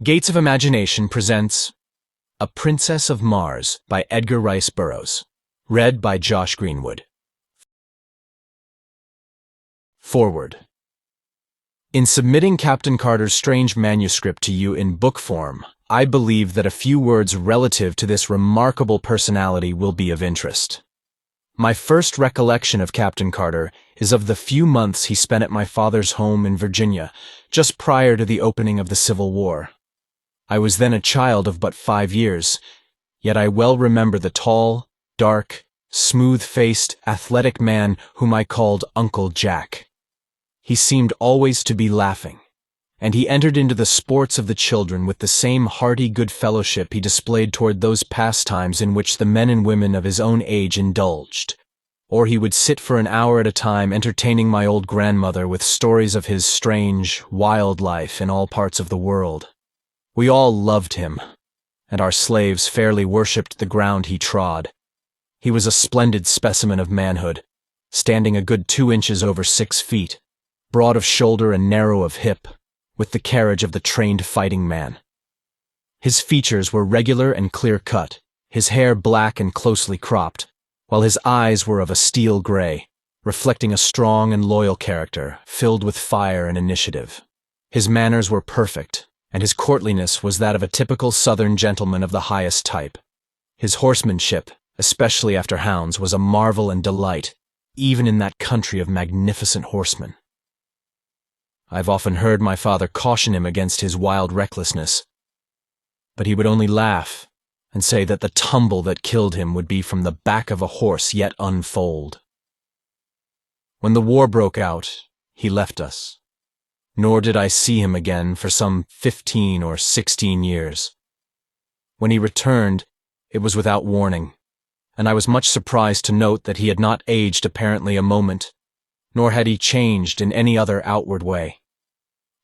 Gates of Imagination presents A Princess of Mars by Edgar Rice Burroughs. Read by Josh Greenwood. Foreword. In submitting Captain Carter's strange manuscript to you in book form, I believe that a few words relative to this remarkable personality will be of interest. My first recollection of Captain Carter is of the few months he spent at my father's home in Virginia, just prior to the opening of the Civil War. I was then a child of but 5 years, yet I well remember the tall, dark, smooth-faced, athletic man whom I called Uncle Jack. He seemed always to be laughing, and he entered into the sports of the children with the same hearty good fellowship he displayed toward those pastimes in which the men and women of his own age indulged. Or he would sit for an hour at a time entertaining my old grandmother with stories of his strange, wild life in all parts of the world. We all loved him, and our slaves fairly worshipped the ground he trod. He was a splendid specimen of manhood, standing a good 2 inches over 6 feet, broad of shoulder and narrow of hip, with the carriage of the trained fighting man. His features were regular and clear-cut, his hair black and closely cropped, while his eyes were of a steel gray, reflecting a strong and loyal character, filled with fire and initiative. His manners were perfect, and his courtliness was that of a typical Southern gentleman of the highest type. His horsemanship, especially after hounds, was a marvel and delight, even in that country of magnificent horsemen. I've often heard my father caution him against his wild recklessness, but he would only laugh and say that the tumble that killed him would be from the back of a horse yet unfoaled. When the war broke out, he left us, nor did I see him again for some 15 or 16 years. When he returned, it was without warning, and I was much surprised to note that he had not aged apparently a moment, nor had he changed in any other outward way.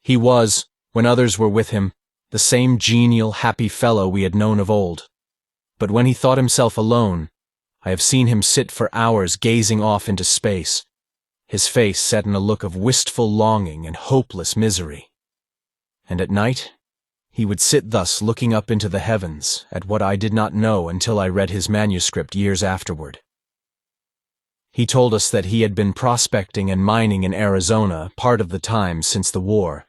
He was, when others were with him, the same genial, happy fellow we had known of old. But when he thought himself alone, I have seen him sit for hours gazing off into space, his face set in a look of wistful longing and hopeless misery. And at night, he would sit thus looking up into the heavens at what I did not know until I read his manuscript years afterward. He told us that he had been prospecting and mining in Arizona part of the time since the war,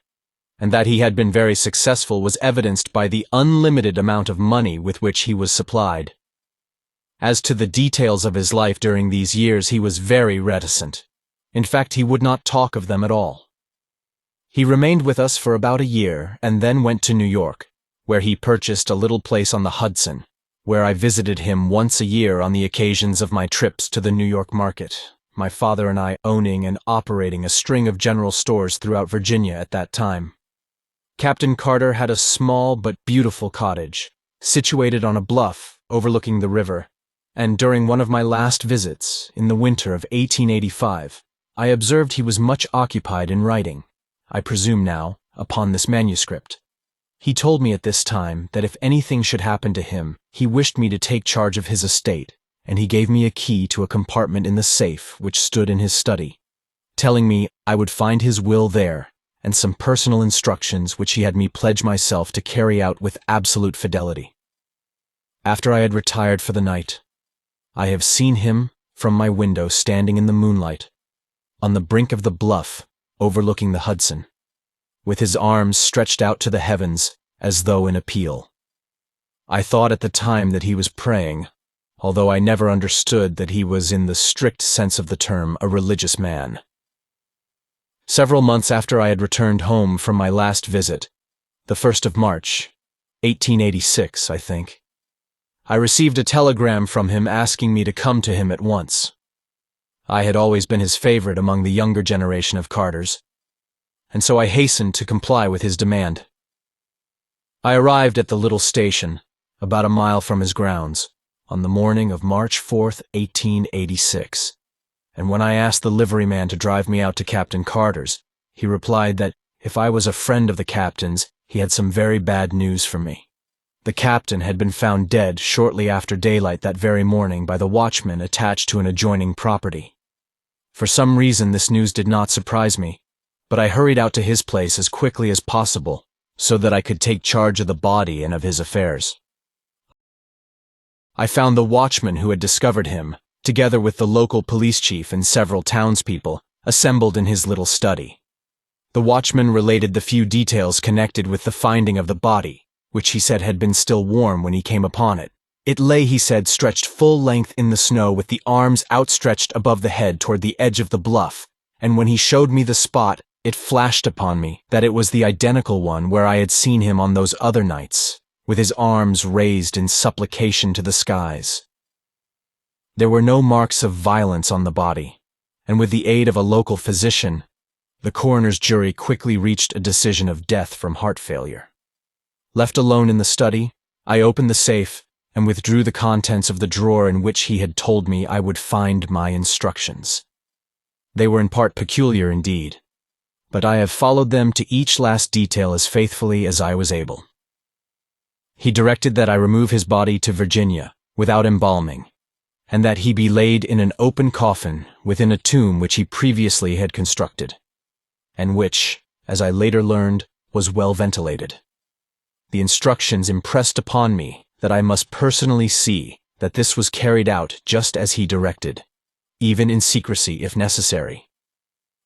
and that he had been very successful was evidenced by the unlimited amount of money with which he was supplied. As to the details of his life during these years, he was very reticent. In fact, he would not talk of them at all. He remained with us for about a year and then went to New York, where he purchased a little place on the Hudson, where I visited him once a year on the occasions of my trips to the New York market, my father and I owning and operating a string of general stores throughout Virginia at that time. Captain Carter had a small but beautiful cottage, situated on a bluff overlooking the river, and during one of my last visits, in the winter of 1885, I observed he was much occupied in writing, I presume now, upon this manuscript. He told me at this time that if anything should happen to him, he wished me to take charge of his estate, and he gave me a key to a compartment in the safe which stood in his study, telling me I would find his will there, and some personal instructions which he had me pledge myself to carry out with absolute fidelity. After I had retired for the night, I have seen him from my window standing in the moonlight, on the brink of the bluff overlooking the Hudson, with his arms stretched out to the heavens as though in appeal. I thought at the time that he was praying, although I never understood that he was in the strict sense of the term a religious man. Several months after I had returned home from my last visit, the 1st of March, 1886, I think, I received a telegram from him asking me to come to him at once. I had always been his favorite among the younger generation of Carters, and so I hastened to comply with his demand. I arrived at the little station, about a mile from his grounds, on the morning of March 4th, 1886, and when I asked the liveryman to drive me out to Captain Carter's, he replied that if I was a friend of the captain's, he had some very bad news for me. The captain had been found dead shortly after daylight that very morning by the watchman attached to an adjoining property. For some reason this news did not surprise me, but I hurried out to his place as quickly as possible, so that I could take charge of the body and of his affairs. I found the watchman who had discovered him, together with the local police chief and several townspeople, assembled in his little study. The watchman related the few details connected with the finding of the body, which he said had been still warm when he came upon it. It lay, he said, stretched full length in the snow with the arms outstretched above the head toward the edge of the bluff, and when he showed me the spot, it flashed upon me that it was the identical one where I had seen him on those other nights, with his arms raised in supplication to the skies. There were no marks of violence on the body, and with the aid of a local physician, the coroner's jury quickly reached a decision of death from heart failure. Left alone in the study, I opened the safe and withdrew the contents of the drawer in which he had told me I would find my instructions. They were in part peculiar indeed, but I have followed them to each last detail as faithfully as I was able. He directed that I remove his body to Virginia without embalming, and that he be laid in an open coffin within a tomb which he previously had constructed, and which, as I later learned, was well ventilated. The instructions impressed upon me that I must personally see that this was carried out just as he directed, even in secrecy if necessary.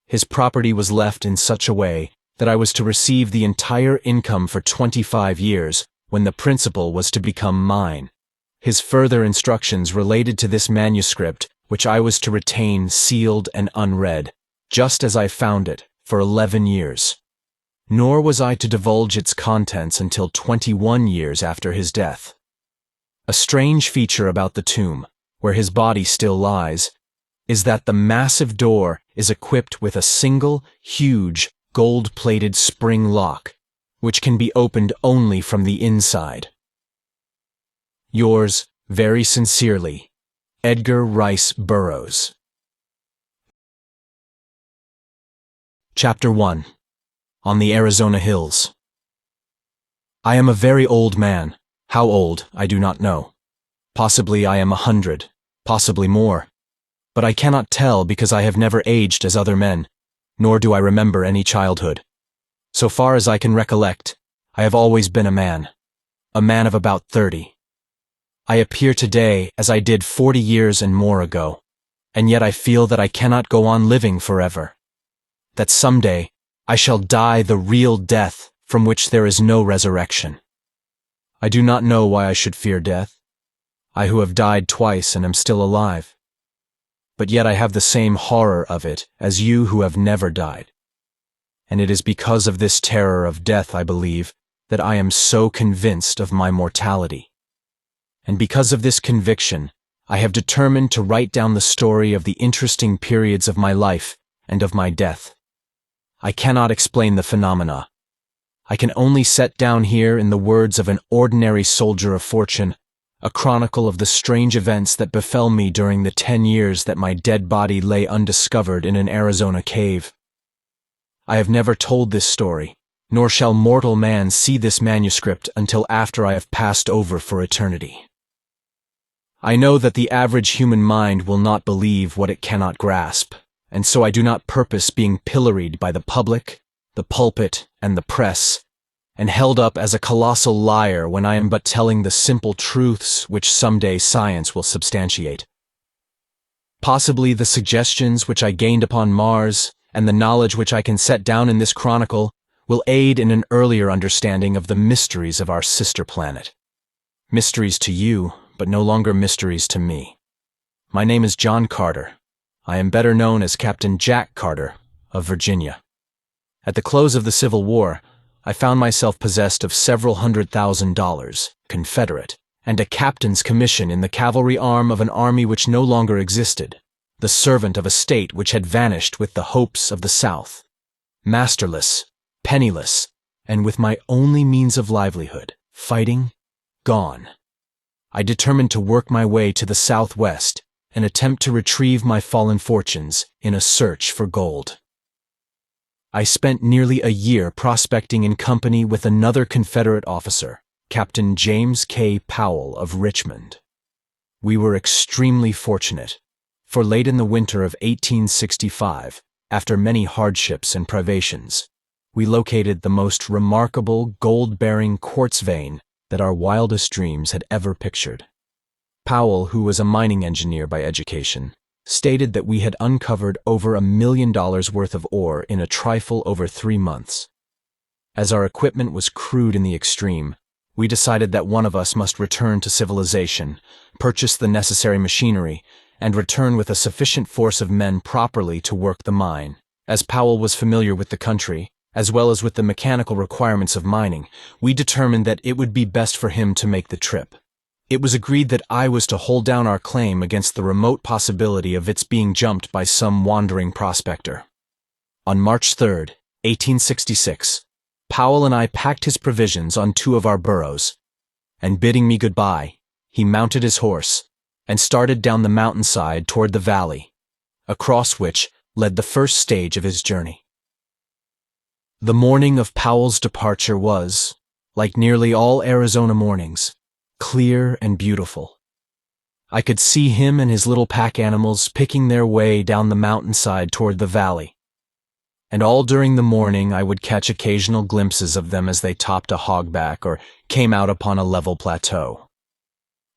His property was left in such a way that I was to receive the entire income for 25 years, when the principal was to become mine. His further instructions related to this manuscript, which I was to retain sealed and unread, just as I found it, for 11 years. Nor was I to divulge its contents until 21 years after his death. A strange feature about the tomb, where his body still lies, is that the massive door is equipped with a single, huge, gold-plated spring lock, which can be opened only from the inside. Yours, very sincerely, Edgar Rice Burroughs. Chapter 1. On the Arizona Hills. I am a very old man. How old, I do not know. Possibly I am 100, possibly more. But I cannot tell because I have never aged as other men, nor do I remember any childhood. So far as I can recollect, I have always been a man of about 30. I appear today as I did 40 years and more ago, and yet I feel that I cannot go on living forever. That someday I shall die the real death from which there is no resurrection. I do not know why I should fear death, I who have died twice and am still alive. But yet I have the same horror of it as you who have never died. And it is because of this terror of death, I believe, that I am so convinced of my mortality. And because of this conviction, I have determined to write down the story of the interesting periods of my life and of my death. I cannot explain the phenomena. I can only set down here in the words of an ordinary soldier of fortune, a chronicle of the strange events that befell me during the 10 years that my dead body lay undiscovered in an Arizona cave. I have never told this story, nor shall mortal man see this manuscript until after I have passed over for eternity. I know that the average human mind will not believe what it cannot grasp, and so I do not purpose being pilloried by the public, the pulpit, and the press, and held up as a colossal liar when I am but telling the simple truths which someday science will substantiate. Possibly the suggestions which I gained upon Mars, and the knowledge which I can set down in this chronicle, will aid in an earlier understanding of the mysteries of our sister planet. Mysteries to you, but no longer mysteries to me. My name is John Carter. I am better known as Captain Jack Carter of Virginia. At the close of the Civil War, I found myself possessed of several $100,000, Confederate, and a captain's commission in the cavalry arm of an army which no longer existed, the servant of a state which had vanished with the hopes of the South. Masterless, penniless, and with my only means of livelihood, fighting, gone. I determined to work my way to the southwest and attempt to retrieve my fallen fortunes in a search for gold. I spent nearly a year prospecting in company with another Confederate officer, Captain James K. Powell of Richmond. We were extremely fortunate, for late in the winter of 1865, after many hardships and privations, we located the most remarkable gold-bearing quartz vein that our wildest dreams had ever pictured. Powell, who was a mining engineer by education, stated that we had uncovered over $1 million worth of ore in a trifle over 3 months. As our equipment was crude in the extreme, we decided that one of us must return to civilization, purchase the necessary machinery, and return with a sufficient force of men properly to work the mine. As Powell was familiar with the country, as well as with the mechanical requirements of mining, we determined that it would be best for him to make the trip. It was agreed that I was to hold down our claim against the remote possibility of its being jumped by some wandering prospector. On March 3rd, 1866, Powell and I packed his provisions on 2 of our burros, and bidding me goodbye, he mounted his horse and started down the mountainside toward the valley, across which led the first stage of his journey. The morning of Powell's departure was, like nearly all Arizona mornings, clear and beautiful. I could see him and his little pack animals picking their way down the mountainside toward the valley, and all during the morning I would catch occasional glimpses of them as they topped a hogback or came out upon a level plateau.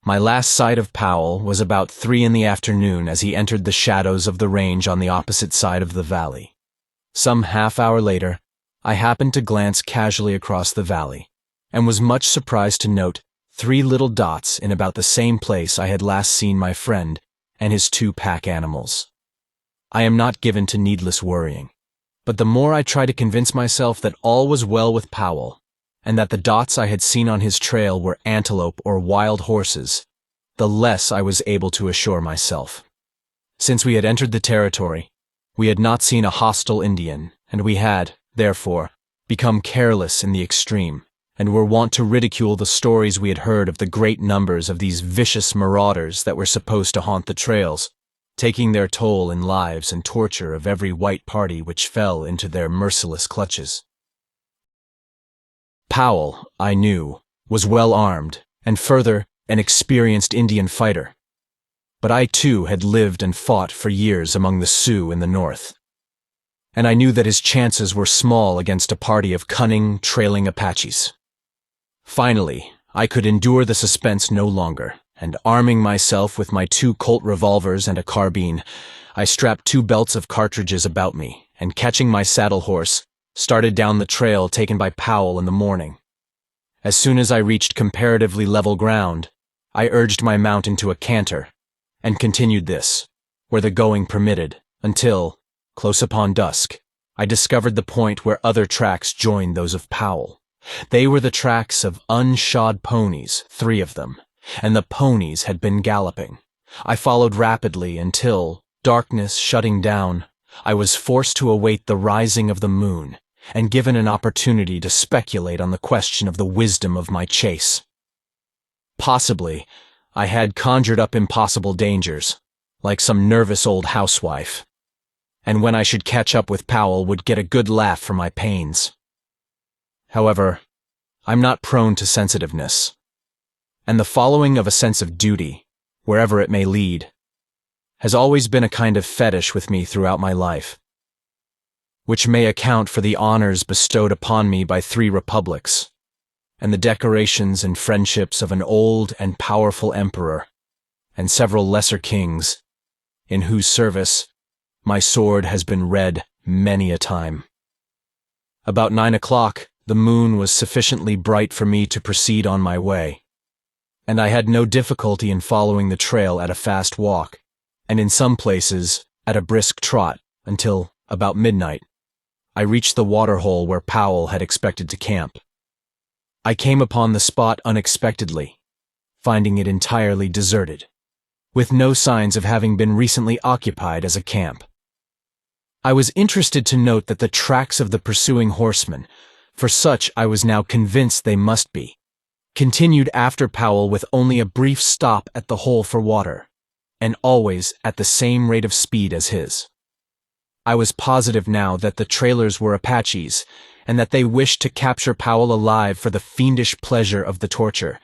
My last sight of Powell was about 3 in the afternoon as he entered the shadows of the range on the opposite side of the valley. Some half-hour later, I happened to glance casually across the valley, and was much surprised to note 3 little dots in about the same place I had last seen my friend and his 2 pack animals. I am not given to needless worrying, but the more I tried to convince myself that all was well with Powell, and that the dots I had seen on his trail were antelope or wild horses, the less I was able to assure myself. Since we had entered the territory, we had not seen a hostile Indian, and we had, therefore, become careless in the extreme, and were wont to ridicule the stories we had heard of the great numbers of these vicious marauders that were supposed to haunt the trails, taking their toll in lives and torture of every white party which fell into their merciless clutches. Powell, I knew, was well armed, and further, an experienced Indian fighter. But I too had lived and fought for years among the Sioux in the north, and I knew that his chances were small against a party of cunning, trailing Apaches. Finally, I could endure the suspense no longer, and arming myself with my 2 Colt revolvers and a carbine, I strapped 2 belts of cartridges about me, and catching my saddle horse, started down the trail taken by Powell in the morning. As soon as I reached comparatively level ground, I urged my mount into a canter, and continued this, where the going permitted, until, close upon dusk, I discovered the point where other tracks joined those of Powell. They were the tracks of unshod ponies, 3 of them, and the ponies had been galloping. I followed rapidly until, darkness shutting down, I was forced to await the rising of the moon, and given an opportunity to speculate on the question of the wisdom of my chase. Possibly, I had conjured up impossible dangers, like some nervous old housewife, and when I should catch up with Powell would get a good laugh for my pains. However, I'm not prone to sensitiveness, and the following of a sense of duty, wherever it may lead, has always been a kind of fetish with me throughout my life, which may account for the honors bestowed upon me by 3 republics, and the decorations and friendships of an old and powerful emperor, and several lesser kings, in whose service my sword has been red many a time. About 9 o'clock, the moon was sufficiently bright for me to proceed on my way, and I had no difficulty in following the trail at a fast walk, and in some places at a brisk trot, until, about midnight, I reached the waterhole where Powell had expected to camp. I came upon the spot unexpectedly, finding it entirely deserted, with no signs of having been recently occupied as a camp. I was interested to note that the tracks of the pursuing horsemen, for such I was now convinced they must be, continued after Powell with only a brief stop at the hole for water, and always at the same rate of speed as his. I was positive now that the trailers were Apaches, and that they wished to capture Powell alive for the fiendish pleasure of the torture,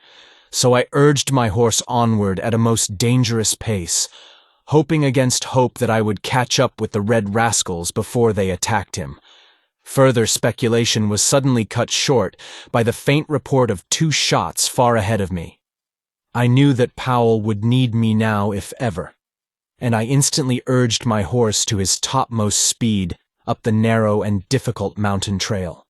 so I urged my horse onward at a most dangerous pace, hoping against hope that I would catch up with the red rascals before they attacked him, Further speculation was suddenly cut short by the faint report of 2 shots far ahead of me. I knew that Powell would need me now if ever, and I instantly urged my horse to his topmost speed up the narrow and difficult mountain trail.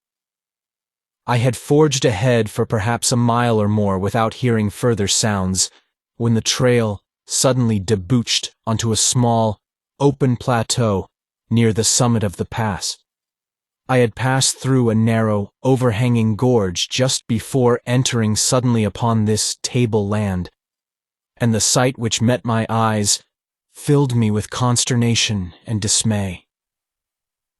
I had forged ahead for perhaps a mile or more without hearing further sounds, when the trail suddenly debouched onto a small, open plateau near the summit of the pass. I had passed through a narrow, overhanging gorge just before entering suddenly upon this tableland, and the sight which met my eyes filled me with consternation and dismay.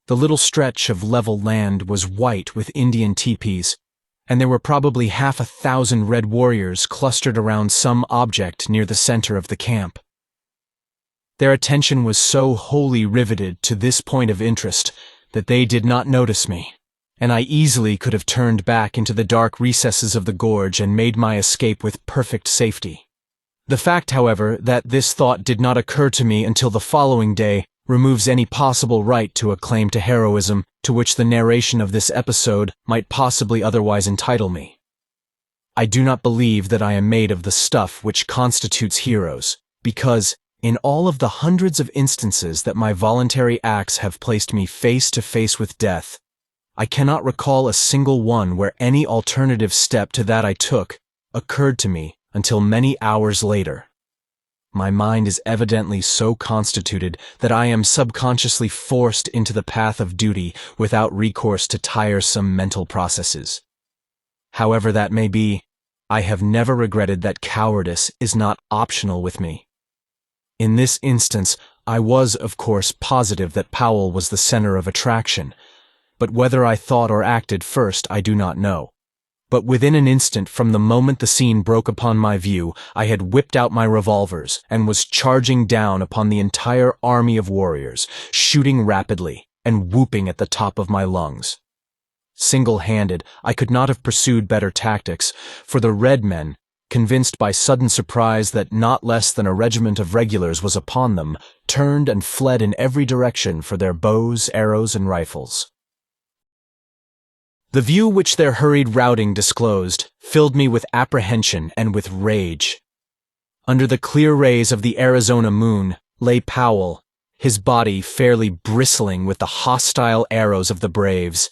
The little stretch of level land was white with Indian teepees, and there were probably 1,000 red warriors clustered around some object near the center of the camp. Their attention was so wholly riveted to this point of interest that they did not notice me, and I easily could have turned back into the dark recesses of the gorge and made my escape with perfect safety. The fact, however, that this thought did not occur to me until the following day removes any possible right to a claim to heroism to which the narration of this episode might possibly otherwise entitle me. I do not believe that I am made of the stuff which constitutes heroes, because, in all of the hundreds of instances that my voluntary acts have placed me face to face with death, I cannot recall a single one where any alternative step to that I took occurred to me until many hours later. My mind is evidently so constituted that I am subconsciously forced into the path of duty without recourse to tiresome mental processes. However that may be, I have never regretted that cowardice is not optional with me. In this instance, I was, of course, positive that Powell was the center of attraction, but whether I thought or acted first I do not know. But within an instant from the moment the scene broke upon my view, I had whipped out my revolvers and was charging down upon the entire army of warriors, shooting rapidly and whooping at the top of my lungs. Single-handed, I could not have pursued better tactics, for the red men, convinced by sudden surprise that not less than a regiment of regulars was upon them, turned and fled in every direction for their bows, arrows, and rifles. The view which their hurried routing disclosed filled me with apprehension and with rage. Under the clear rays of the Arizona moon lay Powell, his body fairly bristling with the hostile arrows of the braves.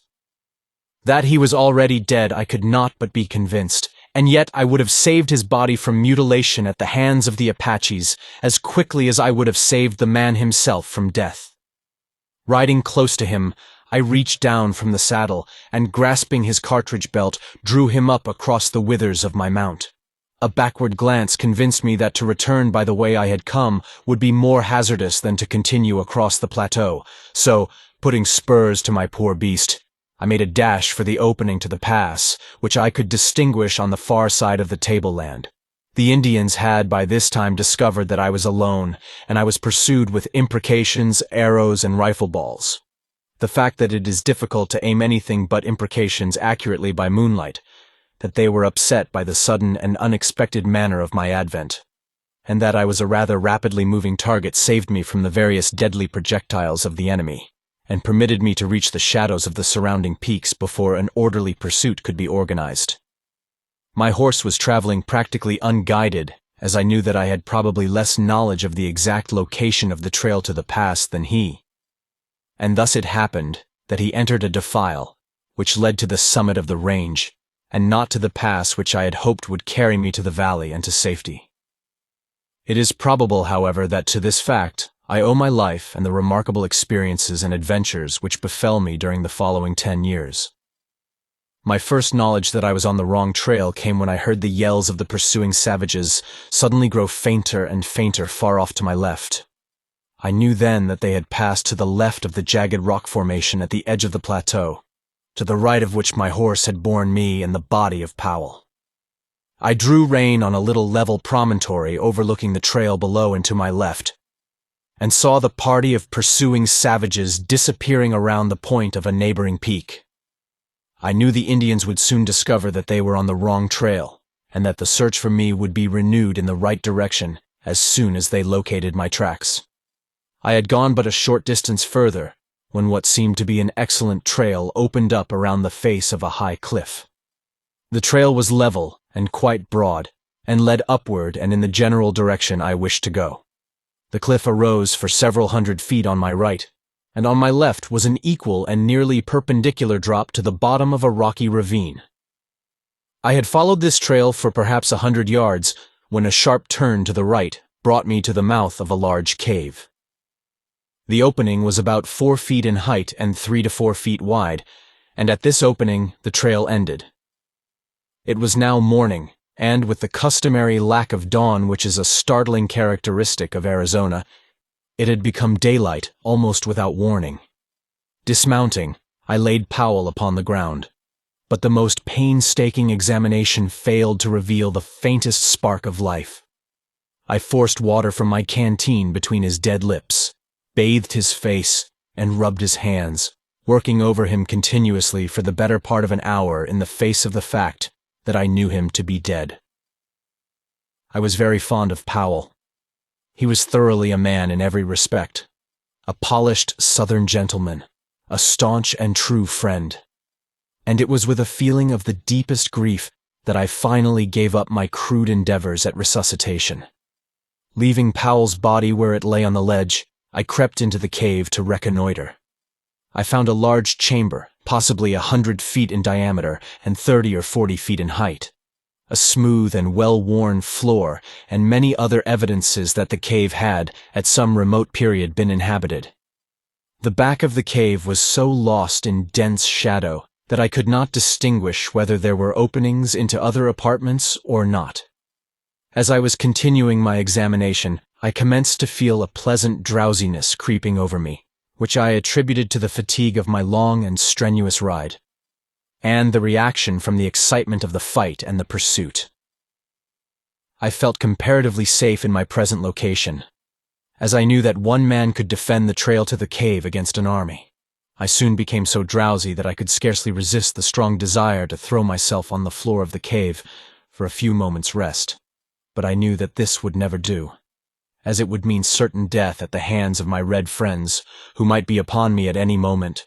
That he was already dead I could not but be convinced, and yet I would have saved his body from mutilation at the hands of the Apaches as quickly as I would have saved the man himself from death. Riding close to him, I reached down from the saddle and, grasping his cartridge belt, drew him up across the withers of my mount. A backward glance convinced me that to return by the way I had come would be more hazardous than to continue across the plateau, so, putting spurs to my poor beast, I made a dash for the opening to the pass, which I could distinguish on the far side of the tableland. The Indians had by this time discovered that I was alone, and I was pursued with imprecations, arrows, and rifle balls. The fact that it is difficult to aim anything but imprecations accurately by moonlight, that they were upset by the sudden and unexpected manner of my advent, and that I was a rather rapidly moving target saved me from the various deadly projectiles of the enemy, and permitted me to reach the shadows of the surrounding peaks before an orderly pursuit could be organized. My horse was traveling practically unguided, as I knew that I had probably less knowledge of the exact location of the trail to the pass than he. And thus it happened that he entered a defile, which led to the summit of the range, and not to the pass which I had hoped would carry me to the valley and to safety. It is probable, however, that to this fact I owe my life and the remarkable experiences and adventures which befell me during the following 10 years. My first knowledge that I was on the wrong trail came when I heard the yells of the pursuing savages suddenly grow fainter and fainter far off to my left. I knew then that they had passed to the left of the jagged rock formation at the edge of the plateau, to the right of which my horse had borne me and the body of Powell. I drew rein on a little level promontory overlooking the trail below and to my left, and saw the party of pursuing savages disappearing around the point of a neighboring peak. I knew the Indians would soon discover that they were on the wrong trail, and that the search for me would be renewed in the right direction as soon as they located my tracks. I had gone but a short distance further, when what seemed to be an excellent trail opened up around the face of a high cliff. The trail was level and quite broad, and led upward and in the general direction I wished to go. The cliff arose for several hundred feet on my right, and on my left was an equal and nearly perpendicular drop to the bottom of a rocky ravine. I had followed this trail for perhaps 100 yards when a sharp turn to the right brought me to the mouth of a large cave. The opening was about 4 feet in height and 3 to 4 feet wide, and at this opening the trail ended. It was now morning, and with the customary lack of dawn which is a startling characteristic of Arizona, it had become daylight almost without warning. Dismounting, I laid Powell upon the ground, but the most painstaking examination failed to reveal the faintest spark of life. I forced water from my canteen between his dead lips, bathed his face, and rubbed his hands, working over him continuously for the better part of an hour in the face of the fact that I knew him to be dead. I was very fond of Powell. He was thoroughly a man in every respect, a polished Southern gentleman, a staunch and true friend. And it was with a feeling of the deepest grief that I finally gave up my crude endeavors at resuscitation. Leaving Powell's body where it lay on the ledge, I crept into the cave to reconnoiter. I found a large chamber, possibly 100 feet in diameter and 30 or 40 feet in height, a smooth and well-worn floor, and many other evidences that the cave had, at some remote period, been inhabited. The back of the cave was so lost in dense shadow that I could not distinguish whether there were openings into other apartments or not. As I was continuing my examination, I commenced to feel a pleasant drowsiness creeping over me, which I attributed to the fatigue of my long and strenuous ride, and the reaction from the excitement of the fight and the pursuit. I felt comparatively safe in my present location, as I knew that one man could defend the trail to the cave against an army. I soon became so drowsy that I could scarcely resist the strong desire to throw myself on the floor of the cave for a few moments' rest, but I knew that this would never do, as it would mean certain death at the hands of my red friends, who might be upon me at any moment.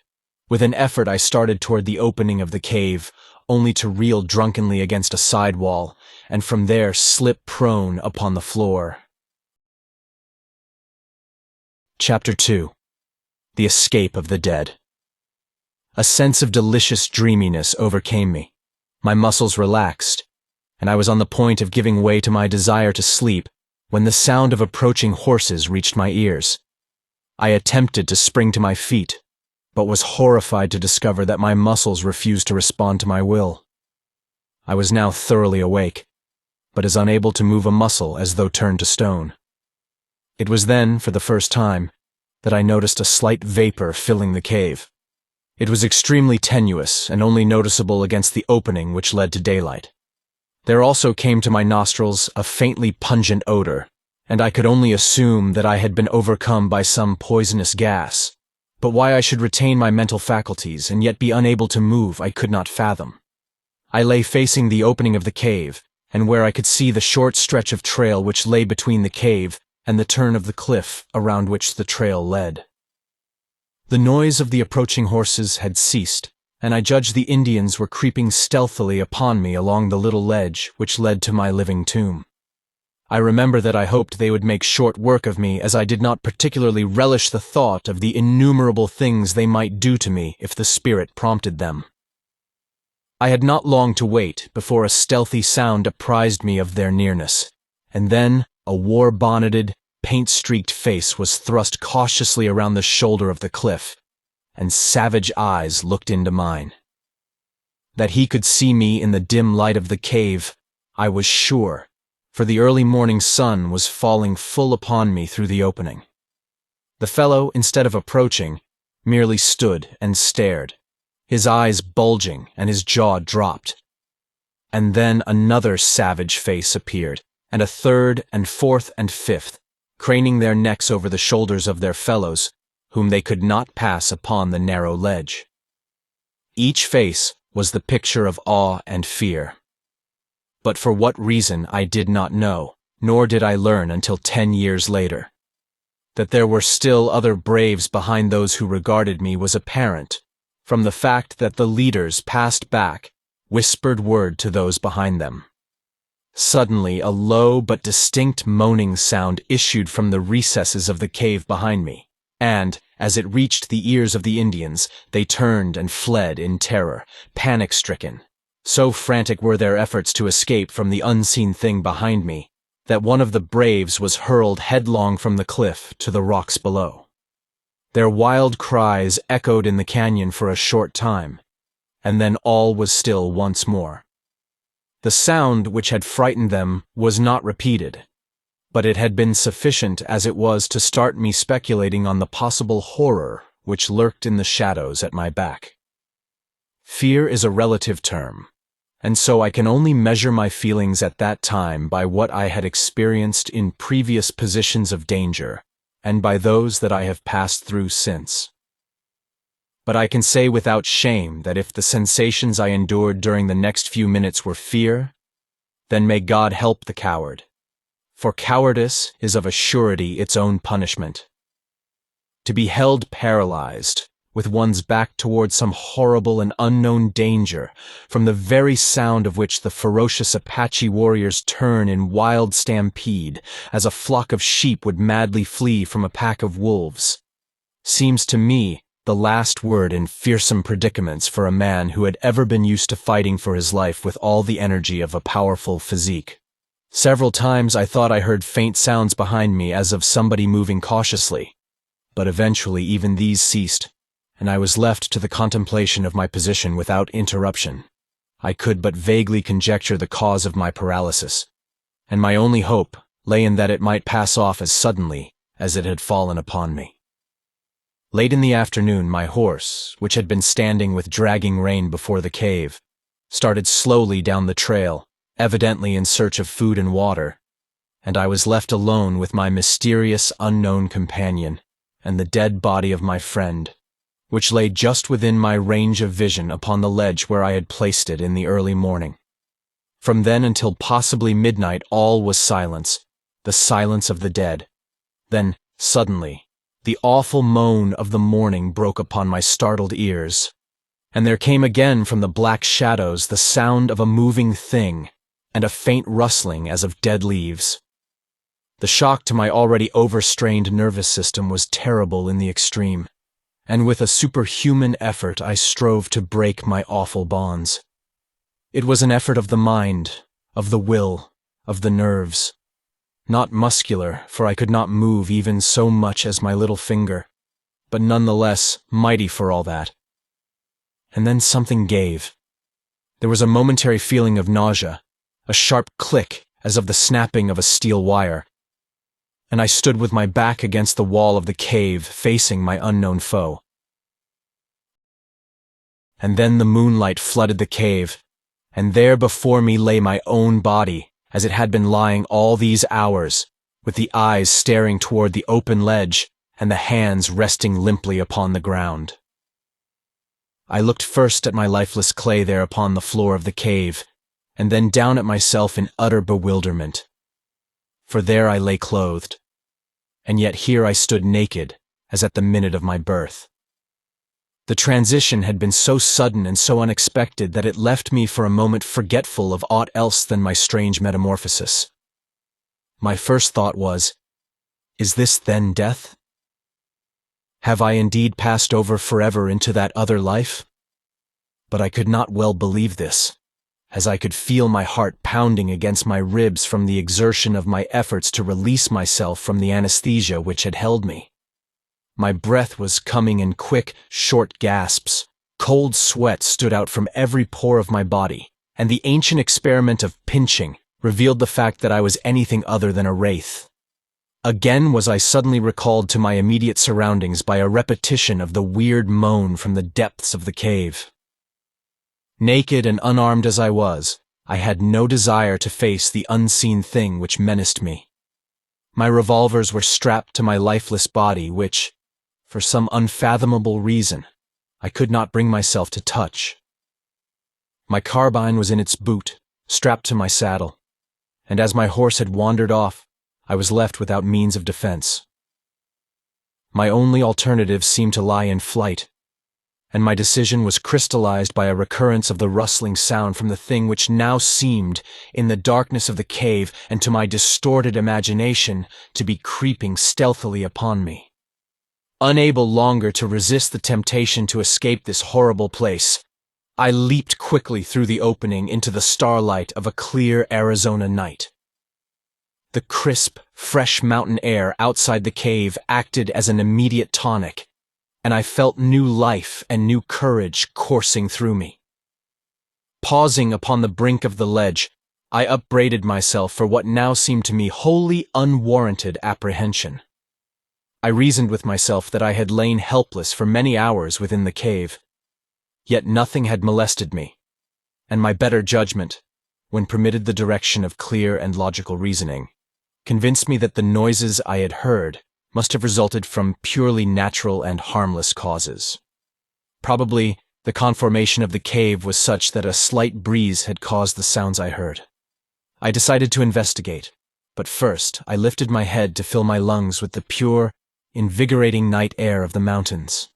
With an effort I started toward the opening of the cave, only to reel drunkenly against a side wall, and from there slip prone upon the floor. Chapter 2. The Escape of the Dead. A sense of delicious dreaminess overcame me. My muscles relaxed, and I was on the point of giving way to my desire to sleep when the sound of approaching horses reached my ears. I attempted to spring to my feet, but was horrified to discover that my muscles refused to respond to my will. I was now thoroughly awake, but as unable to move a muscle as though turned to stone. It was then, for the first time, that I noticed a slight vapor filling the cave. It was extremely tenuous and only noticeable against the opening which led to daylight. There also came to my nostrils a faintly pungent odor, and I could only assume that I had been overcome by some poisonous gas. But why I should retain my mental faculties and yet be unable to move I could not fathom. I lay facing the opening of the cave, and where I could see the short stretch of trail which lay between the cave and the turn of the cliff around which the trail led. The noise of the approaching horses had ceased, and I judged the Indians were creeping stealthily upon me along the little ledge which led to my living tomb. I remember that I hoped they would make short work of me, as I did not particularly relish the thought of the innumerable things they might do to me if the spirit prompted them. I had not long to wait before a stealthy sound apprised me of their nearness, and then a war-bonneted, paint-streaked face was thrust cautiously around the shoulder of the cliff, and savage eyes looked into mine. That he could see me in the dim light of the cave, I was sure, for the early morning sun was falling full upon me through the opening. The fellow, instead of approaching, merely stood and stared, his eyes bulging and his jaw dropped. And then another savage face appeared, and a third and fourth and fifth, craning their necks over the shoulders of their fellows, whom they could not pass upon the narrow ledge. Each face was the picture of awe and fear. But for what reason I did not know, nor did I learn until 10 years later. That there were still other braves behind those who regarded me was apparent from the fact that the leaders passed back, whispered word to those behind them. Suddenly, a low but distinct moaning sound issued from the recesses of the cave behind me, and, as it reached the ears of the Indians, they turned and fled in terror, panic-stricken. So frantic were their efforts to escape from the unseen thing behind me, that one of the braves was hurled headlong from the cliff to the rocks below. Their wild cries echoed in the canyon for a short time, and then all was still once more. The sound which had frightened them was not repeated, but it had been sufficient as it was to start me speculating on the possible horror which lurked in the shadows at my back. Fear is a relative term, and so I can only measure my feelings at that time by what I had experienced in previous positions of danger, and by those that I have passed through since. But I can say without shame that if the sensations I endured during the next few minutes were fear, then may God help the coward, for cowardice is of a surety its own punishment. To be held paralyzed, with one's back toward some horrible and unknown danger, from the very sound of which the ferocious Apache warriors turn in wild stampede, as a flock of sheep would madly flee from a pack of wolves, seems to me the last word in fearsome predicaments for a man who had ever been used to fighting for his life with all the energy of a powerful physique. Several times I thought I heard faint sounds behind me as of somebody moving cautiously, but eventually even these ceased, and I was left to the contemplation of my position without interruption. I could but vaguely conjecture the cause of my paralysis, and my only hope lay in that it might pass off as suddenly as it had fallen upon me. Late in the afternoon, my horse, which had been standing with dragging rein before the cave, started slowly down the trail, evidently in search of food and water, and I was left alone with my mysterious unknown companion and the dead body of my friend, which lay just within my range of vision upon the ledge where I had placed it in the early morning. From then until possibly midnight all was silence, the silence of the dead. Then, suddenly, the awful moan of the morning broke upon my startled ears, and there came again from the black shadows the sound of a moving thing and a faint rustling as of dead leaves. The shock to my already overstrained nervous system was terrible in the extreme, and with a superhuman effort I strove to break my awful bonds. It was an effort of the mind, of the will, of the nerves. Not muscular, for I could not move even so much as my little finger, but nonetheless mighty for all that. And then something gave. There was a momentary feeling of nausea, a sharp click as of the snapping of a steel wire, and I stood with my back against the wall of the cave facing my unknown foe. And then the moonlight flooded the cave, and there before me lay my own body, as it had been lying all these hours, with the eyes staring toward the open ledge and the hands resting limply upon the ground. I looked first at my lifeless clay there upon the floor of the cave, and then down at myself in utter bewilderment. For there I lay clothed, and yet here I stood naked, as at the minute of my birth. The transition had been so sudden and so unexpected that it left me for a moment forgetful of aught else than my strange metamorphosis. My first thought was, is this then death? Have I indeed passed over forever into that other life? But I could not well believe this, as I could feel my heart pounding against my ribs from the exertion of my efforts to release myself from the anesthesia which had held me. My breath was coming in quick, short gasps. Cold sweat stood out from every pore of my body, and the ancient experiment of pinching revealed the fact that I was anything other than a wraith. Again was I suddenly recalled to my immediate surroundings by a repetition of the weird moan from the depths of the cave. Naked and unarmed as I was, I had no desire to face the unseen thing which menaced me. My revolvers were strapped to my lifeless body, which, for some unfathomable reason, I could not bring myself to touch. My carbine was in its boot, strapped to my saddle, and as my horse had wandered off, I was left without means of defense. My only alternative seemed to lie in flight, and my decision was crystallized by a recurrence of the rustling sound from the thing which now seemed, in the darkness of the cave and to my distorted imagination, to be creeping stealthily upon me. Unable longer to resist the temptation to escape this horrible place, I leaped quickly through the opening into the starlight of a clear Arizona night. The crisp, fresh mountain air outside the cave acted as an immediate tonic, and I felt new life and new courage coursing through me. Pausing upon the brink of the ledge, I upbraided myself for what now seemed to me wholly unwarranted apprehension. I reasoned with myself that I had lain helpless for many hours within the cave, yet nothing had molested me, and my better judgment, when permitted the direction of clear and logical reasoning, convinced me that the noises I had heard must have resulted from purely natural and harmless causes. Probably, the conformation of the cave was such that a slight breeze had caused the sounds I heard. I decided to investigate, but first I lifted my head to fill my lungs with the pure, invigorating night air of the mountains.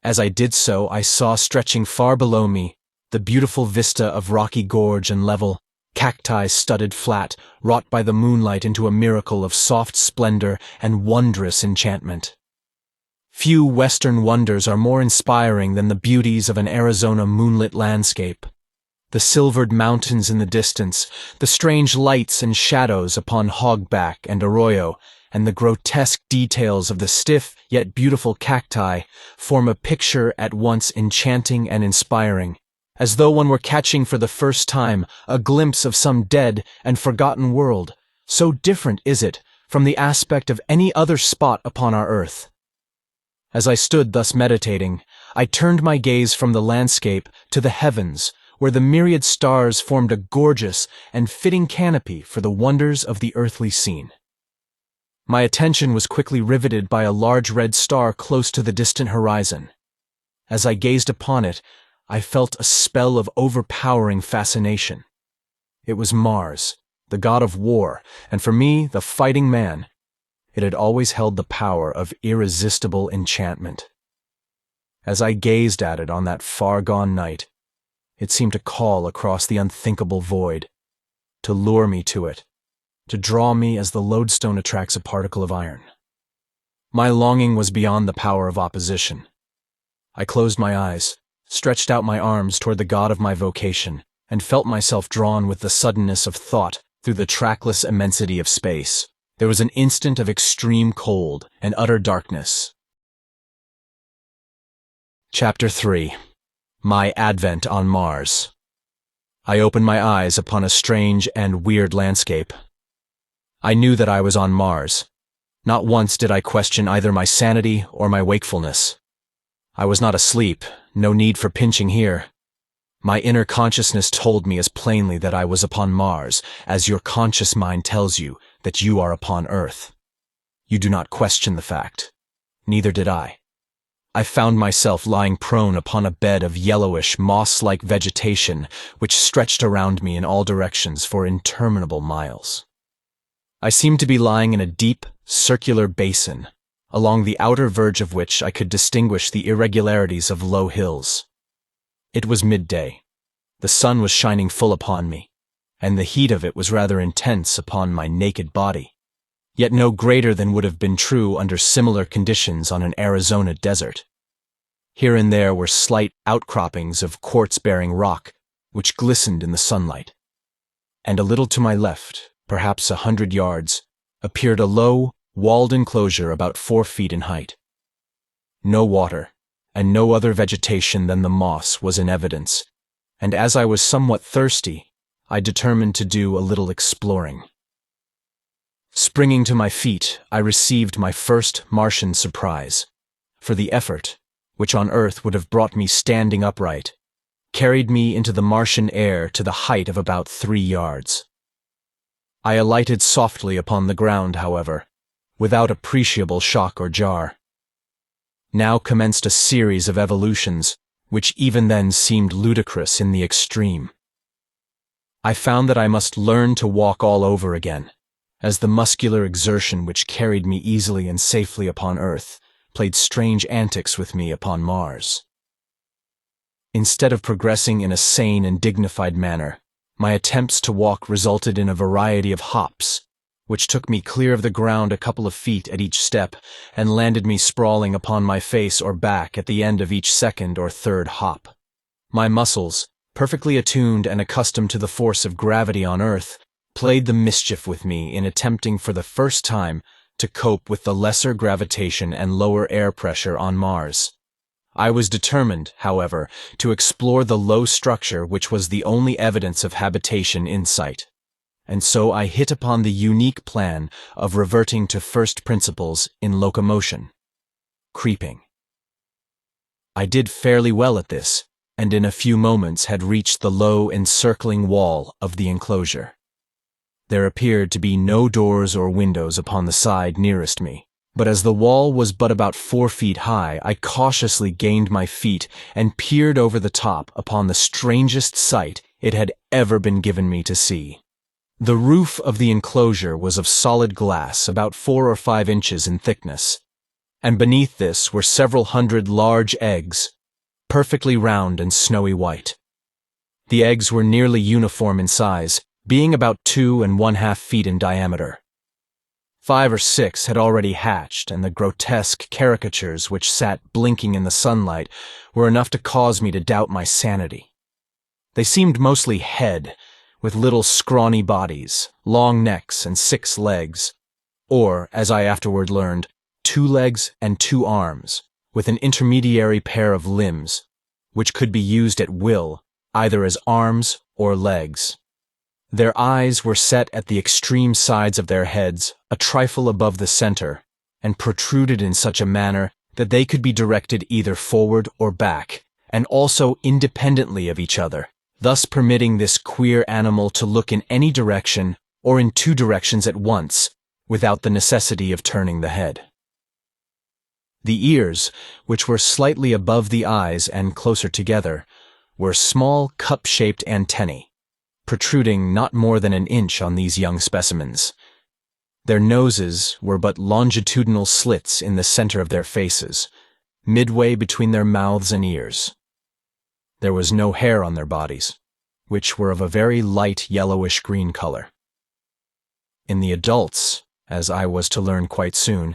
As I did so, I saw stretching far below me the beautiful vista of rocky gorge and level, cacti-studded flat, wrought by the moonlight into a miracle of soft splendor and wondrous enchantment. Few Western wonders are more inspiring than the beauties of an Arizona moonlit landscape. The silvered mountains in the distance, the strange lights and shadows upon hogback and arroyo, and the grotesque details of the stiff yet beautiful cacti form a picture at once enchanting and inspiring, as though one were catching for the first time a glimpse of some dead and forgotten world, so different is it from the aspect of any other spot upon our earth. As I stood thus meditating, I turned my gaze from the landscape to the heavens, where the myriad stars formed a gorgeous and fitting canopy for the wonders of the earthly scene. My attention was quickly riveted by a large red star close to the distant horizon. As I gazed upon it, I felt a spell of overpowering fascination. It was Mars, the god of war, and for me, the fighting man, it had always held the power of irresistible enchantment. As I gazed at it on that far-gone night, it seemed to call across the unthinkable void, to lure me to it, to draw me as the lodestone attracts a particle of iron. My longing was beyond the power of opposition. I closed my eyes, stretched out my arms toward the god of my vocation, and felt myself drawn with the suddenness of thought through the trackless immensity of space. There was an instant of extreme cold and utter darkness. Chapter 3. My Advent on Mars. I opened my eyes upon a strange and weird landscape. I knew that I was on Mars. Not once did I question either my sanity or my wakefulness. I was not asleep, no need for pinching here. My inner consciousness told me as plainly that I was upon Mars, as your conscious mind tells you that you are upon Earth. You do not question the fact. Neither did I. I found myself lying prone upon a bed of yellowish, moss-like vegetation which stretched around me in all directions for interminable miles. I seemed to be lying in a deep, circular basin, along the outer verge of which I could distinguish the irregularities of low hills. It was midday. The sun was shining full upon me, and the heat of it was rather intense upon my naked body, yet no greater than would have been true under similar conditions on an Arizona desert. Here and there were slight outcroppings of quartz-bearing rock, which glistened in the sunlight. And a little to my left, perhaps 100 yards, appeared a low, walled enclosure about 4 feet in height. No water, and no other vegetation than the moss was in evidence, and as I was somewhat thirsty, I determined to do a little exploring. Springing to my feet, I received my first Martian surprise, for the effort, which on Earth would have brought me standing upright, carried me into the Martian air to the height of about 3 yards. I alighted softly upon the ground, however, without appreciable shock or jar. Now commenced a series of evolutions, which even then seemed ludicrous in the extreme. I found that I must learn to walk all over again, as the muscular exertion which carried me easily and safely upon Earth played strange antics with me upon Mars. Instead of progressing in a sane and dignified manner, my attempts to walk resulted in a variety of hops, which took me clear of the ground a couple of feet at each step and landed me sprawling upon my face or back at the end of each second or third hop. My muscles, perfectly attuned and accustomed to the force of gravity on Earth, played the mischief with me in attempting for the first time to cope with the lesser gravitation and lower air pressure on Mars. I was determined, however, to explore the low structure which was the only evidence of habitation in sight. And so I hit upon the unique plan of reverting to first principles in locomotion: creeping. I did fairly well at this, and in a few moments had reached the low encircling wall of the enclosure. There appeared to be no doors or windows upon the side nearest me, but as the wall was but about 4 feet high, I cautiously gained my feet and peered over the top upon the strangest sight it had ever been given me to see. The roof of the enclosure was of solid glass about 4 or 5 inches in thickness, and beneath this were several hundred large eggs, perfectly round and snowy white. The eggs were nearly uniform in size, being about 2½ feet in diameter. 5 or 6 had already hatched, and the grotesque caricatures which sat blinking in the sunlight were enough to cause me to doubt my sanity. They seemed mostly head, with little scrawny bodies, long necks, and 6 legs, or, as I afterward learned, 2 legs and 2 arms, with an intermediary pair of limbs, which could be used at will, either as arms or legs. Their eyes were set at the extreme sides of their heads, a trifle above the center, and protruded in such a manner that they could be directed either forward or back, and also independently of each other, thus permitting this queer animal to look in any direction or in 2 directions at once, without the necessity of turning the head. The ears, which were slightly above the eyes and closer together, were small cup-shaped antennae, protruding not more than an inch on these young specimens. Their noses were but longitudinal slits in the center of their faces, midway between their mouths and ears. There was no hair on their bodies, which were of a very light yellowish-green color. In the adults, as I was to learn quite soon,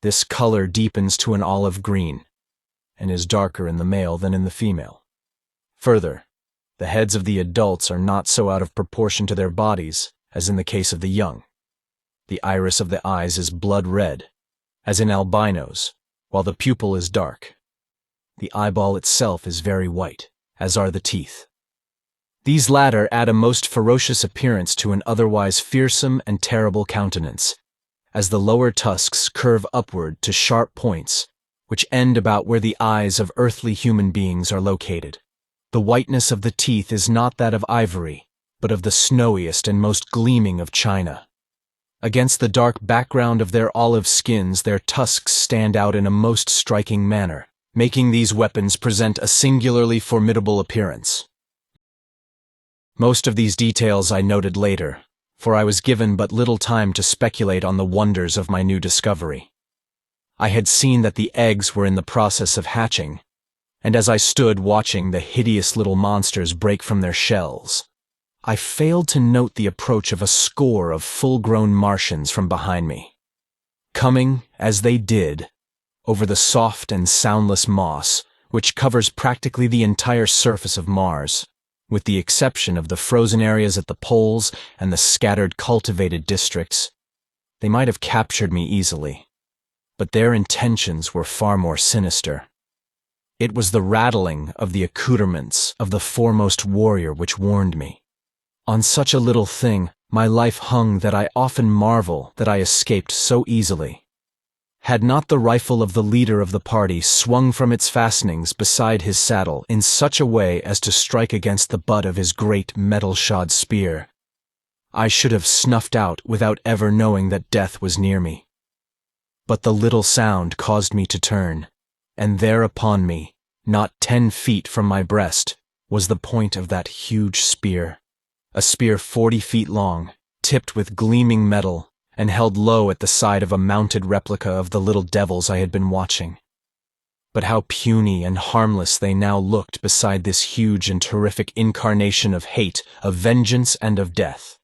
this color deepens to an olive green, and is darker in the male than in the female. Further, the heads of the adults are not so out of proportion to their bodies as in the case of the young. The iris of the eyes is blood red, as in albinos, while the pupil is dark. The eyeball itself is very white, as are the teeth. These latter add a most ferocious appearance to an otherwise fearsome and terrible countenance, as the lower tusks curve upward to sharp points, which end about where the eyes of earthly human beings are located. The whiteness of the teeth is not that of ivory, but of the snowiest and most gleaming of china. Against the dark background of their olive skins, their tusks stand out in a most striking manner, making these weapons present a singularly formidable appearance. Most of these details I noted later, for I was given but little time to speculate on the wonders of my new discovery. I had seen that the eggs were in the process of hatching, and as I stood watching the hideous little monsters break from their shells, I failed to note the approach of a score of full-grown Martians from behind me. Coming, as they did, over the soft and soundless moss, which covers practically the entire surface of Mars, with the exception of the frozen areas at the poles and the scattered cultivated districts, they might have captured me easily, but their intentions were far more sinister. It was the rattling of the accoutrements of the foremost warrior which warned me. On such a little thing, my life hung that I often marvel that I escaped so easily. Had not the rifle of the leader of the party swung from its fastenings beside his saddle in such a way as to strike against the butt of his great metal-shod spear, I should have snuffed out without ever knowing that death was near me. But the little sound caused me to turn, and there upon me, not 10 feet from my breast, was the point of that huge spear, a spear 40 feet long, tipped with gleaming metal and held low at the side of a mounted replica of the little devils I had been watching. But how puny and harmless they now looked beside this huge and terrific incarnation of hate, of vengeance, and of death.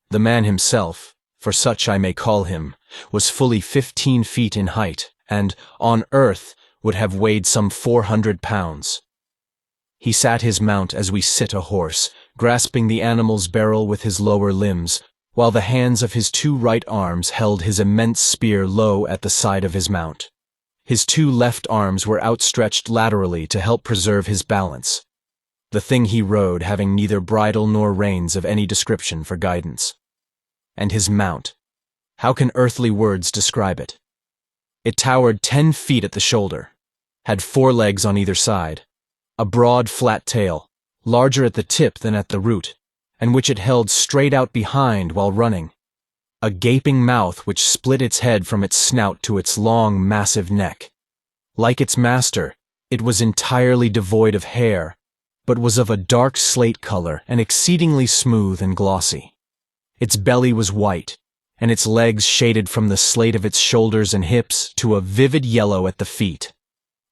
The man himself, for such I may call him, was fully 15 feet in height, and, on earth, would have weighed some 400 pounds. He sat his mount as we sit a horse, grasping the animal's barrel with his lower limbs, while the hands of his 2 right arms held his immense spear low at the side of his mount. His 2 left arms were outstretched laterally to help preserve his balance, the thing he rode having neither bridle nor reins of any description for guidance. And his mount, how can earthly words describe it? It towered 10 feet at the shoulder, had 4 legs on either side, a broad flat tail, larger at the tip than at the root, and which it held straight out behind while running, a gaping mouth which split its head from its snout to its long, massive neck. Like its master, it was entirely devoid of hair, but was of a dark slate color and exceedingly smooth and glossy. Its belly was white, and its legs shaded from the slate of its shoulders and hips to a vivid yellow at the feet.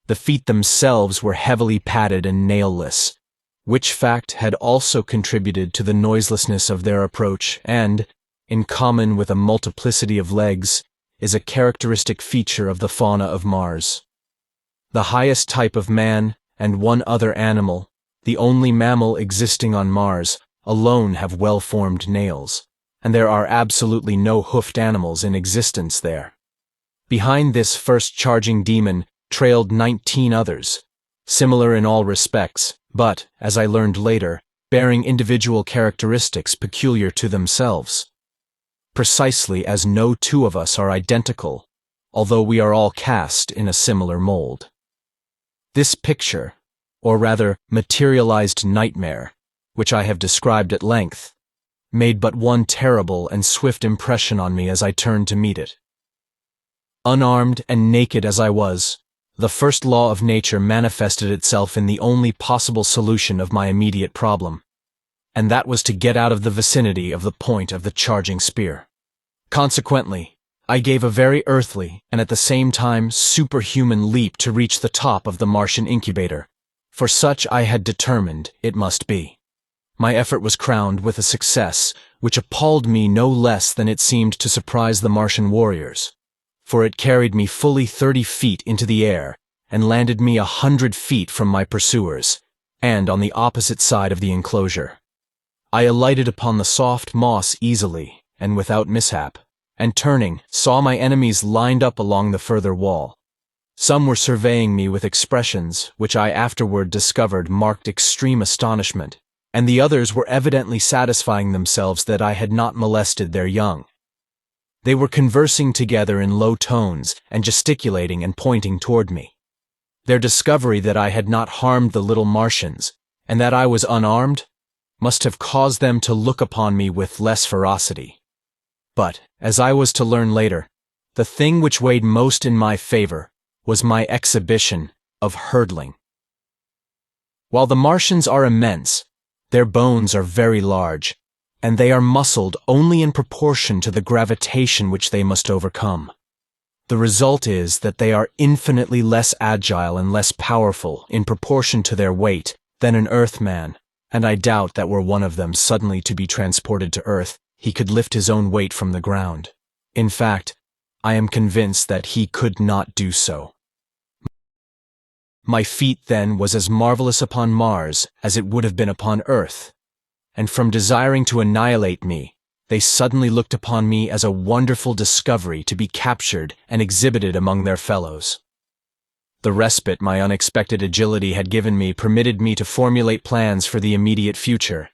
The feet themselves were heavily padded and nailless, which fact had also contributed to the noiselessness of their approach and, in common with a multiplicity of legs, is a characteristic feature of the fauna of Mars. The highest type of man and one other animal, the only mammal existing on Mars, alone have well-formed nails, and there are absolutely no hoofed animals in existence there. Behind this first charging demon trailed 19 others, similar in all respects, but, as I learned later, bearing individual characteristics peculiar to themselves. Precisely as no 2 of us are identical, although we are all cast in a similar mold. This picture, or rather materialized nightmare, which I have described at length, made but one terrible and swift impression on me as I turned to meet it. Unarmed and naked as I was, the first law of nature manifested itself in the only possible solution of my immediate problem, and that was to get out of the vicinity of the point of the charging spear. Consequently, I gave a very earthly and at the same time superhuman leap to reach the top of the Martian incubator, for such I had determined it must be. My effort was crowned with a success which appalled me no less than it seemed to surprise the Martian warriors, for it carried me fully 30 feet into the air and landed me 100 feet from my pursuers, and on the opposite side of the enclosure. I alighted upon the soft moss easily and without mishap, and turning, saw my enemies lined up along the further wall. Some were surveying me with expressions which I afterward discovered marked extreme astonishment, and the others were evidently satisfying themselves that I had not molested their young. They were conversing together in low tones and gesticulating and pointing toward me. Their discovery that I had not harmed the little Martians, and that I was unarmed, must have caused them to look upon me with less ferocity. But, as I was to learn later, the thing which weighed most in my favor was my exhibition of hurdling. While the Martians are immense, their bones are very large, and they are muscled only in proportion to the gravitation which they must overcome. The result is that they are infinitely less agile and less powerful in proportion to their weight than an Earthman, and I doubt that were one of them suddenly to be transported to Earth, he could lift his own weight from the ground. In fact, I am convinced that he could not do so. My feat, then, was as marvelous upon Mars as it would have been upon Earth, and from desiring to annihilate me, they suddenly looked upon me as a wonderful discovery to be captured and exhibited among their fellows. The respite my unexpected agility had given me permitted me to formulate plans for the immediate future,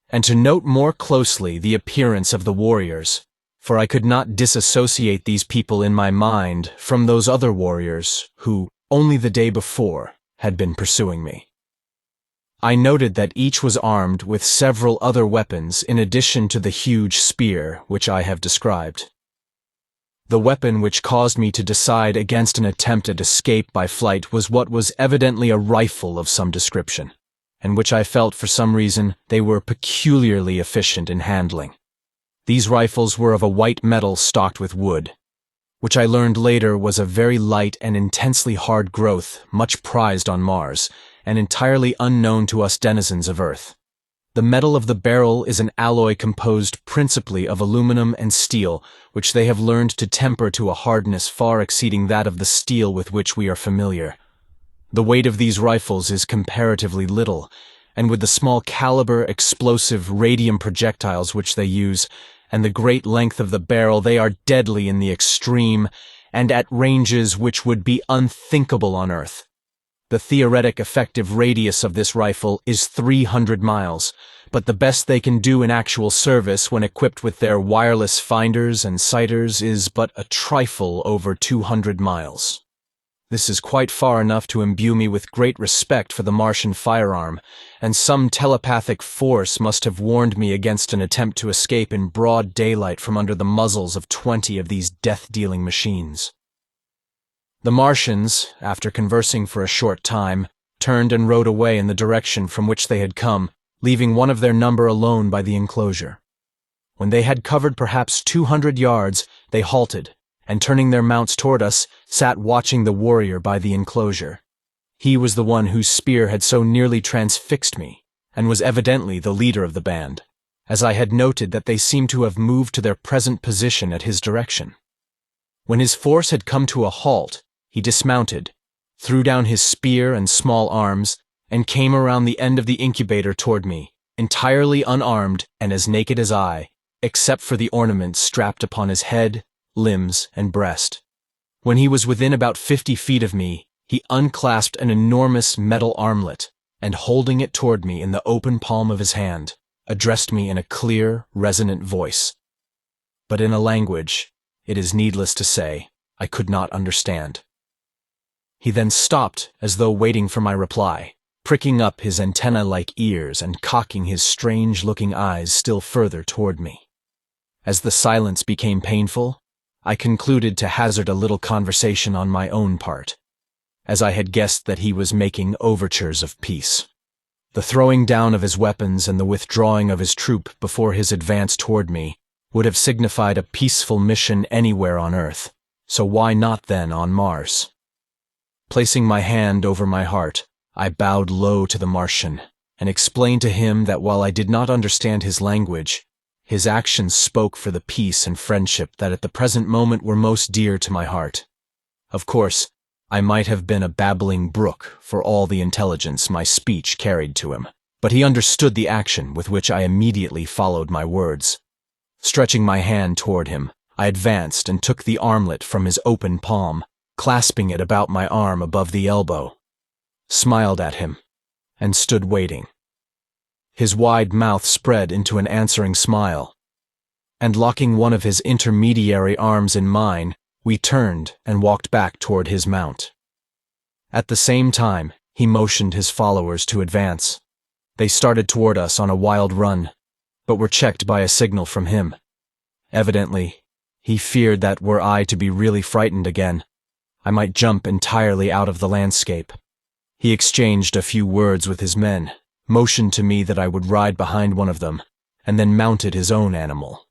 and to note more closely the appearance of the warriors, for I could not disassociate these people in my mind from those other warriors who, only the day before, had been pursuing me. I noted that each was armed with several other weapons in addition to the huge spear which I have described. The weapon which caused me to decide against an attempt at escape by flight was what was evidently a rifle of some description, and which I felt for some reason they were peculiarly efficient in handling. These rifles were of a white metal stocked with wood, which I learned later was a very light and intensely hard growth, much prized on Mars, and entirely unknown to us denizens of Earth. The metal of the barrel is an alloy composed principally of aluminum and steel, which they have learned to temper to a hardness far exceeding that of the steel with which we are familiar. The weight of these rifles is comparatively little, and with the small caliber explosive radium projectiles which they use, and the great length of the barrel, they are deadly in the extreme, and at ranges which would be unthinkable on Earth. The theoretic effective radius of this rifle is 300 miles, but the best they can do in actual service when equipped with their wireless finders and sighters is but a trifle over 200 miles. This is quite far enough to imbue me with great respect for the Martian firearm, and some telepathic force must have warned me against an attempt to escape in broad daylight from under the muzzles of 20 of these death-dealing machines. The Martians, after conversing for a short time, turned and rode away in the direction from which they had come, leaving one of their number alone by the enclosure. When they had covered perhaps 200 yards, they halted, and turning their mounts toward us, sat watching the warrior by the enclosure. He was the one whose spear had so nearly transfixed me, and was evidently the leader of the band, as I had noted that they seemed to have moved to their present position at his direction. When his force had come to a halt, he dismounted, threw down his spear and small arms, and came around the end of the incubator toward me, entirely unarmed and as naked as I, except for the ornaments strapped upon his head, limbs, and breast. When he was within about 50 feet of me, he unclasped an enormous metal armlet, and holding it toward me in the open palm of his hand, addressed me in a clear, resonant voice, but in a language, it is needless to say, I could not understand. He then stopped as though waiting for my reply, pricking up his antenna-like ears and cocking his strange-looking eyes still further toward me. As the silence became painful, I concluded to hazard a little conversation on my own part, as I had guessed that he was making overtures of peace. The throwing down of his weapons and the withdrawing of his troop before his advance toward me would have signified a peaceful mission anywhere on Earth, so why not then on Mars? Placing my hand over my heart, I bowed low to the Martian, and explained to him that while I did not understand his language, his actions spoke for the peace and friendship that at the present moment were most dear to my heart. Of course, I might have been a babbling brook for all the intelligence my speech carried to him, but he understood the action with which I immediately followed my words. Stretching my hand toward him, I advanced and took the armlet from his open palm, clasping it about my arm above the elbow, smiled at him, and stood waiting. His wide mouth spread into an answering smile, and locking one of his intermediary arms in mine, we turned and walked back toward his mount. At the same time, he motioned his followers to advance. They started toward us on a wild run, but were checked by a signal from him. Evidently, he feared that were I to be really frightened again, I might jump entirely out of the landscape. He exchanged a few words with his men, motioned to me that I would ride behind one of them, and then mounted his own animal.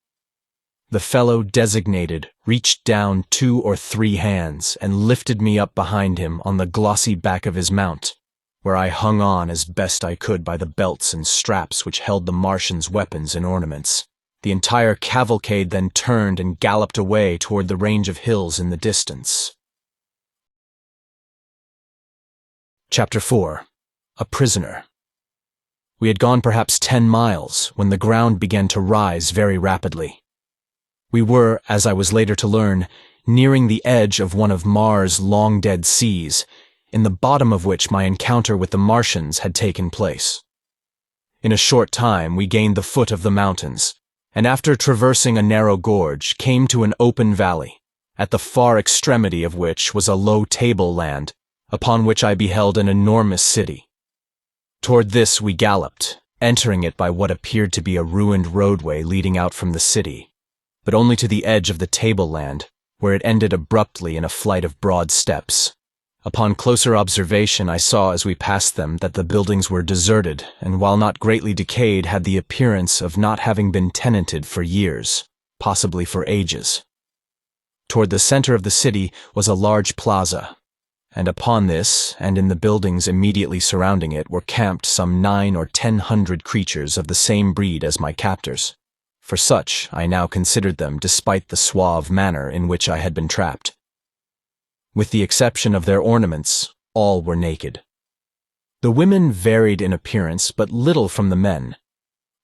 The fellow designated reached down 2 or 3 hands and lifted me up behind him on the glossy back of his mount, where I hung on as best I could by the belts and straps which held the Martians' weapons and ornaments. The entire cavalcade then turned and galloped away toward the range of hills in the distance. Chapter 4. A Prisoner. We had gone perhaps 10 miles when the ground began to rise very rapidly. We were, as I was later to learn, nearing the edge of one of Mars' long-dead seas, in the bottom of which my encounter with the Martians had taken place. In a short time we gained the foot of the mountains, and after traversing a narrow gorge, came to an open valley, at the far extremity of which was a low tableland, upon which I beheld an enormous city. Toward this we galloped, entering it by what appeared to be a ruined roadway leading out from the city, but only to the edge of the tableland, where it ended abruptly in a flight of broad steps. Upon closer observation, I saw as we passed them that the buildings were deserted, and while not greatly decayed, had the appearance of not having been tenanted for years, possibly for ages. Toward the center of the city was a large plaza, and upon this, and in the buildings immediately surrounding it, were camped some 900 or 1,000 creatures of the same breed as my captors. For such I now considered them, despite the suave manner in which I had been trapped. With the exception of their ornaments, all were naked. The women varied in appearance but little from the men,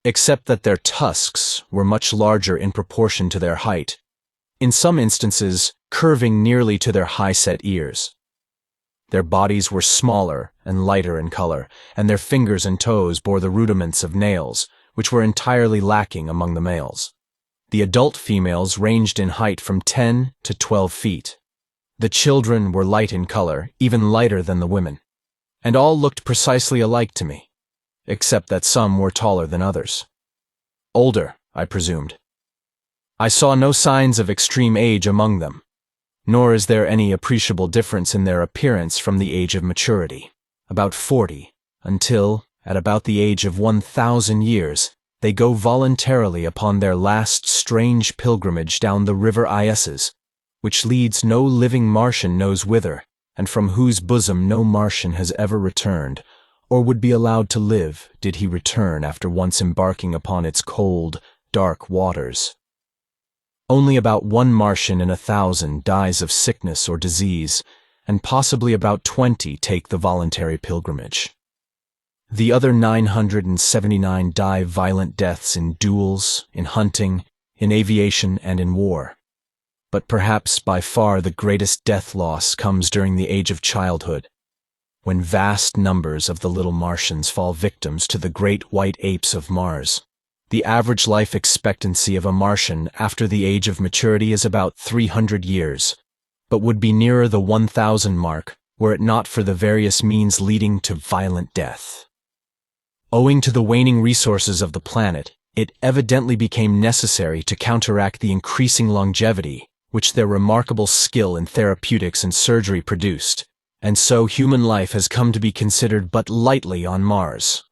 except that their tusks were much larger in proportion to their height, in some instances curving nearly to their high-set ears. Their bodies were smaller and lighter in color, and their fingers and toes bore the rudiments of nails, which were entirely lacking among the males. The adult females ranged in height from 10 to 12 feet. The children were light in color, even lighter than the women, and all looked precisely alike to me, except that some were taller than others. Older, I presumed. I saw no signs of extreme age among them, nor is there any appreciable difference in their appearance from the age of maturity, about 40, until, at about the age of 1,000 years, they go voluntarily upon their last strange pilgrimage down the river Iesses, which leads no living Martian knows whither, and from whose bosom no Martian has ever returned, or would be allowed to live did he return after once embarking upon its cold, dark waters. Only about 1 Martian in 1,000 dies of sickness or disease, and possibly about 20 take the voluntary pilgrimage. The other 979 die violent deaths in duels, in hunting, in aviation, and in war. But perhaps by far the greatest death loss comes during the age of childhood, when vast numbers of the little Martians fall victims to the great white apes of Mars. The average life expectancy of a Martian after the age of maturity is about 300 years, but would be nearer the 1,000 mark were it not for the various means leading to violent death. Owing to the waning resources of the planet, it evidently became necessary to counteract the increasing longevity which their remarkable skill in therapeutics and surgery produced, and so human life has come to be considered but lightly on Mars,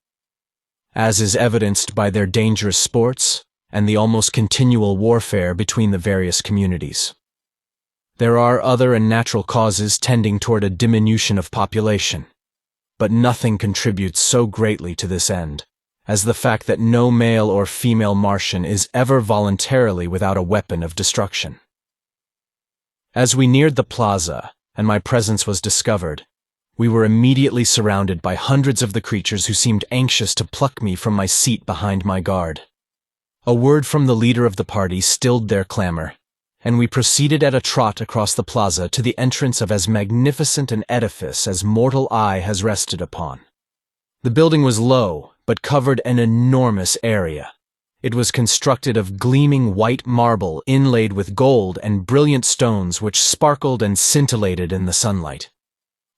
as is evidenced by their dangerous sports and the almost continual warfare between the various communities. There are other and natural causes tending toward a diminution of population, but nothing contributes so greatly to this end as the fact that no male or female Martian is ever voluntarily without a weapon of destruction. As we neared the plaza, and my presence was discovered, we were immediately surrounded by hundreds of the creatures who seemed anxious to pluck me from my seat behind my guard. A word from the leader of the party stilled their clamor, and we proceeded at a trot across the plaza to the entrance of as magnificent an edifice as mortal eye has rested upon. The building was low, but covered an enormous area. It was constructed of gleaming white marble inlaid with gold and brilliant stones which sparkled and scintillated in the sunlight.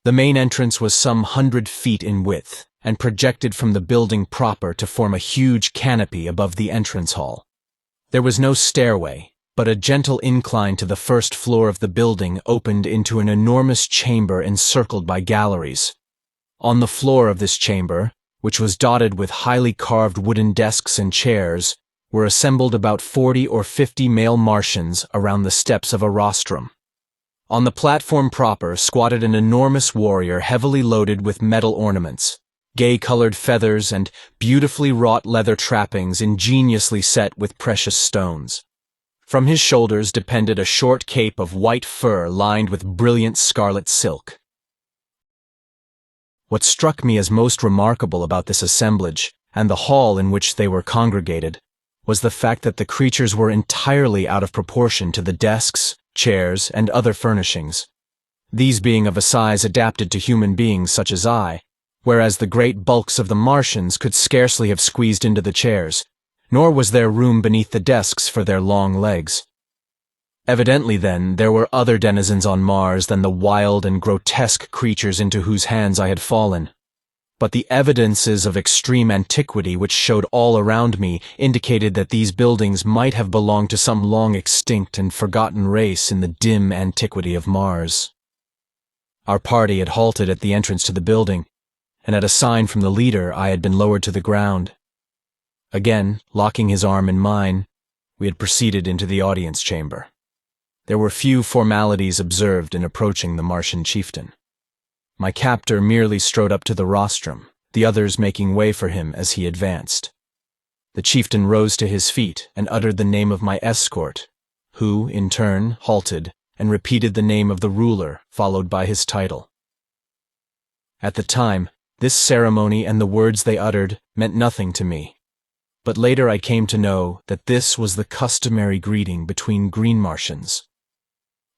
The main entrance was some 100 feet in width, and projected from the building proper to form a huge canopy above the entrance hall. There was no stairway, but a gentle incline to the first floor of the building opened into an enormous chamber encircled by galleries. On the floor of this chamber, which was dotted with highly carved wooden desks and chairs, were assembled about 40 or 50 male Martians around the steps of a rostrum. On the platform proper squatted an enormous warrior heavily loaded with metal ornaments, gay-colored feathers, and beautifully wrought leather trappings ingeniously set with precious stones. From his shoulders depended a short cape of white fur lined with brilliant scarlet silk. What struck me as most remarkable about this assemblage, and the hall in which they were congregated, was the fact that the creatures were entirely out of proportion to the desks, chairs, and other furnishings, these being of a size adapted to human beings such as I, whereas the great bulks of the Martians could scarcely have squeezed into the chairs, nor was there room beneath the desks for their long legs. Evidently, then, there were other denizens on Mars than the wild and grotesque creatures into whose hands I had fallen. But the evidences of extreme antiquity which showed all around me indicated that these buildings might have belonged to some long extinct and forgotten race in the dim antiquity of Mars. Our party had halted at the entrance to the building, and at a sign from the leader I had been lowered to the ground. Again, locking his arm in mine, we had proceeded into the audience chamber. There were few formalities observed in approaching the Martian chieftain. My captor merely strode up to the rostrum, the others making way for him as he advanced. The chieftain rose to his feet and uttered the name of my escort, who, in turn, halted and repeated the name of the ruler, followed by his title. At the time, this ceremony and the words they uttered meant nothing to me, but later I came to know that this was the customary greeting between Green Martians.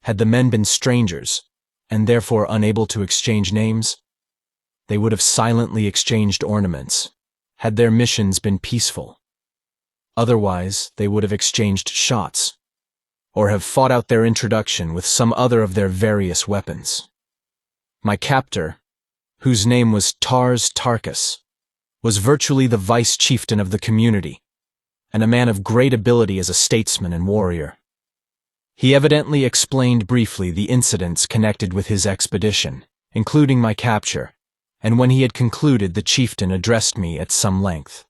Had the men been strangers, and therefore unable to exchange names, they would have silently exchanged ornaments, had their missions been peaceful. Otherwise, they would have exchanged shots, or have fought out their introduction with some other of their various weapons. My captor, whose name was Tarkas, was virtually the vice chieftain of the community, and a man of great ability as a statesman and warrior. He evidently explained briefly the incidents connected with his expedition, including my capture, and when he had concluded, the chieftain addressed me at some length.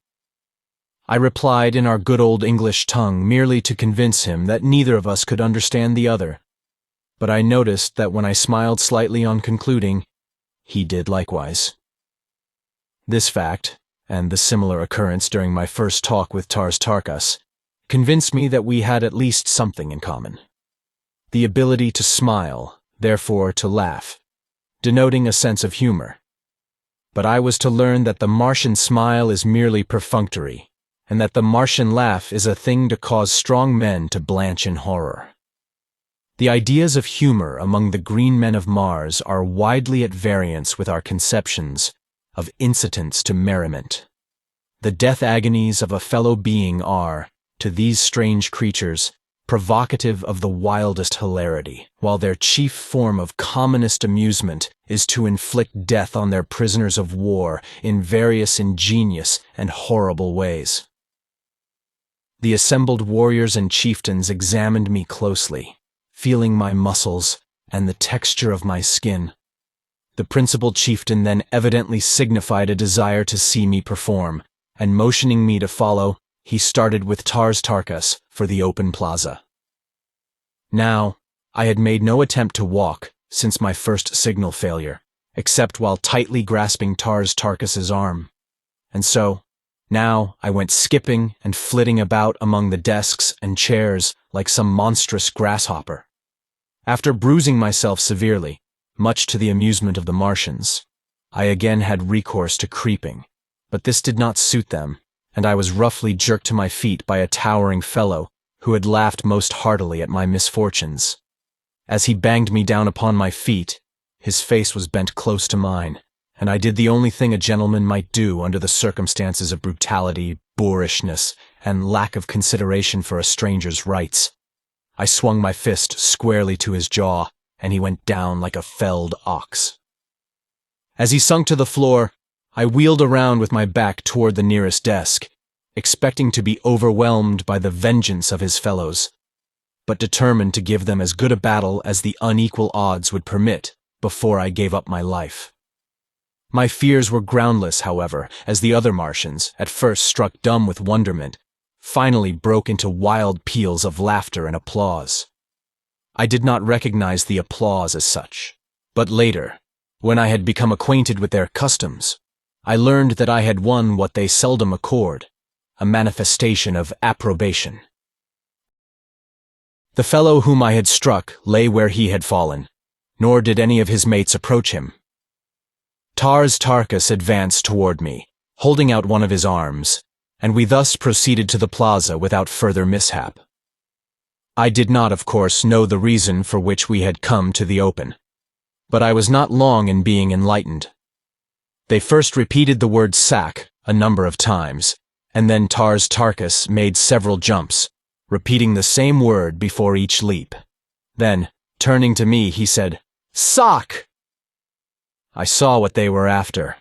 I replied in our good old English tongue merely to convince him that neither of us could understand the other, but I noticed that when I smiled slightly on concluding, he did likewise. This fact, and the similar occurrence during my first talk with Tarkas, convinced me that we had at least something in common. The ability to smile, therefore to laugh, denoting a sense of humor. But I was to learn that the Martian smile is merely perfunctory, and that the Martian laugh is a thing to cause strong men to blanch in horror. The ideas of humor among the green men of Mars are widely at variance with our conceptions of incitants to merriment. The death agonies of a fellow being are, to these strange creatures, provocative of the wildest hilarity, while their chief form of commonest amusement is to inflict death on their prisoners of war in various ingenious and horrible ways. The assembled warriors and chieftains examined me closely, feeling my muscles and the texture of my skin. The principal chieftain then evidently signified a desire to see me perform, and motioning me to follow, he started with Tarkas for the open plaza. Now, I had made no attempt to walk since my first signal failure, except while tightly grasping Tarkas's arm, and so, now I went skipping and flitting about among the desks and chairs like some monstrous grasshopper. After bruising myself severely, much to the amusement of the Martians, I again had recourse to creeping, but this did not suit them, and I was roughly jerked to my feet by a towering fellow who had laughed most heartily at my misfortunes. As he banged me down upon my feet, his face was bent close to mine, and I did the only thing a gentleman might do under the circumstances of brutality, boorishness, and lack of consideration for a stranger's rights. I swung my fist squarely to his jaw, and he went down like a felled ox. As he sunk to the floor, I wheeled around with my back toward the nearest desk, expecting to be overwhelmed by the vengeance of his fellows, but determined to give them as good a battle as the unequal odds would permit before I gave up my life. My fears were groundless, however, as the other Martians, at first struck dumb with wonderment, finally broke into wild peals of laughter and applause. I did not recognize the applause as such, but later, when I had become acquainted with their customs, I learned that I had won what they seldom accord, a manifestation of approbation. The fellow whom I had struck lay where he had fallen, nor did any of his mates approach him. Tarkas advanced toward me, holding out one of his arms, and we thus proceeded to the plaza without further mishap. I did not, of course, know the reason for which we had come to the open, but I was not long in being enlightened. They first repeated the word sack a number of times, and then Tarkas made several jumps, repeating the same word before each leap. Then, turning to me, he said, "Sock!" I saw what they were after,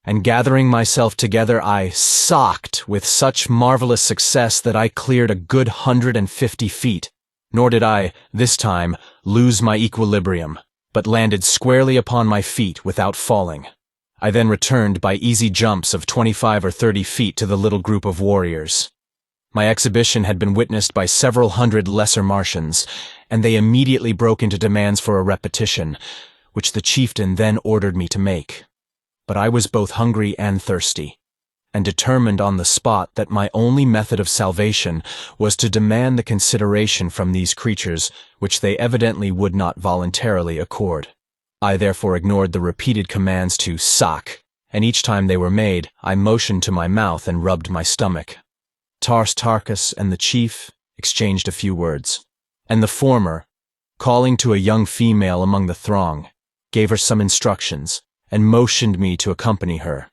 and gathering myself together, I socked with such marvelous success that I cleared a good 150 feet, nor did I, this time, lose my equilibrium, but landed squarely upon my feet without falling. I then returned by easy jumps of 25 or 30 feet to the little group of warriors. My exhibition had been witnessed by several hundred lesser Martians, and they immediately broke into demands for a repetition, which the chieftain then ordered me to make. But I was both hungry and thirsty, and determined on the spot that my only method of salvation was to demand the consideration from these creatures which they evidently would not voluntarily accord. I therefore ignored the repeated commands to "sock," and each time they were made, I motioned to my mouth and rubbed my stomach. Tarkas and the chief exchanged a few words, and the former, calling to a young female among the throng, gave her some instructions and motioned me to accompany her.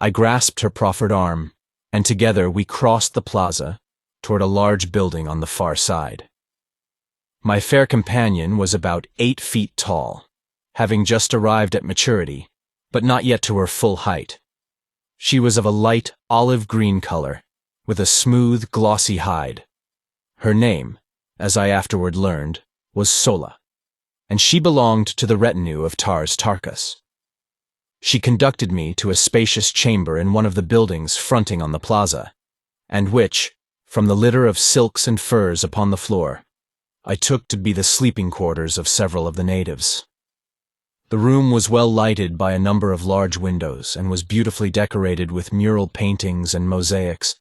I grasped her proffered arm, and together we crossed the plaza toward a large building on the far side. My fair companion was about 8 feet tall, having just arrived at maturity, but not yet to her full height. She was of a light olive-green color, with a smooth, glossy hide. Her name, as I afterward learned, was Sola, and she belonged to the retinue of Tarkas. She conducted me to a spacious chamber in one of the buildings fronting on the plaza, and which, from the litter of silks and furs upon the floor, I took to be the sleeping quarters of several of the natives. The room was well lighted by a number of large windows and was beautifully decorated with mural paintings and mosaics,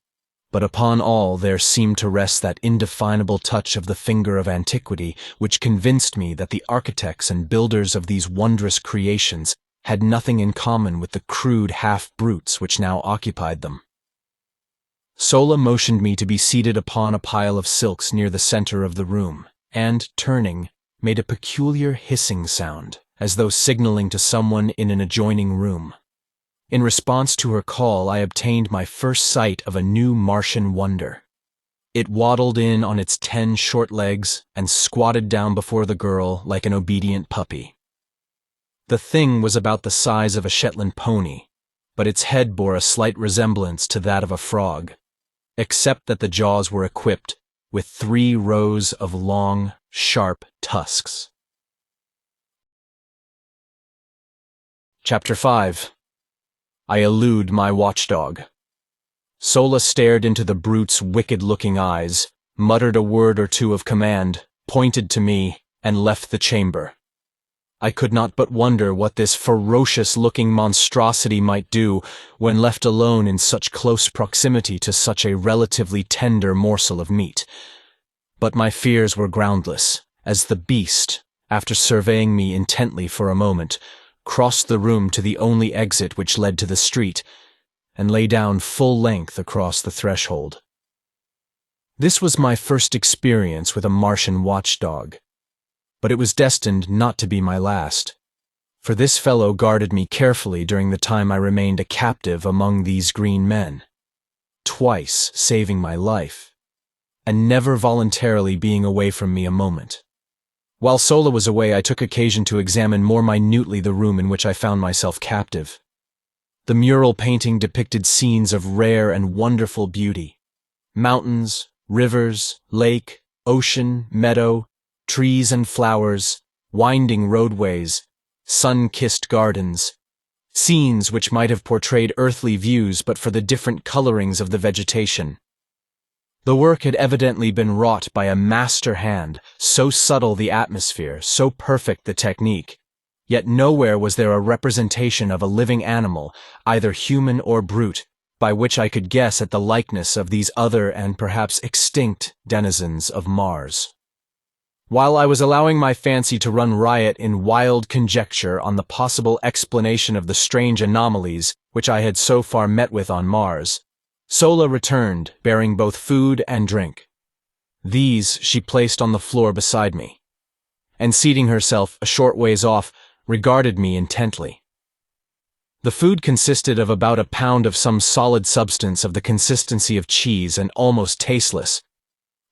but upon all there seemed to rest that indefinable touch of the finger of antiquity which convinced me that the architects and builders of these wondrous creations had nothing in common with the crude half-brutes which now occupied them. Sola motioned me to be seated upon a pile of silks near the center of the room, and, turning, made a peculiar hissing sound, as though signaling to someone in an adjoining room. In response to her call, I obtained my first sight of a new Martian wonder. It waddled in on its 10 short legs and squatted down before the girl like an obedient puppy. The thing was about the size of a Shetland pony, but its head bore a slight resemblance to that of a frog, except that the jaws were equipped with 3 rows of long, sharp tusks. Chapter 5. I elude my watchdog. Sola stared into the brute's wicked-looking eyes, muttered a word or two of command, pointed to me, and left the chamber. I could not but wonder what this ferocious-looking monstrosity might do when left alone in such close proximity to such a relatively tender morsel of meat. But my fears were groundless, as the beast, after surveying me intently for a moment, crossed the room to the only exit which led to the street, and lay down full length across the threshold. This was my first experience with a Martian watchdog, but it was destined not to be my last, for this fellow guarded me carefully during the time I remained a captive among these green men, twice saving my life, and never voluntarily being away from me a moment. While Sola was away, I took occasion to examine more minutely the room in which I found myself captive. The mural painting depicted scenes of rare and wonderful beauty: mountains, rivers, lake, ocean, meadow, trees and flowers, winding roadways, sun-kissed gardens, scenes which might have portrayed earthly views but for the different colorings of the vegetation. The work had evidently been wrought by a master hand, so subtle the atmosphere, so perfect the technique, yet nowhere was there a representation of a living animal, either human or brute, by which I could guess at the likeness of these other and perhaps extinct denizens of Mars. While I was allowing my fancy to run riot in wild conjecture on the possible explanation of the strange anomalies which I had so far met with on Mars, Sola returned, bearing both food and drink. These she placed on the floor beside me, and seating herself a short ways off, regarded me intently. The food consisted of about a pound of some solid substance of the consistency of cheese and almost tasteless,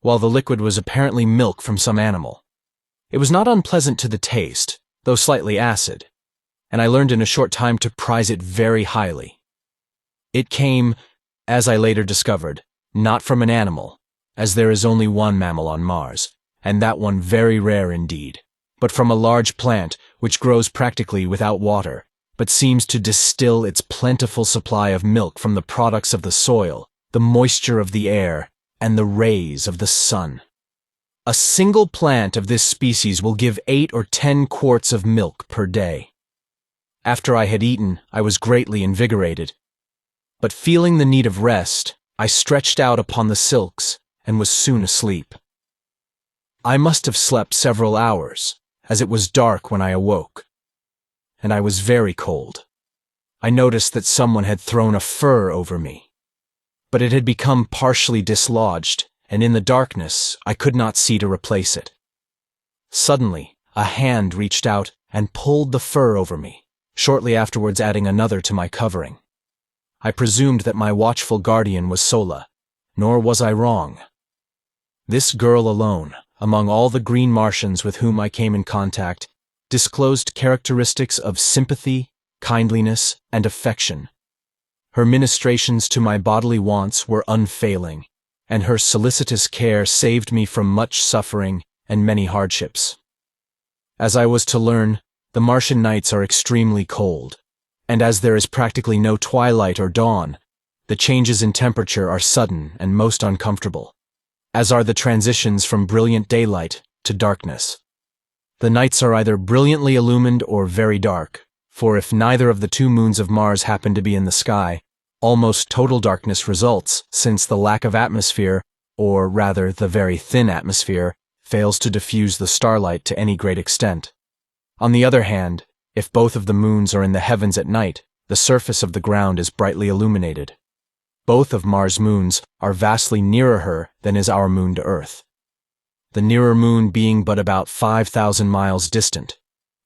while the liquid was apparently milk from some animal. It was not unpleasant to the taste, though slightly acid, and I learned in a short time to prize it very highly. It came, as I later discovered, not from an animal, as there is only one mammal on Mars, and that one very rare indeed, but from a large plant which grows practically without water, but seems to distill its plentiful supply of milk from the products of the soil, the moisture of the air, and the rays of the sun. A single plant of this species will give 8 or 10 quarts of milk per day. After I had eaten, I was greatly invigorated, but feeling the need of rest, I stretched out upon the silks and was soon asleep. I must have slept several hours, as it was dark when I awoke, and I was very cold. I noticed that someone had thrown a fur over me, but it had become partially dislodged, and in the darkness I could not see to replace it. Suddenly, a hand reached out and pulled the fur over me, shortly afterwards adding another to my covering. I presumed that my watchful guardian was Sola, nor was I wrong. This girl alone, among all the green Martians with whom I came in contact, disclosed characteristics of sympathy, kindliness, and affection. Her ministrations to my bodily wants were unfailing, and her solicitous care saved me from much suffering and many hardships. As I was to learn, the Martian nights are extremely cold, and as there is practically no twilight or dawn, the changes in temperature are sudden and most uncomfortable, as are the transitions from brilliant daylight to darkness. The nights are either brilliantly illumined or very dark, for if neither of the 2 moons of Mars happen to be in the sky, almost total darkness results, since the lack of atmosphere, or rather the very thin atmosphere, fails to diffuse the starlight to any great extent. On the other hand, if both of the moons are in the heavens at night, the surface of the ground is brightly illuminated. Both of Mars' moons are vastly nearer her than is our moon to Earth, the nearer moon being but about 5,000 miles distant,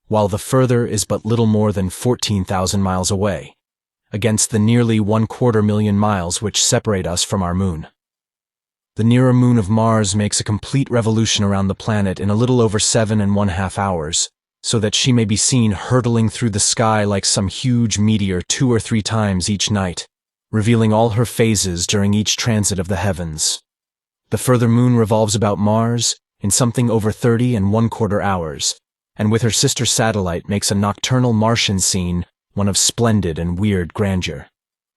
while the further is but little more than 14,000 miles away, against the nearly 250,000 miles which separate us from our moon. The nearer moon of Mars makes a complete revolution around the planet in a little over 7½ hours, so that she may be seen hurtling through the sky like some huge meteor 2 or 3 times each night, revealing all her phases during each transit of the heavens. The further moon revolves about Mars in something over 30¼ hours, and with her sister satellite makes a nocturnal Martian scene one of splendid and weird grandeur.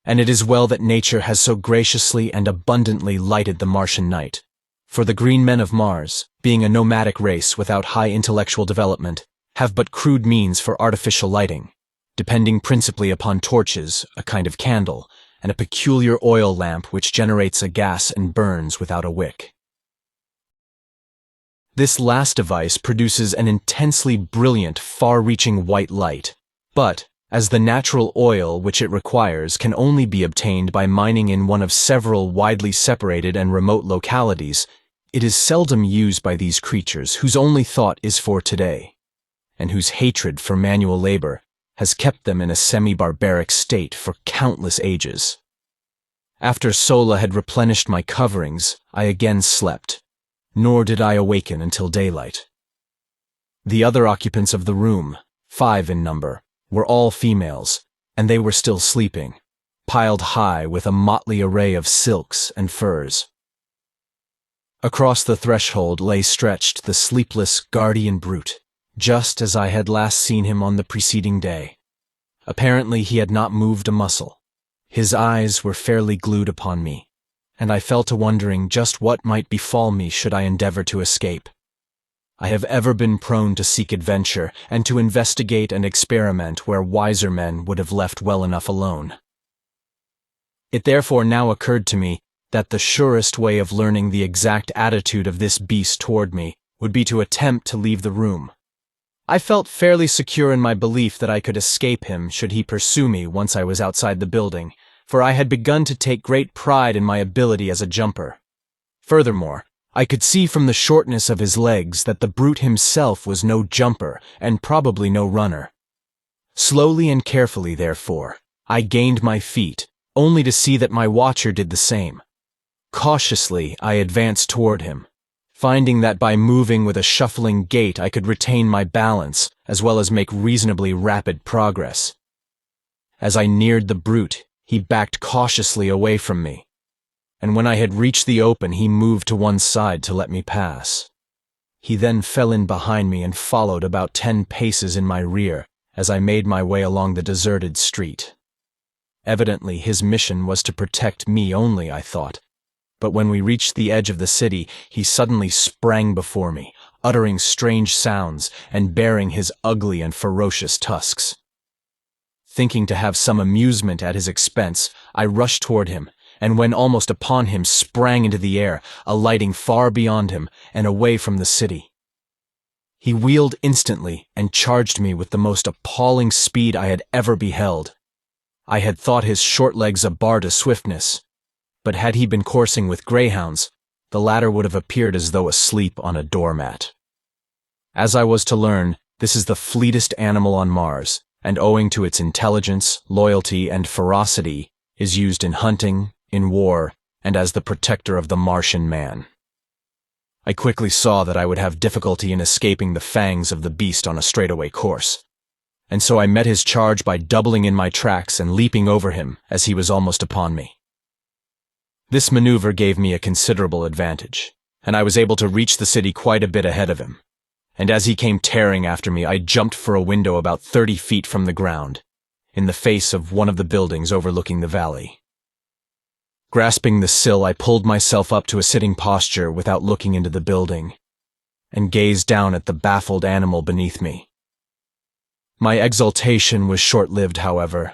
And it is well that nature has so graciously and abundantly lighted the Martian night, for the green men of Mars, being a nomadic race without high intellectual development, have but crude means for artificial lighting, depending principally upon torches, a kind of candle, and a peculiar oil lamp which generates a gas and burns without a wick. This last device produces an intensely brilliant, far-reaching white light, but, as the natural oil which it requires can only be obtained by mining in one of several widely separated and remote localities, it is seldom used by these creatures whose only thought is for today, and whose hatred for manual labor has kept them in a semi-barbaric state for countless ages. After Sola had replenished my coverings, I again slept, nor did I awaken until daylight. The other occupants of the room, 5 in number, were all females, and they were still sleeping, piled high with a motley array of silks and furs. Across the threshold lay stretched the sleepless guardian brute, just as I had last seen him on the preceding day. Apparently he had not moved a muscle. His eyes were fairly glued upon me, and I fell to wondering just what might befall me should I endeavor to escape. I have ever been prone to seek adventure and to investigate and experiment where wiser men would have left well enough alone. It therefore now occurred to me that the surest way of learning the exact attitude of this beast toward me would be to attempt to leave the room. I felt fairly secure in my belief that I could escape him should he pursue me once I was outside the building, for I had begun to take great pride in my ability as a jumper. Furthermore, I could see from the shortness of his legs that the brute himself was no jumper and probably no runner. Slowly and carefully, therefore, I gained my feet, only to see that my watcher did the same. Cautiously, I advanced toward him, finding that by moving with a shuffling gait I could retain my balance as well as make reasonably rapid progress. As I neared the brute, he backed cautiously away from me, and when I had reached the open he moved to one side to let me pass. He then fell in behind me and followed about 10 paces in my rear as I made my way along the deserted street. Evidently, his mission was to protect me only, I thought. But when we reached the edge of the city, he suddenly sprang before me, uttering strange sounds and baring his ugly and ferocious tusks. Thinking to have some amusement at his expense, I rushed toward him, and when almost upon him, sprang into the air, alighting far beyond him and away from the city. He wheeled instantly and charged me with the most appalling speed I had ever beheld. I had thought his short legs a bar to swiftness, but had he been coursing with greyhounds, the latter would have appeared as though asleep on a doormat. As I was to learn, this is the fleetest animal on Mars, and owing to its intelligence, loyalty, and ferocity, is used in hunting, in war, and as the protector of the Martian man. I quickly saw that I would have difficulty in escaping the fangs of the beast on a straightaway course, and so I met his charge by doubling in my tracks and leaping over him as he was almost upon me. This maneuver gave me a considerable advantage, and I was able to reach the city quite a bit ahead of him, and as he came tearing after me, I jumped for a window about 30 feet from the ground, in the face of one of the buildings overlooking the valley. Grasping the sill, I pulled myself up to a sitting posture without looking into the building, and gazed down at the baffled animal beneath me. My exultation was short-lived, however,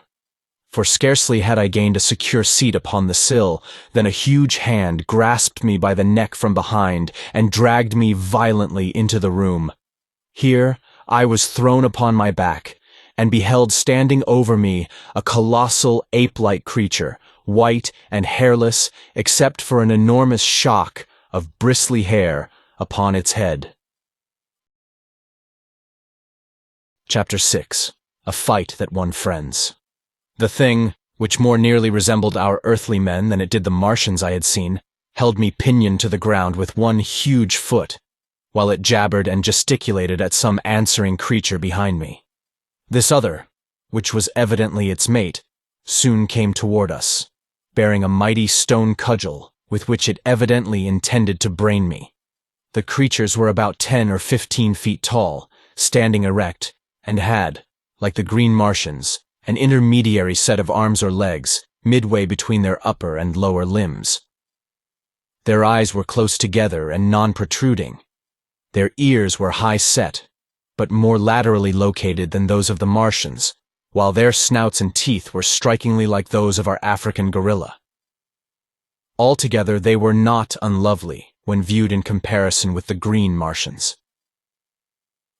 for scarcely had I gained a secure seat upon the sill than a huge hand grasped me by the neck from behind and dragged me violently into the room. Here I was thrown upon my back, and beheld standing over me a colossal ape-like creature, white and hairless except for an enormous shock of bristly hair upon its head. Chapter 6. A Fight That Won Friends. The thing, which more nearly resembled our earthly men than it did the Martians I had seen, held me pinioned to the ground with one huge foot, while it jabbered and gesticulated at some answering creature behind me. This other, which was evidently its mate, soon came toward us, bearing a mighty stone cudgel with which it evidently intended to brain me. The creatures were about 10 or 15 feet tall, standing erect, and had, like the green Martians, an intermediary set of arms or legs, midway between their upper and lower limbs. Their eyes were close together and non-protruding. Their ears were high-set, but more laterally located than those of the Martians, while their snouts and teeth were strikingly like those of our African gorilla. Altogether, they were not unlovely when viewed in comparison with the green Martians.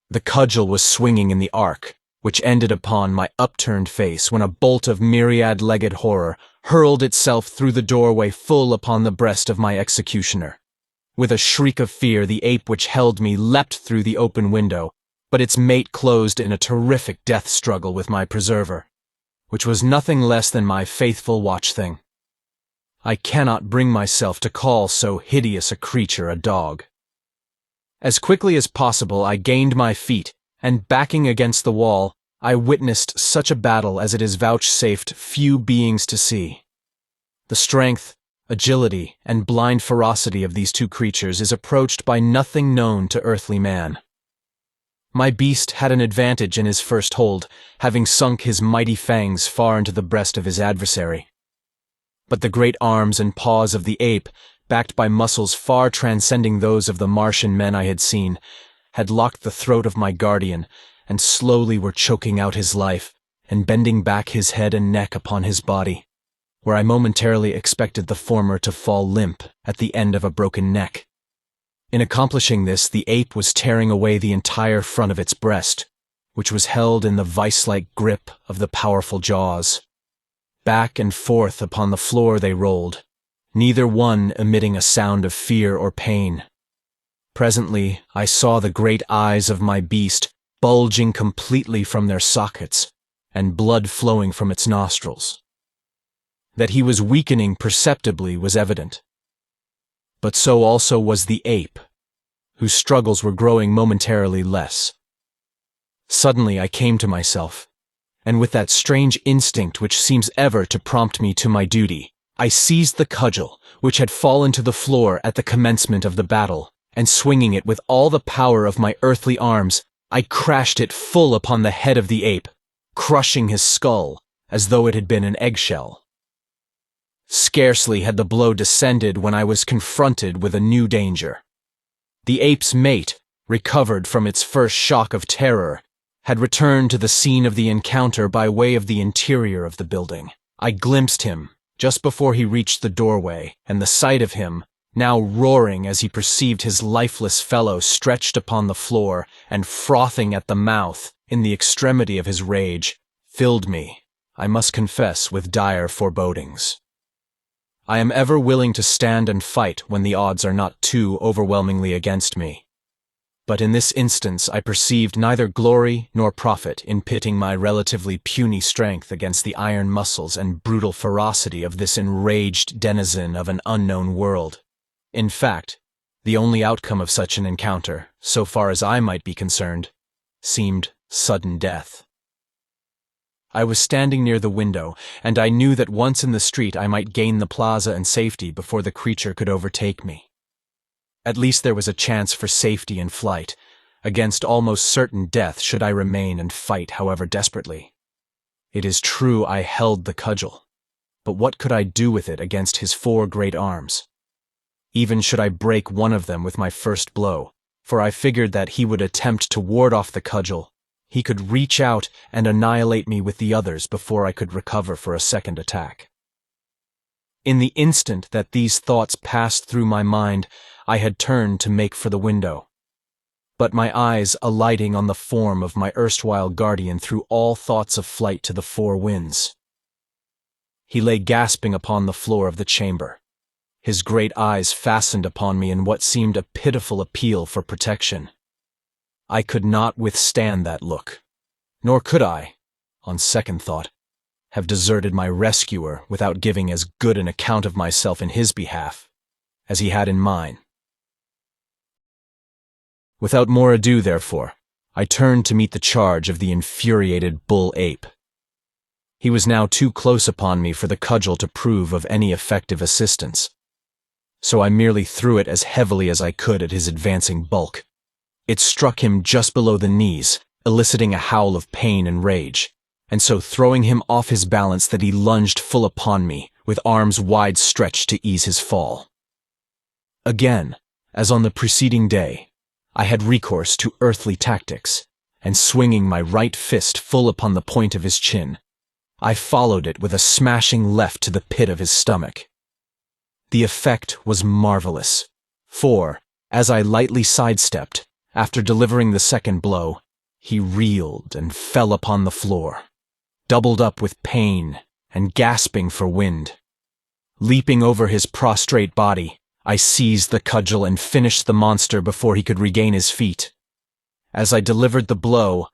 The cudgel was swinging in the arc, which ended upon my upturned face when a bolt of myriad-legged horror hurled itself through the doorway full upon the breast of my executioner. With a shriek of fear, the ape which held me leapt through the open window, but its mate closed in a terrific death struggle with my preserver, which was nothing less than my faithful watch-thing. I cannot bring myself to call so hideous a creature a dog. As quickly as possible, I gained my feet, and backing against the wall, I witnessed such a battle as it is vouchsafed few beings to see. The strength, agility, and blind ferocity of these two creatures is approached by nothing known to earthly man. My beast had an advantage in his first hold, having sunk his mighty fangs far into the breast of his adversary. But the great arms and paws of the ape, backed by muscles far transcending those of the Martian men I had seen, had locked the throat of my guardian, and slowly were choking out his life, and bending back his head and neck upon his body, where I momentarily expected the former to fall limp at the end of a broken neck. In accomplishing this, the ape was tearing away the entire front of its breast, which was held in the vice-like grip of the powerful jaws. Back and forth upon the floor they rolled, neither one emitting a sound of fear or pain. Presently, I saw the great eyes of my beast bulging completely from their sockets, and blood flowing from its nostrils. That he was weakening perceptibly was evident. But so also was the ape, whose struggles were growing momentarily less. Suddenly I came to myself, and with that strange instinct which seems ever to prompt me to my duty, I seized the cudgel, which had fallen to the floor at the commencement of the battle, and swinging it with all the power of my earthly arms, I crashed it full upon the head of the ape, crushing his skull as though it had been an eggshell. Scarcely had the blow descended when I was confronted with a new danger. The ape's mate, recovered from its first shock of terror, had returned to the scene of the encounter by way of the interior of the building. I glimpsed him just before he reached the doorway, and the sight of him, now roaring as he perceived his lifeless fellow stretched upon the floor and frothing at the mouth in the extremity of his rage, filled me, I must confess, with dire forebodings. I am ever willing to stand and fight when the odds are not too overwhelmingly against me. But in this instance I perceived neither glory nor profit in pitting my relatively puny strength against the iron muscles and brutal ferocity of this enraged denizen of an unknown world. In fact, the only outcome of such an encounter, so far as I might be concerned, seemed sudden death. I was standing near the window, and I knew that once in the street I might gain the plaza and safety before the creature could overtake me. At least there was a chance for safety in flight, against almost certain death should I remain and fight however desperately. It is true I held the cudgel, but what could I do with it against his 4 great arms? Even should I break one of them with my first blow, for I figured that he would attempt to ward off the cudgel, he could reach out and annihilate me with the others before I could recover for a second attack. In the instant that these thoughts passed through my mind, I had turned to make for the window. But my eyes alighting on the form of my erstwhile guardian threw all thoughts of flight to the 4 winds. He lay gasping upon the floor of the chamber, his great eyes fastened upon me in what seemed a pitiful appeal for protection. I could not withstand that look, nor could I, on second thought, have deserted my rescuer without giving as good an account of myself in his behalf as he had in mine. Without more ado, therefore, I turned to meet the charge of the infuriated bull-ape. He was now too close upon me for the cudgel to prove of any effective assistance, so I merely threw it as heavily as I could at his advancing bulk. It struck him just below the knees, eliciting a howl of pain and rage, and so throwing him off his balance that he lunged full upon me, with arms wide stretched to ease his fall. Again, as on the preceding day, I had recourse to earthly tactics, and swinging my right fist full upon the point of his chin, I followed it with a smashing left to the pit of his stomach. The effect was marvelous, for, as I lightly sidestepped, after delivering the second blow, he reeled and fell upon the floor, doubled up with pain and gasping for wind. Leaping over his prostrate body, I seized the cudgel and finished the monster before he could regain his feet. As I delivered the blow,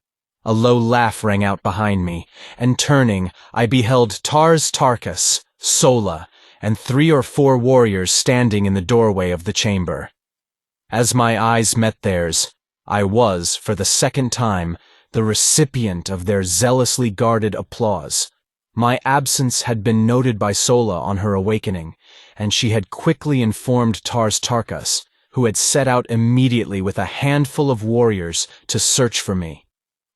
a low laugh rang out behind me, and turning, I beheld Tarkas, Sola, and 3 or 4 warriors standing in the doorway of the chamber. As my eyes met theirs, I was, for the second time, the recipient of their zealously guarded applause. My absence had been noted by Sola on her awakening, and she had quickly informed Tarkas, who had set out immediately with a handful of warriors to search for me.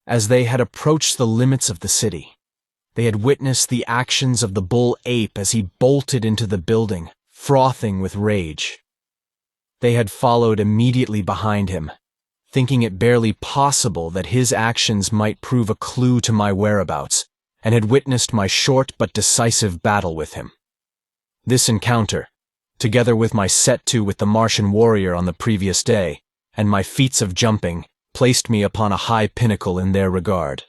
As they had approached the limits of the city, they had witnessed the actions of the bull-ape as he bolted into the building, frothing with rage. They had followed immediately behind him, thinking it barely possible that his actions might prove a clue to my whereabouts, and had witnessed my short but decisive battle with him. This encounter, together with my set-to with the Martian warrior on the previous day, and my feats of jumping, placed me upon a high pinnacle in their regard.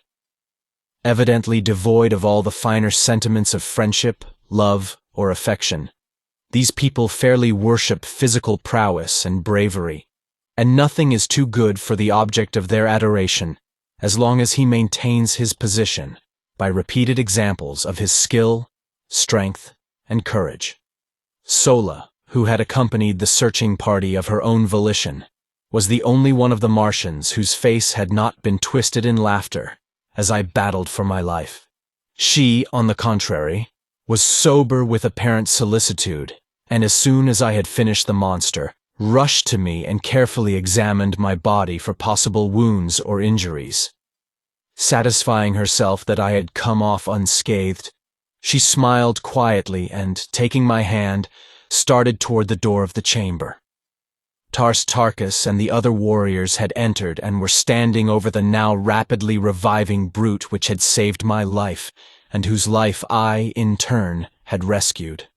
Evidently devoid of all the finer sentiments of friendship, love, or affection, these people fairly worship physical prowess and bravery, and nothing is too good for the object of their adoration, as long as he maintains his position by repeated examples of his skill, strength, and courage. Sola, who had accompanied the searching party of her own volition, was the only one of the Martians whose face had not been twisted in laughter as I battled for my life. She, on the contrary, was sober with apparent solicitude, and as soon as I had finished the monster, rushed to me and carefully examined my body for possible wounds or injuries. Satisfying herself that I had come off unscathed, she smiled quietly and, taking my hand, started toward the door of the chamber. Tarkas and the other warriors had entered and were standing over the now rapidly reviving brute which had saved my life, and whose life I, in turn, had rescued.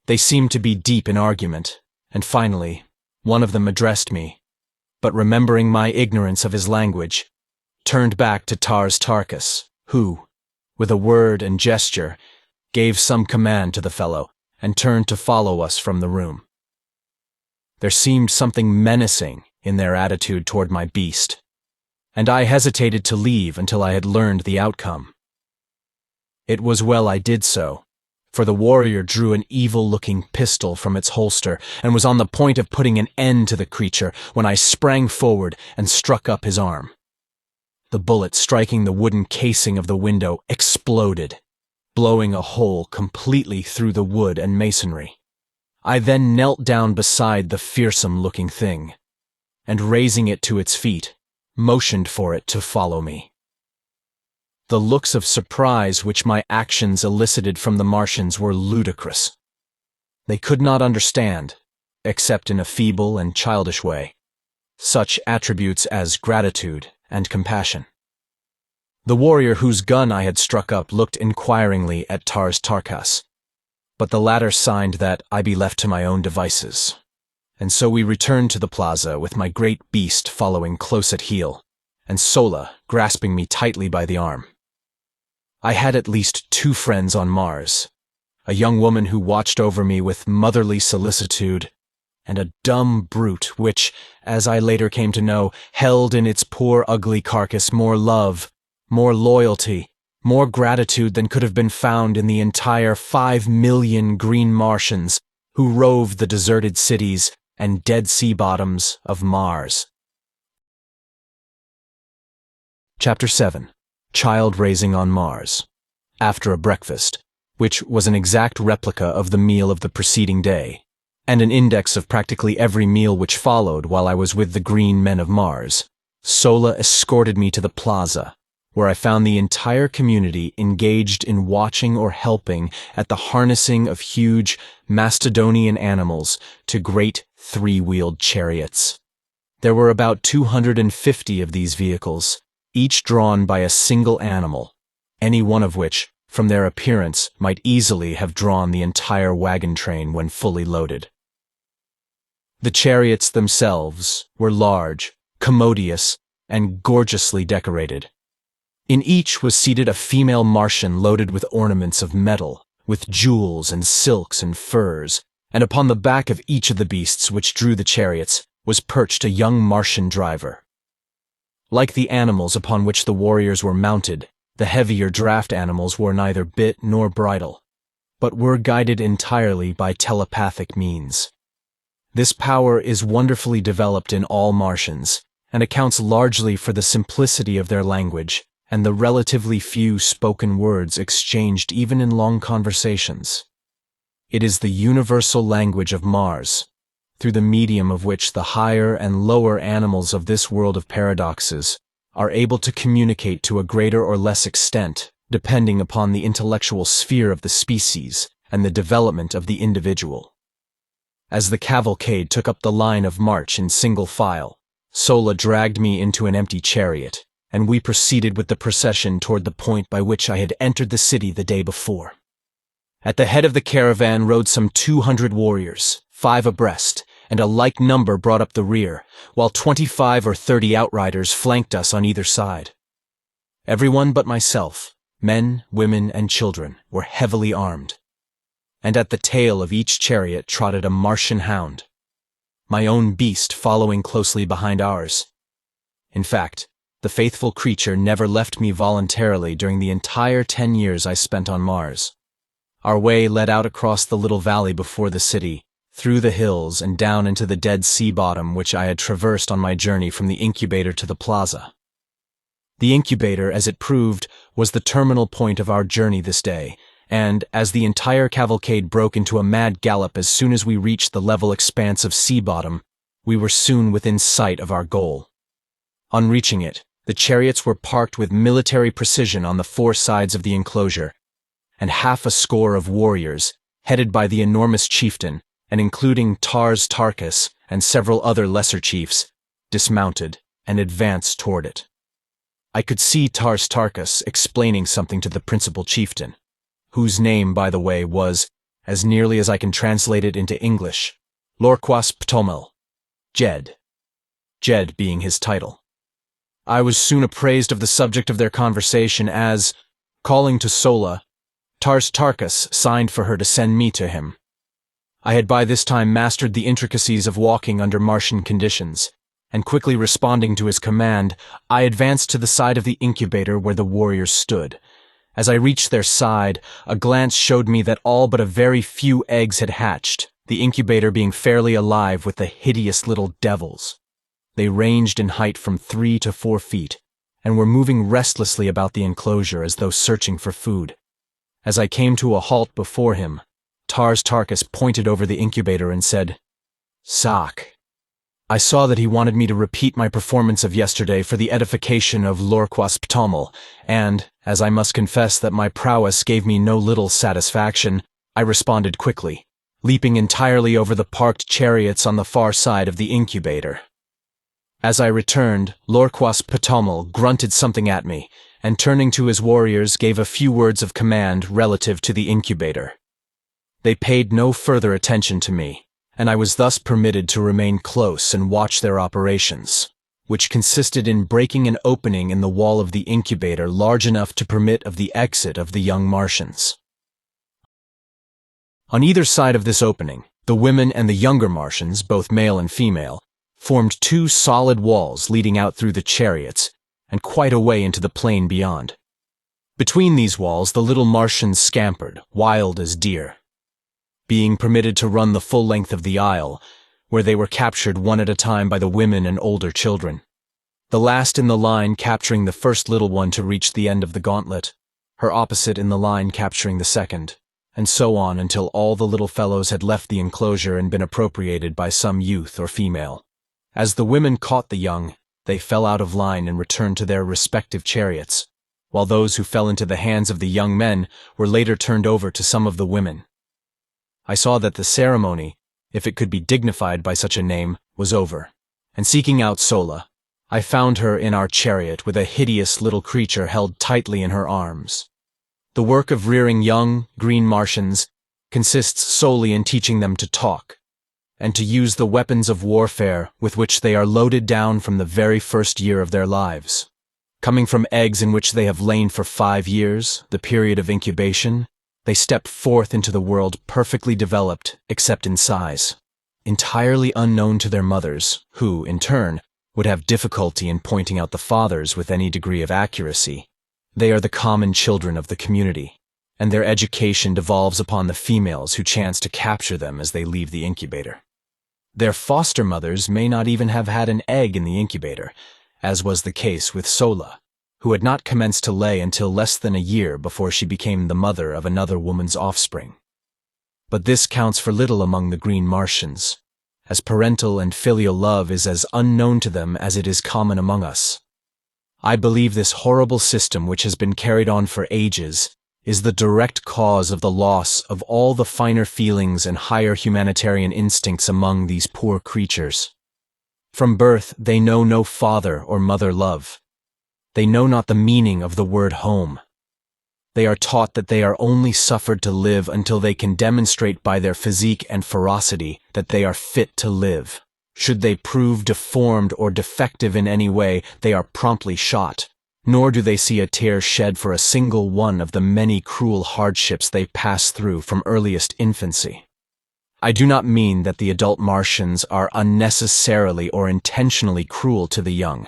They seemed to be deep in argument, and finally, one of them addressed me, but remembering my ignorance of his language, turned back to Tarkas, who, with a word and gesture, gave some command to the fellow and turned to follow us from the room. There seemed something menacing in their attitude toward my beast, and I hesitated to leave until I had learned the outcome. It was well I did so, for the warrior drew an evil-looking pistol from its holster and was on the point of putting an end to the creature when I sprang forward and struck up his arm. The bullet, striking the wooden casing of the window, exploded, blowing a hole completely through the wood and masonry. I then knelt down beside the fearsome-looking thing, and raising it to its feet, motioned for it to follow me. The looks of surprise which my actions elicited from the Martians were ludicrous. They could not understand, except in a feeble and childish way, such attributes as gratitude and compassion. The warrior whose gun I had struck up looked inquiringly at Tarkas, but the latter signed that I be left to my own devices, and so we returned to the plaza with my great beast following close at heel, and Sola grasping me tightly by the arm. I had at least 2 friends on Mars, a young woman who watched over me with motherly solicitude, and a dumb brute which, as I later came to know, held in its poor ugly carcass more love, more loyalty, more gratitude than could have been found in the entire 5 million green Martians who roved the deserted cities and dead sea bottoms of Mars. Chapter 7. Child Raising on Mars. After a breakfast, which was an exact replica of the meal of the preceding day, and an index of practically every meal which followed while I was with the green men of Mars, Sola escorted me to the plaza, where I found the entire community engaged in watching or helping at the harnessing of huge Mastodonian animals to great 3-wheeled chariots. There were about 250 of these vehicles, each drawn by a single animal, any one of which, from their appearance, might easily have drawn the entire wagon train when fully loaded. The chariots themselves were large, commodious, and gorgeously decorated. In each was seated a female Martian loaded with ornaments of metal, with jewels and silks and furs, and upon the back of each of the beasts which drew the chariots was perched a young Martian driver. Like the animals upon which the warriors were mounted, the heavier draft animals wore neither bit nor bridle, but were guided entirely by telepathic means. This power is wonderfully developed in all Martians, and accounts largely for the simplicity of their language and the relatively few spoken words exchanged even in long conversations. It is the universal language of Mars, through the medium of which the higher and lower animals of this world of paradoxes are able to communicate to a greater or less extent, depending upon the intellectual sphere of the species and the development of the individual. As the cavalcade took up the line of march in single file, Sola dragged me into an empty chariot, and we proceeded with the procession toward the point by which I had entered the city the day before. At the head of the caravan rode some 200 warriors, 5 abreast, and a like number brought up the rear, while 25 or 30 outriders flanked us on either side. Everyone but myself, men, women, and children, were heavily armed, and at the tail of each chariot trotted a Martian hound, my own beast following closely behind ours. In fact, the faithful creature never left me voluntarily during the entire 10 years I spent on Mars. Our way led out across the little valley before the city, through the hills and down into the dead sea bottom which I had traversed on my journey from the incubator to the plaza. The incubator, as it proved, was the terminal point of our journey this day, and as the entire cavalcade broke into a mad gallop as soon as we reached the level expanse of sea bottom, we were soon within sight of our goal. On reaching it, the chariots were parked with military precision on the four sides of the enclosure, and half a score of warriors, headed by the enormous chieftain, and including Tarkas and several other lesser chiefs, dismounted and advanced toward it. I could see Tarkas explaining something to the principal chieftain, whose name, by the way, was, as nearly as I can translate it into English, Lurks Jed being his title. I was soon appraised of the subject of their conversation as, calling to Sola, Tarkas signed for her to send me to him. I had by this time mastered the intricacies of walking under Martian conditions, and quickly responding to his command, I advanced to the side of the incubator where the warriors stood. As I reached their side, a glance showed me that all but a very few eggs had hatched, the incubator being fairly alive with the hideous little devils. They ranged in height from 3 to 4 feet, and were moving restlessly about the enclosure as though searching for food. As I came to a halt before him, Tarkas pointed over the incubator and said, "Sock." I saw that he wanted me to repeat my performance of yesterday for the edification of Lurks, and, as I must confess that my prowess gave me no little satisfaction, I responded quickly, leaping entirely over the parked chariots on the far side of the incubator. As I returned, Lurks grunted something at me, and turning to his warriors gave a few words of command relative to the incubator. They paid no further attention to me, and I was thus permitted to remain close and watch their operations, which consisted in breaking an opening in the wall of the incubator large enough to permit of the exit of the young Martians. On either side of this opening, the women and the younger Martians, both male and female, formed 2 solid walls leading out through the chariots, and quite a way into the plain beyond. Between these walls the little Martians scampered, wild as deer, being permitted to run the full length of the aisle, where they were captured one at a time by the women and older children. The last in the line capturing the first little one to reach the end of the gauntlet, her opposite in the line capturing the second, and so on until all the little fellows had left the enclosure and been appropriated by some youth or female. As the women caught the young, they fell out of line and returned to their respective chariots, while those who fell into the hands of the young men were later turned over to some of the women. I saw that the ceremony, if it could be dignified by such a name, was over, and seeking out Sola, I found her in our chariot with a hideous little creature held tightly in her arms. The work of rearing young, green Martians consists solely in teaching them to talk, and to use the weapons of warfare with which they are loaded down from the very first year of their lives. Coming from eggs in which they have lain for 5 years, the period of incubation, they step forth into the world perfectly developed except in size, entirely unknown to their mothers, who, in turn, would have difficulty in pointing out the fathers with any degree of accuracy. They are the common children of the community, and their education devolves upon the females who chance to capture them as they leave the incubator. Their foster mothers may not even have had an egg in the incubator, as was the case with Sola, who had not commenced to lay until less than a year before she became the mother of another woman's offspring. But this counts for little among the green Martians, as parental and filial love is as unknown to them as it is common among us. I believe this horrible system, which has been carried on for ages, is the direct cause of the loss of all the finer feelings and higher humanitarian instincts among these poor creatures. From birth they know no father or mother love. They know not the meaning of the word home. They are taught that they are only suffered to live until they can demonstrate by their physique and ferocity that they are fit to live. Should they prove deformed or defective in any way, they are promptly shot, nor do they see a tear shed for a single one of the many cruel hardships they pass through from earliest infancy. I do not mean that the adult Martians are unnecessarily or intentionally cruel to the young,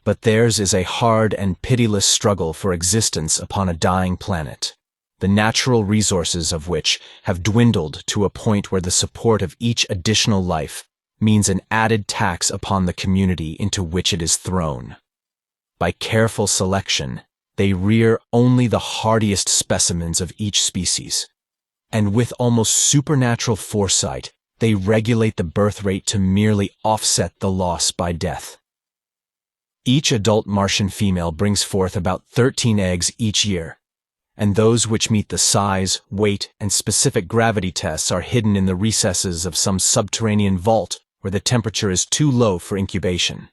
but theirs is a hard and pitiless struggle for existence upon a dying planet, the natural resources of which have dwindled to a point where the support of each additional life means an added tax upon the community into which it is thrown. By careful selection, they rear only the hardiest specimens of each species. And with almost supernatural foresight, they regulate the birth rate to merely offset the loss by death. Each adult Martian female brings forth about 13 eggs each year, and those which meet the size, weight, and specific gravity tests are hidden in the recesses of some subterranean vault where the temperature is too low for incubation.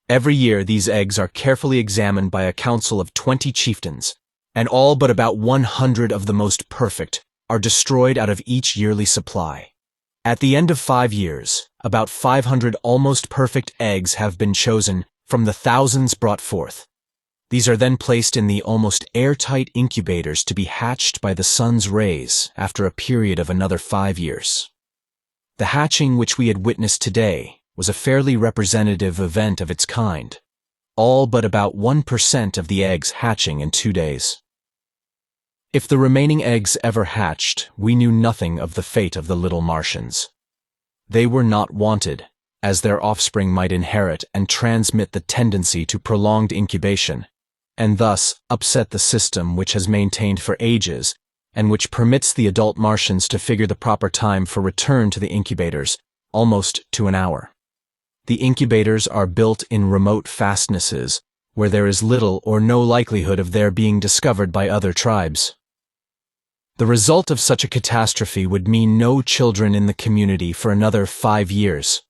Every year these eggs are carefully examined by a council of 20 chieftains, and all but about 100 of the most perfect are destroyed out of each yearly supply. At the end of 5 years, about 500 almost perfect eggs have been chosen from the thousands brought forth. These are then placed in the almost airtight incubators to be hatched by the sun's rays after a period of another 5 years. The hatching which we had witnessed today was a fairly representative event of its kind, all but about 1% of the eggs hatching in 2 days. If the remaining eggs ever hatched, we knew nothing of the fate of the little Martians. They were not wanted, as their offspring might inherit and transmit the tendency to prolonged incubation, and thus upset the system which has maintained for ages and which permits the adult Martians to figure the proper time for return to the incubators, almost to an hour. The incubators are built in remote fastnesses, where there is little or no likelihood of their being discovered by other tribes. The result of such a catastrophe would mean no children in the community for another 5 years.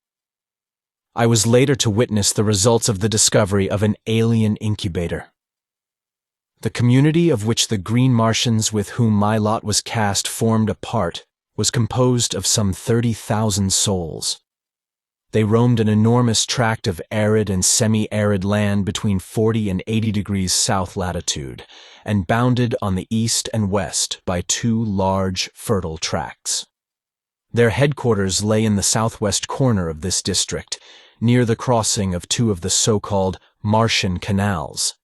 I was later to witness the results of the discovery of an alien incubator. The community of which the green Martians with whom my lot was cast formed a part was composed of some 30,000 souls. They roamed an enormous tract of arid and semi-arid land between 40 and 80 degrees south latitude, and bounded on the east and west by 2 large, fertile tracts. Their headquarters lay in the southwest corner of this district, near the crossing of 2 of the so-called Martian canals.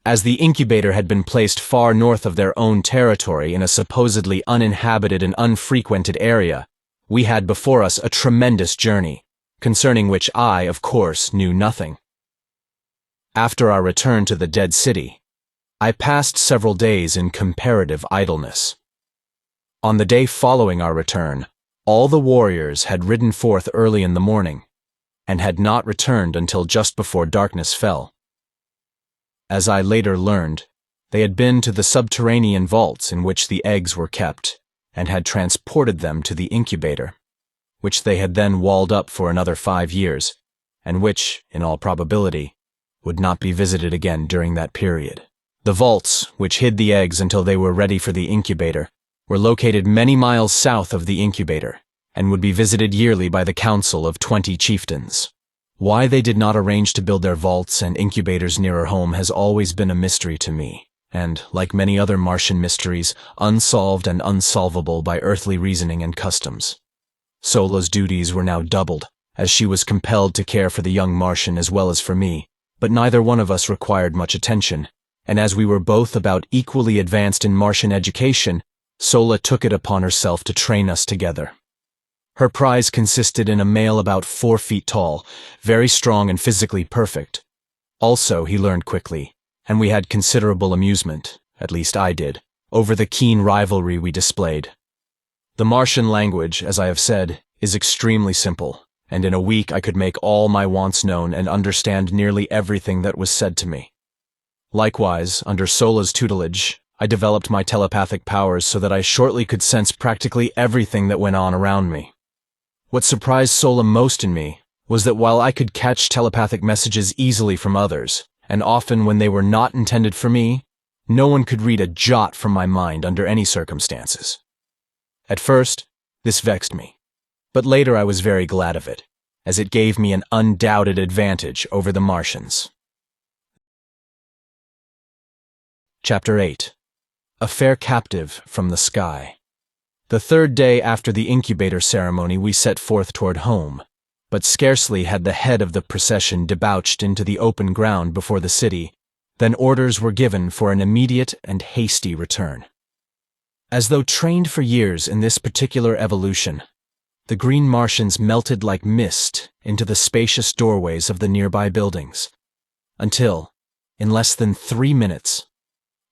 As the incubator had been placed far north of their own territory in a supposedly uninhabited and unfrequented area, we had before us a tremendous journey, concerning which I, of course, knew nothing. After our return to the dead city, I passed several days in comparative idleness. On the day following our return, all the warriors had ridden forth early in the morning, and had not returned until just before darkness fell. As I later learned, they had been to the subterranean vaults in which the eggs were kept, and had transported them to the incubator, which they had then walled up for another 5 years, and which, in all probability, would not be visited again during that period. The vaults, which hid the eggs until they were ready for the incubator, were located many miles south of the incubator, and would be visited yearly by the council of 20 chieftains. Why they did not arrange to build their vaults and incubators nearer home has always been a mystery to me, and, like many other Martian mysteries, unsolved and unsolvable by earthly reasoning and customs. Sola's duties were now doubled, as she was compelled to care for the young Martian as well as for me, but neither one of us required much attention, and as we were both about equally advanced in Martian education, Sola took it upon herself to train us together. Her prize consisted in a male about 4 feet tall, very strong and physically perfect. Also, he learned quickly, and we had considerable amusement, at least I did, over the keen rivalry we displayed. The Martian language, as I have said, is extremely simple, and in a week I could make all my wants known and understand nearly everything that was said to me. Likewise, under Sola's tutelage, I developed my telepathic powers so that I shortly could sense practically everything that went on around me. What surprised Sola most in me was that while I could catch telepathic messages easily from others, and often when they were not intended for me, no one could read a jot from my mind under any circumstances. At first, this vexed me, but later I was very glad of it, as it gave me an undoubted advantage over the Martians. Chapter 8. A Fair Captive from the Sky. The 3rd day after the incubator ceremony we set forth toward home, but scarcely had the head of the procession debouched into the open ground before the city, than orders were given for an immediate and hasty return. As though trained for years in this particular evolution, the green Martians melted like mist into the spacious doorways of the nearby buildings, until, in less than 3 minutes.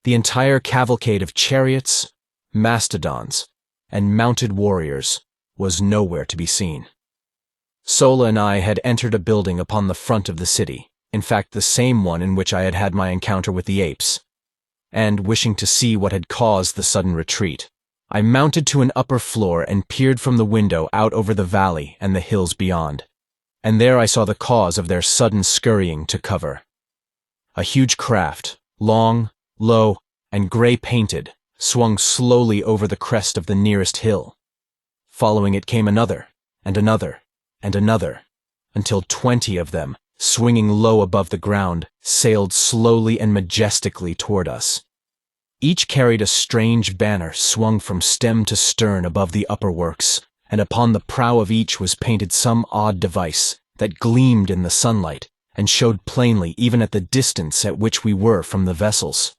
The entire cavalcade of chariots, mastodons, and mounted warriors was nowhere to be seen. Sola and I had entered a building upon the front of the city, in fact the same one in which I had had my encounter with the apes, and, wishing to see what had caused the sudden retreat, I mounted to an upper floor and peered from the window out over the valley and the hills beyond, and there I saw the cause of their sudden scurrying to cover. A huge craft, long, low, and gray-painted, swung slowly over the crest of the nearest hill. Following it came another, and another, and another, until 20 of them, swinging low above the ground, sailed slowly and majestically toward us. Each carried a strange banner swung from stem to stern above the upper works, and upon the prow of each was painted some odd device that gleamed in the sunlight and showed plainly even at the distance at which we were from the vessels.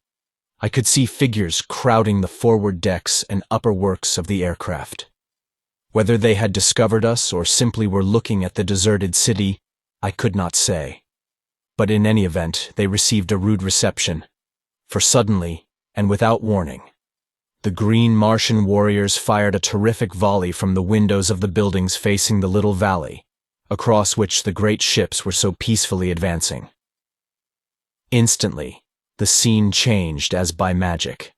I could see figures crowding the forward decks and upper works of the aircraft. Whether they had discovered us or simply were looking at the deserted city, I could not say. But in any event, they received a rude reception, for suddenly, and without warning, the green Martian warriors fired a terrific volley from the windows of the buildings facing the little valley, across which the great ships were so peacefully advancing. Instantly, the scene changed as by magic.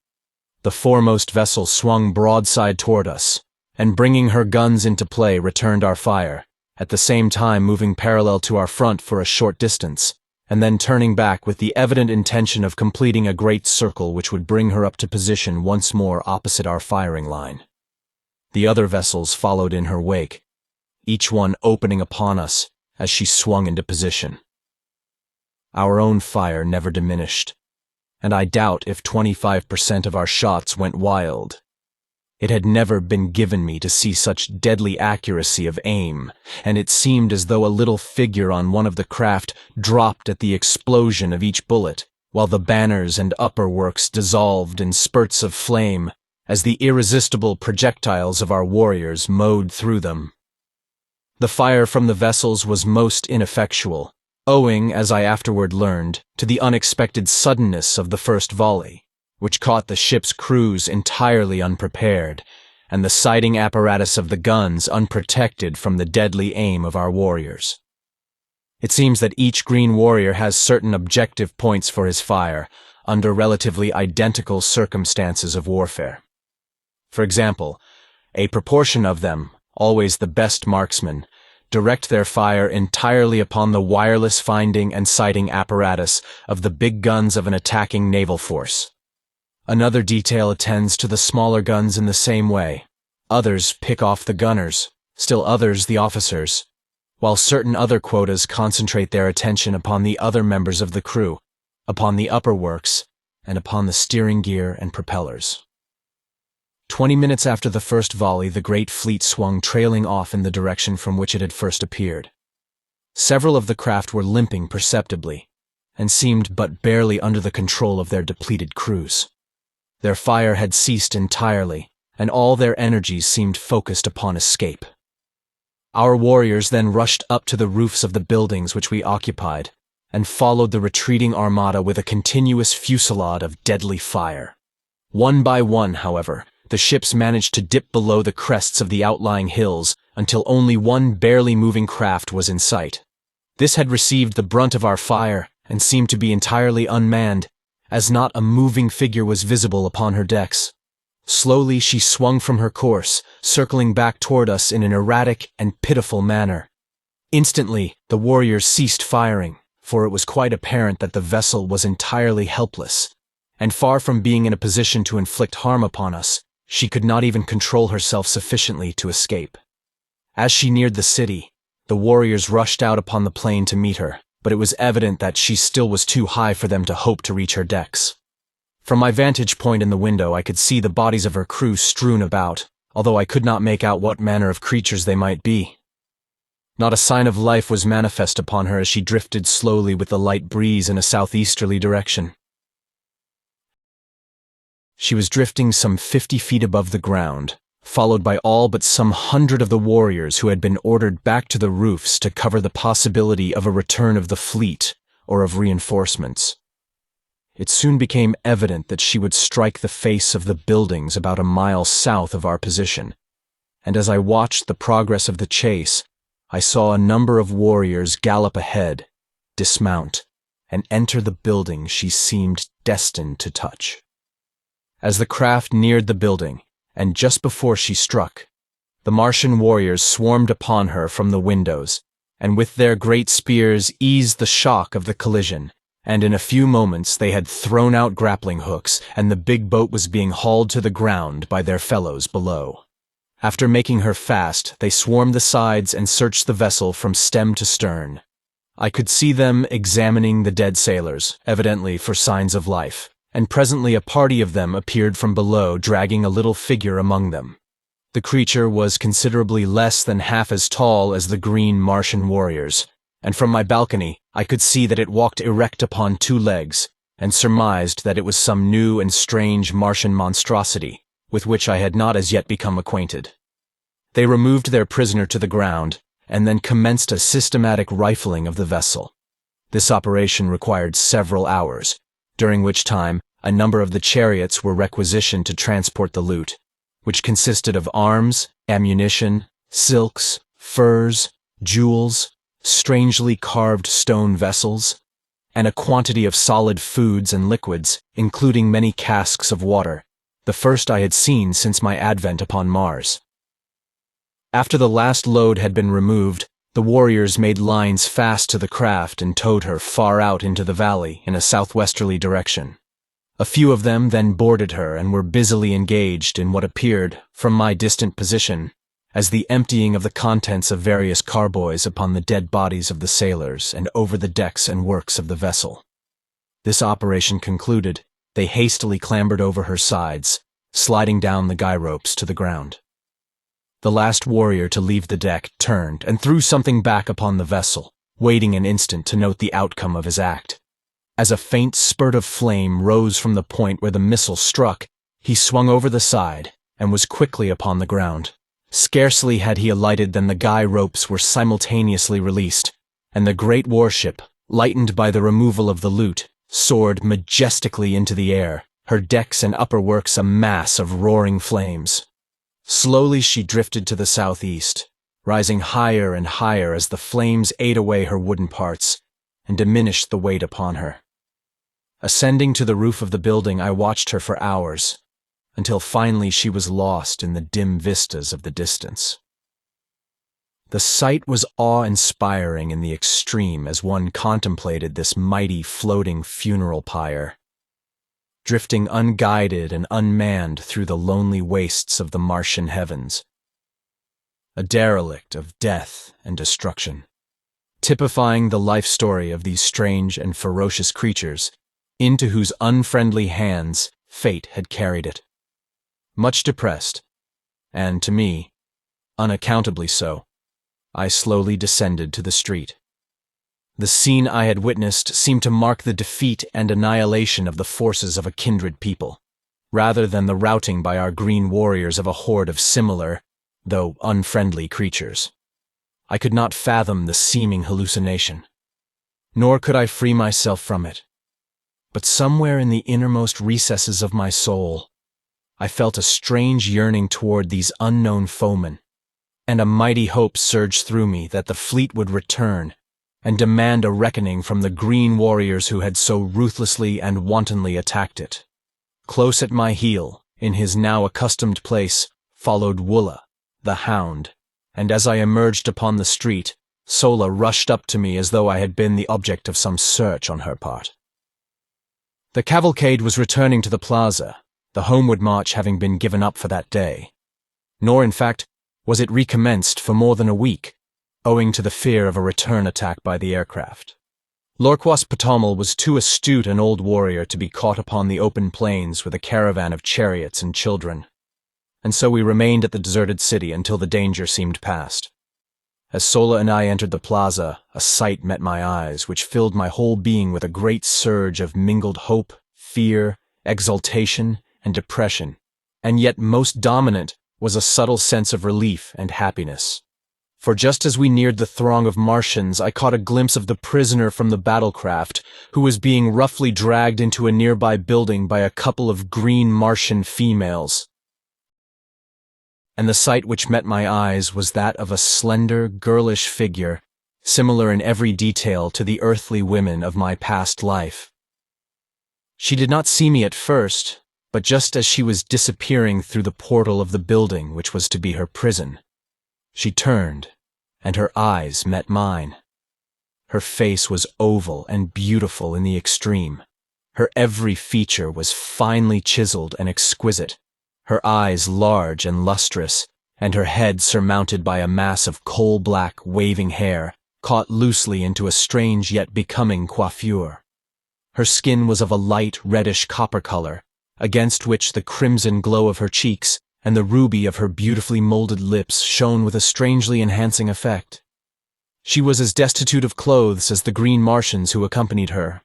The foremost vessel swung broadside toward us, and bringing her guns into play returned our fire, at the same time moving parallel to our front for a short distance, and then turning back with the evident intention of completing a great circle which would bring her up to position once more opposite our firing line. The other vessels followed in her wake, each one opening upon us as she swung into position. Our own fire never diminished, and I doubt if 25% of our shots went wild. It had never been given me to see such deadly accuracy of aim, and it seemed as though a little figure on one of the craft dropped at the explosion of each bullet, while the banners and upper works dissolved in spurts of flame as the irresistible projectiles of our warriors mowed through them. The fire from the vessels was most ineffectual, owing, as I afterward learned, to the unexpected suddenness of the first volley, which caught the ship's crews entirely unprepared, and the sighting apparatus of the guns unprotected from the deadly aim of our warriors. It seems that each green warrior has certain objective points for his fire, under relatively identical circumstances of warfare. For example, a proportion of them, always the best marksmen, direct their fire entirely upon the wireless finding and sighting apparatus of the big guns of an attacking naval force. Another detail attends to the smaller guns in the same way. Others pick off the gunners, still others the officers, while certain other quotas concentrate their attention upon the other members of the crew, upon the upper works, and upon the steering gear and propellers. 20 minutes after the first volley, the great fleet swung trailing off in the direction from which it had first appeared. Several of the craft were limping perceptibly, and seemed but barely under the control of their depleted crews. Their fire had ceased entirely, and all their energies seemed focused upon escape. Our warriors then rushed up to the roofs of the buildings which we occupied, and followed the retreating armada with a continuous fusillade of deadly fire. One by one, however, the ships managed to dip below the crests of the outlying hills until only one barely moving craft was in sight. This had received the brunt of our fire and seemed to be entirely unmanned, as not a moving figure was visible upon her decks. Slowly she swung from her course, circling back toward us in an erratic and pitiful manner. Instantly, the warriors ceased firing, for it was quite apparent that the vessel was entirely helpless, and far from being in a position to inflict harm upon us, she could not even control herself sufficiently to escape. As she neared the city, the warriors rushed out upon the plain to meet her, but it was evident that she still was too high for them to hope to reach her decks. From my vantage point in the window, I could see the bodies of her crew strewn about, although I could not make out what manner of creatures they might be. Not a sign of life was manifest upon her as she drifted slowly with the light breeze in a southeasterly direction. She was drifting some 50 feet above the ground, followed by all but some 100 of the warriors who had been ordered back to the roofs to cover the possibility of a return of the fleet or of reinforcements. it soon became evident that she would strike the face of the buildings about a mile south of our position, and as I watched the progress of the chase, I saw a number of warriors gallop ahead, dismount, and enter the building she seemed destined to touch. As the craft neared the building, and just before she struck, the Martian warriors swarmed upon her from the windows, and with their great spears eased the shock of the collision, and in a few moments they had thrown out grappling hooks, and the big boat was being hauled to the ground by their fellows below. After making her fast, they swarmed the sides and searched the vessel from stem to stern. I could see them examining the dead sailors, evidently for signs of life, and presently a party of them appeared from below, dragging a little figure among them. The creature was considerably less than half as tall as the green Martian warriors, and from my balcony I could see that it walked erect upon two legs, and surmised that it was some new and strange Martian monstrosity, with which I had not as yet become acquainted. They removed their prisoner to the ground, and then commenced a systematic rifling of the vessel. This operation required several hours, during which time a number of the chariots were requisitioned to transport the loot, which consisted of arms, ammunition, silks, furs, jewels, strangely carved stone vessels, and a quantity of solid foods and liquids, including many casks of water, the first I had seen since my advent upon Mars. After the last load had been removed, the warriors made lines fast to the craft and towed her far out into the valley in a southwesterly direction. A few of them then boarded her and were busily engaged in what appeared, from my distant position, as the emptying of the contents of various carboys upon the dead bodies of the sailors and over the decks and works of the vessel. This operation concluded, they hastily clambered over her sides, sliding down the guy ropes to the ground. The last warrior to leave the deck turned and threw something back upon the vessel, waiting an instant to note the outcome of his act. As a faint spurt of flame rose from the point where the missile struck, he swung over the side and was quickly upon the ground. Scarcely had he alighted than the guy ropes were simultaneously released, and the great warship, lightened by the removal of the loot, soared majestically into the air, her decks and upper works a mass of roaring flames. Slowly she drifted to the southeast, rising higher and higher as the flames ate away her wooden parts and diminished the weight upon her. Ascending to the roof of the building, I watched her for hours, until finally she was lost in the dim vistas of the distance. The sight was awe-inspiring in the extreme as one contemplated this mighty floating funeral pyre, drifting unguided and unmanned through the lonely wastes of the Martian heavens, a derelict of death and destruction, typifying the life story of these strange and ferocious creatures into whose unfriendly hands fate had carried it. Much depressed, and to me, unaccountably so, I slowly descended to the street. The scene I had witnessed seemed to mark the defeat and annihilation of the forces of a kindred people, rather than the routing by our green warriors of a horde of similar, though unfriendly creatures. I could not fathom the seeming hallucination, nor could I free myself from it. But somewhere in the innermost recesses of my soul, I felt a strange yearning toward these unknown foemen, and a mighty hope surged through me that the fleet would return and demand a reckoning from the green warriors who had so ruthlessly and wantonly attacked it. Close at my heel, in his now accustomed place, followed Woola, the hound, and as I emerged upon the street, Sola rushed up to me as though I had been the object of some search on her part. The cavalcade was returning to the plaza, the homeward march having been given up for that day. Nor, in fact, was it recommenced for more than a week, owing to the fear of a return attack by the aircraft. Lorquas Potomel was too astute an old warrior to be caught upon the open plains with a caravan of chariots and children, and so we remained at the deserted city until the danger seemed past. As Sola and I entered the plaza, a sight met my eyes which filled my whole being with a great surge of mingled hope, fear, exultation, and depression, and yet most dominant was a subtle sense of relief and happiness. For just as we neared the throng of Martians, I caught a glimpse of the prisoner from the battlecraft, who was being roughly dragged into a nearby building by a couple of green Martian females. And the sight which met my eyes was that of a slender, girlish figure, similar in every detail to the earthly women of my past life. She did not see me at first, but just as she was disappearing through the portal of the building which was to be her prison, she turned, and her eyes met mine. Her face was oval and beautiful in the extreme. Her every feature was finely chiseled and exquisite, her eyes large and lustrous, and her head surmounted by a mass of coal-black, waving hair, caught loosely into a strange yet becoming coiffure. Her skin was of a light reddish copper color, against which the crimson glow of her cheeks and the ruby of her beautifully molded lips shone with a strangely enhancing effect. She was as destitute of clothes as the green Martians who accompanied her.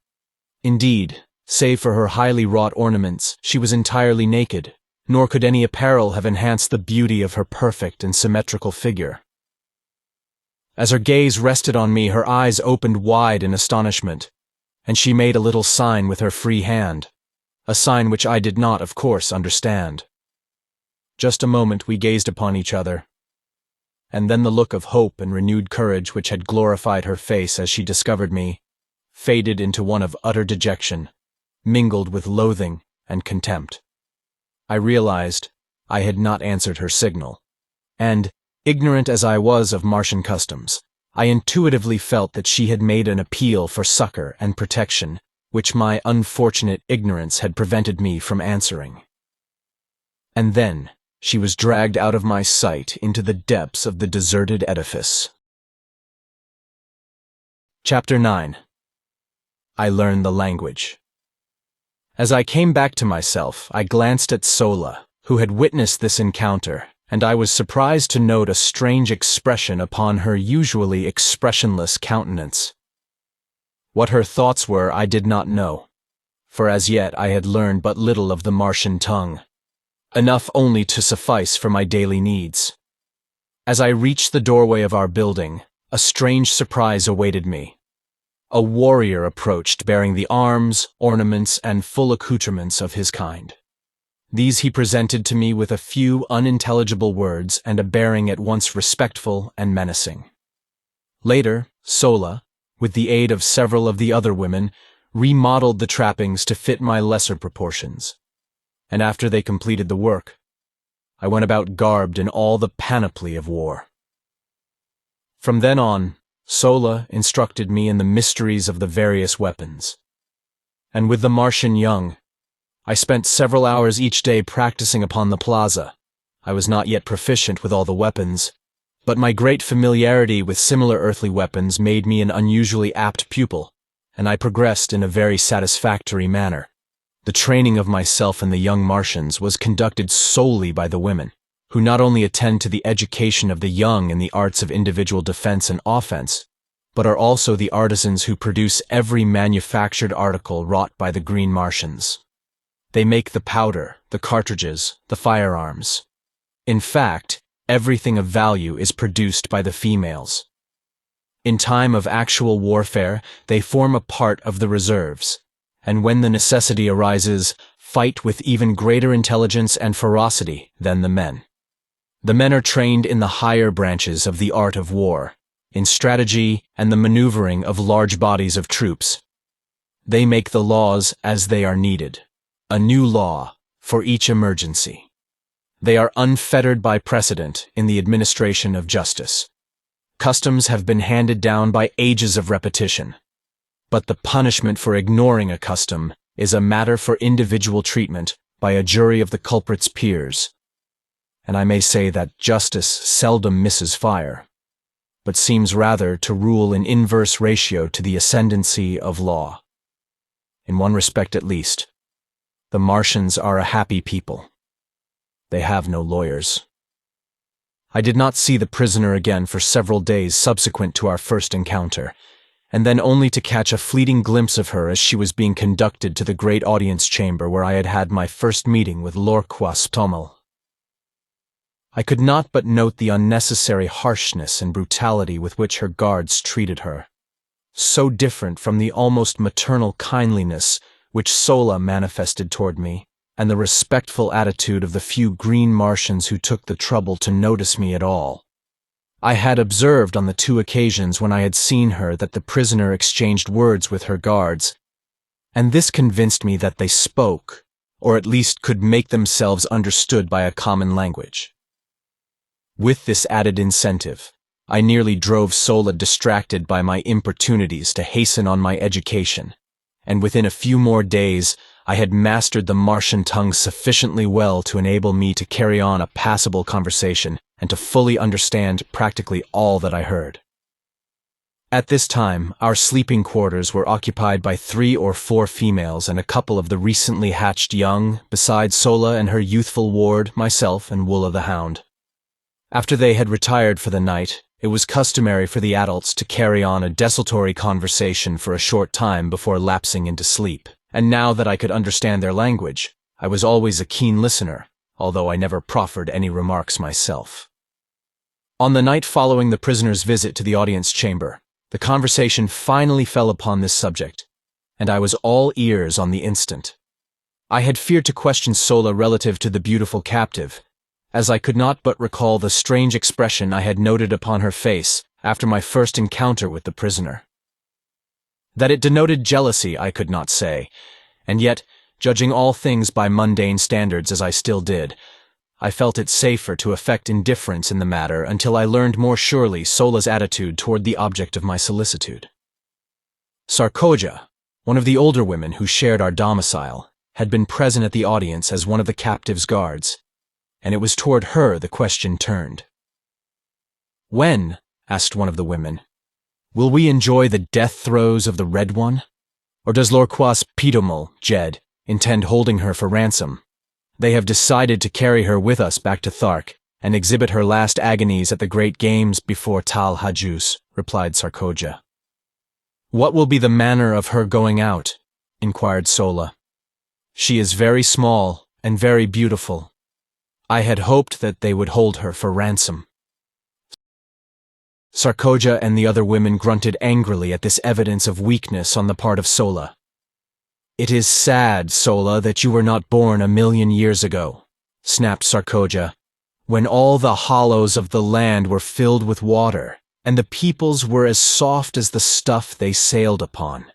Indeed, save for her highly wrought ornaments, she was entirely naked, nor could any apparel have enhanced the beauty of her perfect and symmetrical figure. As her gaze rested on me, her eyes opened wide in astonishment, and she made a little sign with her free hand, a sign which I did not, of course, understand. Just a moment we gazed upon each other, and then the look of hope and renewed courage which had glorified her face as she discovered me faded into one of utter dejection, mingled with loathing and contempt. I realized I had not answered her signal, and, ignorant as I was of Martian customs, I intuitively felt that she had made an appeal for succor and protection, which my unfortunate ignorance had prevented me from answering. And then she was dragged out of my sight into the depths of the deserted edifice. Chapter 9. I Learn the Language. As I came back to myself, I glanced at Sola, who had witnessed this encounter, and I was surprised to note a strange expression upon her usually expressionless countenance. What her thoughts were I did not know, for as yet I had learned but little of the Martian tongue, enough only to suffice for my daily needs. As I reached the doorway of our building, a strange surprise awaited me. A warrior approached bearing the arms, ornaments, and full accoutrements of his kind. These he presented to me with a few unintelligible words and a bearing at once respectful and menacing. Later, Sola, with the aid of several of the other women, remodeled the trappings to fit my lesser proportions, and after they completed the work, I went about garbed in all the panoply of war. From then on, Sola instructed me in the mysteries of the various weapons, and with the Martian young, I spent several hours each day practicing upon the plaza. I was not yet proficient with all the weapons, but my great familiarity with similar earthly weapons made me an unusually apt pupil, and I progressed in a very satisfactory manner. The training of myself and the young Martians was conducted solely by the women, who not only attend to the education of the young in the arts of individual defense and offense, but are also the artisans who produce every manufactured article wrought by the green Martians. They make the powder, the cartridges, the firearms. In fact, everything of value is produced by the females. In time of actual warfare, they form a part of the reserves, and when the necessity arises, fight with even greater intelligence and ferocity than the men. The men are trained in the higher branches of the art of war, in strategy and the maneuvering of large bodies of troops. They make the laws as they are needed, a new law for each emergency. They are unfettered by precedent in the administration of justice. Customs have been handed down by ages of repetition, but the punishment for ignoring a custom is a matter for individual treatment by a jury of the culprit's peers. And I may say that justice seldom misses fire, but seems rather to rule in inverse ratio to the ascendancy of law. In one respect at least, the Martians are a happy people. They have no lawyers. I did not see the prisoner again for several days subsequent to our first encounter, and then only to catch a fleeting glimpse of her as she was being conducted to the great audience chamber where I had had my first meeting with Lord XXIII. I could not but note the unnecessary harshness and brutality with which her guards treated her. So different from the almost maternal kindliness which Sola manifested toward me, and the respectful attitude of the few green Martians who took the trouble to notice me at all. I had observed on the 2 occasions when I had seen her that the prisoner exchanged words with her guards, and this convinced me that they spoke, or at least could make themselves understood by a common language. With this added incentive, I nearly drove Sola distracted by my importunities to hasten on my education, and within a few more days I had mastered the Martian tongue sufficiently well to enable me to carry on a passable conversation and to fully understand practically all that I heard. At this time, our sleeping quarters were occupied by 3 or 4 females and a couple of the recently hatched young, besides Sola and her youthful ward, myself, and Woola the Hound. After they had retired for the night, it was customary for the adults to carry on a desultory conversation for a short time before lapsing into sleep, and now that I could understand their language, I was always a keen listener, although I never proffered any remarks myself. On the night following the prisoner's visit to the audience chamber, the conversation finally fell upon this subject, and I was all ears on the instant. I had feared to question Sola relative to the beautiful captive, as I could not but recall the strange expression I had noted upon her face after my first encounter with the prisoner. That it denoted jealousy I could not say, and yet, judging all things by mundane standards as I still did, I felt it safer to affect indifference in the matter until I learned more surely Sola's attitude toward the object of my solicitude. Sarkoja, one of the older women who shared our domicile, had been present at the audience as one of the captive's guards, and it was toward her the question turned. "When," asked one of the women, "will we enjoy the death throes of the Red One? Or does Lorquas Pidomul, Jed, intend holding her for ransom? They have decided to carry her with us back to Thark and exhibit her last agonies at the great games before Tal Hajus," replied Sarkoja. "What will be the manner of her going out?" inquired Sola. "She is very small and very beautiful. I had hoped that they would hold her for ransom." Sarkoja and the other women grunted angrily at this evidence of weakness on the part of Sola. "It is sad, Sola, that you were not born 1,000,000 years ago," snapped Sarkoja, "when all the hollows of the land were filled with water, and the peoples were as soft as the stuff they sailed upon.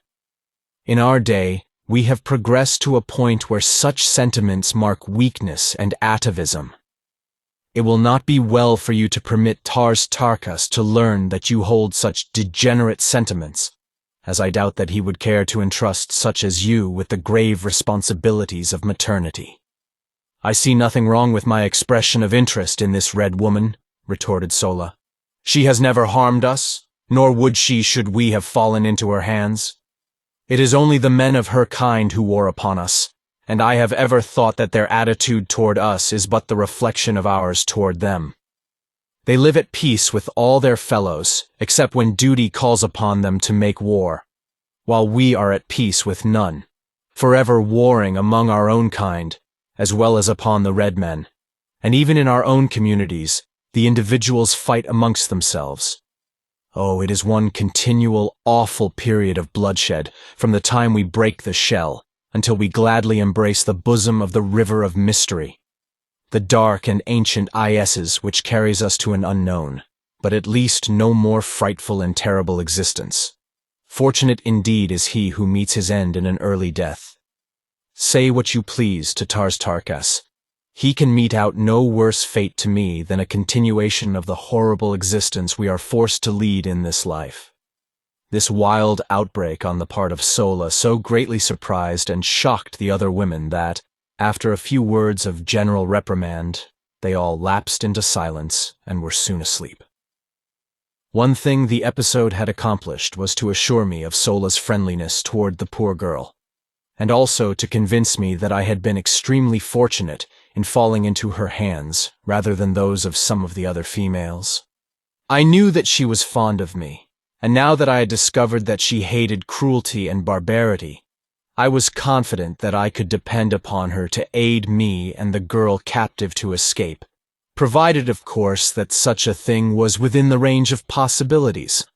In our day, we have progressed to a point where such sentiments mark weakness and atavism. It will not be well for you to permit Tarkas to learn that you hold such degenerate sentiments, as I doubt that he would care to entrust such as you with the grave responsibilities of maternity." "I see nothing wrong with my expression of interest in this Red Woman," retorted Sola. "She has never harmed us, nor would she should we have fallen into her hands. It is only the men of her kind who war upon us, and I have ever thought that their attitude toward us is but the reflection of ours toward them. They live at peace with all their fellows, except when duty calls upon them to make war, while we are at peace with none, forever warring among our own kind, as well as upon the red men, and even in our own communities, the individuals fight amongst themselves. Oh, it is one continual, awful period of bloodshed from the time we break the shell until we gladly embrace the bosom of the river of mystery, the dark and ancient ISs which carries us to an unknown, but at least no more frightful and terrible existence. Fortunate indeed is he who meets his end in an early death. Say what you please to Tarkas. He can mete out no worse fate to me than a continuation of the horrible existence we are forced to lead in this life. This wild outbreak on the part of Sola so greatly surprised and shocked the other women that, after a few words of general reprimand, they all lapsed into silence and were soon asleep. One thing the episode had accomplished was to assure me of Sola's friendliness toward the poor girl, and also to convince me that I had been extremely fortunate in falling into her hands rather than those of some of the other females. I knew that she was fond of me, and now that I had discovered that she hated cruelty and barbarity, I was confident that I could depend upon her to aid me and the girl captive to escape, provided, of course, that such a thing was within the range of possibilities.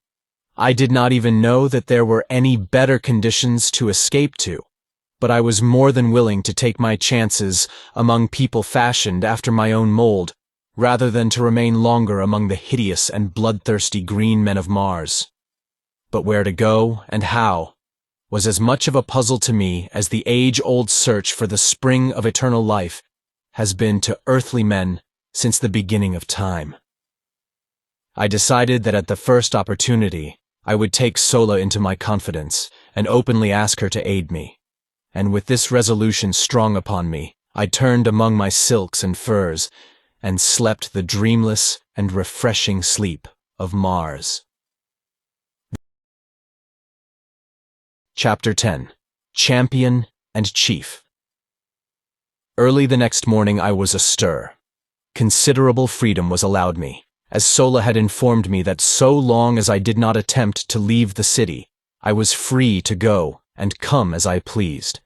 I did not even know that there were any better conditions to escape to, but I was more than willing to take my chances among people fashioned after my own mold, rather than to remain longer among the hideous and bloodthirsty green men of Mars. But where to go and how was as much of a puzzle to me as the age-old search for the spring of eternal life has been to earthly men since the beginning of time. I decided that at the first opportunity, I would take Sola into my confidence and openly ask her to aid me. And with this resolution strong upon me, I turned among my silks and furs and slept the dreamless and refreshing sleep of Mars. Chapter 10. Champion and Chief. Early the next morning I was astir. Considerable freedom was allowed me, as Sola had informed me that so long as I did not attempt to leave the city, I was free to go and come as I pleased.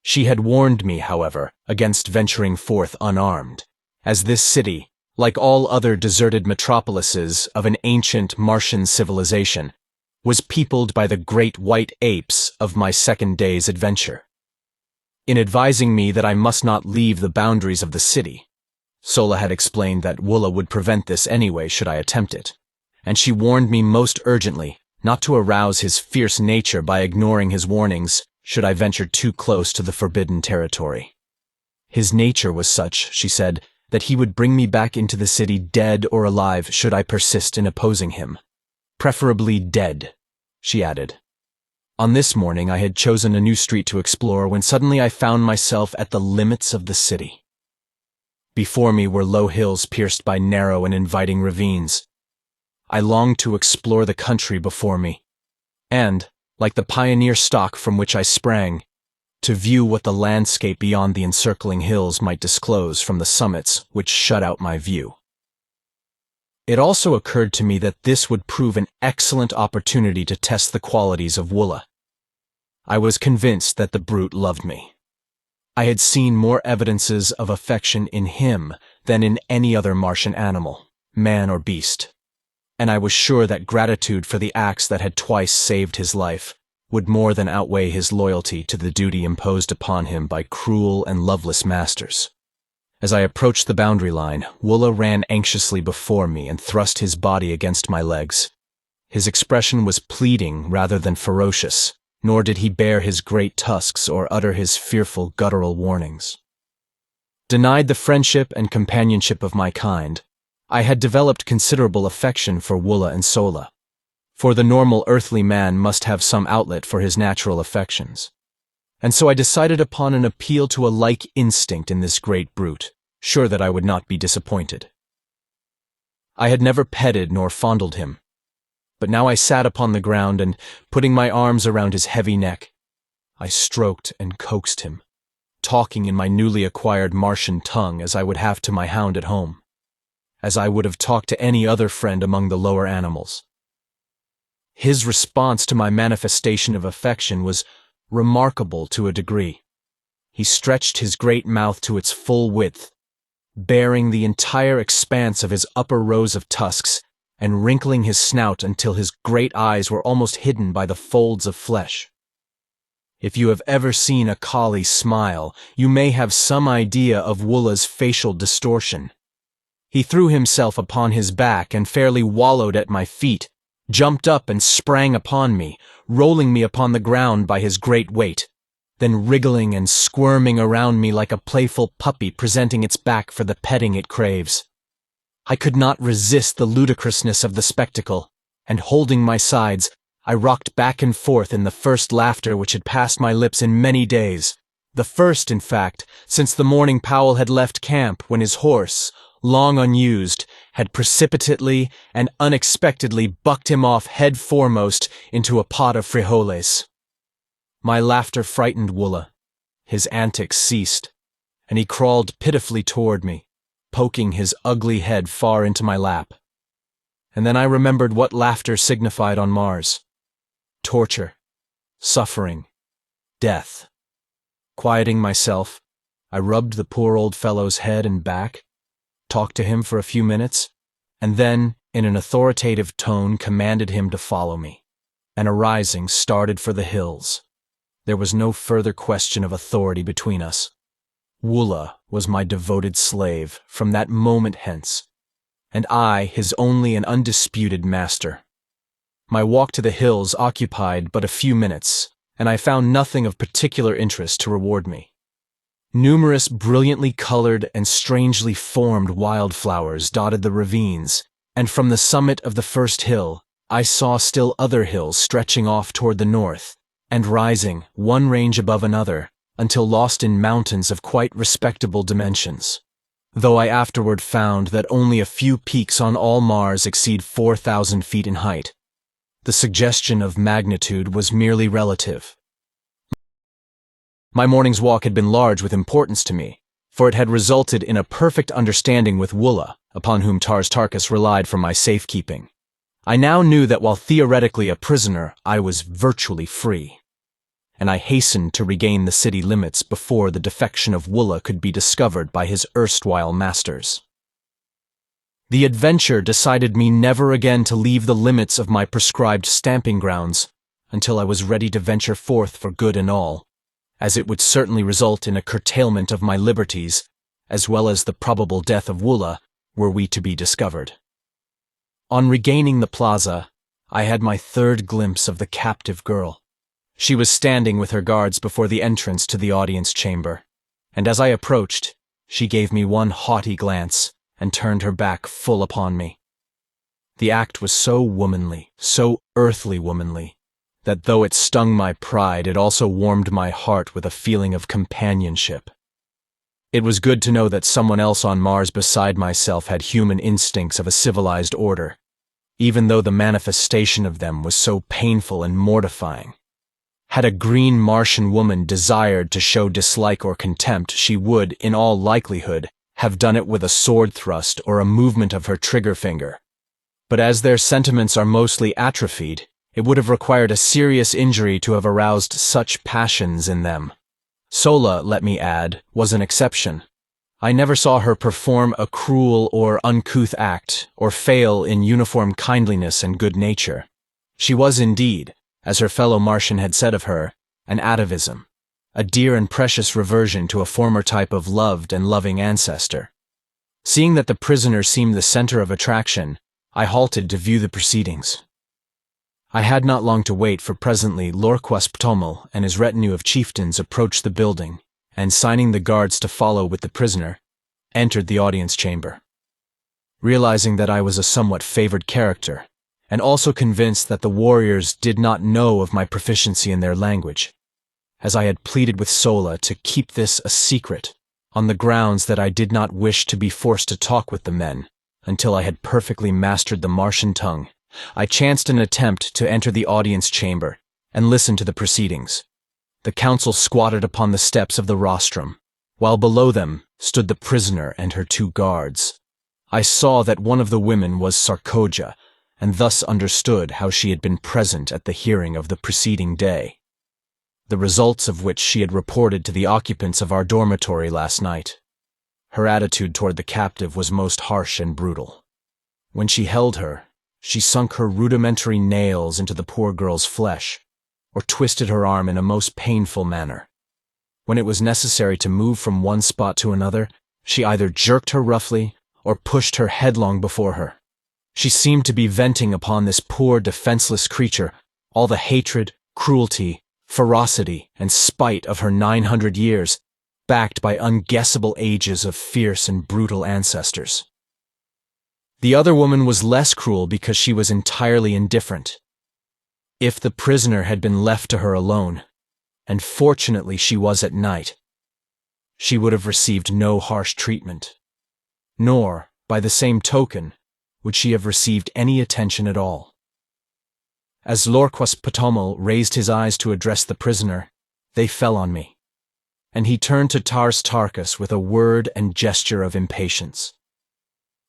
She had warned me, however, against venturing forth unarmed, as this city, like all other deserted metropolises of an ancient Martian civilization, was peopled by the great white apes of my second day's adventure. In advising me that I must not leave the boundaries of the city, Sola had explained that Woola would prevent this anyway should I attempt it, and she warned me most urgently not to arouse his fierce nature by ignoring his warnings should I venture too close to the forbidden territory. His nature was such, she said, that he would bring me back into the city dead or alive should I persist in opposing him. Preferably dead, she added. On this morning I had chosen a new street to explore when suddenly I found myself at the limits of the city. Before me were low hills pierced by narrow and inviting ravines. I longed to explore the country before me, and, like the pioneer stock from which I sprang, to view what the landscape beyond the encircling hills might disclose from the summits which shut out my view. It also occurred to me that this would prove an excellent opportunity to test the qualities of Woola. I was convinced that the brute loved me. I had seen more evidences of affection in him than in any other Martian animal, man or beast, and I was sure that gratitude for the acts that had twice saved his life would more than outweigh his loyalty to the duty imposed upon him by cruel and loveless masters. As I approached the boundary line, Woola ran anxiously before me and thrust his body against my legs. His expression was pleading rather than ferocious, nor did he bare his great tusks or utter his fearful guttural warnings. Denied the friendship and companionship of my kind, I had developed considerable affection for Woola and Sola, for the normal earthly man must have some outlet for his natural affections. And so I decided upon an appeal to a like instinct in this great brute, sure that I would not be disappointed. I had never petted nor fondled him, but now I sat upon the ground and, putting my arms around his heavy neck, I stroked and coaxed him, talking in my newly acquired Martian tongue as I would have to my hound at home, as I would have talked to any other friend among the lower animals. His response to my manifestation of affection was remarkable to a degree. He stretched his great mouth to its full width, baring the entire expanse of his upper rows of tusks and wrinkling his snout until his great eyes were almost hidden by the folds of flesh. If you have ever seen a collie smile, you may have some idea of Woola's facial distortion. He threw himself upon his back and fairly wallowed at my feet, jumped up and sprang upon me, rolling me upon the ground by his great weight, then wriggling and squirming around me like a playful puppy presenting its back for the petting it craves. I could not resist the ludicrousness of the spectacle, and holding my sides, I rocked back and forth in the first laughter which had passed my lips in many days, the first, in fact, since the morning Powell had left camp when his horse, long unused, had precipitately and unexpectedly bucked him off head foremost into a pot of frijoles. My laughter frightened Woola. His antics ceased, and he crawled pitifully toward me, poking his ugly head far into my lap. And then I remembered what laughter signified on Mars. Torture, suffering, death. Quieting myself, I rubbed the poor old fellow's head and back, talked to him for a few minutes, and then, in an authoritative tone, commanded him to follow me, and arising started for the hills. There was no further question of authority between us. Woola was my devoted slave from that moment hence, and I his only and undisputed master. My walk to the hills occupied but a few minutes, and I found nothing of particular interest to reward me. Numerous brilliantly colored and strangely formed wildflowers dotted the ravines, and from the summit of the first hill, I saw still other hills stretching off toward the north, and rising, one range above another, until lost in mountains of quite respectable dimensions, though I afterward found that only a few peaks on all Mars exceed 4,000 feet in height. The suggestion of magnitude was merely relative. My morning's walk had been large with importance to me, for it had resulted in a perfect understanding with Woola, upon whom Tarkas relied for my safekeeping. I now knew that while theoretically a prisoner, I was virtually free, and I hastened to regain the city limits before the defection of Woola could be discovered by his erstwhile masters. The adventure decided me never again to leave the limits of my prescribed stamping grounds until I was ready to venture forth for good and all, as it would certainly result in a curtailment of my liberties, as well as the probable death of Woola, were we to be discovered. On regaining the plaza, I had my third glimpse of the captive girl. She was standing with her guards before the entrance to the audience chamber, and as I approached, she gave me one haughty glance and turned her back full upon me. The act was so womanly, so earthly womanly, that though it stung my pride, it also warmed my heart with a feeling of companionship. It was good to know that someone else on Mars beside myself had human instincts of a civilized order, even though the manifestation of them was so painful and mortifying. Had a green Martian woman desired to show dislike or contempt, she would, in all likelihood, have done it with a sword thrust or a movement of her trigger finger. But as their sentiments are mostly atrophied, it would have required a serious injury to have aroused such passions in them. Sola, let me add, was an exception. I never saw her perform a cruel or uncouth act, or fail in uniform kindliness and good nature. She was indeed, as her fellow Martian had said of her, an atavism, a dear and precious reversion to a former type of loved and loving ancestor. Seeing that the prisoner seemed the center of attraction, I halted to view the proceedings. I had not long to wait, for presently Lurks and his retinue of chieftains approached the building, and signing the guards to follow with the prisoner, entered the audience chamber. Realizing that I was a somewhat favored character, and also convinced that the warriors did not know of my proficiency in their language, as I had pleaded with Sola to keep this a secret, on the grounds that I did not wish to be forced to talk with the men until I had perfectly mastered the Martian tongue, I chanced an attempt to enter the audience chamber and listen to the proceedings. The council squatted upon the steps of the rostrum, while below them stood the prisoner and her two guards. I saw that one of the women was Sarkoja, and thus understood how she had been present at the hearing of the preceding day, the results of which she had reported to the occupants of our dormitory last night. Her attitude toward the captive was most harsh and brutal. When she held her, she sunk her rudimentary nails into the poor girl's flesh, or twisted her arm in a most painful manner. When it was necessary to move from one spot to another, she either jerked her roughly or pushed her headlong before her. She seemed to be venting upon this poor, defenseless creature all the hatred, cruelty, ferocity, and spite of her 900 years, backed by unguessable ages of fierce and brutal ancestors. The other woman was less cruel because she was entirely indifferent. If the prisoner had been left to her alone, and fortunately she was at night, she would have received no harsh treatment, nor, by the same token, would she have received any attention at all. As Lurks raised his eyes to address the prisoner, they fell on me, and he turned to Tarkas with a word and gesture of impatience.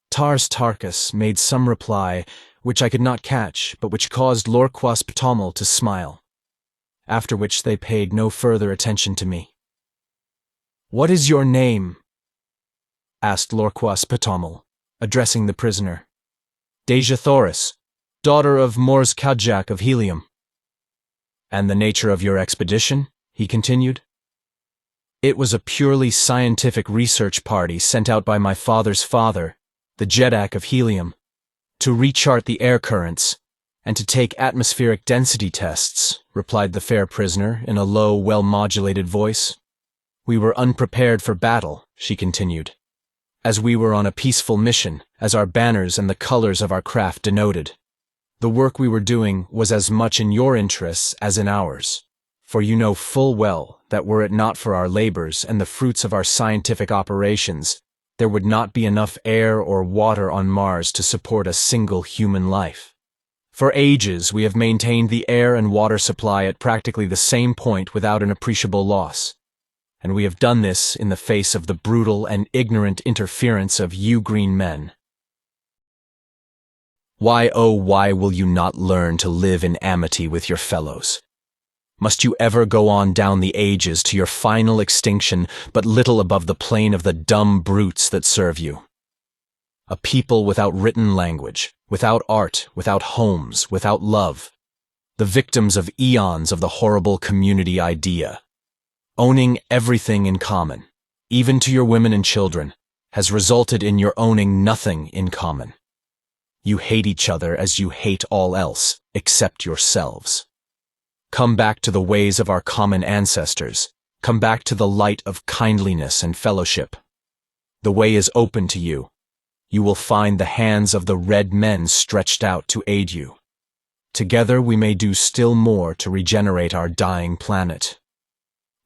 Tarkas made some reply which I could not catch, but which caused Lurks to smile, after which they paid no further attention to me. "What is your name?" asked Lorquas Ptomal, addressing the prisoner. Dejah Thoris, daughter of Mors Kajak of Helium. And the nature of your expedition? He continued. It was a purely scientific research party sent out by my father's father, the Jedak of Helium, to rechart the air currents and to take atmospheric density tests, replied the fair prisoner in a low, well-modulated voice. We were unprepared for battle, she continued, as we were on a peaceful mission, as our banners and the colors of our craft denoted. The work we were doing was as much in your interests as in ours, for you know full well that were it not for our labors and the fruits of our scientific operations, there would not be enough air or water on Mars to support a single human life. For ages we have maintained the air and water supply at practically the same point without an appreciable loss, and we have done this in the face of the brutal and ignorant interference of you green men. Why, oh, why will you not learn to live in amity with your fellows? Must you ever go on down the ages to your final extinction but little above the plane of the dumb brutes that serve you? A people without written language, without art, without homes, without love, the victims of eons of the horrible community idea, owning everything in common, even to your women and children, has resulted in your owning nothing in common. You hate each other as you hate all else, except yourselves. Come back to the ways of our common ancestors. Come back to the light of kindliness and fellowship. The way is open to you. You will find the hands of the red men stretched out to aid you. Together we may do still more to regenerate our dying planet.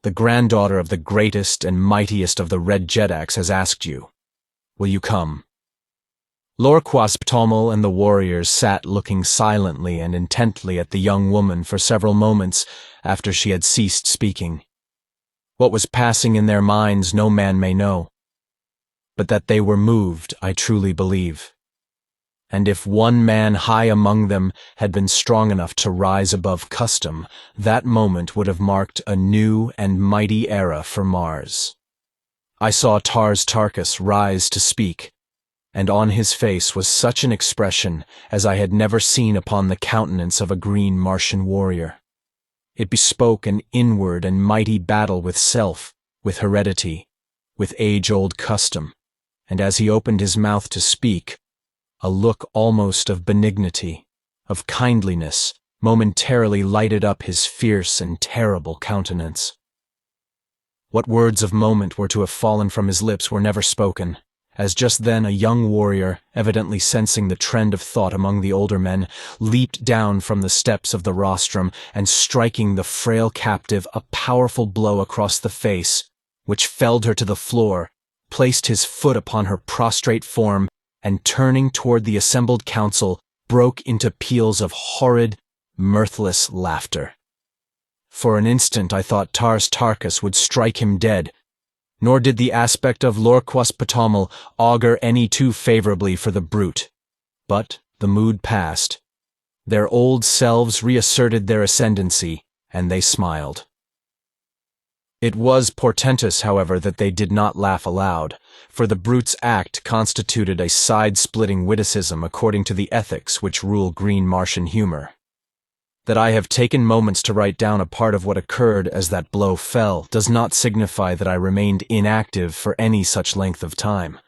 The granddaughter of the greatest and mightiest of the Red Jedaks has asked you. Will you come? Lorquas Ptomal and the warriors sat looking silently and intently at the young woman for several moments after she had ceased speaking. What was passing in their minds no man may know, but that they were moved, I truly believe. And if one man high among them had been strong enough to rise above custom, that moment would have marked a new and mighty era for Mars. I saw Tarkas rise to speak, and on his face was such an expression as I had never seen upon the countenance of a green Martian warrior. It bespoke an inward and mighty battle with self, with heredity, with age-old custom, and as he opened his mouth to speak, a look almost of benignity, of kindliness, momentarily lighted up his fierce and terrible countenance. What words of moment were to have fallen from his lips were never spoken, as just then a young warrior, evidently sensing the trend of thought among the older men, leaped down from the steps of the rostrum and striking the frail captive a powerful blow across the face, which felled her to the floor, placed his foot upon her prostrate form, and turning toward the assembled council, broke into peals of horrid, mirthless laughter. For an instant I thought Tarkas would strike him dead, nor did the aspect of Lorquas Ptomal augur any too favorably for the brute. But the mood passed. Their old selves reasserted their ascendancy, and they smiled. It was portentous, however, that they did not laugh aloud, for the brute's act constituted a side-splitting witticism according to the ethics which rule green Martian humor. That I have taken moments to write down a part of what occurred as that blow fell does not signify that I remained inactive for any such length of time.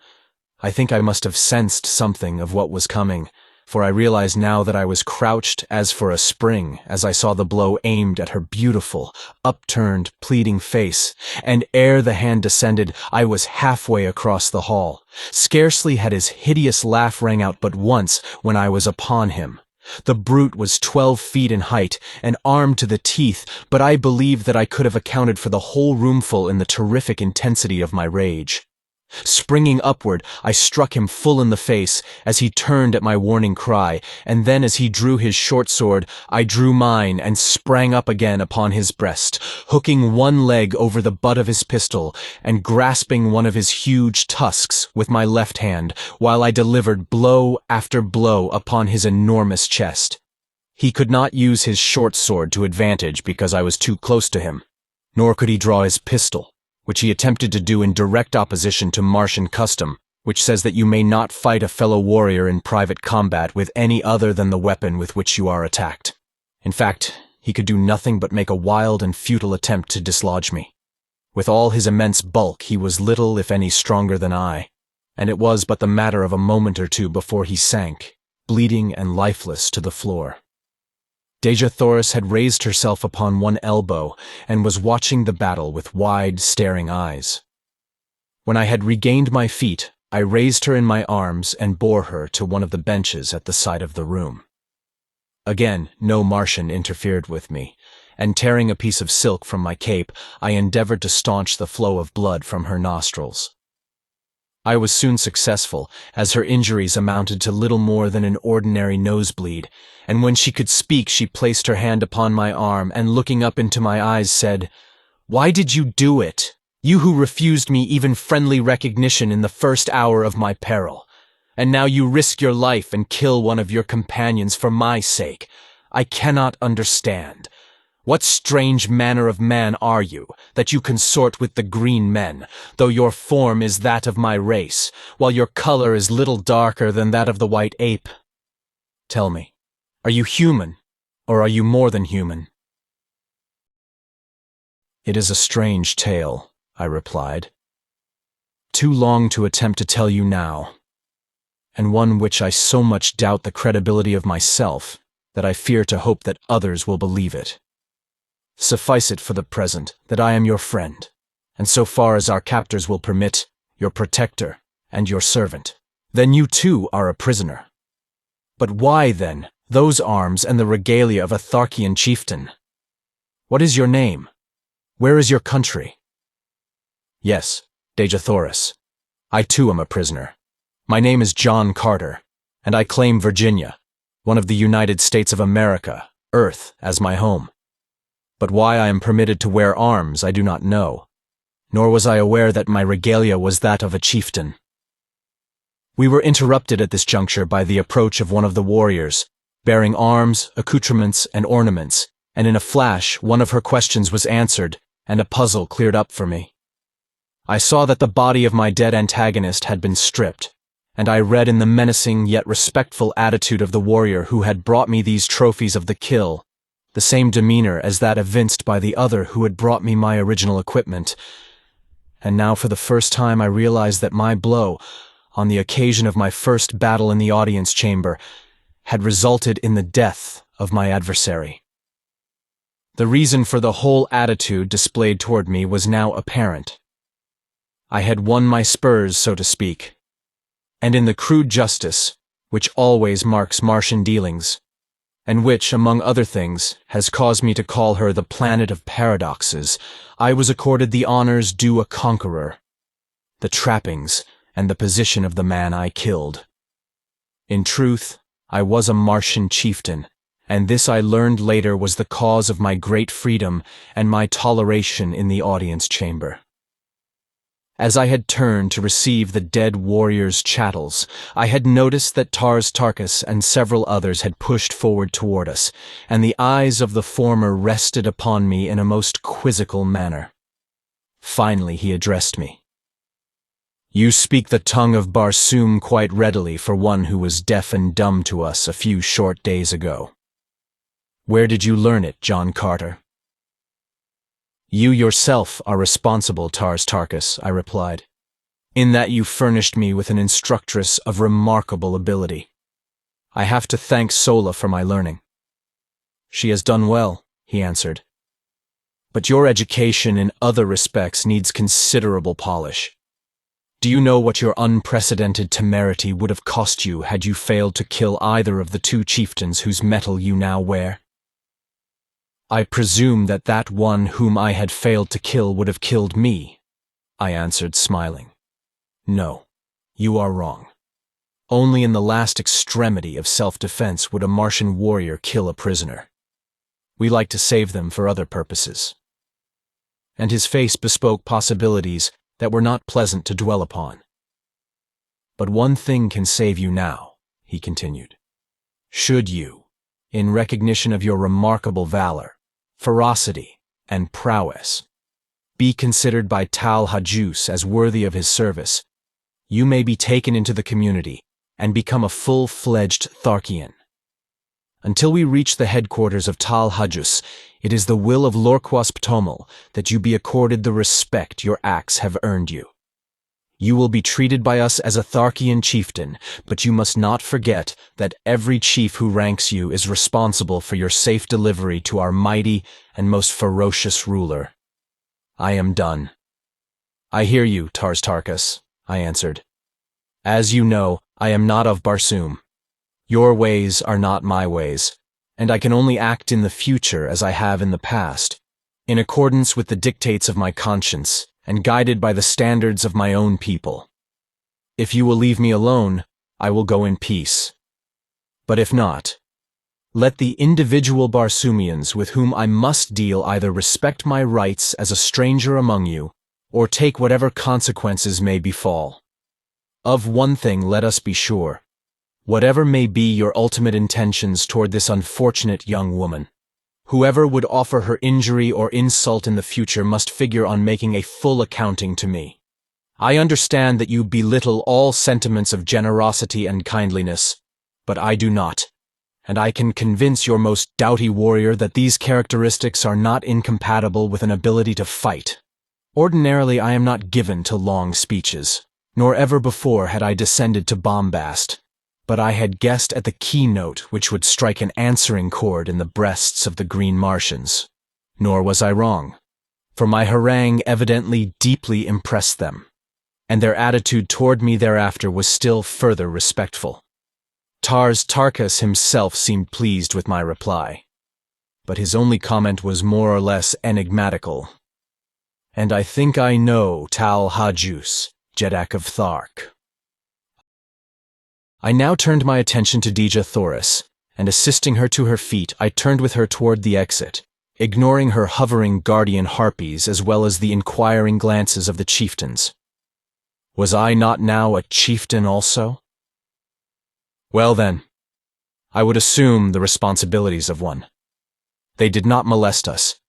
I think I must have sensed something of what was coming, for I realize now that I was crouched as for a spring as I saw the blow aimed at her beautiful, upturned, pleading face, and ere the hand descended, I was halfway across the hall. Scarcely had his hideous laugh rang out but once when I was upon him. The brute was 12 feet in height and armed to the teeth, but I believe that I could have accounted for the whole roomful in the terrific intensity of my rage. Springing upward, I struck him full in the face as he turned at my warning cry, and then as he drew his short sword, I drew mine and sprang up again upon his breast, hooking one leg over the butt of his pistol and grasping one of his huge tusks with my left hand, while I delivered blow after blow upon his enormous chest. He could not use his short sword to advantage because I was too close to him, nor could he draw his pistol, which he attempted to do in direct opposition to Martian custom, which says that you may not fight a fellow warrior in private combat with any other than the weapon with which you are attacked. In fact, he could do nothing but make a wild and futile attempt to dislodge me. With all his immense bulk, he was little, if any, stronger than I, and it was but the matter of a moment or two before he sank, bleeding and lifeless, to the floor. Dejah Thoris had raised herself upon one elbow and was watching the battle with wide, staring eyes. When I had regained my feet, I raised her in my arms and bore her to one of the benches at the side of the room. Again, no Martian interfered with me, and tearing a piece of silk from my cape, I endeavored to staunch the flow of blood from her nostrils. I was soon successful, as her injuries amounted to little more than an ordinary nosebleed, and when she could speak she placed her hand upon my arm and looking up into my eyes said, "Why did you do it? You who refused me even friendly recognition in the first hour of my peril. And now you risk your life and kill one of your companions for my sake. I cannot understand. What strange manner of man are you, that you consort with the green men, though your form is that of my race, while your color is little darker than that of the white ape? Tell me, are you human, or are you more than human?" "It is a strange tale," I replied. "Too long to attempt to tell you now, and one which I so much doubt the credibility of myself that I fear to hope that others will believe it. Suffice it for the present that I am your friend, and so far as our captors will permit, your protector and your servant. Then you too are a prisoner. But why, then, those arms and the regalia of a Tharkian chieftain? What is your name? Where is your country?" "Yes, Dejah Thoris. I too am a prisoner. My name is John Carter, and I claim Virginia, one of the United States of America, Earth, as my home. But why I am permitted to wear arms I do not know, nor was I aware that my regalia was that of a chieftain." We were interrupted at this juncture by the approach of one of the warriors, bearing arms, accoutrements, and ornaments, and in a flash one of her questions was answered, and a puzzle cleared up for me. I saw that the body of my dead antagonist had been stripped, and I read in the menacing yet respectful attitude of the warrior who had brought me these trophies of the kill the same demeanor as that evinced by the other who had brought me my original equipment. And now for the first time I realized that my blow, on the occasion of my first battle in the audience chamber, had resulted in the death of my adversary. The reason for the whole attitude displayed toward me was now apparent. I had won my spurs, so to speak, and in the crude justice, which always marks Martian dealings, and which, among other things, has caused me to call her the planet of paradoxes, I was accorded the honors due a conqueror, the trappings and the position of the man I killed. In truth, I was a Martian chieftain, and this I learned later was the cause of my great freedom and my toleration in the audience chamber. As I had turned to receive the dead warrior's chattels, I had noticed that Tarkas and several others had pushed forward toward us, and the eyes of the former rested upon me in a most quizzical manner. Finally he addressed me. "You speak the tongue of Barsoom quite readily for one who was deaf and dumb to us a few short days ago. Where did you learn it, John Carter?" "You yourself are responsible, Tarkas," I replied, "in that you furnished me with an instructress of remarkable ability. I have to thank Sola for my learning." "She has done well," he answered. "But your education in other respects needs considerable polish. Do you know what your unprecedented temerity would have cost you had you failed to kill either of the two chieftains whose metal you now wear?" "I presume that that one whom I had failed to kill would have killed me," I answered, smiling. "No, you are wrong. Only in the last extremity of self-defense would a Martian warrior kill a prisoner. We like to save them for other purposes." And his face bespoke possibilities that were not pleasant to dwell upon. "But one thing can save you now," he continued. "Should you, in recognition of your remarkable valor, ferocity, and prowess, be considered by Tal Hajus as worthy of his service, you may be taken into the community and become a full-fledged Tharkian. Until we reach the headquarters of Tal Hajus, it is the will of Lorquas Ptomel that you be accorded the respect your acts have earned you. You will be treated by us as a Tharkian chieftain, but you must not forget that every chief who ranks you is responsible for your safe delivery to our mighty and most ferocious ruler. I am done. I hear you, Tarkas, I answered. As you know, I am not of Barsoom. Your ways are not my ways, and I can only act in the future as I have in the past, in accordance with the dictates of my conscience and guided by the standards of my own people. If you will leave me alone, I will go in peace. But if not, let the individual Barsoomians with whom I must deal either respect my rights as a stranger among you, or take whatever consequences may befall. Of one thing let us be sure. Whatever may be your ultimate intentions toward this unfortunate young woman, whoever would offer her injury or insult in the future must figure on making a full accounting to me. I understand that you belittle all sentiments of generosity and kindliness, but I do not, and I can convince your most doughty warrior that these characteristics are not incompatible with an ability to fight. Ordinarily, I am not given to long speeches, nor ever before had I descended to bombast. But I had guessed at the keynote which would strike an answering chord in the breasts of the Green Martians. Nor was I wrong, for my harangue evidently deeply impressed them, and their attitude toward me thereafter was still further respectful. Tarkas himself seemed pleased with my reply, but his only comment was more or less enigmatical. And I think I know Tal Hajus, Jeddak of Thark. I now turned my attention to Dejah Thoris, and assisting her to her feet, I turned with her toward the exit, ignoring her hovering guardian harpies as well as the inquiring glances of the chieftains. Was I not now a chieftain also? Well then, I would assume the responsibilities of one. They did not molest us,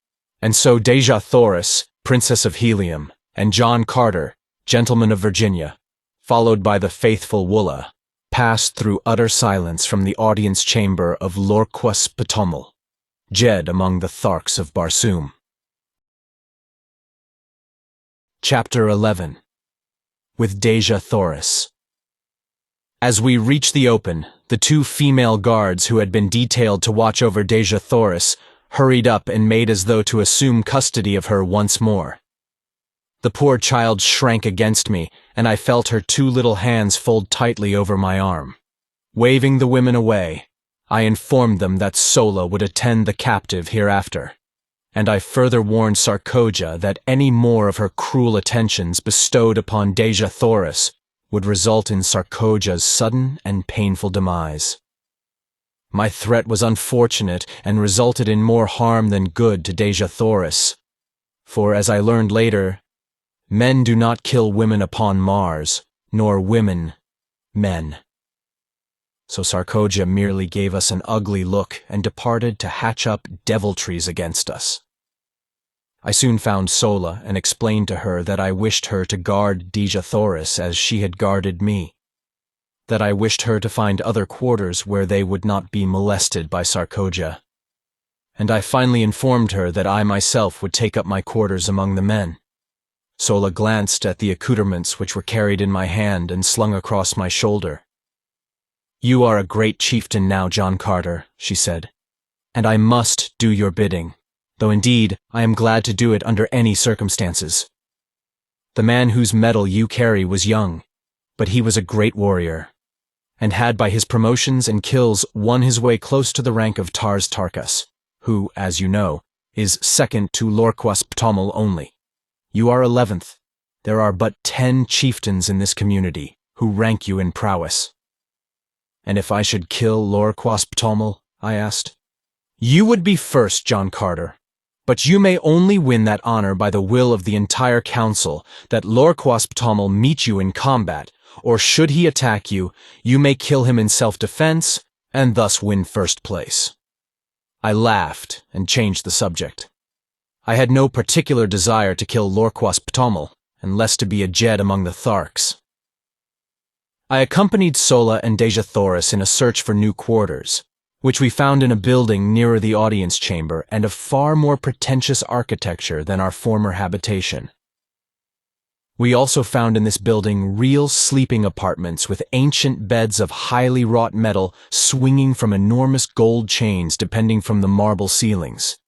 and so Dejah Thoris, Princess of Helium, and John Carter, Gentleman of Virginia, followed by the faithful Woola, passed through utter silence from the audience chamber of Lorquas Ptomel, Jed among the Tharks of Barsoom. Chapter 11. With Dejah Thoris. As we reached the open, the two female guards who had been detailed to watch over Dejah Thoris hurried up and made as though to assume custody of her once more. The poor child shrank against me, and I felt her two little hands fold tightly over my arm. Waving the women away, I informed them that Sola would attend the captive hereafter, and I further warned Sarkoja that any more of her cruel attentions bestowed upon Dejah Thoris would result in Sarkoja's sudden and painful demise. My threat was unfortunate and resulted in more harm than good to Dejah Thoris, for as I learned later, men do not kill women upon Mars, nor women men. So Sarkoja merely gave us an ugly look and departed to hatch up deviltries against us. I soon found Sola and explained to her that I wished her to guard Dejah Thoris as she had guarded me, that I wished her to find other quarters where they would not be molested by Sarkoja, and I finally informed her that I myself would take up my quarters among the men. Sola glanced at the accoutrements which were carried in my hand and slung across my shoulder. "You are a great chieftain now, John Carter," she said, "and I must do your bidding, though indeed I am glad to do it under any circumstances. The man whose medal you carry was young, but he was a great warrior, and had by his promotions and kills won his way close to the rank of Tarkas, who, as you know, is second to Lorquas Ptomel only. You are 11th. There are but 10 chieftains in this community who rank you in prowess." "And if I should kill Lorquas Ptomel?" I asked. "You would be first, John Carter, but you may only win that honor by the will of the entire council that Lorquas Ptomel meet you in combat, or should he attack you, you may kill him in self-defense and thus win first place." I laughed and changed the subject. I had no particular desire to kill Lorquas Ptomal, and less to be a Jed among the Tharks. I accompanied Sola and Dejah Thoris in a search for new quarters, which we found in a building nearer the audience chamber and of far more pretentious architecture than our former habitation. We also found in this building real sleeping apartments with ancient beds of highly wrought metal swinging from enormous gold chains depending from the marble ceilings.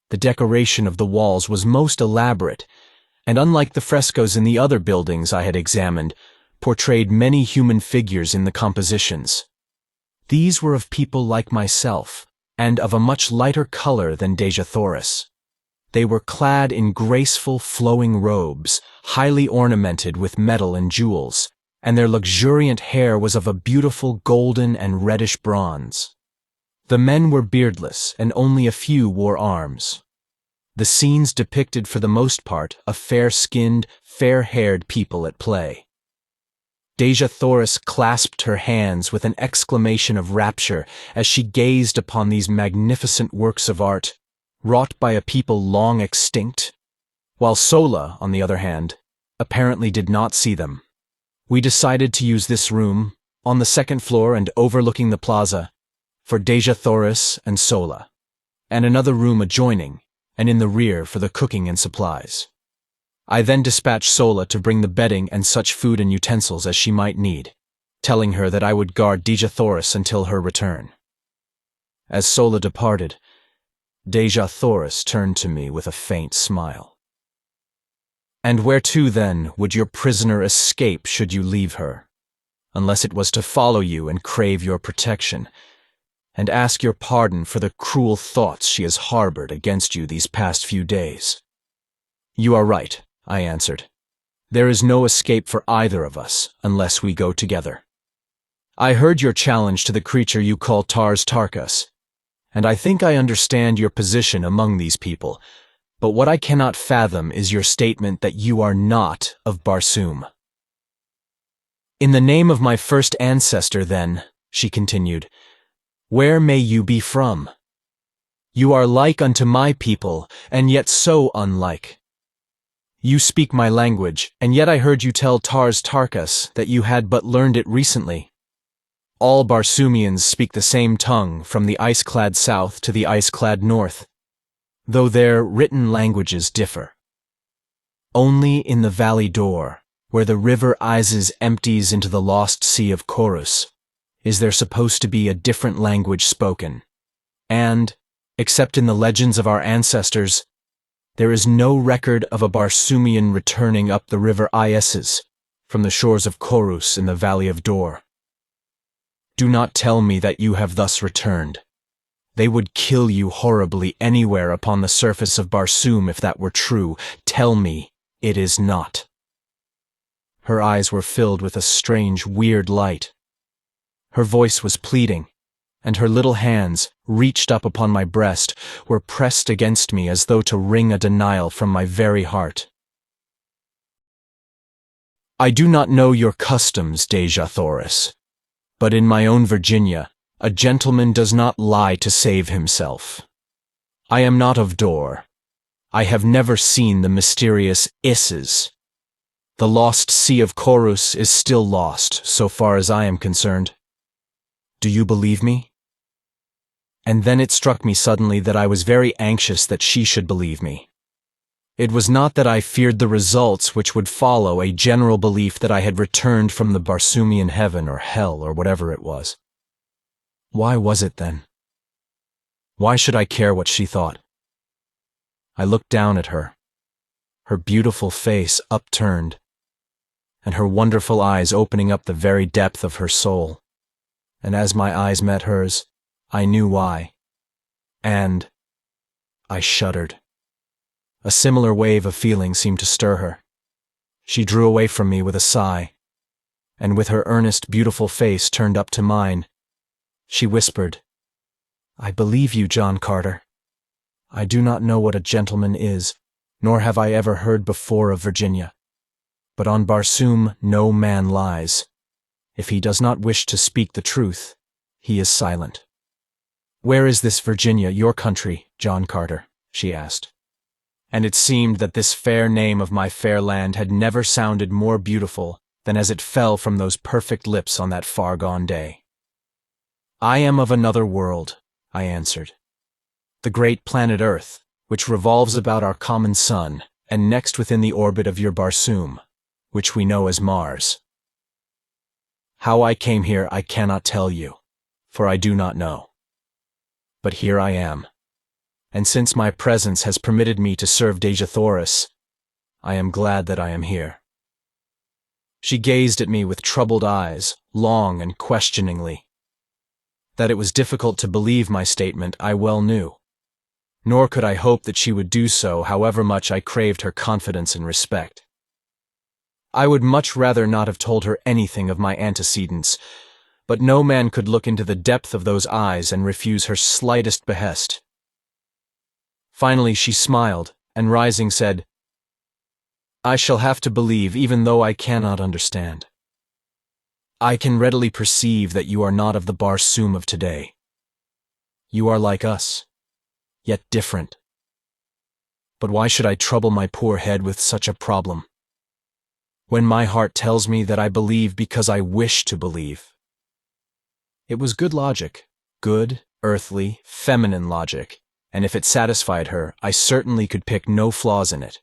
The decoration of the walls was most elaborate, and unlike the frescoes in the other buildings I had examined, portrayed many human figures in the compositions. These were of people like myself, and of a much lighter color than Dejah Thoris. They were clad in graceful, flowing robes, highly ornamented with metal and jewels, and their luxuriant hair was of a beautiful golden and reddish bronze. The men were beardless, and only a few wore arms. The scenes depicted for the most part a fair-skinned, fair-haired people at play. Dejah Thoris clasped her hands with an exclamation of rapture as she gazed upon these magnificent works of art, wrought by a people long extinct, while Sola, on the other hand, apparently did not see them. We decided to use this room, on the second floor and overlooking the plaza, for Dejah Thoris and Sola, and another room adjoining, and in the rear for the cooking and supplies. I then dispatched Sola to bring the bedding and such food and utensils as she might need, telling her that I would guard Dejah Thoris until her return. As Sola departed, Dejah Thoris turned to me with a faint smile. "And where to, then, would your prisoner escape should you leave her, unless it was to follow you and crave your protection, and ask your pardon for the cruel thoughts she has harbored against you these past few days?" "You are right," I answered. "There is no escape for either of us unless we go together. I heard your challenge to the creature you call Tarkas, and I think I understand your position among these people, but what I cannot fathom is your statement that you are not of Barsoom." "In the name of my first ancestor, then," she continued, "where may you be from? You are like unto my people, and yet so unlike. You speak my language, and yet I heard you tell Tarkas that you had but learned it recently. All Barsoomians speak the same tongue from the ice-clad south to the ice-clad north, though their written languages differ. Only in the valley door, where the river Isis empties into the lost sea of Chorus, is there supposed to be a different language spoken, and, except in the legends of our ancestors, there is no record of a Barsoomian returning up the river Isis from the shores of Chorus in the valley of Dor. Do not tell me that you have thus returned. They would kill you horribly anywhere upon the surface of Barsoom if that were true. Tell me it is not." Her eyes were filled with a strange, weird light. Her voice was pleading, and her little hands, reached up upon my breast, were pressed against me as though to wring a denial from my very heart. "I do not know your customs, Dejah Thoris, but in my own Virginia, a gentleman does not lie to save himself. I am not of Dor. I have never seen the mysterious Isis. The lost sea of Chorus is still lost, so far as I am concerned. Do you believe me?" And then it struck me suddenly that I was very anxious that she should believe me. It was not that I feared the results which would follow a general belief that I had returned from the Barsoomian heaven or hell or whatever it was. Why was it then? Why should I care what she thought? I looked down at her beautiful face upturned, and her wonderful eyes opening up the very depth of her soul, and as my eyes met hers, I knew why, and I shuddered. A similar wave of feeling seemed to stir her. She drew away from me with a sigh, and with her earnest, beautiful face turned up to mine, she whispered, "I believe you, John Carter. I do not know what a gentleman is, nor have I ever heard before of Virginia. But on Barsoom no man lies. If he does not wish to speak the truth, he is silent." "Where is this Virginia, your country, John Carter?" she asked. and it seemed that this fair name of my fair land had never sounded more beautiful than as it fell from those perfect lips on that far-gone day. "I am of another world," I answered. "The great planet Earth, which revolves about our common sun, and next within the orbit of your Barsoom, which we know as Mars. How I came here I cannot tell you, for I do not know. But here I am, and since my presence has permitted me to serve Dejah Thoris, I am glad that I am here." She gazed at me with troubled eyes, long and questioningly. That it was difficult to believe my statement I well knew, nor could I hope that she would do so, however much I craved her confidence and respect. I would much rather not have told her anything of my antecedents, but no man could look into the depth of those eyes and refuse her slightest behest. Finally she smiled, and rising said, "I shall have to believe even though I cannot understand. I can readily perceive that you are not of the Barsoom of today. You are like us, yet different. But why should I trouble my poor head with such a problem, when my heart tells me that I believe because I wish to believe?" It was good logic, good, earthly, feminine logic, and if it satisfied her, I certainly could pick no flaws in it.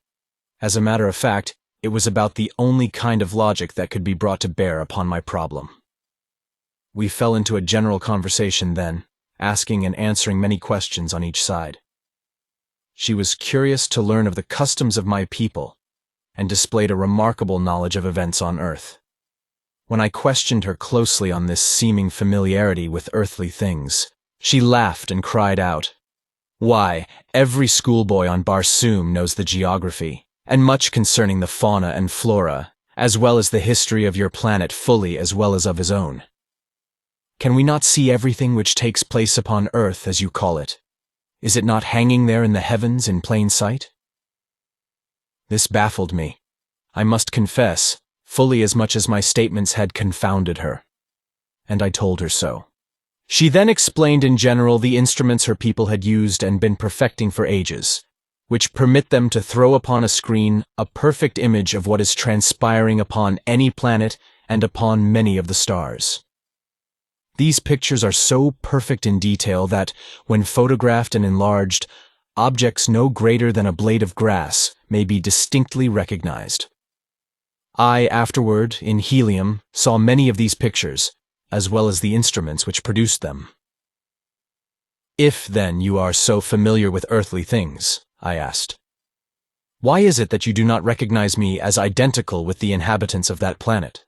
As a matter of fact, it was about the only kind of logic that could be brought to bear upon my problem. We fell into a general conversation then, asking and answering many questions on each side. She was curious to learn of the customs of my people, and displayed a remarkable knowledge of events on Earth. When I questioned her closely on this seeming familiarity with earthly things, she laughed and cried out, "Why, every schoolboy on Barsoom knows the geography, and much concerning the fauna and flora, as well as the history of your planet fully as well as of his own. Can we not see everything which takes place upon Earth, as you call it? Is it not hanging there in the heavens in plain sight?" This baffled me, I must confess, fully as much as my statements had confounded her, and I told her so. She then explained in general the instruments her people had used and been perfecting for ages, which permit them to throw upon a screen a perfect image of what is transpiring upon any planet and upon many of the stars. These pictures are so perfect in detail that, when photographed and enlarged, objects no greater than a blade of grass may be distinctly recognized. I afterward, in helium, saw many of these pictures, as well as the instruments which produced them. "If, then, you are so familiar with earthly things," I asked, "why is it that you do not recognize me as identical with the inhabitants of that planet?"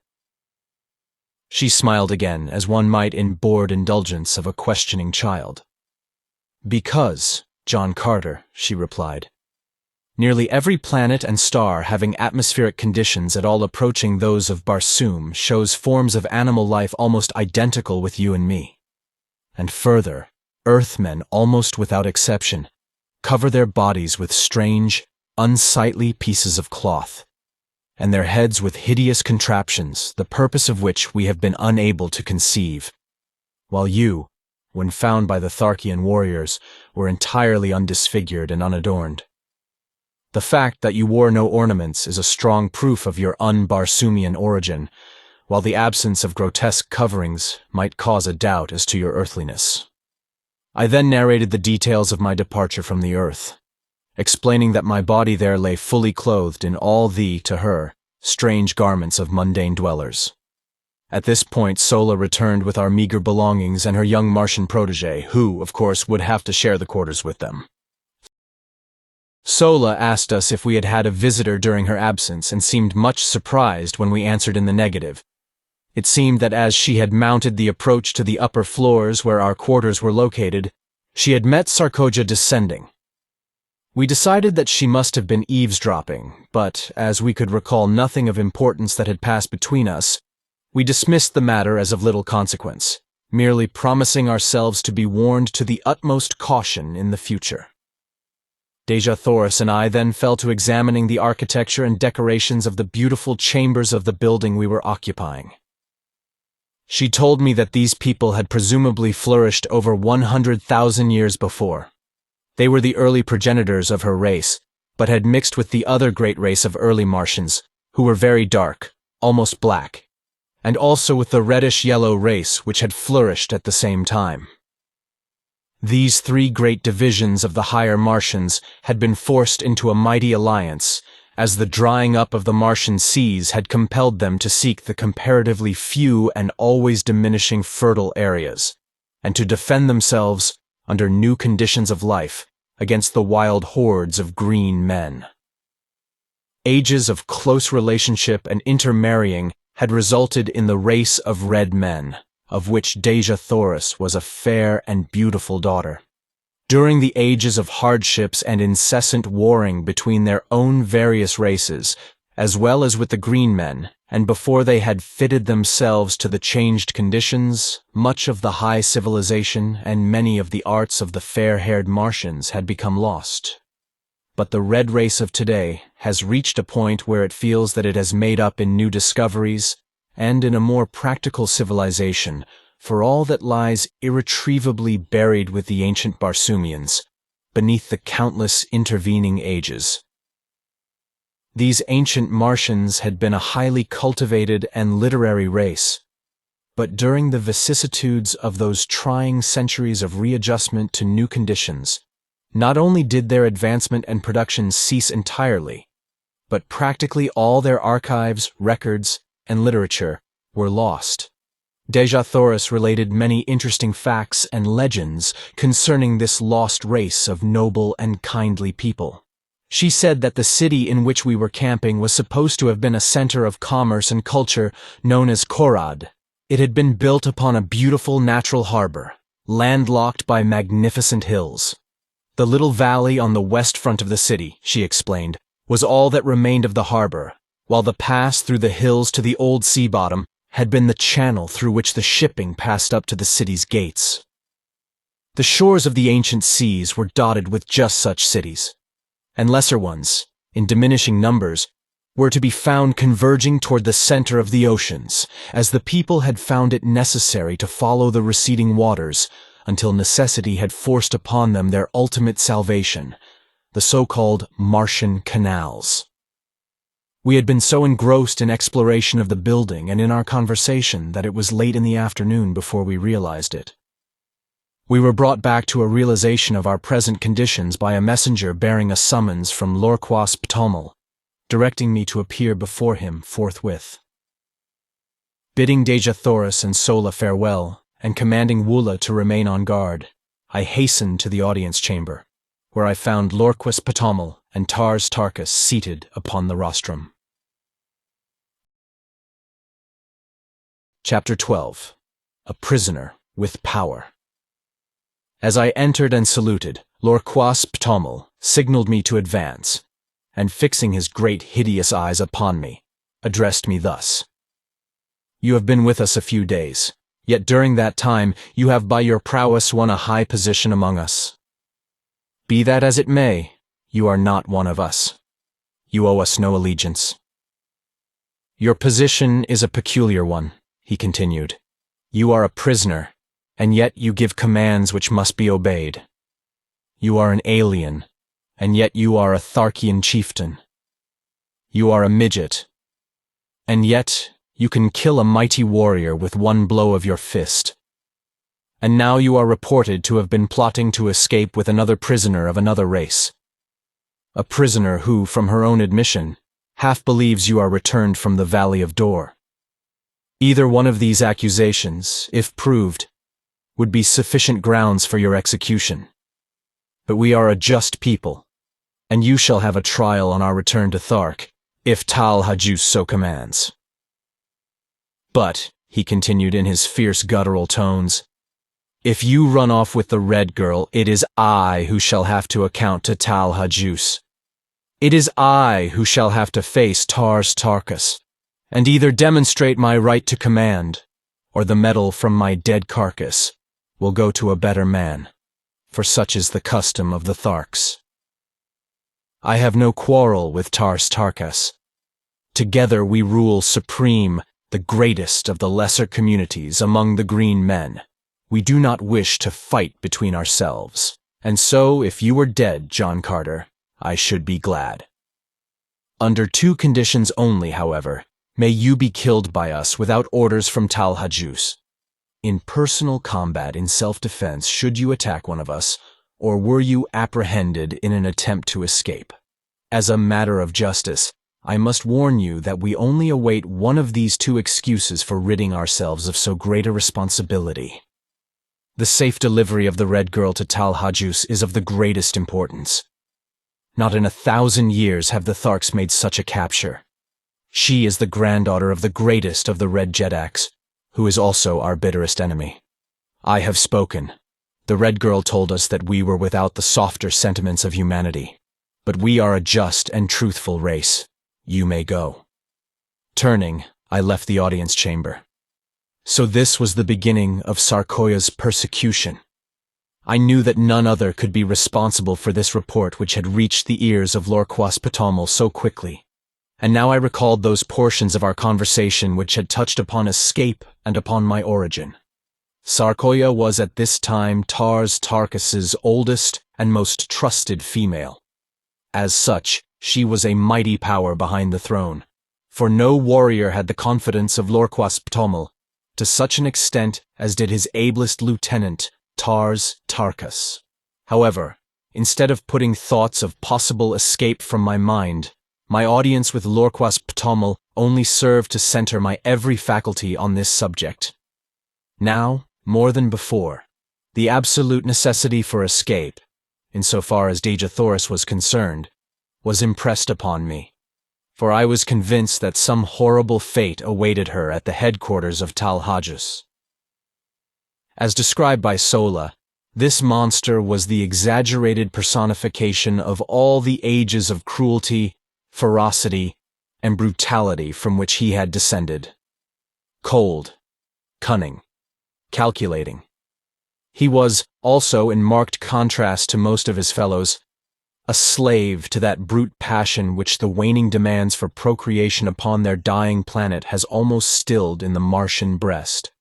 She smiled again, as one might in bored indulgence of a questioning child. "Because, John Carter," she replied, "nearly every planet and star having atmospheric conditions at all approaching those of Barsoom shows forms of animal life almost identical with you and me. And further, Earthmen, almost without exception, cover their bodies with strange, unsightly pieces of cloth, and their heads with hideous contraptions, the purpose of which we have been unable to conceive, while you, when found by the Tharkian warriors, were entirely undisfigured and unadorned. The fact that you wore no ornaments is a strong proof of your un-Barsoomian origin, while the absence of grotesque coverings might cause a doubt as to your earthliness." I then narrated the details of my departure from the earth, explaining that my body there lay fully clothed in all the, to her, strange garments of mundane dwellers. At this point Sola returned with our meager belongings and her young Martian protege, who, of course, would have to share the quarters with them. Sola asked us if we had had a visitor during her absence and seemed much surprised when we answered in the negative. It seemed that as she had mounted the approach to the upper floors where our quarters were located, she had met Sarkoja descending. We decided that she must have been eavesdropping, but as we could recall nothing of importance that had passed between us, we dismissed the matter as of little consequence, merely promising ourselves to be warned to the utmost caution in the future. Dejah Thoris and I then fell to examining the architecture and decorations of the beautiful chambers of the building we were occupying. She told me that these people had presumably flourished over 100,000 years before. They were the early progenitors of her race, but had mixed with the other great race of early Martians, who were very dark, almost black, and also with the reddish-yellow race which had flourished at the same time. These three great divisions of the higher Martians had been forced into a mighty alliance, as the drying up of the Martian seas had compelled them to seek the comparatively few and always diminishing fertile areas, and to defend themselves, under new conditions of life, against the wild hordes of green men. Ages of close relationship and intermarrying had resulted in the race of red men, of which Dejah Thoris was a fair and beautiful daughter. During the ages of hardships and incessant warring between their own various races, as well as with the green men, and before they had fitted themselves to the changed conditions, much of the high civilization and many of the arts of the fair-haired Martians had become lost. But the red race of today has reached a point where it feels that it has made up in new discoveries and in a more practical civilization for all that lies irretrievably buried with the ancient Barsoomians, beneath the countless intervening ages. These ancient Martians had been a highly cultivated and literary race, but during the vicissitudes of those trying centuries of readjustment to new conditions, not only did their advancement and production cease entirely, but practically all their archives, records, and literature were lost. Dejah Thoris related many interesting facts and legends concerning this lost race of noble and kindly people. She said that the city in which we were camping was supposed to have been a center of commerce and culture known as Korad. It had been built upon a beautiful natural harbor, landlocked by magnificent hills. The little valley on the west front of the city, she explained, was all that remained of the harbor, while the pass through the hills to the old sea bottom had been the channel through which the shipping passed up to the city's gates. The shores of the ancient seas were dotted with just such cities, and lesser ones, in diminishing numbers, were to be found converging toward the center of the oceans, as the people had found it necessary to follow the receding waters until necessity had forced upon them their ultimate salvation, the so-called Martian canals. We had been so engrossed in exploration of the building and in our conversation that it was late in the afternoon before we realized it. We were brought back to a realization of our present conditions by a messenger bearing a summons from Lurks Ptomal, directing me to appear before him forthwith. Bidding Dejah Thoris and Sola farewell, and commanding Woola to remain on guard, I hastened to the audience chamber, where I found Lurks Ptomal and Tarkas seated upon the rostrum. Chapter 12. A Prisoner with Power. As I entered and saluted, Lurks Ptomal signaled me to advance, and fixing his great hideous eyes upon me, addressed me thus. You have been with us a few days, yet during that time you have by your prowess won a high position among us. Be that as it may, you are not one of us. You owe us no allegiance. Your position is a peculiar one, he continued. You are a prisoner, and yet you give commands which must be obeyed. You are an alien, and yet you are a Tharkian chieftain. You are a midget, and yet you can kill a mighty warrior with one blow of your fist. And now you are reported to have been plotting to escape with another prisoner of another race. A prisoner who, from her own admission, half believes you are returned from the Valley of Dor. Either one of these accusations, if proved, would be sufficient grounds for your execution. But we are a just people, and you shall have a trial on our return to Thark, if Tal Hajus so commands. But, he continued in his fierce guttural tones, if you run off with the red girl, it is I who shall have to account to Tal Hajus. It is I who shall have to face Tarkas, and either demonstrate my right to command, or the metal from my dead carcass will go to a better man, for such is the custom of the Tharks. I have no quarrel with Tarkas. Together we rule supreme, the greatest of the lesser communities among the green men. We do not wish to fight between ourselves, and so if you were dead, John Carter, I should be glad. Under two conditions only, however, may you be killed by us without orders from Tal Hajus. In personal combat in self-defense should you attack one of us, or were you apprehended in an attempt to escape. As a matter of justice, I must warn you that we only await one of these two excuses for ridding ourselves of so great a responsibility. The safe delivery of the Red Girl to Tal Hajus is of the greatest importance. Not in 1,000 years have the Tharks made such a capture. She is the granddaughter of the greatest of the Red Jedaks, who is also our bitterest enemy. I have spoken. The Red Girl told us that we were without the softer sentiments of humanity, but we are a just and truthful race. You may go. Turning, I left the audience chamber. So this was the beginning of Sarkoya's persecution. I knew that none other could be responsible for this report which had reached the ears of Lorquas Ptomal so quickly, and now I recalled those portions of our conversation which had touched upon escape and upon my origin. Sarkoya was at this time Tars Tarkas's oldest and most trusted female. As such, she was a mighty power behind the throne, for no warrior had the confidence of Lorquas Ptomal to such an extent as did his ablest lieutenant, Tars Tarkas. However, instead of putting thoughts of possible escape from my mind, my audience with Lorquas Ptomal only served to center my every faculty on this subject. Now, more than before, the absolute necessity for escape, insofar as Dejah Thoris was concerned, was impressed upon me, for I was convinced that some horrible fate awaited her at the headquarters of Tal Hajus. As described by Sola, this monster was the exaggerated personification of all the ages of cruelty, ferocity, and brutality from which he had descended. Cold, cunning, calculating. He was, also in marked contrast to most of his fellows, a slave to that brute passion which the waning demands for procreation upon their dying planet has almost stilled in the Martian breast.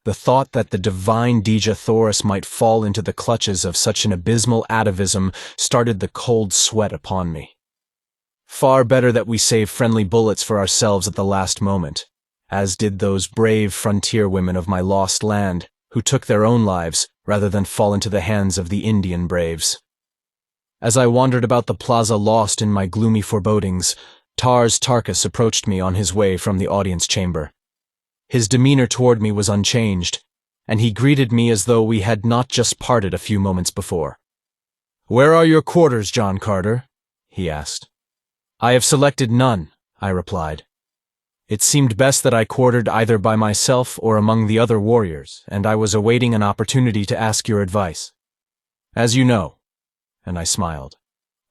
The thought that the divine Dejah Thoris might fall into the clutches of such an abysmal atavism started the cold sweat upon me. Far better that we save friendly bullets for ourselves at the last moment, as did those brave frontier women of my lost land, who took their own lives rather than fall into the hands of the Indian braves. As I wandered about the plaza lost in my gloomy forebodings, Tars Tarkas approached me on his way from the audience chamber. His demeanor toward me was unchanged, and he greeted me as though we had not just parted a few moments before. "Where are your quarters, John Carter?" he asked. "I have selected none," I replied. It seemed best that I quartered either by myself or among the other warriors, and I was awaiting an opportunity to ask your advice. As you know, and I smiled,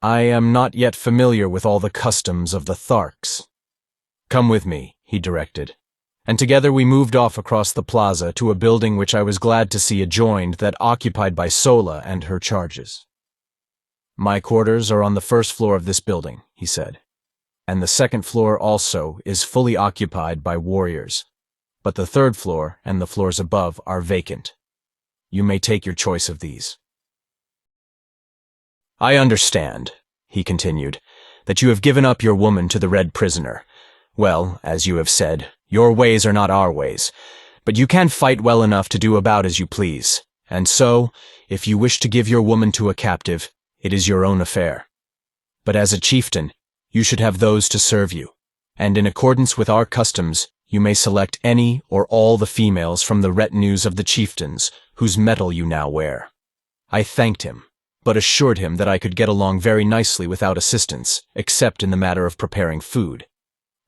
I am not yet familiar with all the customs of the Tharks. "Come with me," he directed, and together we moved off across the plaza to a building which I was glad to see adjoined that occupied by Sola and her charges. "My quarters are on the first floor of this building," he said, "and the second floor also is fully occupied by warriors, but the third floor and the floors above are vacant. You may take your choice of these." "I understand," he continued, "that you have given up your woman to the Red Prisoner. Well, as you have said, your ways are not our ways, but you can fight well enough to do about as you please, and so, if you wish to give your woman to a captive, it is your own affair. But as a chieftain, you should have those to serve you, and in accordance with our customs, you may select any or all the females from the retinues of the chieftains whose metal you now wear." I thanked him, but assured him that I could get along very nicely without assistance, except in the matter of preparing food.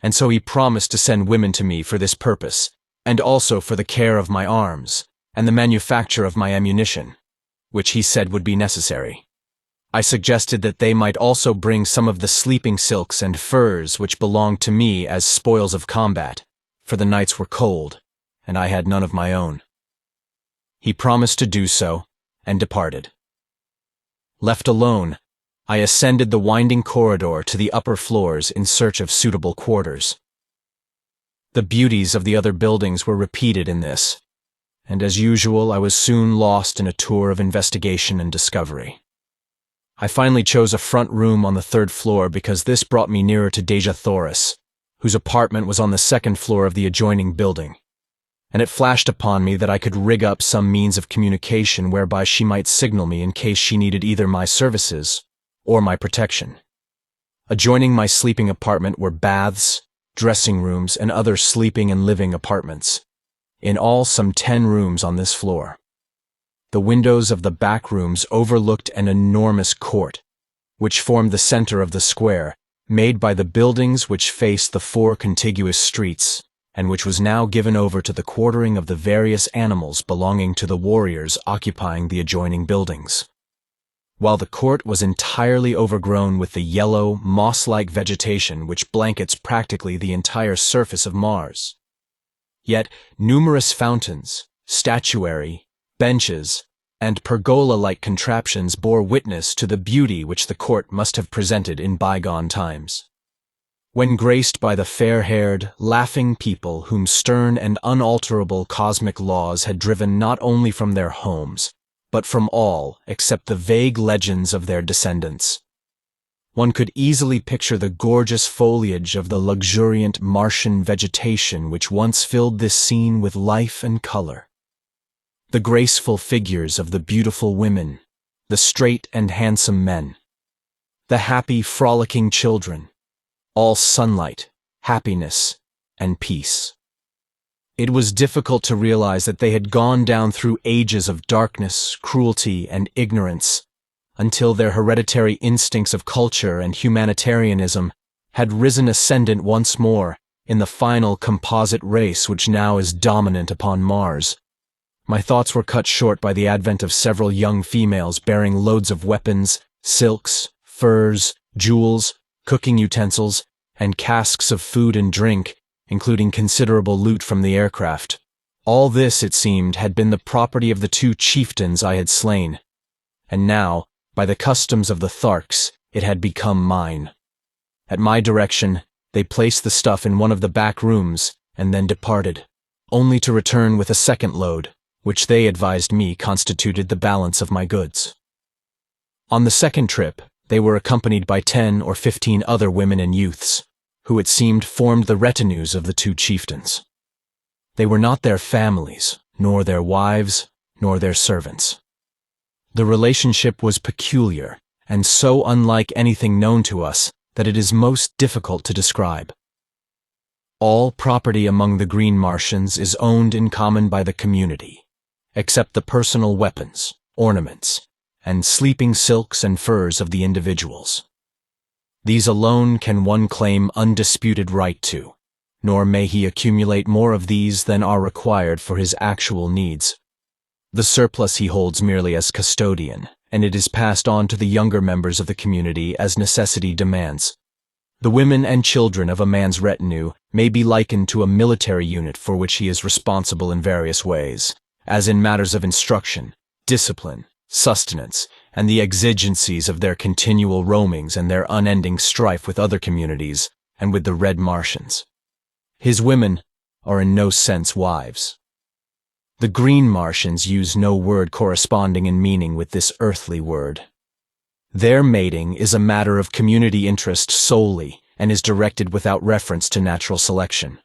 And so he promised to send women to me for this purpose, and also for the care of my arms, and the manufacture of my ammunition, which he said would be necessary. I suggested that they might also bring some of the sleeping silks and furs which belonged to me as spoils of combat, for the nights were cold, and I had none of my own. He promised to do so, and departed. Left alone, I ascended the winding corridor to the upper floors in search of suitable quarters. The beauties of the other buildings were repeated in this, and as usual I was soon lost in a tour of investigation and discovery. I finally chose a front room on the 3rd floor because this brought me nearer to Dejah Thoris, whose apartment was on the 2nd floor of the adjoining building, and it flashed upon me that I could rig up some means of communication whereby she might signal me in case she needed either my services or my protection. Adjoining my sleeping apartment were baths, dressing rooms, and other sleeping and living apartments. In all, some 10 rooms on this floor. The windows of the back rooms overlooked an enormous court, which formed the center of the square, made by the buildings which faced the 4 contiguous streets, and which was now given over to the quartering of the various animals belonging to the warriors occupying the adjoining buildings. While the court was entirely overgrown with the yellow, moss-like vegetation which blankets practically the entire surface of Mars. Yet numerous fountains, statuary, benches, and pergola-like contraptions bore witness to the beauty which the court must have presented in bygone times, when graced by the fair-haired, laughing people whom stern and unalterable cosmic laws had driven not only from their homes, but from all except the vague legends of their descendants. One could easily picture the gorgeous foliage of the luxuriant Martian vegetation which once filled this scene with life and color. The graceful figures of the beautiful women, the straight and handsome men, the happy, frolicking children, all sunlight, happiness, and peace. It was difficult to realize that they had gone down through ages of darkness, cruelty, and ignorance, until their hereditary instincts of culture and humanitarianism had risen ascendant once more in the final composite race which now is dominant upon Mars. My thoughts were cut short by the advent of several young females bearing loads of weapons, silks, furs, jewels, cooking utensils, and casks of food and drink, including considerable loot from the aircraft. All this, it seemed, had been the property of the 2 chieftains I had slain, and now, by the customs of the Tharks, it had become mine. At my direction, they placed the stuff in one of the back rooms and then departed, only to return with a second load, which they advised me constituted the balance of my goods. On the second trip, they were accompanied by 10 or 15 other women and youths, who it seemed formed the retinues of the 2 chieftains. They were not their families, nor their wives, nor their servants. The relationship was peculiar, and so unlike anything known to us that it is most difficult to describe. All property among the Green Martians is owned in common by the community, except the personal weapons, ornaments, and sleeping silks and furs of the individuals. These alone can one claim undisputed right to, nor may he accumulate more of these than are required for his actual needs. The surplus he holds merely as custodian, and it is passed on to the younger members of the community as necessity demands. The women and children of a man's retinue may be likened to a military unit for which he is responsible in various ways, as in matters of instruction, discipline, sustenance, and the exigencies of their continual roamings and their unending strife with other communities and with the Red Martians. His women are in no sense wives. The Green Martians use no word corresponding in meaning with this earthly word. Their mating is a matter of community interest solely and is directed without reference to natural selection.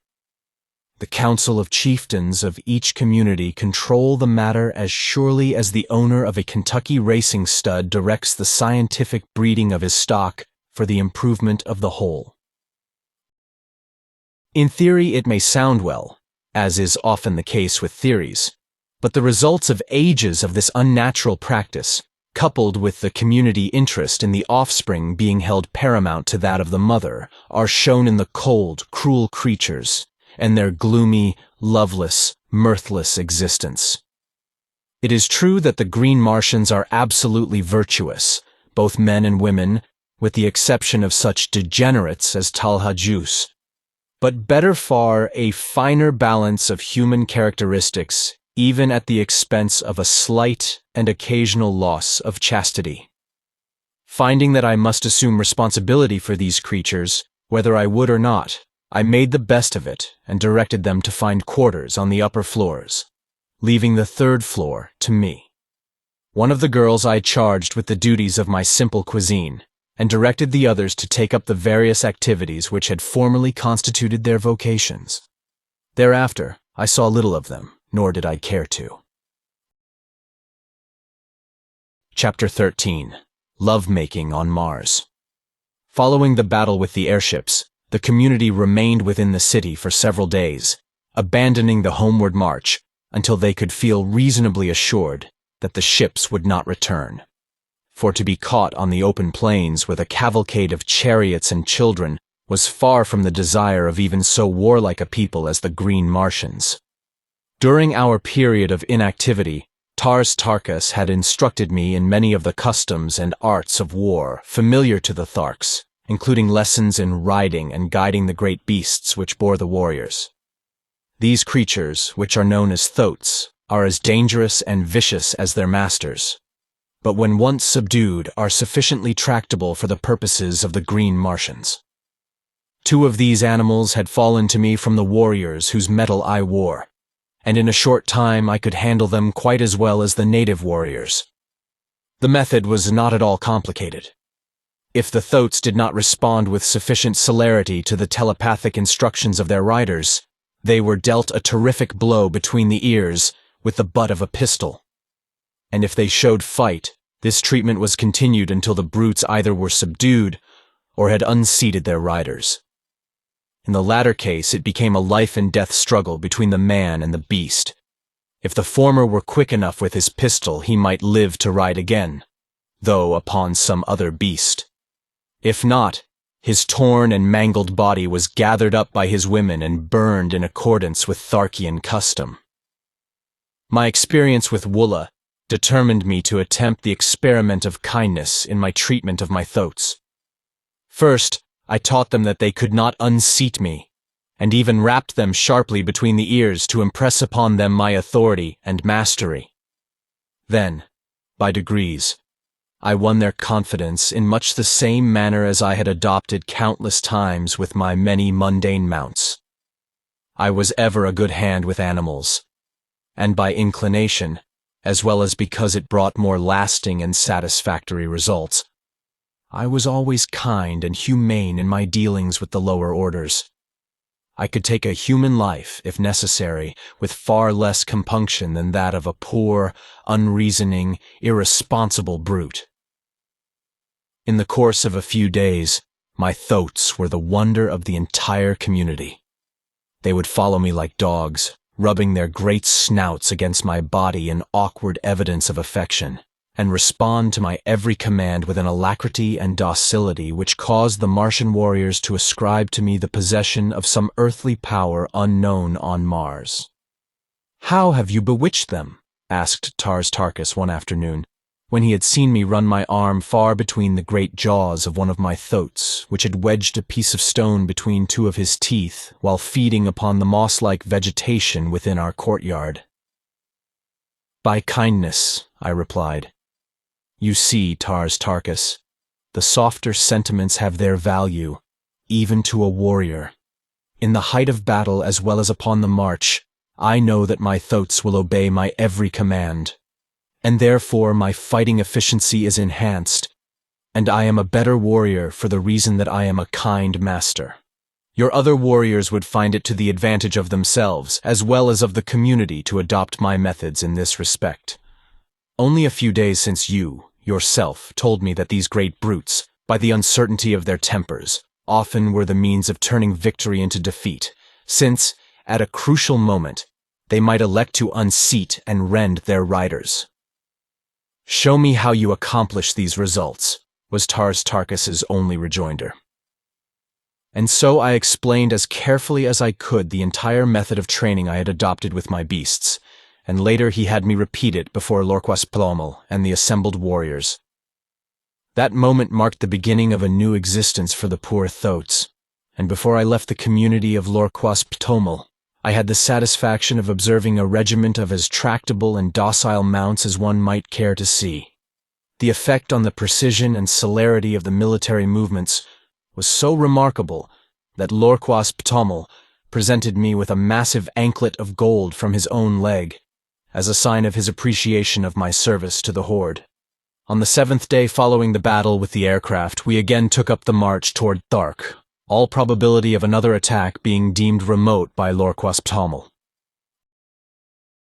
The council of chieftains of each community control the matter as surely as the owner of a Kentucky racing stud directs the scientific breeding of his stock for the improvement of the whole. In theory, it may sound well, as is often the case with theories, but the results of ages of this unnatural practice, coupled with the community interest in the offspring being held paramount to that of the mother, are shown in the cold, cruel creatures and their gloomy, loveless, mirthless existence. It is true that the Green Martians are absolutely virtuous, both men and women, with the exception of such degenerates as Talhajus, but better far a finer balance of human characteristics, even at the expense of a slight and occasional loss of chastity. Finding that I must assume responsibility for these creatures, whether I would or not, I made the best of it and directed them to find quarters on the upper floors, leaving the 3rd floor to me. One of the girls I charged with the duties of my simple cuisine, and directed the others to take up the various activities which had formerly constituted their vocations. Thereafter, I saw little of them, nor did I care to. Chapter 13. Love-making on Mars. Following the battle with the airships, the community remained within the city for several days, abandoning the homeward march until they could feel reasonably assured that the ships would not return. For to be caught on the open plains with a cavalcade of chariots and children was far from the desire of even so warlike a people as the Green Martians. During our period of inactivity, Tarkas had instructed me in many of the customs and arts of war familiar to the Tharks, including lessons in riding and guiding the great beasts which bore the warriors. These creatures, which are known as thoats, are as dangerous and vicious as their masters, but when once subdued are sufficiently tractable for the purposes of the Green Martians. 2 of these animals had fallen to me from the warriors whose metal I wore, and in a short time I could handle them quite as well as the native warriors. The method was not at all complicated. If the thoats did not respond with sufficient celerity to the telepathic instructions of their riders, they were dealt a terrific blow between the ears with the butt of a pistol. And if they showed fight, this treatment was continued until the brutes either were subdued or had unseated their riders. In the latter case, it became a life-and-death struggle between the man and the beast. If the former were quick enough with his pistol, he might live to ride again, though upon some other beast. If not, his torn and mangled body was gathered up by his women and burned in accordance with Tharkian custom. My experience with Woola determined me to attempt the experiment of kindness in my treatment of my thoats. First, I taught them that they could not unseat me, and even rapped them sharply between the ears to impress upon them my authority and mastery. Then, by degrees, I won their confidence in much the same manner as I had adopted countless times with my many mundane mounts. I was ever a good hand with animals, and by inclination, as well as because it brought more lasting and satisfactory results, I was always kind and humane in my dealings with the lower orders. I could take a human life, if necessary, with far less compunction than that of a poor, unreasoning, irresponsible brute. In the course of a few days, my thoats were the wonder of the entire community. They would follow me like dogs, rubbing their great snouts against my body in awkward evidence of affection, and respond to my every command with an alacrity and docility which caused the Martian warriors to ascribe to me the possession of some earthly power unknown on Mars. "How have you bewitched them?" asked Tarkas one afternoon, when he had seen me run my arm far between the great jaws of one of my thoats, which had wedged a piece of stone between 2 of his teeth while feeding upon the moss-like vegetation within our courtyard. "By kindness," I replied. "You see, Tarkas, the softer sentiments have their value, even to a warrior. In the height of battle as well as upon the march, I know that my thoats will obey my every command, and therefore my fighting efficiency is enhanced, and I am a better warrior for the reason that I am a kind master. Your other warriors would find it to the advantage of themselves as well as of the community to adopt my methods in this respect. Only a few days since you, yourself, told me that these great brutes, by the uncertainty of their tempers, often were the means of turning victory into defeat, since, at a crucial moment, they might elect to unseat and rend their riders. "Show me how you accomplish these results," was Tarkas's only rejoinder. And so I explained as carefully as I could the entire method of training I had adopted with my beasts, and later he had me repeat it before XVIII and the assembled warriors. That moment marked the beginning of a new existence for the poor thoats, and before I left the community of XVIII, I had the satisfaction of observing a regiment of as tractable and docile mounts as one might care to see. The effect on the precision and celerity of the military movements was so remarkable that XVIII presented me with a massive anklet of gold from his own leg, as a sign of his appreciation of my service to the Horde. On the 7th day following the battle with the aircraft, we again took up the march toward Thark, all probability of another attack being deemed remote by Lorquas.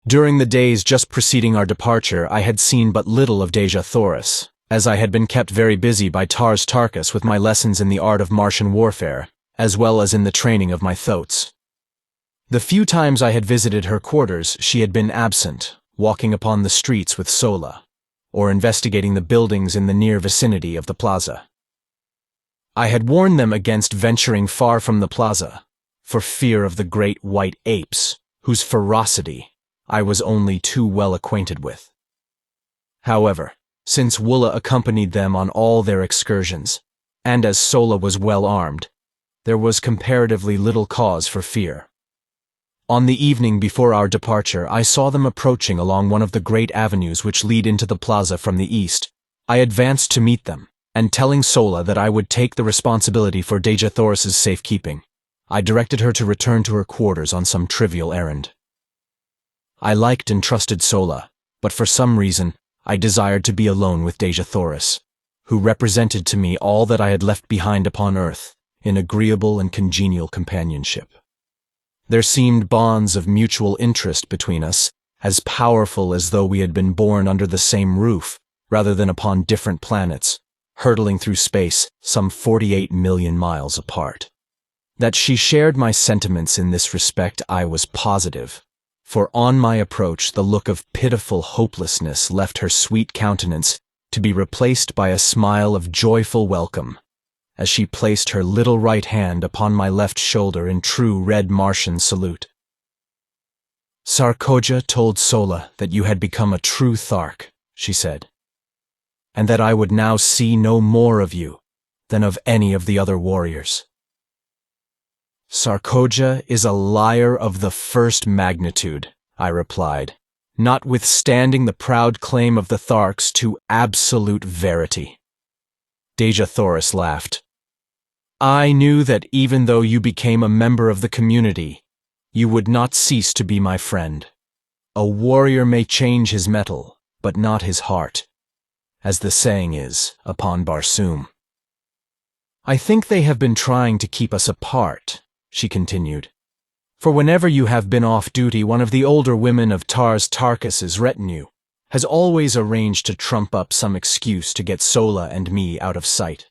During the days just preceding our departure, I had seen but little of Dejah Thoris, as I had been kept very busy by Tarkas with my lessons in the art of Martian warfare, as well as in the training of my thoats. The few times I had visited her quarters, she had been absent, walking upon the streets with Sola, or investigating the buildings in the near vicinity of the plaza. I had warned them against venturing far from the plaza, for fear of the great white apes, whose ferocity I was only too well acquainted with. However, since Wulla accompanied them on all their excursions, and as Sola was well armed, there was comparatively little cause for fear. On the evening before our departure, I saw them approaching along one of the great avenues which lead into the plaza from the east. I advanced to meet them, and telling Sola that I would take the responsibility for Dejah Thoris's safekeeping, I directed her to return to her quarters on some trivial errand. I liked and trusted Sola, but for some reason, I desired to be alone with Dejah Thoris, who represented to me all that I had left behind upon earth in agreeable and congenial companionship. There seemed bonds of mutual interest between us, as powerful as though we had been born under the same roof, rather than upon different planets, hurtling through space some 48 million miles apart. That she shared my sentiments in this respect I was positive, for on my approach the look of pitiful hopelessness left her sweet countenance to be replaced by a smile of joyful welcome, as she placed her little right hand upon my left shoulder in true red Martian salute. "Sarkoja told Sola that you had become a true Thark," she said, "and that I would now see no more of you than of any of the other warriors." "Sarkoja is a liar of the first magnitude," I replied, notwithstanding the proud claim of the Tharks to absolute verity. Dejah Thoris laughed. "I knew that even though you became a member of the community, you would not cease to be my friend. A warrior may change his metal, but not his heart, as the saying is upon Barsoom." "I think they have been trying to keep us apart," she continued, "for whenever you have been off duty, one of the older women of Tarkas's retinue has always arranged to trump up some excuse to get Sola and me out of sight.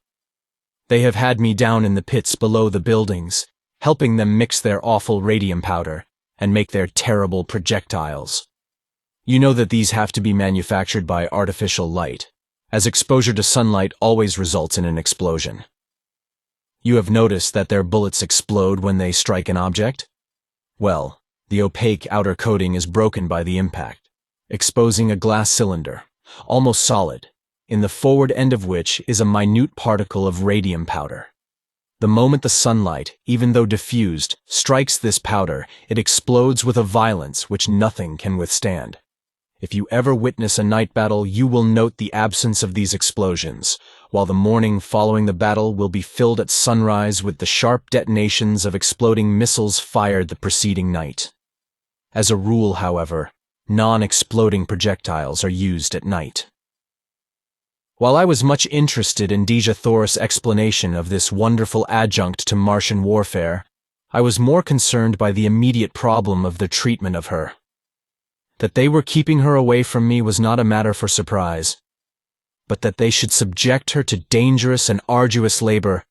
They have had me down in the pits below the buildings, helping them mix their awful radium powder and make their terrible projectiles. You know that these have to be manufactured by artificial light, as exposure to sunlight always results in an explosion. You have noticed that their bullets explode when they strike an object? Well, the opaque outer coating is broken by the impact, exposing a glass cylinder, almost solid, in the forward end of which is a minute particle of radium powder. The moment the sunlight, even though diffused, strikes this powder, it explodes with a violence which nothing can withstand. If you ever witness a night battle, you will note the absence of these explosions, while the morning following the battle will be filled at sunrise with the sharp detonations of exploding missiles fired the preceding night. As a rule, however, non-exploding projectiles are used at night." While I was much interested in Dejah Thoris' explanation of this wonderful adjunct to Martian warfare, I was more concerned by the immediate problem of their treatment of her. That they were keeping her away from me was not a matter for surprise, but that they should subject her to dangerous and arduous labor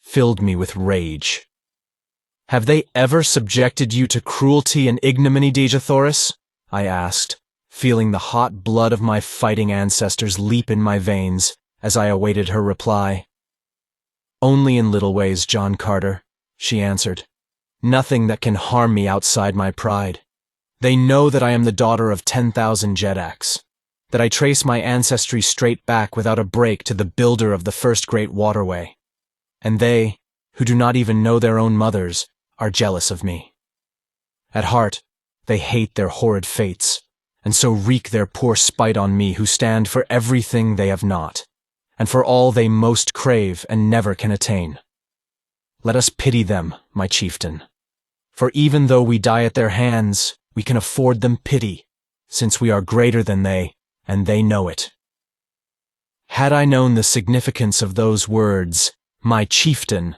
filled me with rage. "Have they ever subjected you to cruelty and ignominy, Dejah Thoris?" I asked, feeling the hot blood of my fighting ancestors leap in my veins as I awaited her reply. "Only in little ways, John Carter," she answered. "Nothing that can harm me outside my pride. They know that I am the daughter of 10,000 Jedaks, that I trace my ancestry straight back without a break to the builder of the first great waterway. And they, who do not even know their own mothers, are jealous of me. At heart, they hate their horrid fates, and so wreak their poor spite on me who stand for everything they have not, and for all they most crave and never can attain. Let us pity them, my chieftain, for even though we die at their hands, we can afford them pity, since we are greater than they, and they know it. Had I known the significance of those words, my chieftain,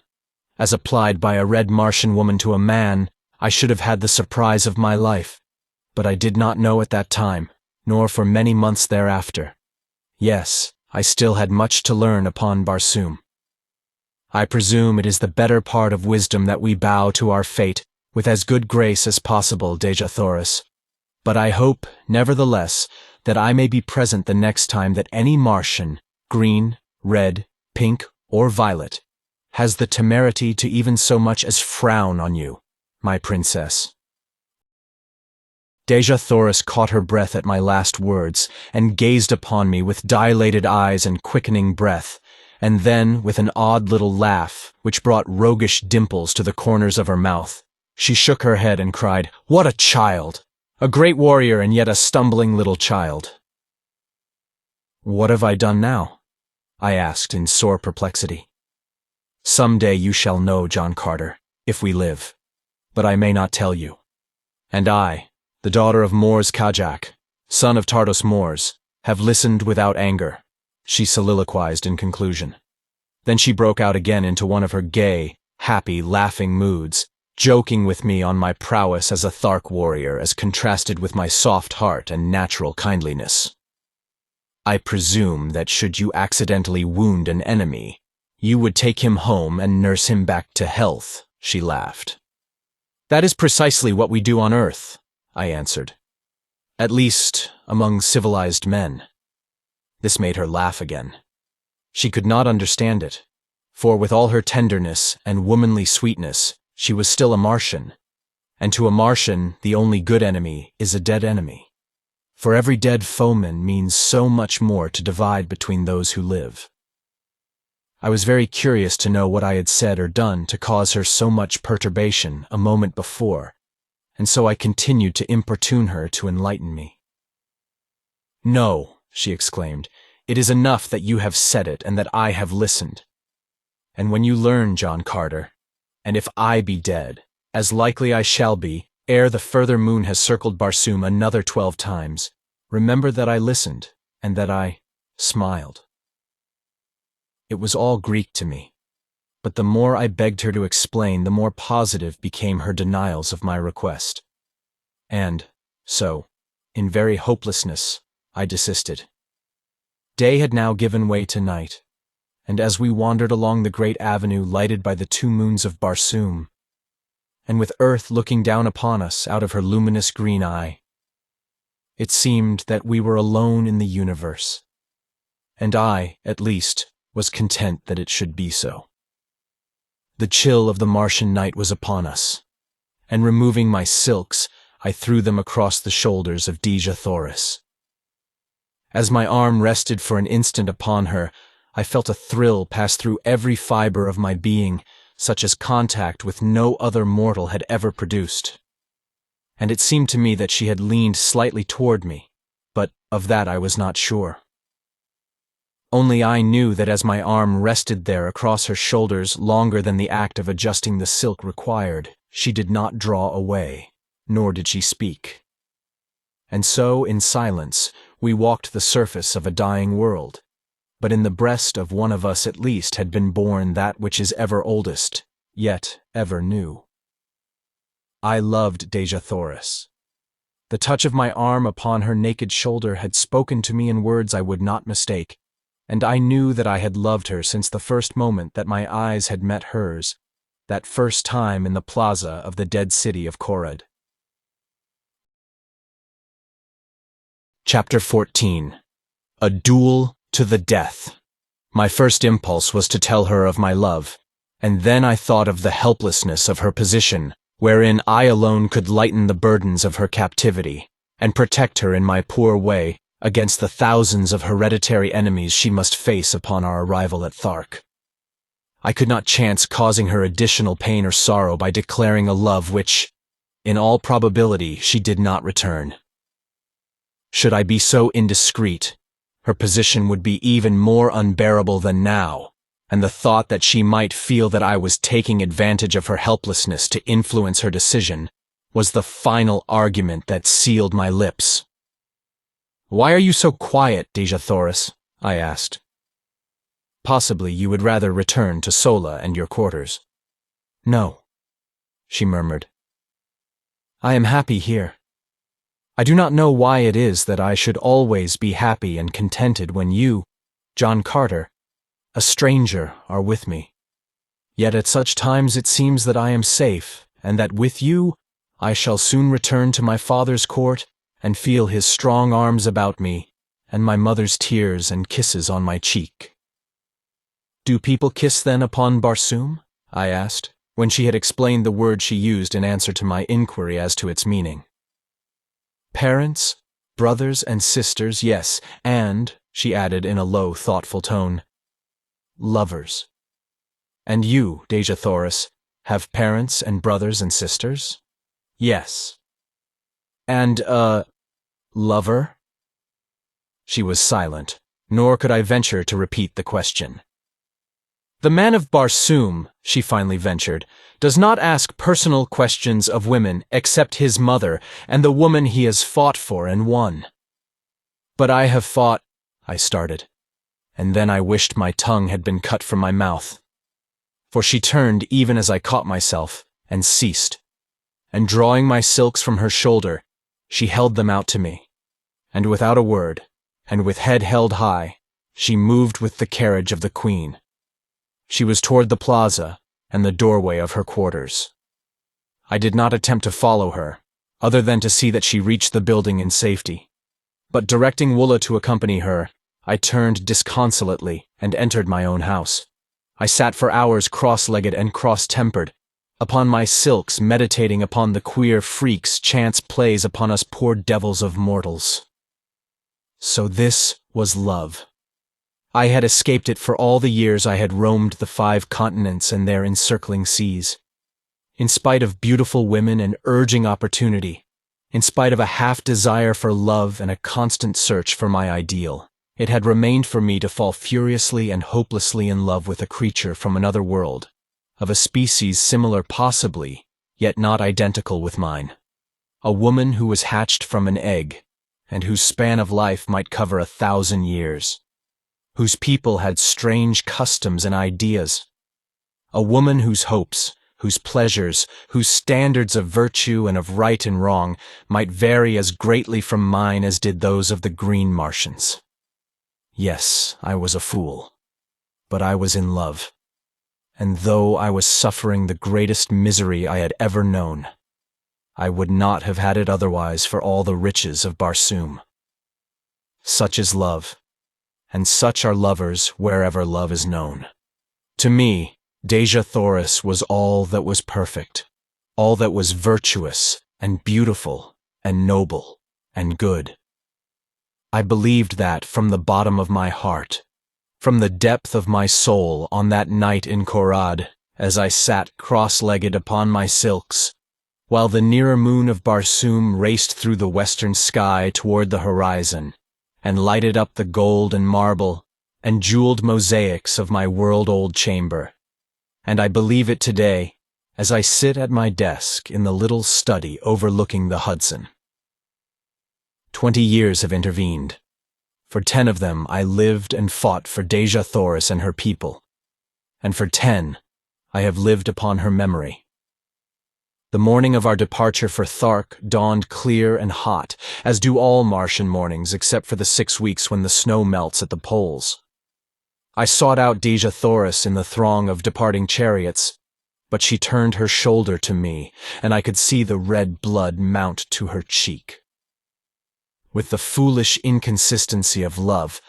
as applied by a red Martian woman to a man, I should have had the surprise of my life. But I did not know at that time, nor for many months thereafter. Yes, I still had much to learn upon Barsoom. I presume it is the better part of wisdom that we bow to our fate with as good grace as possible, Dejah Thoris. But I hope, nevertheless, that I may be present the next time that any Martian, green, red, pink, or violet, has the temerity to even so much as frown on you, my princess. Dejah Thoris caught her breath at my last words, and gazed upon me with dilated eyes and quickening breath, and then, with an odd little laugh, which brought roguish dimples to the corners of her mouth, she shook her head and cried, "What a child! A great warrior and yet a stumbling little child." "What have I done now?" I asked in sore perplexity. "Some day you shall know, John Carter, if we live. But I may not tell you. And I, the daughter of Moors Kajak, son of Tardos Moors, have listened without anger," she soliloquized in conclusion. Then she broke out again into one of her gay, happy, laughing moods, joking with me on my prowess as a Thark warrior as contrasted with my soft heart and natural kindliness. "I presume that should you accidentally wound an enemy, you would take him home and nurse him back to health," she laughed. "That is precisely what we do on Earth," I answered. "At least, among civilized men." This made her laugh again. She could not understand it, for with all her tenderness and womanly sweetness, she was still a Martian, and to a Martian the only good enemy is a dead enemy, for every dead foeman means so much more to divide between those who live. I was very curious to know what I had said or done to cause her so much perturbation a moment before, and so I continued to importune her to enlighten me. "No," she exclaimed, "it is enough that you have said it and that I have listened. And when you learn, John Carter, and if I be dead, as likely I shall be, ere the further moon has circled Barsoom another 12 times, remember that I listened, and that I smiled." It was all Greek to me, but the more I begged her to explain, the more positive became her denials of my request. And so, in very hopelessness, I desisted. Day had now given way to night, and as we wandered along the great avenue lighted by the 2 moons of Barsoom, and with Earth looking down upon us out of her luminous green eye, it seemed that we were alone in the universe, and I, at least, was content that it should be so. The chill of the Martian night was upon us, and removing my silks, I threw them across the shoulders of Dejah Thoris. As my arm rested for an instant upon her, I felt a thrill pass through every fiber of my being, such as contact with no other mortal had ever produced. And it seemed to me that she had leaned slightly toward me, but of that I was not sure. Only I knew that as my arm rested there across her shoulders longer than the act of adjusting the silk required, she did not draw away, nor did she speak. And so, in silence, we walked the surface of a dying world, but in the breast of one of us at least had been born that which is ever oldest, yet ever new. I loved Dejah Thoris. The touch of my arm upon her naked shoulder had spoken to me in words I would not mistake, and I knew that I had loved her since the first moment that my eyes had met hers, that first time in the plaza of the dead city of Korad. Chapter 14. A Duel to the Death. My first impulse was to tell her of my love, and then I thought of the helplessness of her position, wherein I alone could lighten the burdens of her captivity, and protect her in my poor way against the thousands of hereditary enemies she must face upon our arrival at Thark. I could not chance causing her additional pain or sorrow by declaring a love which, in all probability, she did not return. Should I be so indiscreet, her position would be even more unbearable than now, and the thought that she might feel that I was taking advantage of her helplessness to influence her decision was the final argument that sealed my lips. "Why are you so quiet, Dejah Thoris?" I asked. "Possibly you would rather return to Sola and your quarters." "No," she murmured. "I am happy here. I do not know why it is that I should always be happy and contented when you, John Carter, a stranger, are with me. Yet at such times it seems that I am safe, and that with you I shall soon return to my father's court and feel his strong arms about me and my mother's tears and kisses on my cheek." "Do people kiss then upon Barsoom?" I asked, when she had explained the word she used in answer to my inquiry as to its meaning. "Parents, brothers and sisters, yes, and," she added in a low, thoughtful tone, "lovers. And you, Dejah Thoris, have parents and brothers and sisters?" "Yes." "And lover?" She was silent, nor could I venture to repeat the question. "The man of Barsoom," she finally ventured, "does not ask personal questions of women except his mother and the woman he has fought for and won." "But I have fought," I started, and then I wished my tongue had been cut from my mouth. For she turned even as I caught myself, and ceased, and drawing my silks from her shoulder, she held them out to me, and without a word, and with head held high, she moved with the carriage of the Queen. She was toward the plaza and the doorway of her quarters. I did not attempt to follow her, other than to see that she reached the building in safety. But directing Woola to accompany her, I turned disconsolately and entered my own house. I sat for hours cross-legged and cross-tempered, upon my silks meditating upon the queer freaks chance plays upon us poor devils of mortals. So this was love. I had escaped it for all the years I had roamed the 5 continents and their encircling seas. In spite of beautiful women and urging opportunity, in spite of a half-desire for love and a constant search for my ideal, it had remained for me to fall furiously and hopelessly in love with a creature from another world, of a species similar possibly, yet not identical with mine. A woman who was hatched from an egg, and whose span of life might cover 1,000 years. Whose people had strange customs and ideas. A woman whose hopes, whose pleasures, whose standards of virtue and of right and wrong might vary as greatly from mine as did those of the green Martians. Yes, I was a fool, but I was in love, and though I was suffering the greatest misery I had ever known, I would not have had it otherwise for all the riches of Barsoom. Such is love, and such are lovers wherever love is known. To me, Dejah Thoris was all that was perfect, all that was virtuous and beautiful and noble and good. I believed that from the bottom of my heart, from the depth of my soul on that night in Korad, as I sat cross-legged upon my silks, while the nearer moon of Barsoom raced through the western sky toward the horizon, and lighted up the gold and marble and jeweled mosaics of my world-old chamber. And I believe it today, as I sit at my desk in the little study overlooking the Hudson. 20 years have intervened. For 10 of them I lived and fought for Dejah Thoris and her people, and for 10 I have lived upon her memory. The morning of our departure for Thark dawned clear and hot, as do all Martian mornings except for the 6 weeks when the snow melts at the poles. I sought out Dejah Thoris in the throng of departing chariots, but she turned her shoulder to me, and I could see the red blood mount to her cheek. With the foolish inconsistency of love,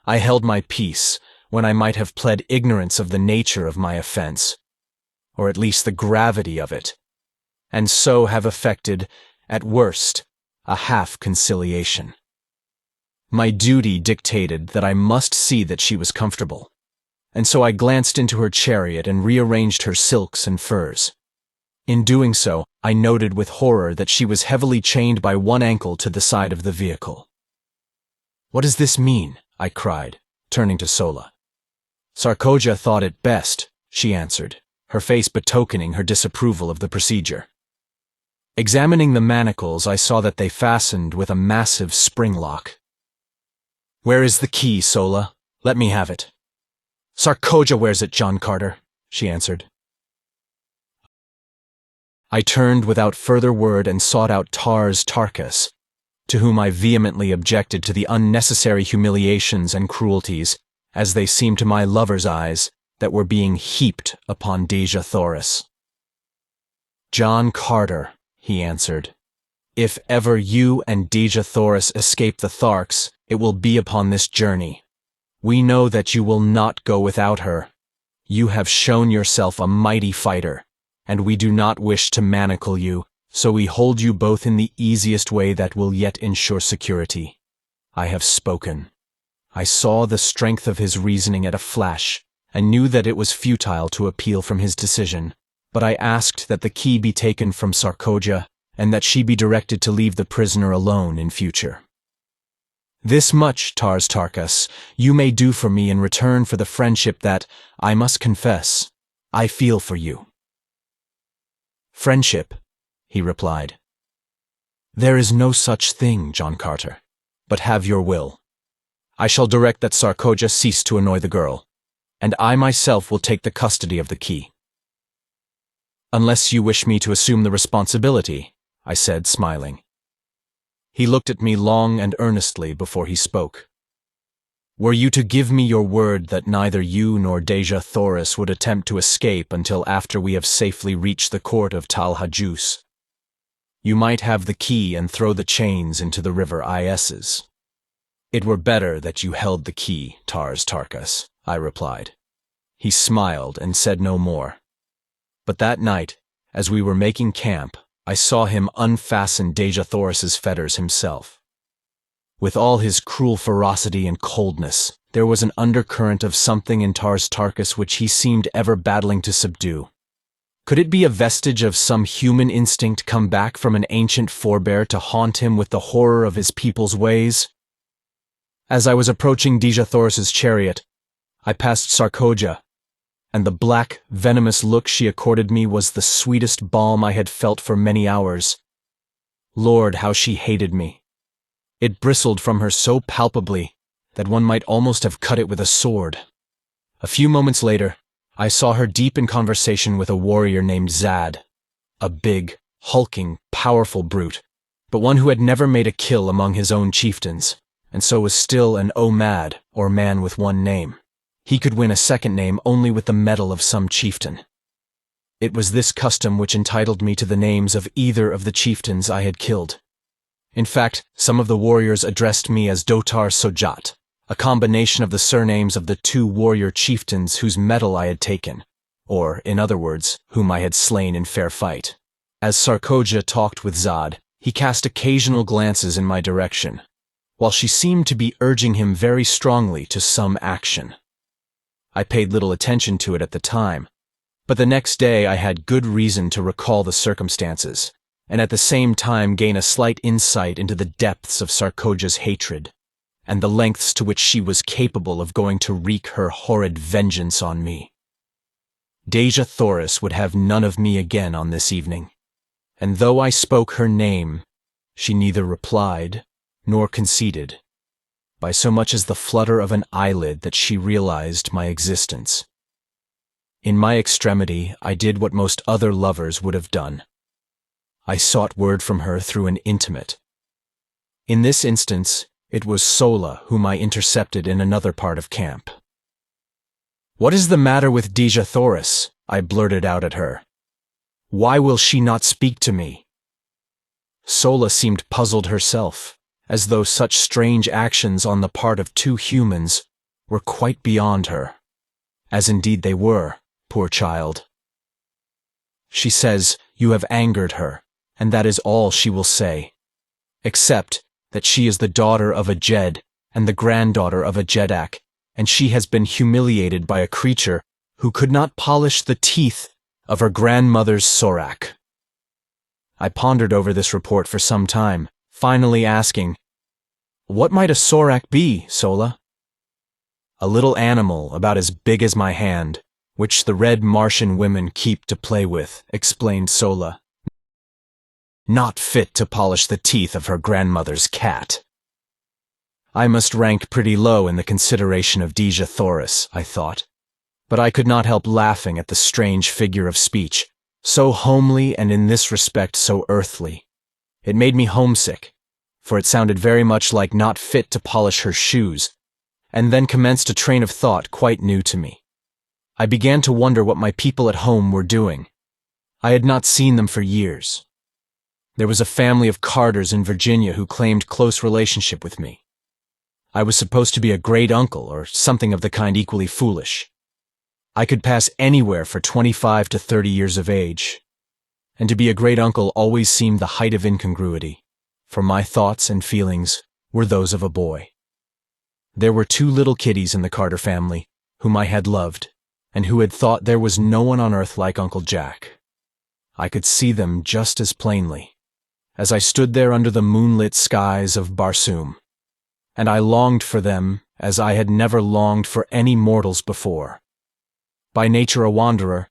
I held my peace when I might have pled ignorance of the nature of my offense, or at least the gravity of it, and so have effected, at worst, a half-conciliation. My duty dictated that I must see that she was comfortable, and so I glanced into her chariot and rearranged her silks and furs. In doing so, I noted with horror that she was heavily chained by one ankle to the side of the vehicle. "What does this mean?" I cried, turning to Sola. "Sarkoja thought it best," she answered, her face betokening her disapproval of the procedure. Examining the manacles, I saw that they fastened with a massive spring lock. Where is the key, Sola? Let me have it. Sarkoja wears it, John Carter, she answered. I turned without further word and sought out Tarkas, to whom I vehemently objected to the unnecessary humiliations and cruelties, as they seemed to my lover's eyes, that were being heaped upon Dejah Thoris. John Carter, he answered, if ever you and Dejah Thoris escape the Tharks, it will be upon this journey. We know that you will not go without her. You have shown yourself a mighty fighter, and we do not wish to manacle you, so we hold you both in the easiest way that will yet ensure security. I have spoken. I saw the strength of his reasoning at a flash, and knew that it was futile to appeal from his decision, but I asked that the key be taken from Sarkoja, and that she be directed to leave the prisoner alone in future. This much, Tarkas, you may do for me in return for the friendship that, I must confess, I feel for you. Friendship, he replied. There is no such thing, John Carter, but have your will. I shall direct that Sarkoja cease to annoy the girl, and I myself will take the custody of the key. Unless you wish me to assume the responsibility, I said, smiling. He looked at me long and earnestly before he spoke. Were you to give me your word that neither you nor Dejah Thoris would attempt to escape until after we have safely reached the court of Tal Hajus, you might have the key and throw the chains into the river Iesses. It were better that you held the key, Tarkas, I replied. He smiled and said no more. But that night, as we were making camp, I saw him unfasten Dejah Thoris's fetters himself. With all his cruel ferocity and coldness, there was an undercurrent of something in Tarkas which he seemed ever battling to subdue. Could it be a vestige of some human instinct come back from an ancient forebear to haunt him with the horror of his people's ways? As I was approaching Dejah Thoris's chariot, I passed Sarkoja, and the black, venomous look she accorded me was the sweetest balm I had felt for many hours. Lord, how she hated me! It bristled from her so palpably that one might almost have cut it with a sword. A few moments later, I saw her deep in conversation with a warrior named Zad, a big, hulking, powerful brute, but one who had never made a kill among his own chieftains, and so was still an Omad, or man with one name. He could win a second name only with the medal of some chieftain. It was this custom which entitled me to the names of either of the chieftains I had killed. In fact, some of the warriors addressed me as Dotar Sojat, a combination of the surnames of the two warrior chieftains whose medal I had taken, or, in other words, whom I had slain in fair fight. As Sarkoja talked with Zad, he cast occasional glances in my direction, while she seemed to be urging him very strongly to some action. I paid little attention to it at the time, but the next day I had good reason to recall the circumstances, and at the same time gain a slight insight into the depths of Sarkoja's hatred, and the lengths to which she was capable of going to wreak her horrid vengeance on me. Dejah Thoris would have none of me again on this evening, and though I spoke her name, she neither replied nor conceded, by so much as the flutter of an eyelid that she realized my existence. In my extremity, I did what most other lovers would have done. I sought word from her through an intimate. In this instance, it was Sola whom I intercepted in another part of camp. "What is the matter with Dejah Thoris?" I blurted out at her. "Why will she not speak to me?" Sola seemed puzzled herself, as though such strange actions on the part of two humans were quite beyond her, as indeed they were, poor child. She says you have angered her, and that is all she will say, except that she is the daughter of a Jed and the granddaughter of a Jedak, and she has been humiliated by a creature who could not polish the teeth of her grandmother's Sorak. I pondered over this report for some time, finally asking, "What might a Sorak be, Sola?" "A little animal about as big as my hand, which the red Martian women keep to play with," explained Sola. "Not fit to polish the teeth of her grandmother's cat." I must rank pretty low in the consideration of Dejah Thoris, I thought. But I could not help laughing at the strange figure of speech, so homely and in this respect so earthly. It made me homesick, for it sounded very much like not fit to polish her shoes, and then commenced a train of thought quite new to me. I began to wonder what my people at home were doing. I had not seen them for years. There was a family of Carters in Virginia who claimed close relationship with me. I was supposed to be a great uncle or something of the kind equally foolish. I could pass anywhere for 25 to 30 years of age, and to be a great uncle always seemed the height of incongruity, for my thoughts and feelings were those of a boy. There were 2 little kiddies in the Carter family whom I had loved, and who had thought there was no one on earth like Uncle Jack. I could see them just as plainly, as I stood there under the moonlit skies of Barsoom, and I longed for them as I had never longed for any mortals before. By nature a wanderer,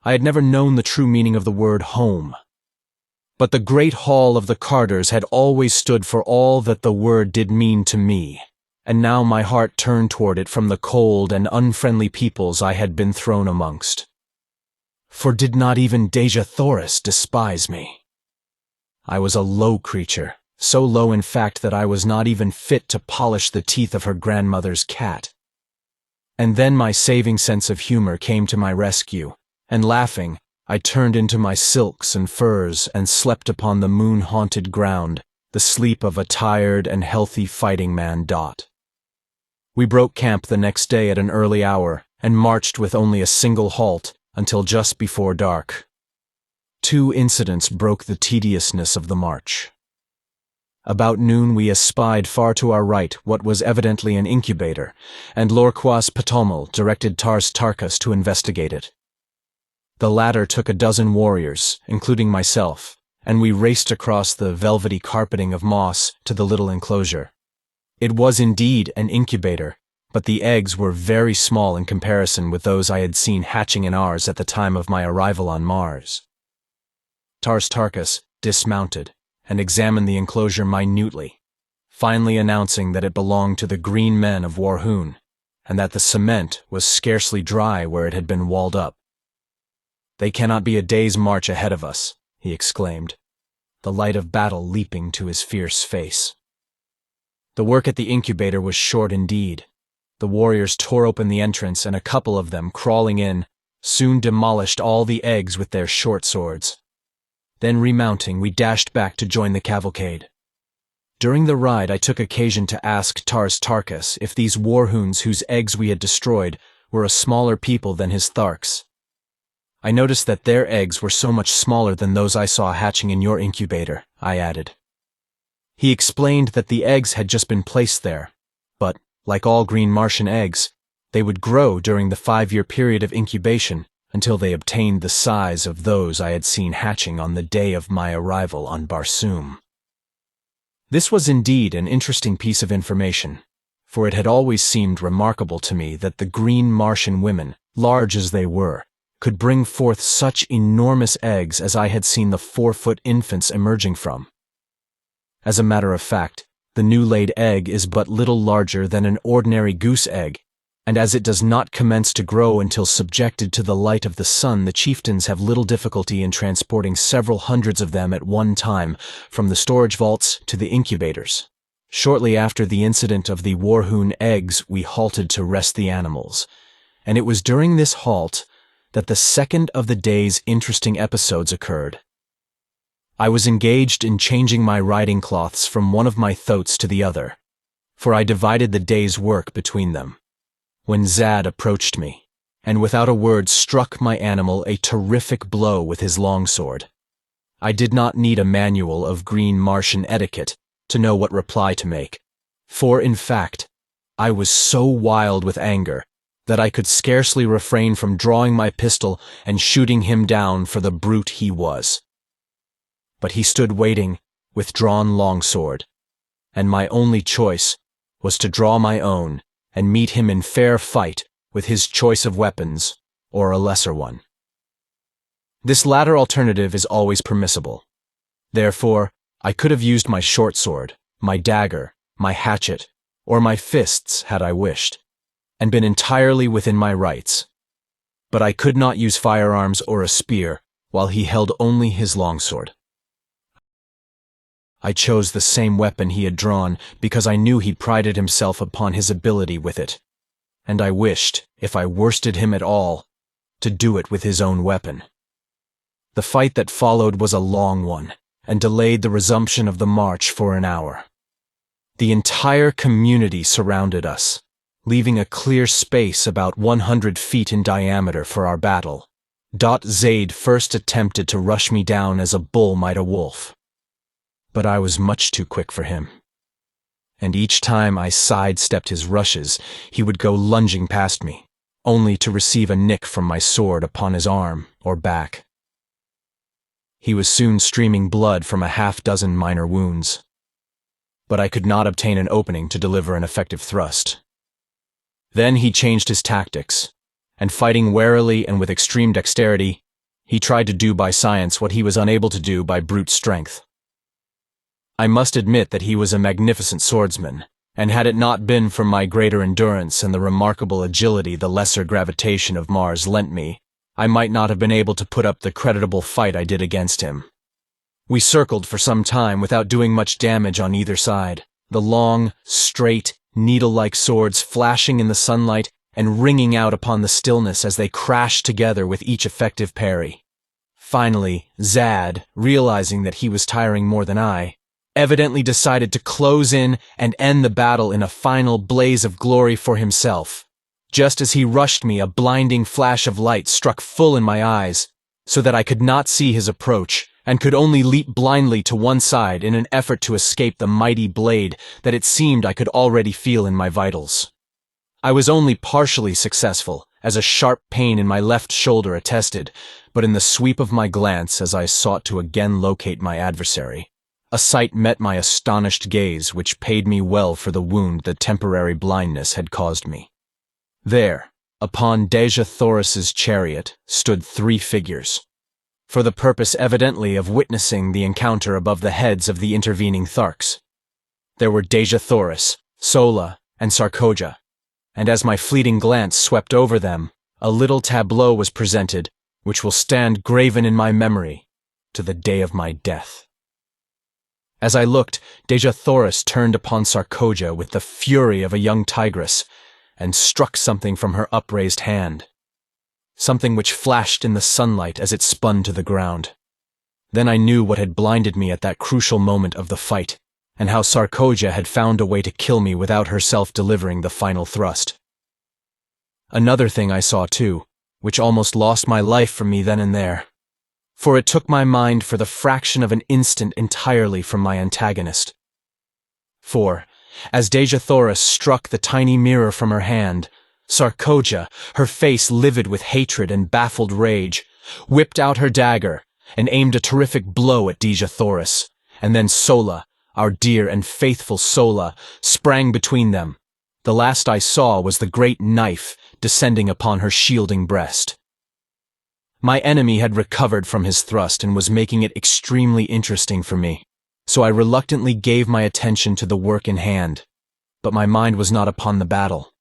I had never known the true meaning of the word home. But the great hall of the Carters had always stood for all that the word did mean to me, and now my heart turned toward it from the cold and unfriendly peoples I had been thrown amongst. For did not even Dejah Thoris despise me? I was a low creature, so low in fact that I was not even fit to polish the teeth of her grandmother's cat. And then my saving sense of humor came to my rescue, and laughing, I turned into my silks and furs and slept upon the moon-haunted ground, the sleep of a tired and healthy fighting man. We broke camp the next day at an early hour and marched with only a single halt until just before dark. 2 incidents broke the tediousness of the march. About noon we espied far to our right what was evidently an incubator, and Lorquas Ptomal directed Tarkas to investigate it. The latter took a dozen warriors, including myself, and we raced across the velvety carpeting of moss to the little enclosure. It was indeed an incubator, but the eggs were very small in comparison with those I had seen hatching in ours at the time of my arrival on Mars. Tarkas dismounted and examined the enclosure minutely, finally announcing that it belonged to the green men of Warhoon, and that the cement was scarcely dry where it had been walled up. "They cannot be a day's march ahead of us," he exclaimed, the light of battle leaping to his fierce face. The work at the incubator was short indeed. The warriors tore open the entrance, and a couple of them, crawling in, soon demolished all the eggs with their short swords. Then remounting, we dashed back to join the cavalcade. During the ride, I took occasion to ask Tarkas if these Warhoons whose eggs we had destroyed were a smaller people than his Tharks. "I noticed that their eggs were so much smaller than those I saw hatching in your incubator," I added. He explained that the eggs had just been placed there, but, like all green Martian eggs, they would grow during the 5-year period of incubation until they obtained the size of those I had seen hatching on the day of my arrival on Barsoom. This was indeed an interesting piece of information, for it had always seemed remarkable to me that the green Martian women, large as they were, could bring forth such enormous eggs as I had seen the 4-foot infants emerging from. As a matter of fact, the new-laid egg is but little larger than an ordinary goose egg, and as it does not commence to grow until subjected to the light of the sun, the chieftains have little difficulty in transporting several hundreds of them at one time from the storage vaults to the incubators. Shortly after the incident of the Warhoon eggs, we halted to rest the animals, and it was during this halt that the second of the day's interesting episodes occurred. I was engaged in changing my riding cloths from one of my thoats to the other, for I divided the day's work between them, when Zad approached me, and without a word struck my animal a terrific blow with his longsword. I did not need a manual of green Martian etiquette to know what reply to make, for, in fact, I was so wild with anger that I could scarcely refrain from drawing my pistol and shooting him down for the brute he was. But he stood waiting, with drawn longsword, and my only choice was to draw my own and meet him in fair fight with his choice of weapons, or a lesser one. This latter alternative is always permissible. Therefore, I could have used my short sword, my dagger, my hatchet, or my fists had I wished, and been entirely within my rights. But I could not use firearms or a spear, while he held only his longsword. I chose the same weapon he had drawn because I knew he prided himself upon his ability with it, and I wished, if I worsted him at all, to do it with his own weapon. The fight that followed was a long one, and delayed the resumption of the march for an hour. The entire community surrounded us, leaving a clear space about 100 feet in diameter for our battle. Zaid first attempted to rush me down as a bull might a wolf. But I was much too quick for him. And each time I sidestepped his rushes, he would go lunging past me, only to receive a nick from my sword upon his arm or back. He was soon streaming blood from a half-dozen minor wounds. But I could not obtain an opening to deliver an effective thrust. Then he changed his tactics, and fighting warily and with extreme dexterity, he tried to do by science what he was unable to do by brute strength. I must admit that he was a magnificent swordsman, and had it not been for my greater endurance and the remarkable agility the lesser gravitation of Mars lent me, I might not have been able to put up the creditable fight I did against him. We circled for some time without doing much damage on either side, the long, straight, needle-like swords flashing in the sunlight and ringing out upon the stillness as they crashed together with each effective parry. Finally, Zad, realizing that he was tiring more than I, evidently decided to close in and end the battle in a final blaze of glory for himself. Just as he rushed me, a blinding flash of light struck full in my eyes, so that I could not see his approach, and could only leap blindly to one side in an effort to escape the mighty blade that it seemed I could already feel in my vitals. I was only partially successful, as a sharp pain in my left shoulder attested, but in the sweep of my glance as I sought to again locate my adversary, a sight met my astonished gaze which paid me well for the wound the temporary blindness had caused me. There, upon Dejah Thoris's chariot, stood 3 figures, for the purpose evidently of witnessing the encounter above the heads of the intervening Tharks. There were Dejah Thoris, Sola, and Sarkoja, and as my fleeting glance swept over them, a little tableau was presented which will stand graven in my memory to the day of my death. As I looked, Dejah Thoris turned upon Sarkoja with the fury of a young tigress, and struck something from her upraised hand, something which flashed in the sunlight as it spun to the ground. Then I knew what had blinded me at that crucial moment of the fight, and how Sarkoja had found a way to kill me without herself delivering the final thrust. Another thing I saw too, which almost lost my life from me then and there, for it took my mind for the fraction of an instant entirely from my antagonist. For, as Dejah Thoris struck the tiny mirror from her hand, Sarkoja, her face livid with hatred and baffled rage, whipped out her dagger and aimed a terrific blow at Dejah Thoris, and then Sola, our dear and faithful Sola, sprang between them. The last I saw was the great knife descending upon her shielding breast. My enemy had recovered from his thrust and was making it extremely interesting for me, so I reluctantly gave my attention to the work in hand, but my mind was not upon the battle.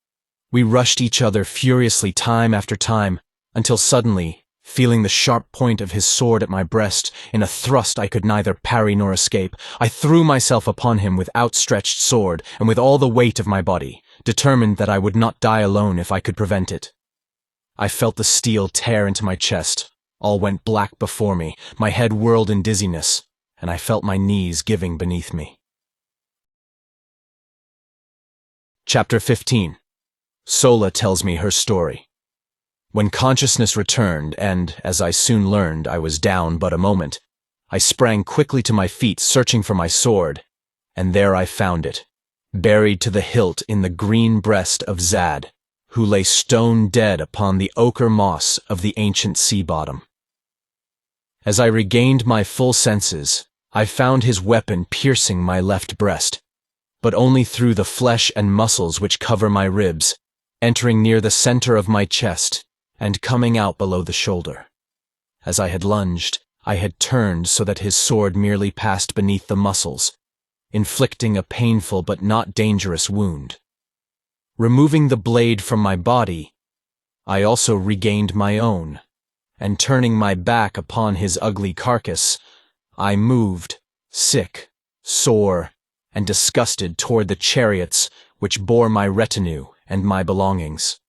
We rushed each other furiously time after time, until suddenly, feeling the sharp point of his sword at my breast in a thrust I could neither parry nor escape, I threw myself upon him with outstretched sword and with all the weight of my body, determined that I would not die alone if I could prevent it. I felt the steel tear into my chest, all went black before me, my head whirled in dizziness, and I felt my knees giving beneath me. Chapter 15. Sola tells me her story. When consciousness returned, and, as I soon learned, I was down but a moment, I sprang quickly to my feet searching for my sword, and there I found it, buried to the hilt in the green breast of Zad, who lay stone dead upon the ochre moss of the ancient sea bottom. As I regained my full senses, I found his weapon piercing my left breast, but only through the flesh and muscles which cover my ribs, entering near the center of my chest and coming out below the shoulder. As I had lunged, I had turned so that his sword merely passed beneath the muscles, inflicting a painful but not dangerous wound. Removing the blade from my body, I also regained my own, and turning my back upon his ugly carcass, I moved, sick, sore, and disgusted toward the chariots which bore my retinue and my belongings.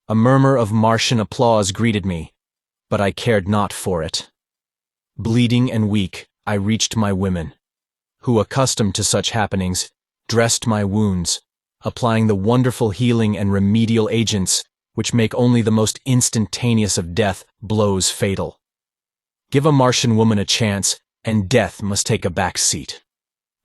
A murmur of Martian applause greeted me, but I cared not for it. Bleeding and weak, I reached my women, who, accustomed to such happenings, dressed my wounds, applying the wonderful healing and remedial agents which make only the most instantaneous of death blows fatal. Give a Martian woman a chance, and death must take a back seat.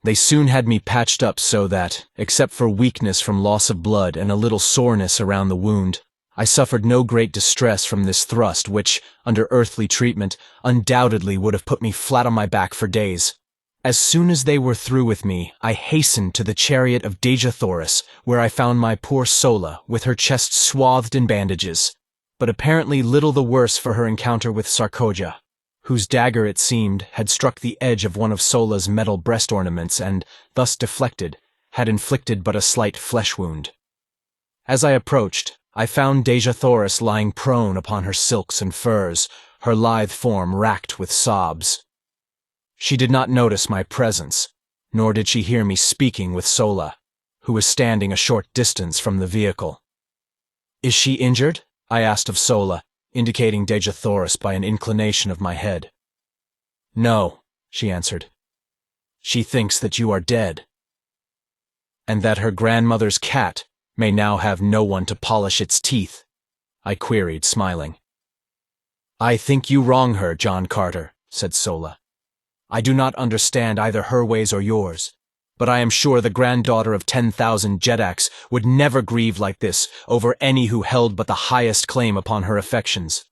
They soon had me patched up so that, except for weakness from loss of blood and a little soreness around the wound, I suffered no great distress from this thrust which, under earthly treatment, undoubtedly would have put me flat on my back for days. As soon as they were through with me, I hastened to the chariot of Dejah Thoris, where I found my poor Sola with her chest swathed in bandages, but apparently little the worse for her encounter with Sarkoja, whose dagger, it seemed, had struck the edge of one of Sola's metal breast ornaments and, thus deflected, had inflicted but a slight flesh wound. As I approached, I found Dejah Thoris lying prone upon her silks and furs, her lithe form racked with sobs. She did not notice my presence, nor did she hear me speaking with Sola, who was standing a short distance from the vehicle. "Is she injured?" I asked of Sola, indicating Dejah Thoris by an inclination of my head. "No," she answered. "She thinks that you are dead, and that her grandmother's cat may now have no one to polish its teeth," I queried, smiling. "I think you wrong her, John Carter," said Sola. "I do not understand either her ways or yours, but I am sure the granddaughter of 10,000 Jedaks would never grieve like this over any who held but the highest claim upon her affections.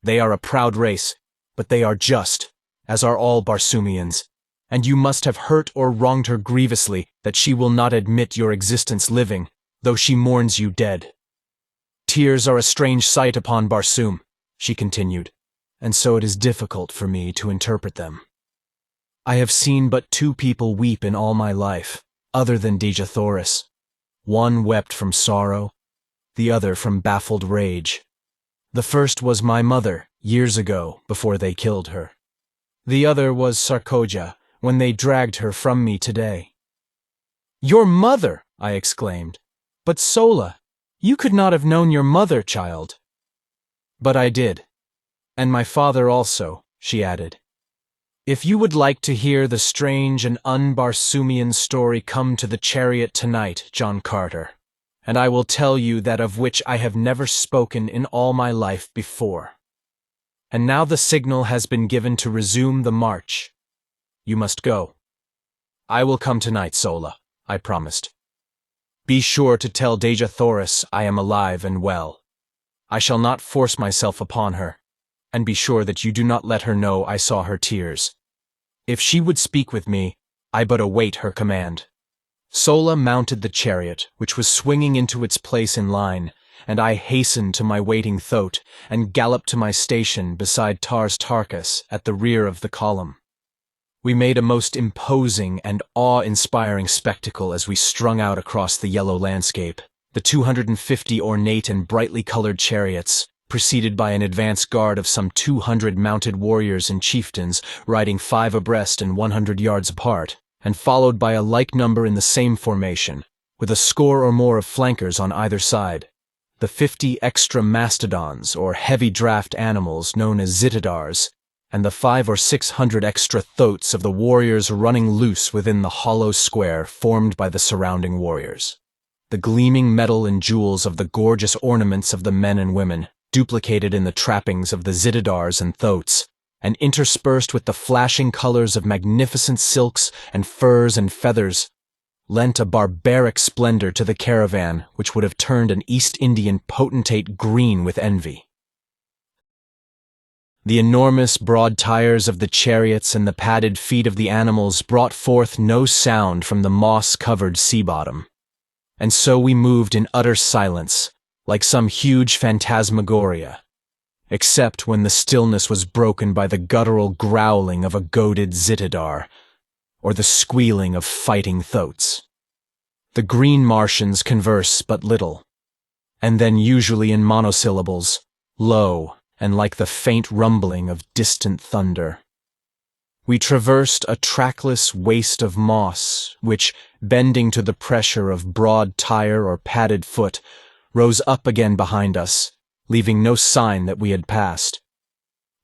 They are a proud race, but they are just, as are all Barsoomians, and you must have hurt or wronged her grievously that she will not admit your existence living, though she mourns you dead. Tears are a strange sight upon Barsoom," she continued, "and so it is difficult for me to interpret them. I have seen but two people weep in all my life, other than Dejah Thoris. One wept from sorrow, the other from baffled rage. The first was my mother, years ago, before they killed her. The other was Sarkoja, when they dragged her from me today." "Your mother!" I exclaimed. "But Sola, you could not have known your mother, child." "But I did. And my father also," she added. "If you would like to hear the strange and un-Barsoomian story, come to the chariot tonight, John Carter, and I will tell you that of which I have never spoken in all my life before. And now the signal has been given to resume the march. You must go." "I will come tonight, Sola," I promised. "Be sure to tell Dejah Thoris I am alive and well. I shall not force myself upon her, and be sure that you do not let her know I saw her tears. If she would speak with me, I but await her command." Sola mounted the chariot, which was swinging into its place in line, and I hastened to my waiting thoat and galloped to my station beside Tarkas at the rear of the column. We made a most imposing and awe-inspiring spectacle as we strung out across the yellow landscape, the 250 ornate and brightly colored chariots, preceded by an advance guard of some 200 mounted warriors and chieftains riding 5 abreast and 100 yards apart, and followed by a like number in the same formation, with a score or more of flankers on either side. The 50 extra mastodons, or heavy draft animals known as zitidars, and the 500 or 600 extra thoats of the warriors running loose within the hollow square formed by the surrounding warriors. The gleaming metal and jewels of the gorgeous ornaments of the men and women, duplicated in the trappings of the zitidars and thoats, and interspersed with the flashing colors of magnificent silks and furs and feathers, lent a barbaric splendor to the caravan which would have turned an East Indian potentate green with envy. The enormous broad tires of the chariots and the padded feet of the animals brought forth no sound from the moss-covered sea bottom, and so we moved in utter silence, like some huge phantasmagoria, except when the stillness was broken by the guttural growling of a goaded zitidar, or the squealing of fighting thoats. The green Martians converse but little, and then usually in monosyllables, low and like the faint rumbling of distant thunder. We traversed a trackless waste of moss, which, bending to the pressure of broad tire or padded foot, rose up again behind us, leaving no sign that we had passed.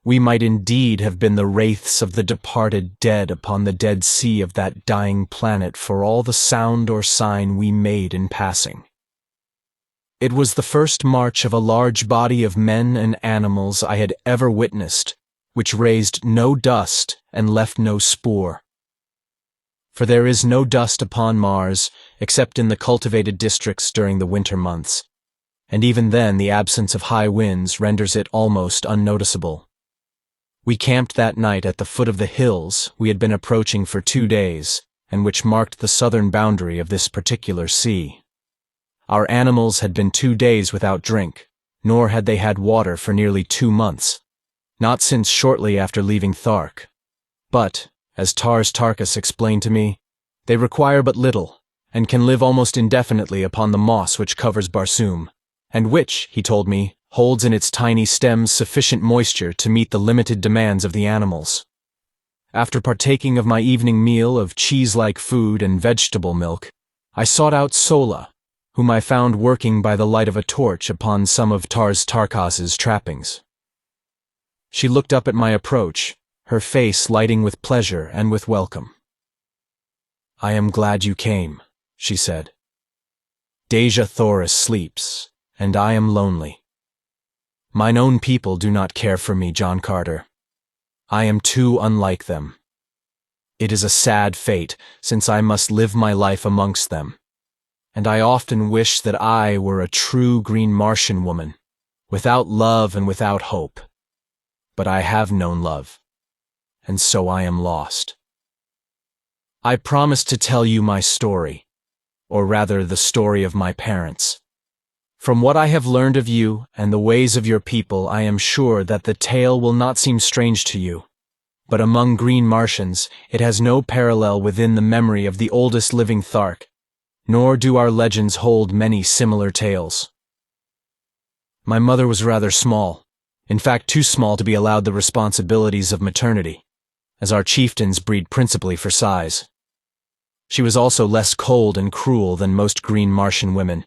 We might indeed have been the wraiths of the departed dead upon the dead sea of that dying planet for all the sound or sign we made in passing. It was the first march of a large body of men and animals I had ever witnessed, which raised no dust and left no spoor. For there is no dust upon Mars, except in the cultivated districts during the winter months, and even then the absence of high winds renders it almost unnoticeable. We camped that night at the foot of the hills we had been approaching for 2 days, and which marked the southern boundary of this particular sea. Our animals had been 2 days without drink, nor had they had water for nearly 2 months, not since shortly after leaving Thark. But, as Tarkas explained to me, they require but little, and can live almost indefinitely upon the moss which covers Barsoom, and which, he told me, holds in its tiny stems sufficient moisture to meet the limited demands of the animals. After partaking of my evening meal of cheese-like food and vegetable milk, I sought out Sola, whom I found working by the light of a torch upon some of Tarkas's trappings. She looked up at my approach, her face lighting with pleasure and with welcome. "I am glad you came," she said. "Dejah Thoris sleeps, and I am lonely. Mine own people do not care for me, John Carter. I am too unlike them. It is a sad fate, since I must live my life amongst them, and I often wish that I were a true green Martian woman, without love and without hope. But I have known love, and so I am lost. I promise to tell you my story, or rather the story of my parents. From what I have learned of you and the ways of your people, I am sure that the tale will not seem strange to you, but among green Martians it has no parallel within the memory of the oldest living Thark, nor do our legends hold many similar tales. My mother was rather small, in fact too small to be allowed the responsibilities of maternity, as our chieftains breed principally for size. She was also less cold and cruel than most green Martian women,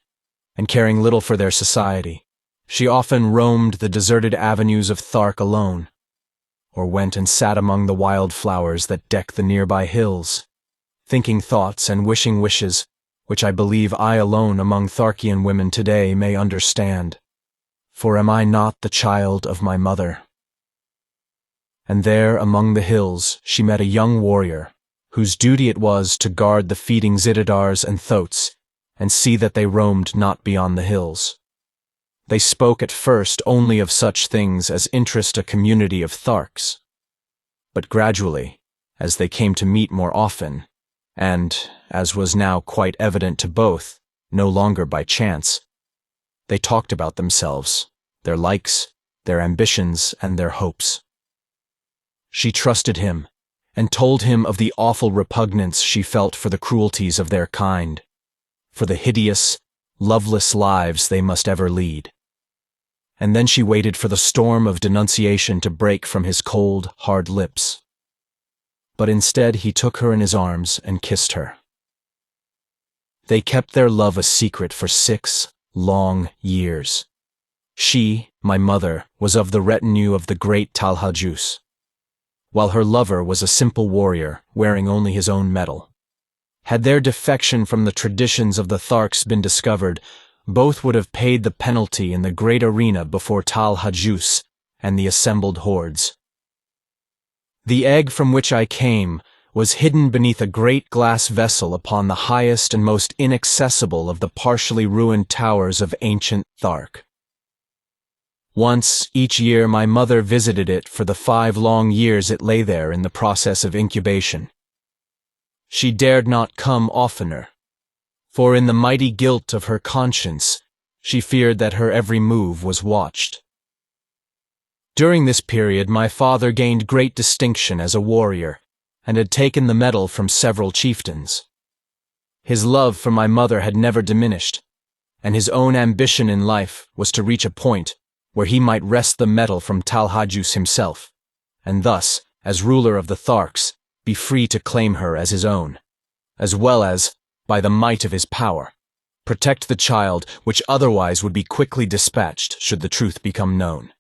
and caring little for their society, she often roamed the deserted avenues of Thark alone, or went and sat among the wild flowers that deck the nearby hills, thinking thoughts and wishing wishes which I believe I alone among Tharkian women today may understand. For am I not the child of my mother? And there among the hills she met a young warrior, whose duty it was to guard the feeding Zitidars and Thoats, and see that they roamed not beyond the hills. They spoke at first only of such things as interest a community of Tharks. But gradually, as they came to meet more often, and, as was now quite evident to both, no longer by chance, they talked about themselves, their likes, their ambitions, and their hopes. She trusted him, and told him of the awful repugnance she felt for the cruelties of their kind, for the hideous, loveless lives they must ever lead. And then she waited for the storm of denunciation to break from his cold, hard lips. But instead he took her in his arms and kissed her. They kept their love a secret for 6 long years. She, my mother, was of the retinue of the great Talhajus, while her lover was a simple warrior, wearing only his own metal. Had their defection from the traditions of the Tharks been discovered, both would have paid the penalty in the great arena before Talhajus and the assembled hordes. The egg from which I came was hidden beneath a great glass vessel upon the highest and most inaccessible of the partially ruined towers of ancient Thark. Once each year my mother visited it for the 5 long years it lay there in the process of incubation. She dared not come oftener, for in the mighty guilt of her conscience, she feared that her every move was watched. During this period my father gained great distinction as a warrior, and had taken the medal from several chieftains. His love for my mother had never diminished, and his own ambition in life was to reach a point where he might wrest the medal from Talhajus himself, and thus, as ruler of the Tharks, be free to claim her as his own, as well as, by the might of his power, protect the child which otherwise would be quickly dispatched should the truth become known.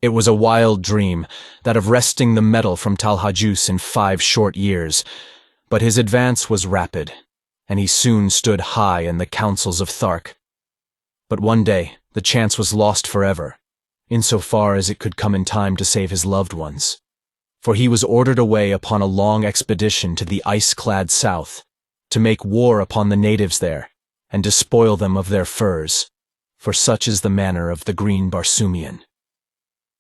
It was a wild dream, that of wresting the medal from Talhajus in 5 short years, but his advance was rapid, and he soon stood high in the councils of Thark. But one day, the chance was lost forever, insofar as it could come in time to save his loved ones. For he was ordered away upon a long expedition to the ice-clad south, to make war upon the natives there, and despoil them of their furs, for such is the manner of the green Barsoomian.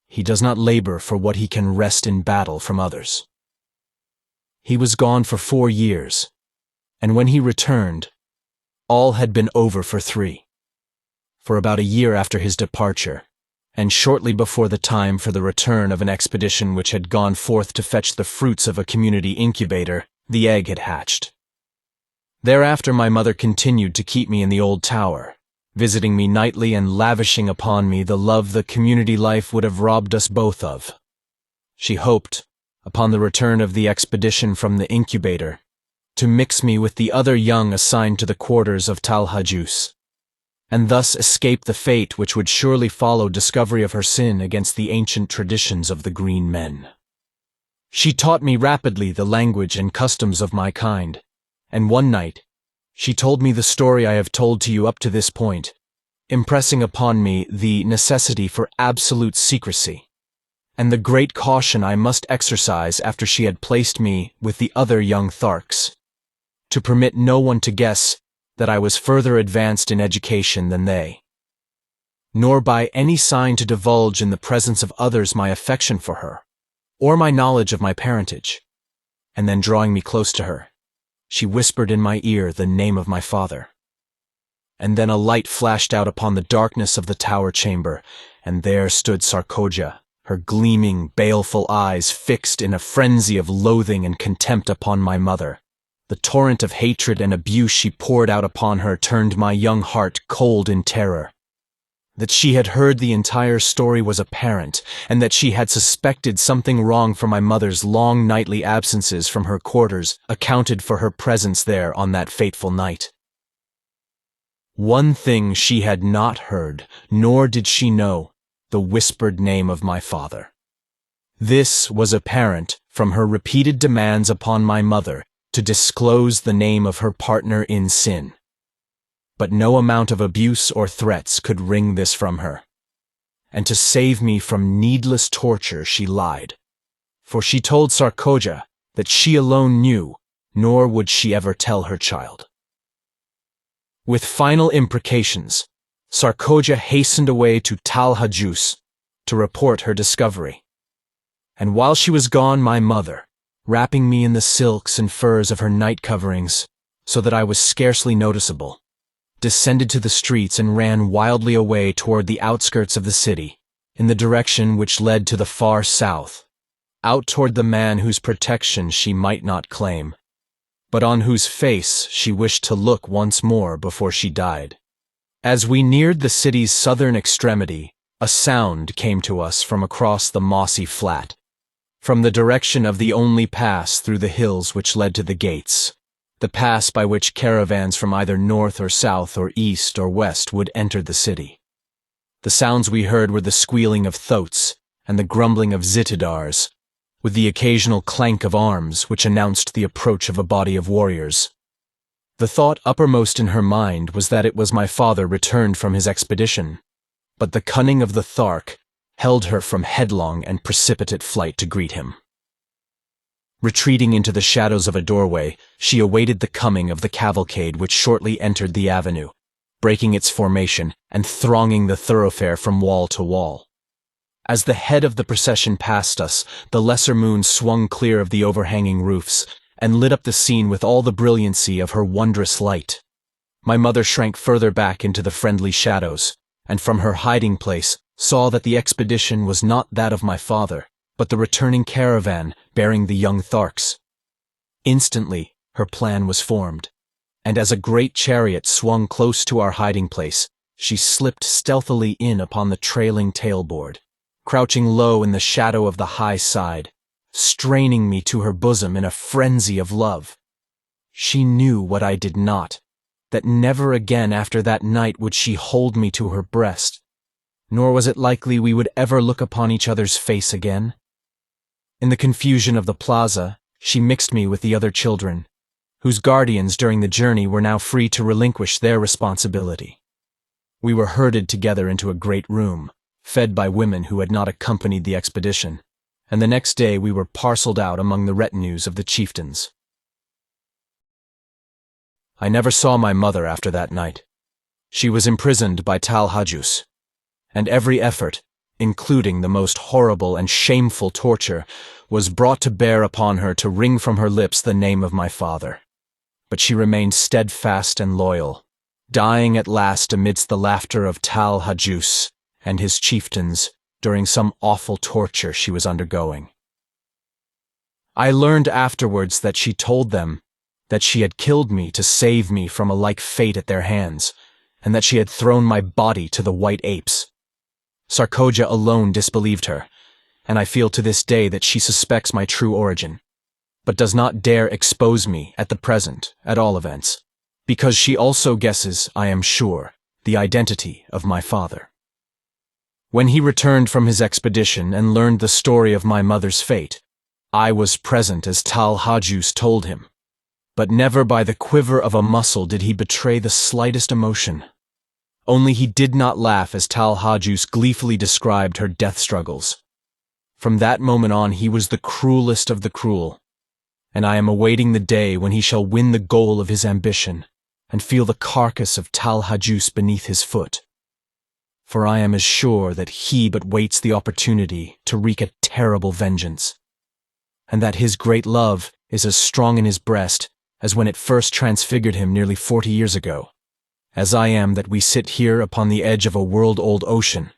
He does not labor for what he can wrest in battle from others. He was gone for 4 years, and when he returned, all had been over for 3. For about a year after his departure, and shortly before the time for the return of an expedition which had gone forth to fetch the fruits of a community incubator, the egg had hatched. Thereafter my mother continued to keep me in the old tower, visiting me nightly and lavishing upon me the love the community life would have robbed us both of. She hoped, upon the return of the expedition from the incubator, to mix me with the other young assigned to the quarters of Talhajus, and thus escape the fate which would surely follow discovery of her sin against the ancient traditions of the green men. She taught me rapidly the language and customs of my kind, and one night, she told me the story I have told to you up to this point, impressing upon me the necessity for absolute secrecy, and the great caution I must exercise after she had placed me with the other young Tharks, to permit no one to guess that I was further advanced in education than they, nor by any sign to divulge in the presence of others my affection for her, or my knowledge of my parentage. And then drawing me close to her, she whispered in my ear the name of my father. And then a light flashed out upon the darkness of the tower chamber, and there stood Sarkoja, her gleaming, baleful eyes fixed in a frenzy of loathing and contempt upon my mother. The torrent of hatred and abuse she poured out upon her turned my young heart cold in terror. That she had heard the entire story was apparent, and that she had suspected something wrong from my mother's long nightly absences from her quarters accounted for her presence there on that fateful night. One thing she had not heard, nor did she know, the whispered name of my father. This was apparent from her repeated demands upon my mother to disclose the name of her partner in sin. But no amount of abuse or threats could wring this from her. And to save me from needless torture she lied, for she told Sarkoja that she alone knew, nor would she ever tell her child. With final imprecations, Sarkoja hastened away to Talhajus to report her discovery. And while she was gone, my mother, wrapping me in the silks and furs of her night coverings, so that I was scarcely noticeable, descended to the streets and ran wildly away toward the outskirts of the city, in the direction which led to the far south, out toward the man whose protection she might not claim, but on whose face she wished to look once more before she died. As we neared the city's southern extremity, a sound came to us from across the mossy flat, from the direction of the only pass through the hills which led to the gates, the pass by which caravans from either north or south or east or west would enter the city. The sounds we heard were the squealing of thoats and the grumbling of zitidars, with the occasional clank of arms which announced the approach of a body of warriors. The thought uppermost in her mind was that it was my father returned from his expedition, but the cunning of the Thark held her from headlong and precipitate flight to greet him. Retreating into the shadows of a doorway, she awaited the coming of the cavalcade which shortly entered the avenue, breaking its formation and thronging the thoroughfare from wall to wall. As the head of the procession passed us, the lesser moon swung clear of the overhanging roofs and lit up the scene with all the brilliancy of her wondrous light. My mother shrank further back into the friendly shadows, and from her hiding place saw that the expedition was not that of my father, but the returning caravan bearing the young Tharks. Instantly, her plan was formed, and as a great chariot swung close to our hiding place, she slipped stealthily in upon the trailing tailboard, crouching low in the shadow of the high side, straining me to her bosom in a frenzy of love. She knew what I did not, that never again after that night would she hold me to her breast, nor was it likely we would ever look upon each other's face again. In the confusion of the plaza, she mixed me with the other children, whose guardians during the journey were now free to relinquish their responsibility. We were herded together into a great room, fed by women who had not accompanied the expedition, and the next day we were parceled out among the retinues of the chieftains. I never saw my mother after that night. She was imprisoned by Tal Hajus, and every effort, including the most horrible and shameful torture, was brought to bear upon her to wring from her lips the name of my father. But she remained steadfast and loyal, dying at last amidst the laughter of Tal Hajus and his chieftains during some awful torture she was undergoing. I learned afterwards that she told them that she had killed me to save me from a like fate at their hands, and that she had thrown my body to the white apes. Sarkoja alone disbelieved her, and I feel to this day that she suspects my true origin, but does not dare expose me at the present, at all events, because she also guesses, I am sure, the identity of my father. When he returned from his expedition and learned the story of my mother's fate, I was present as Tal Hajus told him, but never by the quiver of a muscle did he betray the slightest emotion. Only he did not laugh as Tal Hajus gleefully described her death struggles. From that moment on he was the cruelest of the cruel, and I am awaiting the day when he shall win the goal of his ambition and feel the carcass of Tal Hajus beneath his foot. For I am as sure that he but waits the opportunity to wreak a terrible vengeance, and that his great love is as strong in his breast as when it first transfigured him nearly 40 years ago, as I am that we sit here upon the edge of a world-old ocean,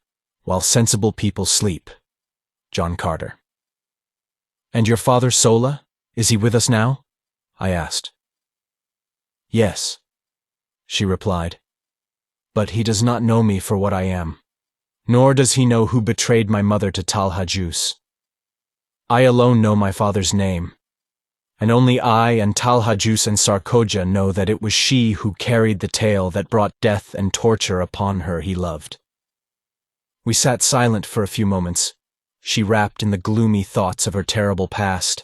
while sensible people sleep. John Carter. And your father Sola, is he with us now? I asked. Yes, she replied, but he does not know me for what I am, nor does he know who betrayed my mother to Tal Hajus. I alone know my father's name, and only I and Tal Hajus and Sarkoja know that it was she who carried the tale that brought death and torture upon her he loved. We sat silent for a few moments, she wrapped in the gloomy thoughts of her terrible past,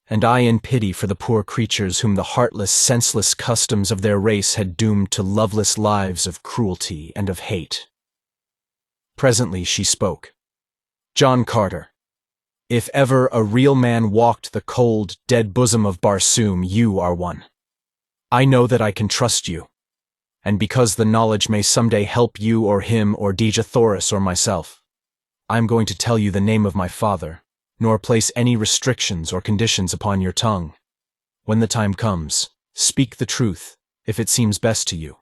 and I in pity for the poor creatures whom the heartless, senseless customs of their race had doomed to loveless lives of cruelty and of hate. Presently she spoke. John Carter, if ever a real man walked the cold, dead bosom of Barsoom, you are one. I know that I can trust you, and because the knowledge may someday help you or him or Dejah Thoris or myself, I am going to tell you the name of my father, nor place any restrictions or conditions upon your tongue. When the time comes, speak the truth, if it seems best to you.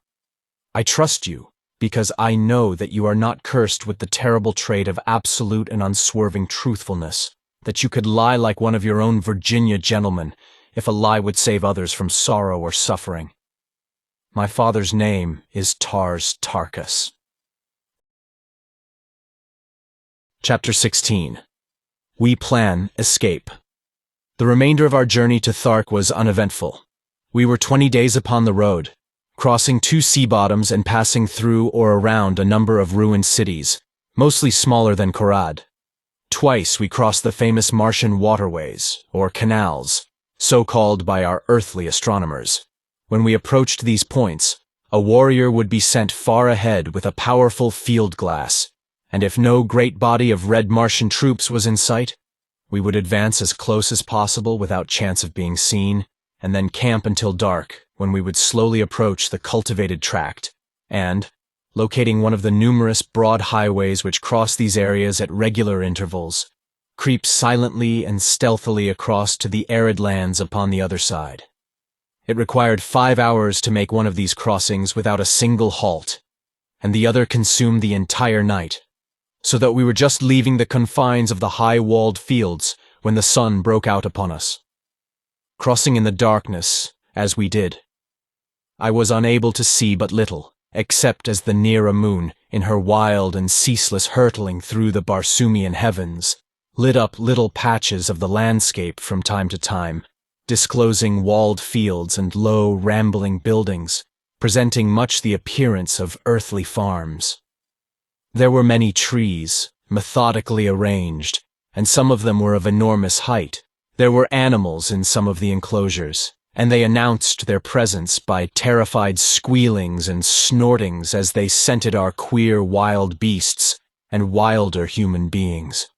I trust you, because I know that you are not cursed with the terrible trait of absolute and unswerving truthfulness, that you could lie like one of your own Virginia gentlemen, if a lie would save others from sorrow or suffering. My father's name is Tarkas. Chapter 16. We plan escape. The remainder of our journey to Thark was uneventful. We were 20 days upon the road, crossing 2 sea bottoms and passing through or around a number of ruined cities, mostly smaller than Korad. Twice we crossed the famous Martian waterways, or canals, so called by our earthly astronomers. When we approached these points, a warrior would be sent far ahead with a powerful field glass, and if no great body of red Martian troops was in sight, we would advance as close as possible without chance of being seen, and then camp until dark, when we would slowly approach the cultivated tract, and, locating one of the numerous broad highways which cross these areas at regular intervals, creep silently and stealthily across to the arid lands upon the other side. It required 5 hours to make one of these crossings without a single halt, and the other consumed the entire night, so that we were just leaving the confines of the high-walled fields when the sun broke out upon us. Crossing in the darkness, as we did, I was unable to see but little, except as the nearer moon, in her wild and ceaseless hurtling through the Barsoomian heavens, lit up little patches of the landscape from time to time, disclosing walled fields and low, rambling buildings, presenting much the appearance of earthly farms. There were many trees, methodically arranged, and some of them were of enormous height. There were animals in some of the enclosures, and they announced their presence by terrified squealings and snortings as they scented our queer wild beasts and wilder human beings.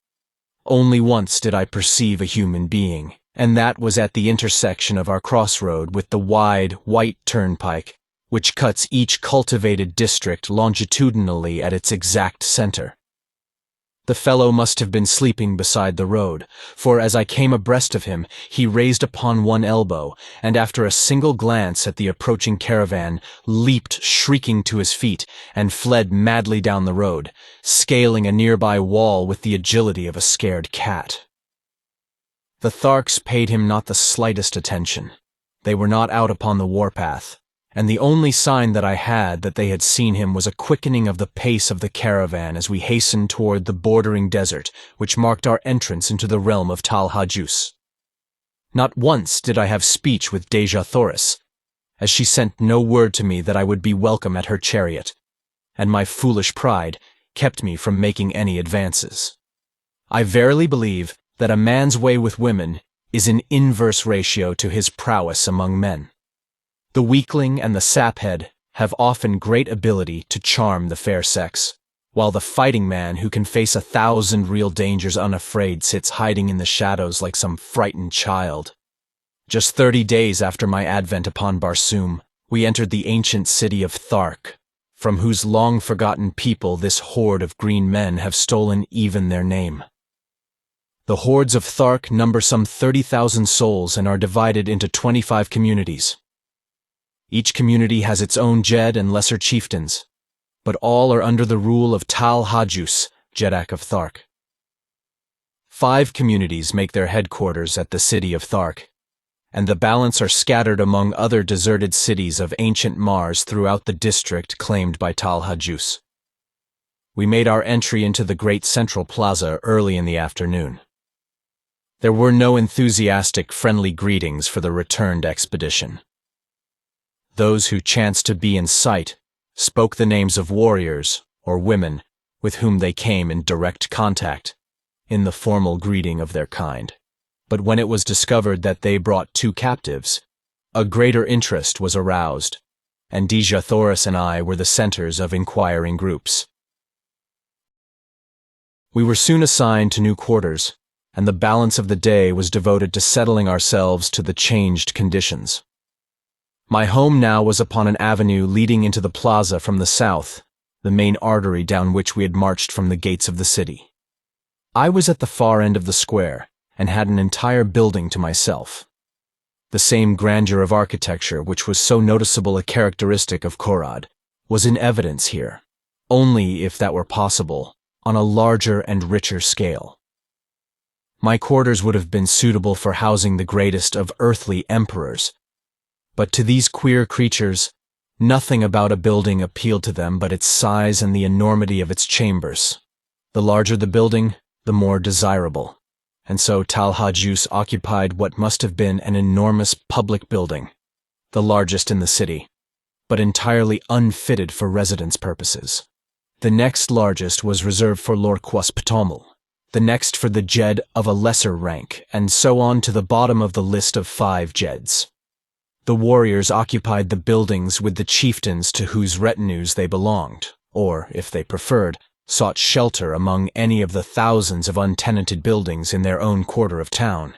Only once did I perceive a human being, and that was at the intersection of our crossroad with the wide, white turnpike, which cuts each cultivated district longitudinally at its exact center. The fellow must have been sleeping beside the road, for as I came abreast of him, he raised upon one elbow, and after a single glance at the approaching caravan, leaped shrieking to his feet and fled madly down the road, scaling a nearby wall with the agility of a scared cat. The Tharks paid him not the slightest attention. They were not out upon the warpath, and the only sign that I had that they had seen him was a quickening of the pace of the caravan as we hastened toward the bordering desert which marked our entrance into the realm of Tal-Hajus. Not once did I have speech with Dejah Thoris, as she sent no word to me that I would be welcome at her chariot, and my foolish pride kept me from making any advances. I verily believe that a man's way with women is in inverse ratio to his prowess among men. The weakling and the saphead have often great ability to charm the fair sex, while the fighting man who can face 1,000 real dangers unafraid sits hiding in the shadows like some frightened child. Just 30 days after my advent upon Barsoom, we entered the ancient city of Thark, from whose long-forgotten people this horde of green men have stolen even their name. The hordes of Thark number some 30,000 souls and are divided into 25 communities. Each community has its own Jed and lesser chieftains, but all are under the rule of Tal-Hajus, Jeddak of Thark. 5 communities make their headquarters at the city of Thark, and the balance are scattered among other deserted cities of ancient Mars throughout the district claimed by Tal-Hajus. We made our entry into the great central plaza early in the afternoon. There were no enthusiastic, friendly greetings for the returned expedition. Those who chanced to be in sight spoke the names of warriors or women with whom they came in direct contact, in the formal greeting of their kind. But when it was discovered that they brought 2 captives, a greater interest was aroused, and Dejah Thoris and I were the centers of inquiring groups. We were soon assigned to new quarters, and the balance of the day was devoted to settling ourselves to the changed conditions. My home now was upon an avenue leading into the plaza from the south, the main artery down which we had marched from the gates of the city. I was at the far end of the square, and had an entire building to myself. The same grandeur of architecture which was so noticeable a characteristic of Korad was in evidence here, only, if that were possible, on a larger and richer scale. My quarters would have been suitable for housing the greatest of earthly emperors, but to these queer creatures, nothing about a building appealed to them but its size and the enormity of its chambers. The larger the building, the more desirable, and so Tal-Hajus occupied what must have been an enormous public building, the largest in the city, but entirely unfitted for residence purposes. The next largest was reserved for Lorquas Ptomel, the next for the Jed of a lesser rank, and so on to the bottom of the list of 5 Jeds. The warriors occupied the buildings with the chieftains to whose retinues they belonged, or, if they preferred, sought shelter among any of the thousands of untenanted buildings in their own quarter of town,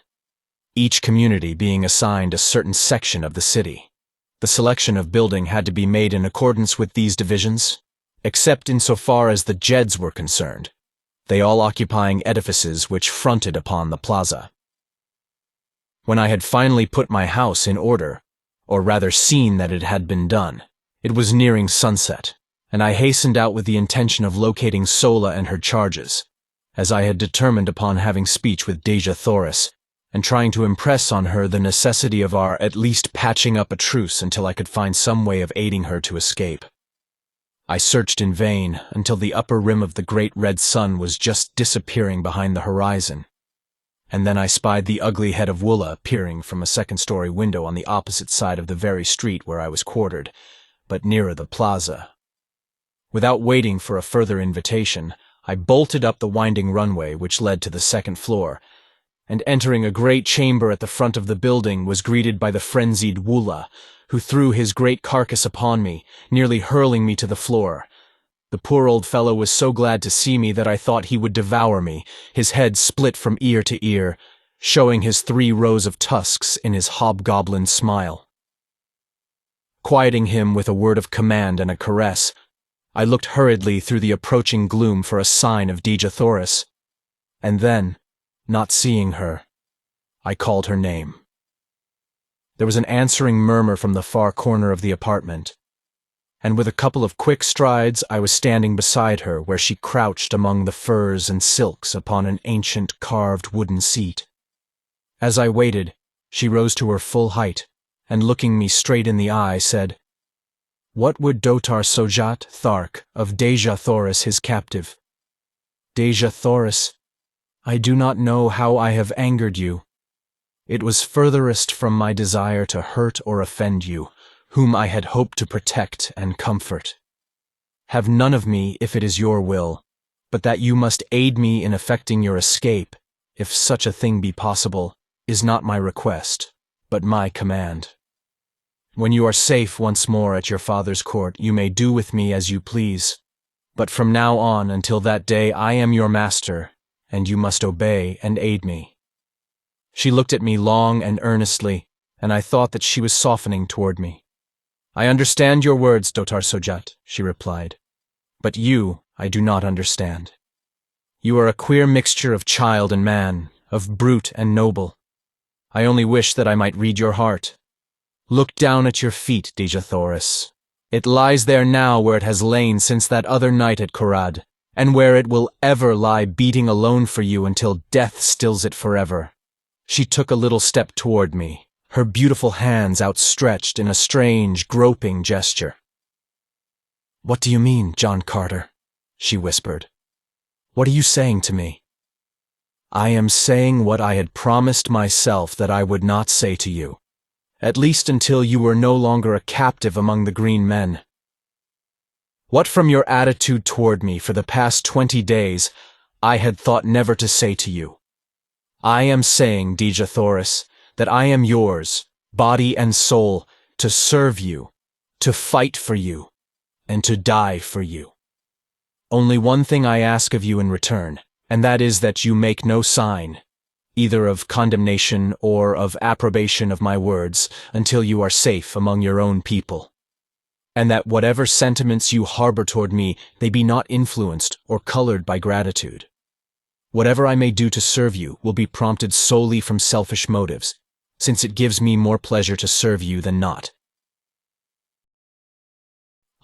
each community being assigned a certain section of the city. The selection of building had to be made in accordance with these divisions, except insofar as the Jeds were concerned, they all occupying edifices which fronted upon the plaza. When I had finally put my house in order, or rather seen that it had been done, it was nearing sunset, and I hastened out with the intention of locating Sola and her charges, as I had determined upon having speech with Dejah Thoris, and trying to impress on her the necessity of our at least patching up a truce until I could find some way of aiding her to escape. I searched in vain until the upper rim of the great red sun was just disappearing behind the horizon, and then I spied the ugly head of Wulla peering from a second-story window on the opposite side of the very street where I was quartered, but nearer the plaza. Without waiting for a further invitation, I bolted up the winding runway which led to the second floor, and entering a great chamber at the front of the building was greeted by the frenzied Wulla, who threw his great carcass upon me, nearly hurling me to the floor. The poor old fellow was so glad to see me that I thought he would devour me, his head split from ear to ear, showing his 3 rows of tusks in his hobgoblin smile. Quieting him with a word of command and a caress, I looked hurriedly through the approaching gloom for a sign of Dejah Thoris, and then, not seeing her, I called her name. There was an answering murmur from the far corner of the apartment, and with a couple of quick strides I was standing beside her where she crouched among the furs and silks upon an ancient carved wooden seat. As I waited, she rose to her full height, and looking me straight in the eye said, "What would Dotar Sojat Thark of Dejah Thoris his captive? Dejah Thoris, I do not know how I have angered you. It was furthest from my desire to hurt or offend you, whom I had hoped to protect and comfort. Have none of me if it is your will, but that you must aid me in effecting your escape, if such a thing be possible, is not my request, but my command. When you are safe once more at your father's court, you may do with me as you please, but from now on until that day I am your master, and you must obey and aid me." She looked at me long and earnestly, and I thought that she was softening toward me. "I understand your words, Dotar Sojat," she replied, "but you I do not understand. You are a queer mixture of child and man, of brute and noble. I only wish that I might read your heart. Look down at your feet, Dejah Thoris. It lies there now where it has lain since that other night at Korad, and where it will ever lie beating alone for you until death stills it forever." She took a little step toward me, her beautiful hands outstretched in a strange, groping gesture. "What do you mean, John Carter?" she whispered. "What are you saying to me?" "I am saying what I had promised myself that I would not say to you, at least until you were no longer a captive among the green men. What from your attitude toward me for the past 20 days I had thought never to say to you. I am saying, Dejah Thoris, that I am yours, body and soul, to serve you, to fight for you, and to die for you. Only one thing I ask of you in return, and that is that you make no sign, either of condemnation or of approbation of my words, until you are safe among your own people, and that whatever sentiments you harbor toward me, they be not influenced or colored by gratitude. Whatever I may do to serve you will be prompted solely from selfish motives, since it gives me more pleasure to serve you than not.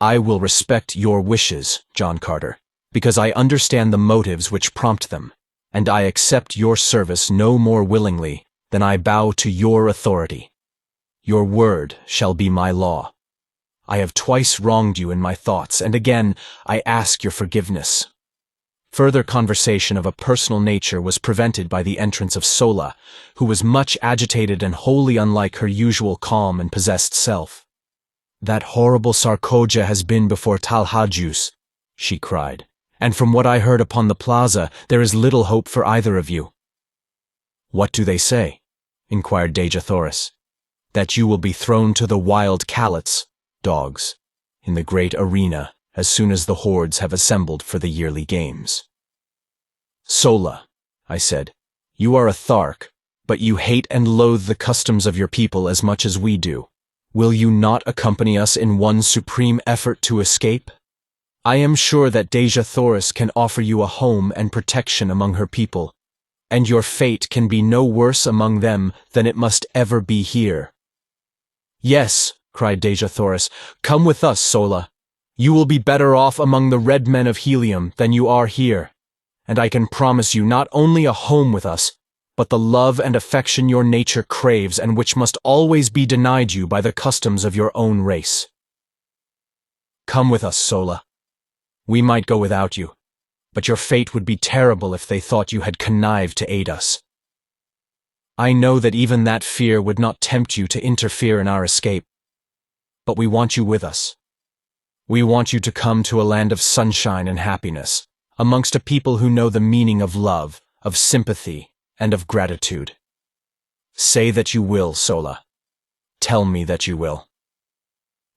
I will respect your wishes, John Carter, because I understand the motives which prompt them, and I accept your service no more willingly than I bow to your authority. Your word shall be my law. I have twice wronged you in my thoughts, and again I ask your forgiveness." Further conversation of a personal nature was prevented by the entrance of Sola, who was much agitated and wholly unlike her usual calm and possessed self. "That horrible Sarkoja has been before Talhajus," she cried, "and from what I heard upon the plaza, there is little hope for either of you." "What do they say?" inquired Dejah Thoris. "That you will be thrown to the wild callets, dogs, in the great arena as soon as the hordes have assembled for the yearly games." "Sola," I said, "you are a Thark, but you hate and loathe the customs of your people as much as we do. Will you not accompany us in one supreme effort to escape? I am sure that Dejah Thoris can offer you a home and protection among her people, and your fate can be no worse among them than it must ever be here." "Yes," cried Dejah Thoris, "come with us, Sola. You will be better off among the red men of Helium than you are here, and I can promise you not only a home with us, but the love and affection your nature craves and which must always be denied you by the customs of your own race. Come with us, Sola. We might go without you, but your fate would be terrible if they thought you had connived to aid us. I know that even that fear would not tempt you to interfere in our escape, but we want you with us. We want you to come to a land of sunshine and happiness, amongst a people who know the meaning of love, of sympathy, and of gratitude. Say that you will, Sola. Tell me that you will.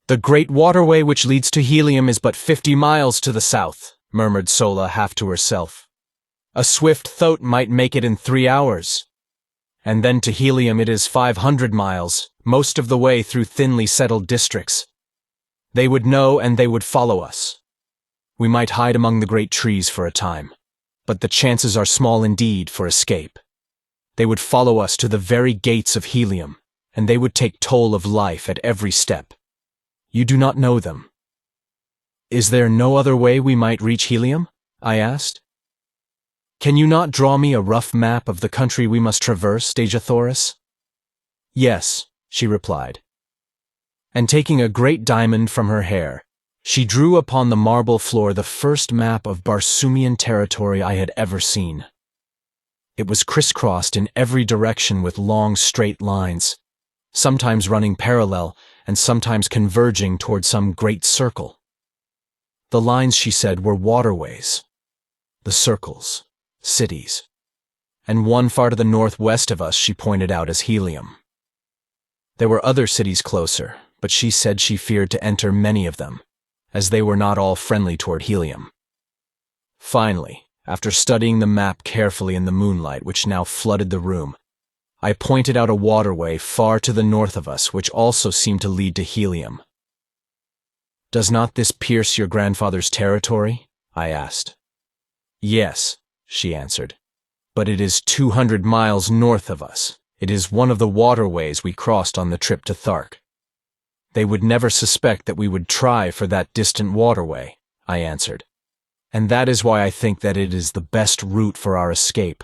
The great waterway which leads to Helium is but 50 miles to the south, murmured Sola half to herself. A swift thoat might make it in 3 hours. And then to Helium it is 500 miles, most of the way through thinly settled districts. They would know and they would follow us. We might hide among the great trees for a time, but the chances are small indeed for escape. They would follow us to the very gates of Helium, and they would take toll of life at every step. You do not know them. Is there no other way we might reach Helium? I asked. Can you not draw me a rough map of the country we must traverse, Dejah Thoris? Yes, she replied. And taking a great diamond from her hair, she drew upon the marble floor the first map of Barsoomian territory I had ever seen. It was crisscrossed in every direction with long straight lines, sometimes running parallel and sometimes converging toward some great circle. The lines, she said, were waterways. The circles, cities. And one far to the northwest of us she pointed out as Helium. There were other cities closer, but she said she feared to enter many of them, as they were not all friendly toward Helium. Finally, after studying the map carefully in the moonlight which now flooded the room, I pointed out a waterway far to the north of us which also seemed to lead to Helium. Does not this pierce your grandfather's territory? I asked. Yes, she answered, but it is 200 miles north of us. It is one of the waterways we crossed on the trip to Thark. They would never suspect that we would try for that distant waterway, I answered, and that is why I think that it is the best route for our escape.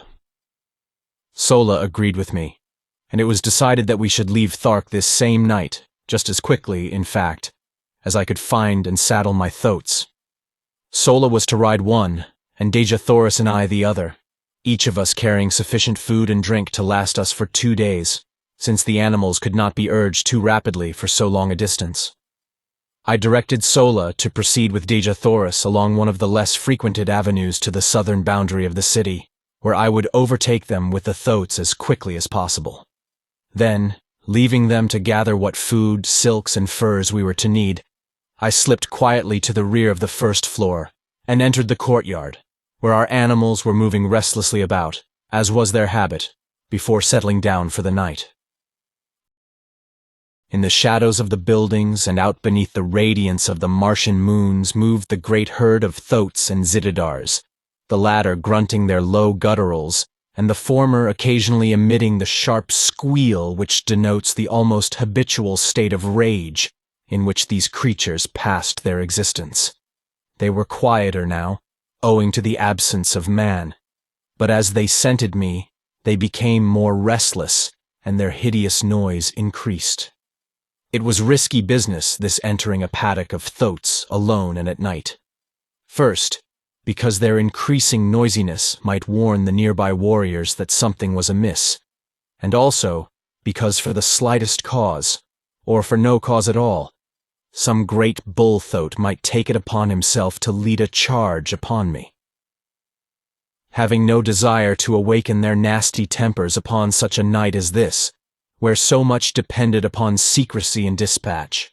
Sola agreed with me, and it was decided that we should leave Thark this same night, just as quickly, in fact, as I could find and saddle my thoats. Sola was to ride one, and Dejah Thoris and I the other, each of us carrying sufficient food and drink to last us for 2 days, since the animals could not be urged too rapidly for so long a distance. I directed Sola to proceed with Dejah Thoris along one of the less frequented avenues to the southern boundary of the city, where I would overtake them with the thoats as quickly as possible. Then, leaving them to gather what food, silks, and furs we were to need, I slipped quietly to the rear of the first floor and entered the courtyard, where our animals were moving restlessly about, as was their habit, before settling down for the night. In the shadows of the buildings and out beneath the radiance of the Martian moons moved the great herd of thoats and zitidars, the latter grunting their low gutturals, and the former occasionally emitting the sharp squeal which denotes the almost habitual state of rage in which these creatures passed their existence. They were quieter now, owing to the absence of man, but as they scented me, they became more restless, and their hideous noise increased. It was risky business, this entering a paddock of thoats alone and at night. First, because their increasing noisiness might warn the nearby warriors that something was amiss, and also because for the slightest cause, or for no cause at all, some great bull-thoat might take it upon himself to lead a charge upon me. Having no desire to awaken their nasty tempers upon such a night as this, where so much depended upon secrecy and dispatch,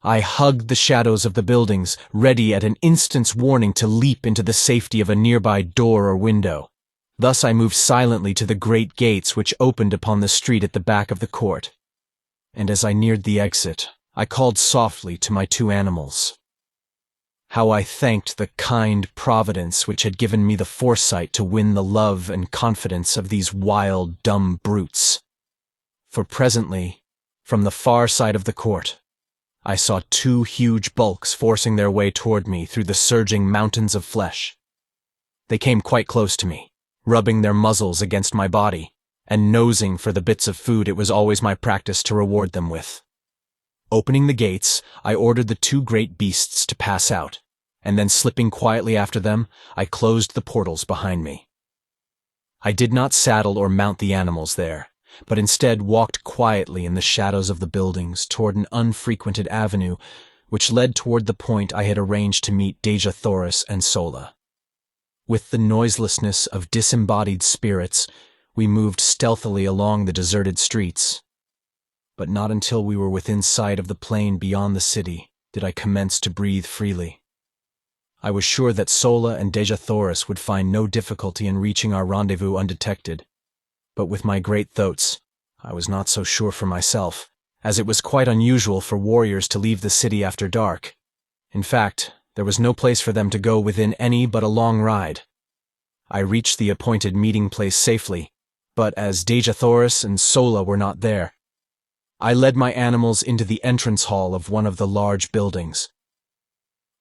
I hugged the shadows of the buildings, ready at an instant's warning to leap into the safety of a nearby door or window. Thus I moved silently to the great gates which opened upon the street at the back of the court, and as I neared the exit, I called softly to my 2 animals. How I thanked the kind Providence which had given me the foresight to win the love and confidence of these wild, dumb brutes. For presently, from the far side of the court, I saw two huge bulks forcing their way toward me through the surging mountains of flesh. They came quite close to me, rubbing their muzzles against my body, and nosing for the bits of food it was always my practice to reward them with. Opening the gates, I ordered the two great beasts to pass out, and then slipping quietly after them, I closed the portals behind me. I did not saddle or mount the animals there, but instead walked quietly in the shadows of the buildings toward an unfrequented avenue which led toward the point I had arranged to meet Dejah, Thoris, and Sola. With the noiselessness of disembodied spirits, we moved stealthily along the deserted streets. But not until we were within sight of the plain beyond the city did I commence to breathe freely. I was sure that Sola and Dejah Thoris would find no difficulty in reaching our rendezvous undetected. But with my great thoats, I was not so sure for myself, as it was quite unusual for warriors to leave the city after dark. In fact, there was no place for them to go within any but a long ride. I reached the appointed meeting place safely, but as Dejah Thoris and Sola were not there, I led my animals into the entrance hall of one of the large buildings.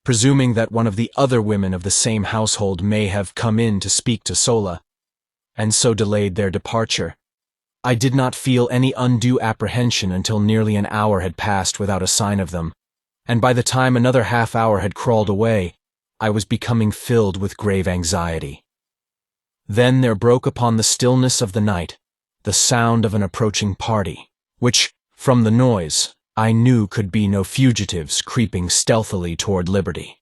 Presuming that one of the other women of the same household may have come in to speak to Sola, and so delayed their departure, I did not feel any undue apprehension until nearly an hour had passed without a sign of them, and by the time another half-hour had crawled away, I was becoming filled with grave anxiety. Then there broke upon the stillness of the night the sound of an approaching party, which, from the noise, I knew could be no fugitives creeping stealthily toward liberty.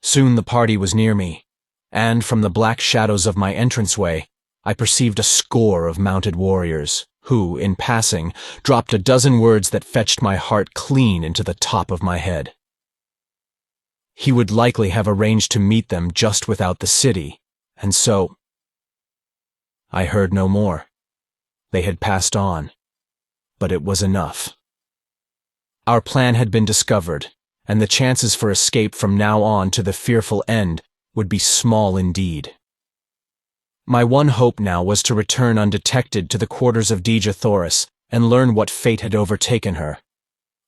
Soon the party was near me, and from the black shadows of my entranceway, I perceived a score of mounted warriors, who, in passing, dropped a dozen words that fetched my heart clean into the top of my head. He would likely have arranged to meet them just without the city, and so I heard no more. They had passed on, but it was enough. Our plan had been discovered, and the chances for escape from now on to the fearful end would be small indeed. My one hope now was to return undetected to the quarters of Dejah Thoris and learn what fate had overtaken her.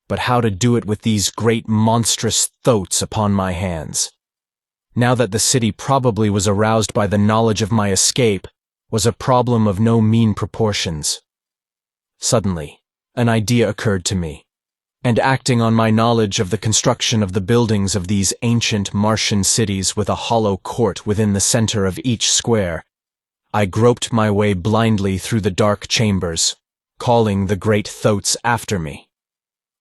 But how to do it with these great monstrous thoats upon my hands? Now that the city probably was aroused by the knowledge of my escape, was a problem of no mean proportions. Suddenly, an idea occurred to me, and acting on my knowledge of the construction of the buildings of these ancient Martian cities with a hollow court within the center of each square, I groped my way blindly through the dark chambers, calling the great thoats after me.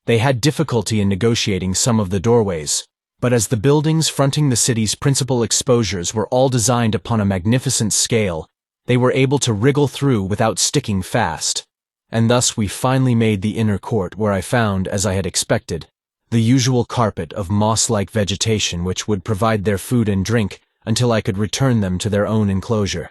They had difficulty in negotiating some of the doorways, but as the buildings fronting the city's principal exposures were all designed upon a magnificent scale, they were able to wriggle through without sticking fast, and thus we finally made the inner court where I found, as I had expected, the usual carpet of moss-like vegetation which would provide their food and drink until I could return them to their own enclosure.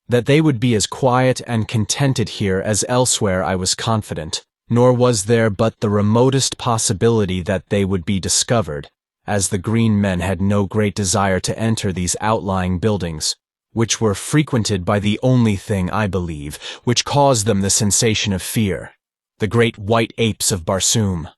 That they would be as quiet and contented here as elsewhere I was confident, nor was there but the remotest possibility that they would be discovered, as the green men had no great desire to enter these outlying buildings, which were frequented by the only thing, I believe, which caused them the sensation of fear, the great white apes of Barsoom.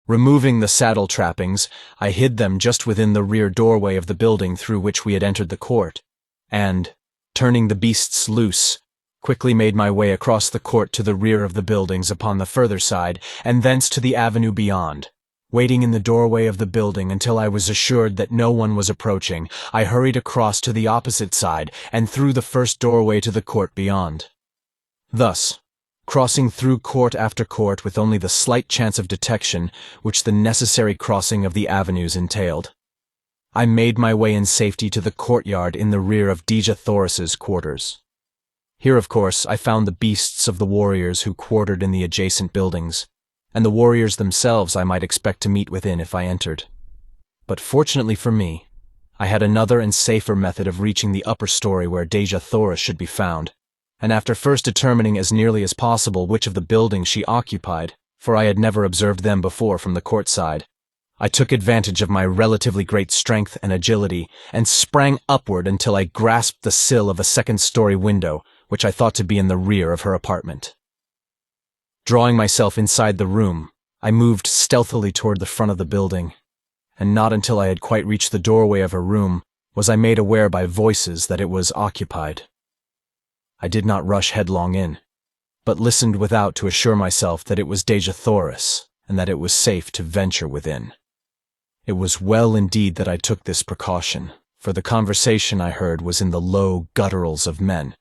Removing the saddle trappings, I hid them just within the rear doorway of the building through which we had entered the court, and, turning the beasts loose, quickly made my way across the court to the rear of the buildings upon the further side, and thence to the avenue beyond. Waiting in the doorway of the building until I was assured that no one was approaching, I hurried across to the opposite side and through the first doorway to the court beyond. Thus, crossing through court after court with only the slight chance of detection which the necessary crossing of the avenues entailed, I made my way in safety to the courtyard in the rear of Dejah Thoris's quarters. Here, of course, I found the beasts of the warriors who quartered in the adjacent buildings, and the warriors themselves I might expect to meet within if I entered. But fortunately for me, I had another and safer method of reaching the upper story where Dejah Thoris should be found, and after first determining as nearly as possible which of the buildings she occupied, for I had never observed them before from the court side, I took advantage of my relatively great strength and agility and sprang upward until I grasped the sill of a second-story window, which I thought to be in the rear of her apartment. Drawing myself inside the room, I moved stealthily toward the front of the building, and not until I had quite reached the doorway of her room was I made aware by voices that it was occupied. I did not rush headlong in, but listened without to assure myself that it was Dejah Thoris and that it was safe to venture within. It was well indeed that I took this precaution, for the conversation I heard was in the low gutturals of men,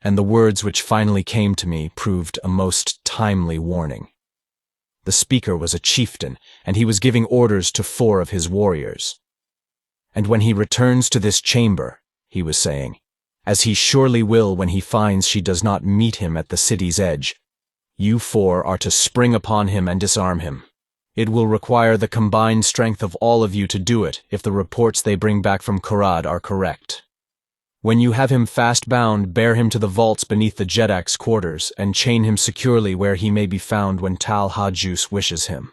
and the words which finally came to me proved a most timely warning. The speaker was a chieftain, and he was giving orders to 4 of his warriors. And when he returns to this chamber, he was saying, as he surely will when he finds she does not meet him at the city's edge, you 4 are to spring upon him and disarm him. It will require the combined strength of all of you to do it if the reports they bring back from Karad are correct. When you have him fast bound, bear him to the vaults beneath the Jedak's quarters and chain him securely where he may be found when Tal Hajus wishes him.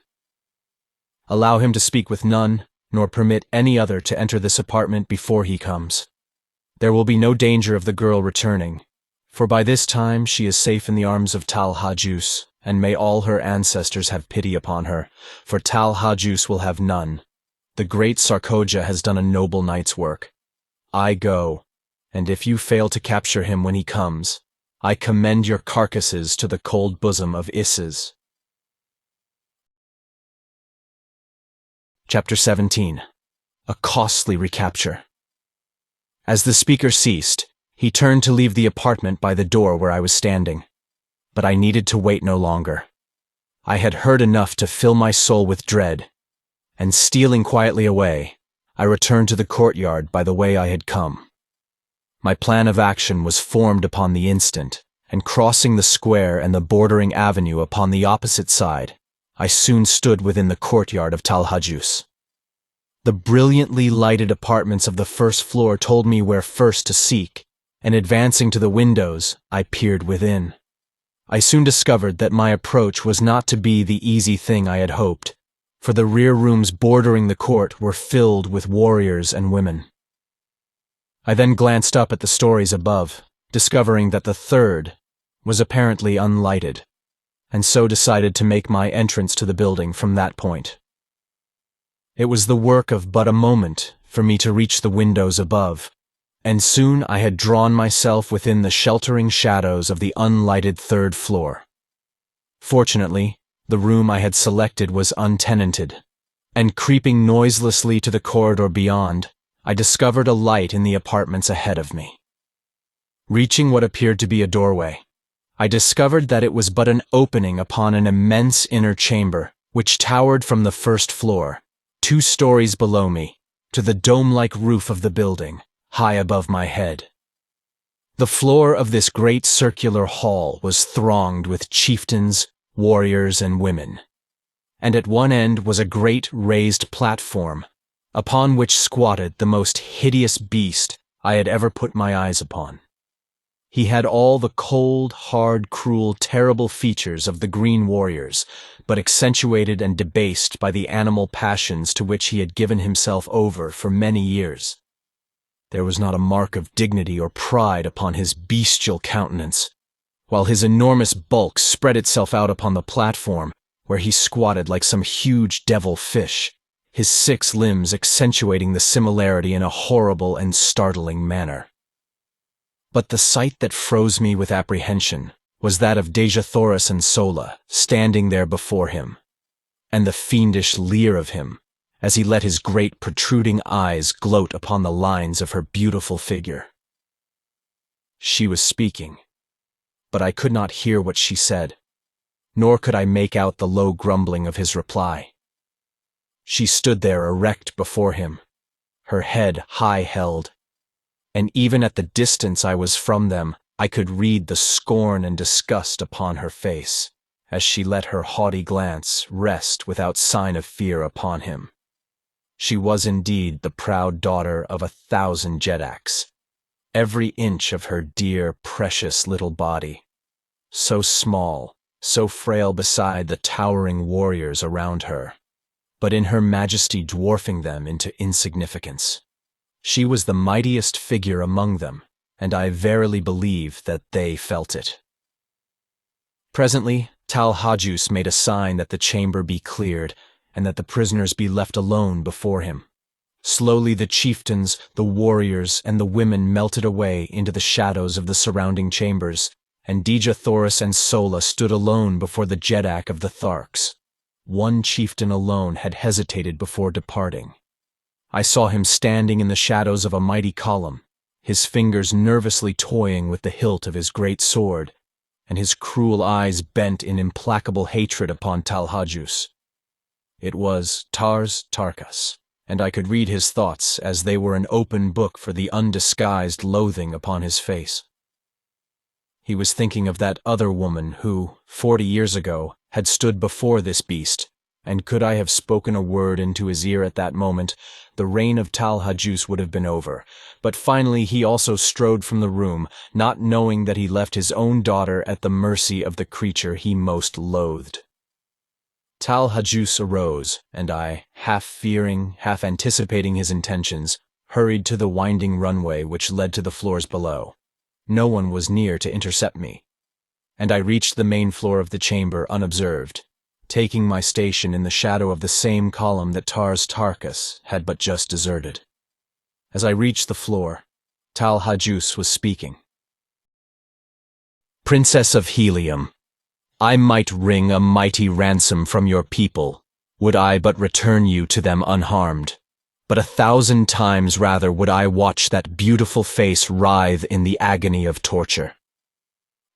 Allow him to speak with none, nor permit any other to enter this apartment before he comes. There will be no danger of the girl returning, for by this time she is safe in the arms of Tal Hajus, and may all her ancestors have pity upon her, for Tal Hajus will have none. The great Sarkoja has done a noble knight's work. I go, and if you fail to capture him when he comes, I commend your carcasses to the cold bosom of Isses. Chapter 17. A Costly Recapture. As the speaker ceased, he turned to leave the apartment by the door where I was standing. But I needed to wait no longer. I had heard enough to fill my soul with dread, and stealing quietly away, I returned to the courtyard by the way I had come. My plan of action was formed upon the instant, and crossing the square and the bordering avenue upon the opposite side, I soon stood within the courtyard of Tal Hajus. The brilliantly lighted apartments of the first floor told me where first to seek, and advancing to the windows, I peered within. I soon discovered that my approach was not to be the easy thing I had hoped, for the rear rooms bordering the court were filled with warriors and women. I then glanced up at the stories above, discovering that the 3rd was apparently unlighted, and so decided to make my entrance to the building from that point. It was the work of but a moment for me to reach the windows above, and soon I had drawn myself within the sheltering shadows of the unlighted 3rd floor. Fortunately, the room I had selected was untenanted, and creeping noiselessly to the corridor beyond, I discovered a light in the apartments ahead of me. Reaching what appeared to be a doorway, I discovered that it was but an opening upon an immense inner chamber, which towered from the 1st floor, 2 stories below me, to the dome-like roof of the building, high above my head. The floor of this great circular hall was thronged with chieftains, warriors, and women, and at one end was a great raised platform, upon which squatted the most hideous beast I had ever put my eyes upon. He had all the cold, hard, cruel, terrible features of the green warriors, but accentuated and debased by the animal passions to which he had given himself over for many years. There was not a mark of dignity or pride upon his bestial countenance, while his enormous bulk spread itself out upon the platform, where he squatted like some huge devil fish, his 6 limbs accentuating the similarity in a horrible and startling manner. But the sight that froze me with apprehension was that of Dejah Thoris and Sola standing there before him, and the fiendish leer of him as he let his great protruding eyes gloat upon the lines of her beautiful figure. She was speaking, but I could not hear what she said, nor could I make out the low grumbling of his reply. She stood there erect before him, her head high held, and even at the distance I was from them, I could read the scorn and disgust upon her face, as she let her haughty glance rest without sign of fear upon him. She was indeed the proud daughter of 1,000 Jedaks, every inch of her dear, precious little body, so small, so frail beside the towering warriors around her, but in her majesty dwarfing them into insignificance. She was the mightiest figure among them, and I verily believe that they felt it. Presently, Dejah made a sign that the chamber be cleared, and that the prisoners be left alone before him. Slowly the chieftains, the warriors, and the women melted away into the shadows of the surrounding chambers, and Dejah, Thoris, and Sola stood alone before the Jeddak of the Tharks. One chieftain alone had hesitated before departing. I saw him standing in the shadows of a mighty column, his fingers nervously toying with the hilt of his great sword, and his cruel eyes bent in implacable hatred upon Dejah. It was Tarkas, and I could read his thoughts as they were an open book for the undisguised loathing upon his face. He was thinking of that other woman who, 40 years ago, had stood before this beast, and could I have spoken a word into his ear at that moment, the reign of Dejah would have been over. But finally he also strode from the room, not knowing that he left his own daughter at the mercy of the creature he most loathed. Dejah arose, and I, half fearing, half anticipating his intentions, hurried to the winding runway which led to the floors below. No one was near to intercept me, and I reached the main floor of the chamber unobserved, taking my station in the shadow of the same column that Tarkas had but just deserted. As I reached the floor, Dejah was speaking. "Princess of Helium, I might wring a mighty ransom from your people, would I but return you to them unharmed. But 1,000 times rather would I watch that beautiful face writhe in the agony of torture.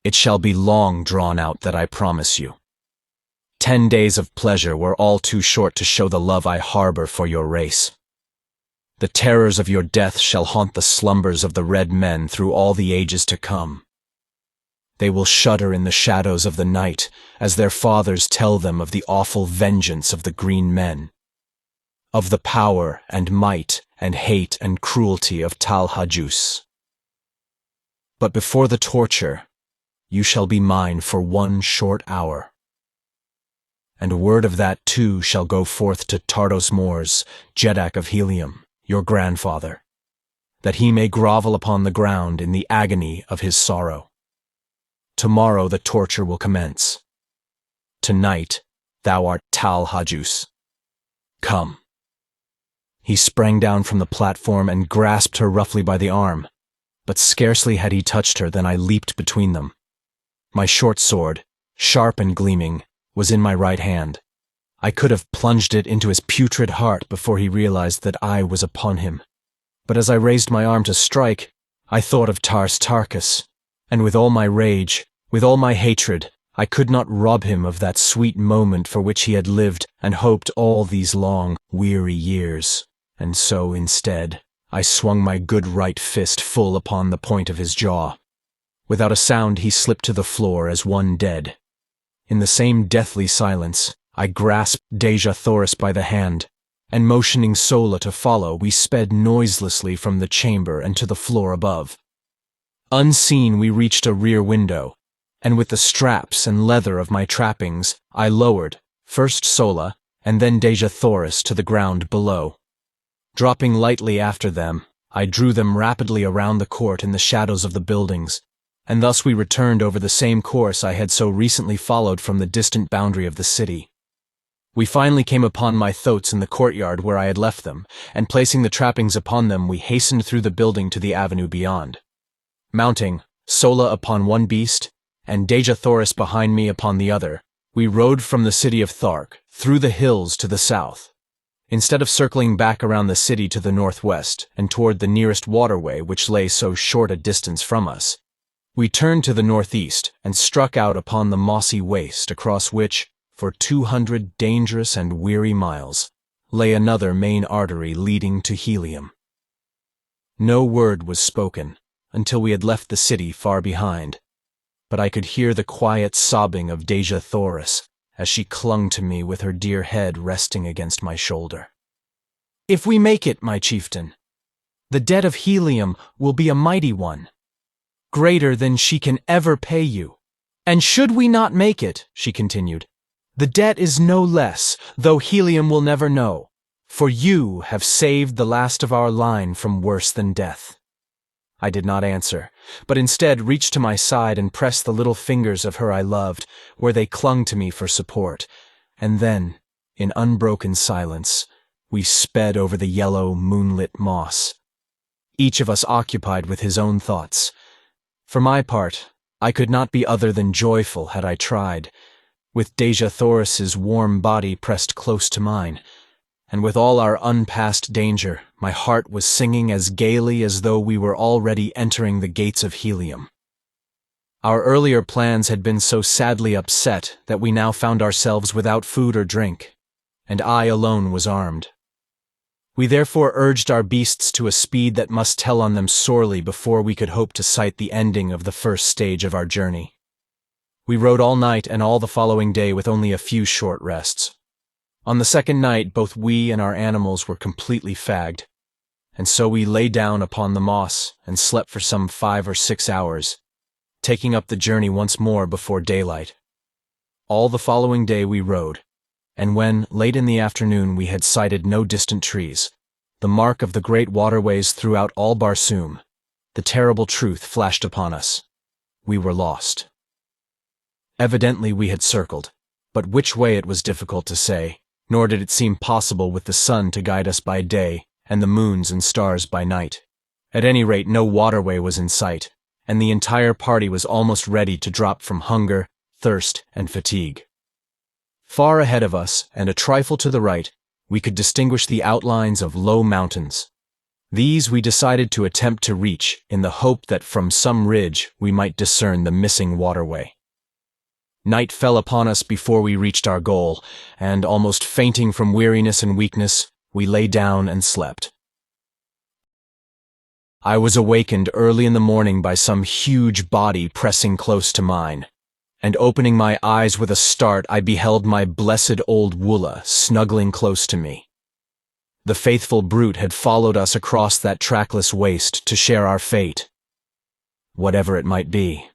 It shall be long drawn out, that I promise you. 10 days of pleasure were all too short to show the love I harbor for your race. The terrors of your death shall haunt the slumbers of the red men through all the ages to come. They will shudder in the shadows of the night as their fathers tell them of the awful vengeance of the green men, of the power and might and hate and cruelty of Dejah. But before the torture, you shall be mine for 1 short hour. And word of that too shall go forth to Tardos Mors, Jeddak of Helium, your grandfather, that he may grovel upon the ground in the agony of his sorrow. Tomorrow the torture will commence. Tonight thou art Dejah. Come." He sprang down from the platform and grasped her roughly by the arm, but scarcely had he touched her than I leaped between them. My short sword, sharp and gleaming, was in my right hand. I could have plunged it into his putrid heart before he realized that I was upon him. But as I raised my arm to strike, I thought of Tarkas, and with all my rage, with all my hatred, I could not rob him of that sweet moment for which he had lived and hoped all these long, weary years. And so, instead, I swung my good right fist full upon the point of his jaw. Without a sound he slipped to the floor as one dead. In the same deathly silence, I grasped Dejah Thoris by the hand, and motioning Sola to follow, we sped noiselessly from the chamber and to the floor above. Unseen, we reached a rear window, and with the straps and leather of my trappings, I lowered, first Sola, and then Dejah Thoris to the ground below. Dropping lightly after them, I drew them rapidly around the court in the shadows of the buildings, and thus we returned over the same course I had so recently followed from the distant boundary of the city. We finally came upon my thoats in the courtyard where I had left them, and placing the trappings upon them, we hastened through the building to the avenue beyond. Mounting, Sola upon one beast, and Dejah Thoris behind me upon the other, we rode from the city of Thark, through the hills to the south. Instead of circling back around the city to the northwest and toward the nearest waterway which lay so short a distance from us, we turned to the northeast and struck out upon the mossy waste across which, for 200 dangerous and weary miles, lay another main artery leading to Helium. No word was spoken until we had left the city far behind, but I could hear the quiet sobbing of Dejah Thoris as she clung to me with her dear head resting against my shoulder. "If we make it, my chieftain, the debt of Helium will be a mighty one, greater than she can ever pay you. And should we not make it," she continued, "the debt is no less, though Helium will never know, for you have saved the last of our line from worse than death." I did not answer, but instead reached to my side and pressed the little fingers of her I loved, where they clung to me for support. And then, in unbroken silence, we sped over the yellow, moonlit moss, each of us occupied with his own thoughts. For my part, I could not be other than joyful had I tried, with Dejah Thoris's warm body pressed close to mine, and with all our unpassed danger, my heart was singing as gaily as though we were already entering the gates of Helium. Our earlier plans had been so sadly upset that we now found ourselves without food or drink, and I alone was armed. We therefore urged our beasts to a speed that must tell on them sorely before we could hope to sight the ending of the first stage of our journey. We rode all night and all the following day with only a few short rests. On the second night, both we and our animals were completely fagged, and so we lay down upon the moss and slept for some 5 or 6 hours, taking up the journey once more before daylight. All the following day we rode, and when, late in the afternoon, we had sighted no distant trees, the mark of the great waterways throughout all Barsoom, the terrible truth flashed upon us. We were lost. Evidently we had circled, but which way it was difficult to say, nor did it seem possible with the sun to guide us by day and the moons and stars by night. At any rate, no waterway was in sight, and the entire party was almost ready to drop from hunger, thirst, and fatigue. Far ahead of us, and a trifle to the right, we could distinguish the outlines of low mountains. These we decided to attempt to reach in the hope that from some ridge we might discern the missing waterway. Night fell upon us before we reached our goal, and, almost fainting from weariness and weakness, we lay down and slept. I was awakened early in the morning by some huge body pressing close to mine, and opening my eyes with a start, I beheld my blessed old Woola snuggling close to me. The faithful brute had followed us across that trackless waste to share our fate, whatever it might be.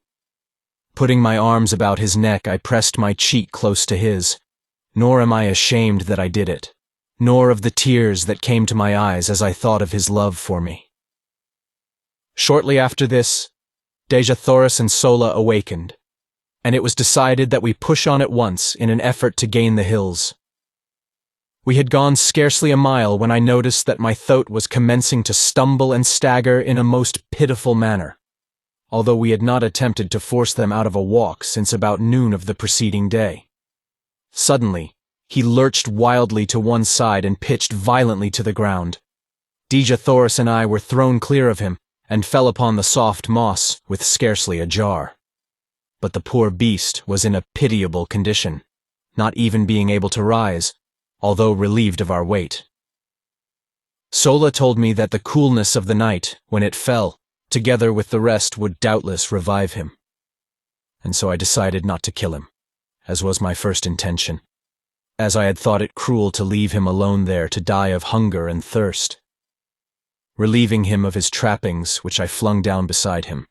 Putting my arms about his neck, I pressed my cheek close to his, nor am I ashamed that I did it, nor of the tears that came to my eyes as I thought of his love for me. Shortly after this, Dejah, Thoris, and Sola awakened, and it was decided that we push on at once in an effort to gain the hills. We had gone scarcely a mile when I noticed that my thoat was commencing to stumble and stagger in a most pitiful manner, although we had not attempted to force them out of a walk since about noon of the preceding day. Suddenly, he lurched wildly to one side and pitched violently to the ground. Dejah, Thoris, and I were thrown clear of him and fell upon the soft moss with scarcely a jar. But the poor beast was in a pitiable condition, not even being able to rise, although relieved of our weight. Sola told me that the coolness of the night, when it fell, together with the rest, would doubtless revive him. And so I decided not to kill him, as was my first intention, as I had thought it cruel to leave him alone there to die of hunger and thirst. Relieving him of his trappings, which I flung down beside him,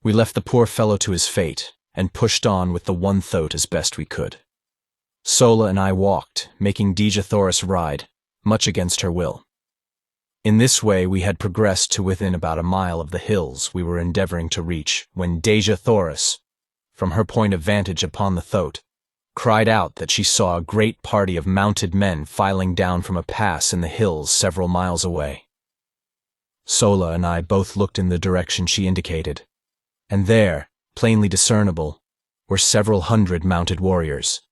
we left the poor fellow to his fate, and pushed on with the one thoat as best we could. Sola and I walked, making Dejah Thoris ride, much against her will. In this way we had progressed to within about a mile of the hills we were endeavoring to reach, when Dejah Thoris, from her point of vantage upon the thoat, cried out that she saw a great party of mounted men filing down from a pass in the hills several miles away. Sola and I both looked in the direction she indicated, and there, plainly discernible, were several hundred mounted warriors.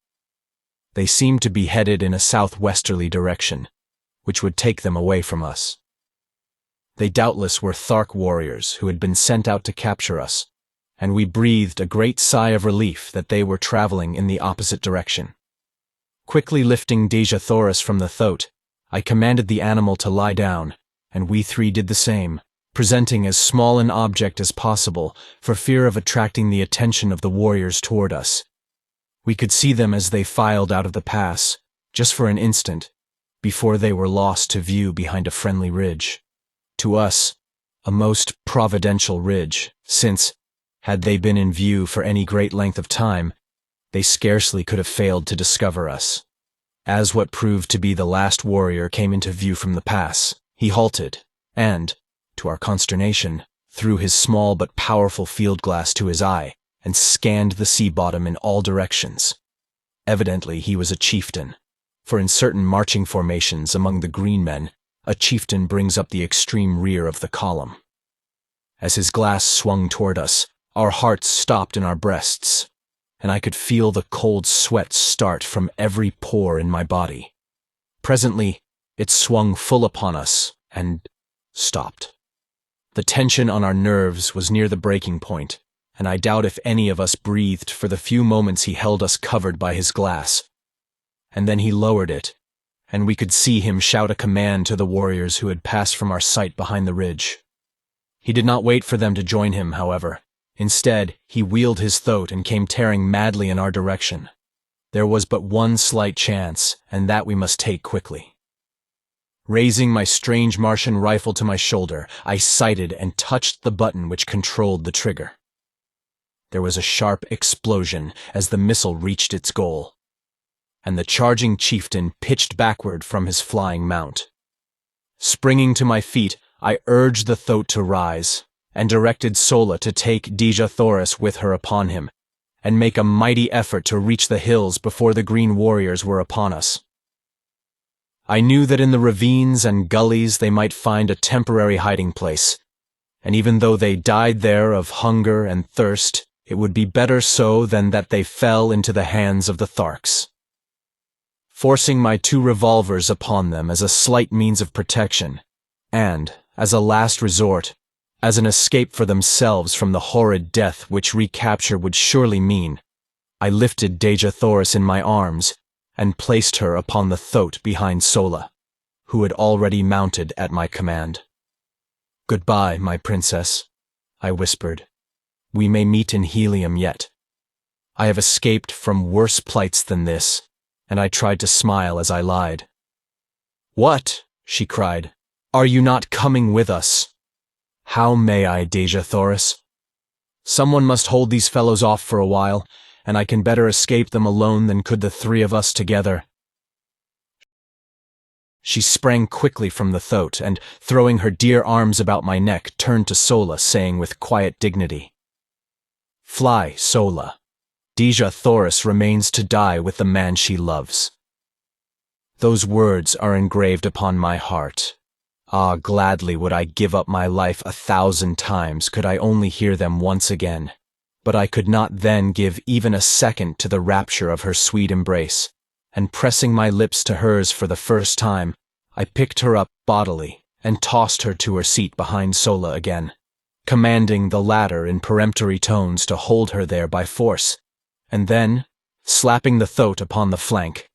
They seemed to be headed in a southwesterly direction, which would take them away from us. They doubtless were Thark warriors who had been sent out to capture us, and we breathed a great sigh of relief that they were traveling in the opposite direction. Quickly lifting Dejah Thoris from the thoat, I commanded the animal to lie down, and we three did the same, presenting as small an object as possible for fear of attracting the attention of the warriors toward us. We could see them as they filed out of the pass, just for an instant, before they were lost to view behind a friendly ridge. To us, a most providential ridge, since, had they been in view for any great length of time, they scarcely could have failed to discover us. As what proved to be the last warrior came into view from the pass, he halted, and, to our consternation, threw his small but powerful field glass to his eye, and scanned the sea bottom in all directions. Evidently he was a chieftain, for in certain marching formations among the green men, a chieftain brings up the extreme rear of the column. As his glass swung toward us, our hearts stopped in our breasts, and I could feel the cold sweat start from every pore in my body. Presently, it swung full upon us and stopped. The tension on our nerves was near the breaking point, and I doubt if any of us breathed for the few moments he held us covered by his glass. And then he lowered it, and we could see him shout a command to the warriors who had passed from our sight behind the ridge. He did not wait for them to join him, however. Instead, he wheeled his thoat and came tearing madly in our direction. There was but one slight chance, and that we must take quickly. Raising my strange Martian rifle to my shoulder, I sighted and touched the button which controlled the trigger. There was a sharp explosion as the missile reached its goal, and the charging chieftain pitched backward from his flying mount. Springing to my feet, I urged the thoat to rise, and directed Sola to take Dejah Thoris with her upon him, and make a mighty effort to reach the hills before the green warriors were upon us. I knew that in the ravines and gullies they might find a temporary hiding place, and even though they died there of hunger and thirst, it would be better so than that they fell into the hands of the Tharks. Forcing my 2 revolvers upon them as a slight means of protection, and, as a last resort, as an escape for themselves from the horrid death which recapture would surely mean, I lifted Dejah Thoris in my arms and placed her upon the thoat behind Sola, who had already mounted at my command. "Goodbye, my princess," I whispered. "We may meet in Helium yet. I have escaped from worse plights than this," and I tried to smile as I lied. "What?" she cried. "Are you not coming with us?" "How may I, Dejah Thoris? Someone must hold these fellows off for a while, and I can better escape them alone than could the 3 of us together." She sprang quickly from the thoat and, throwing her dear arms about my neck, turned to Sola, saying with quiet dignity, "Fly, Sola. Dejah Thoris remains to die with the man she loves." Those words are engraved upon my heart. Ah, gladly would I give up my life 1,000 times could I only hear them once again. But I could not then give even a second to the rapture of her sweet embrace, and pressing my lips to hers for the first time, I picked her up bodily and tossed her to her seat behind Sola again, commanding the latter in peremptory tones to hold her there by force, and then, slapping the thoat upon the flank,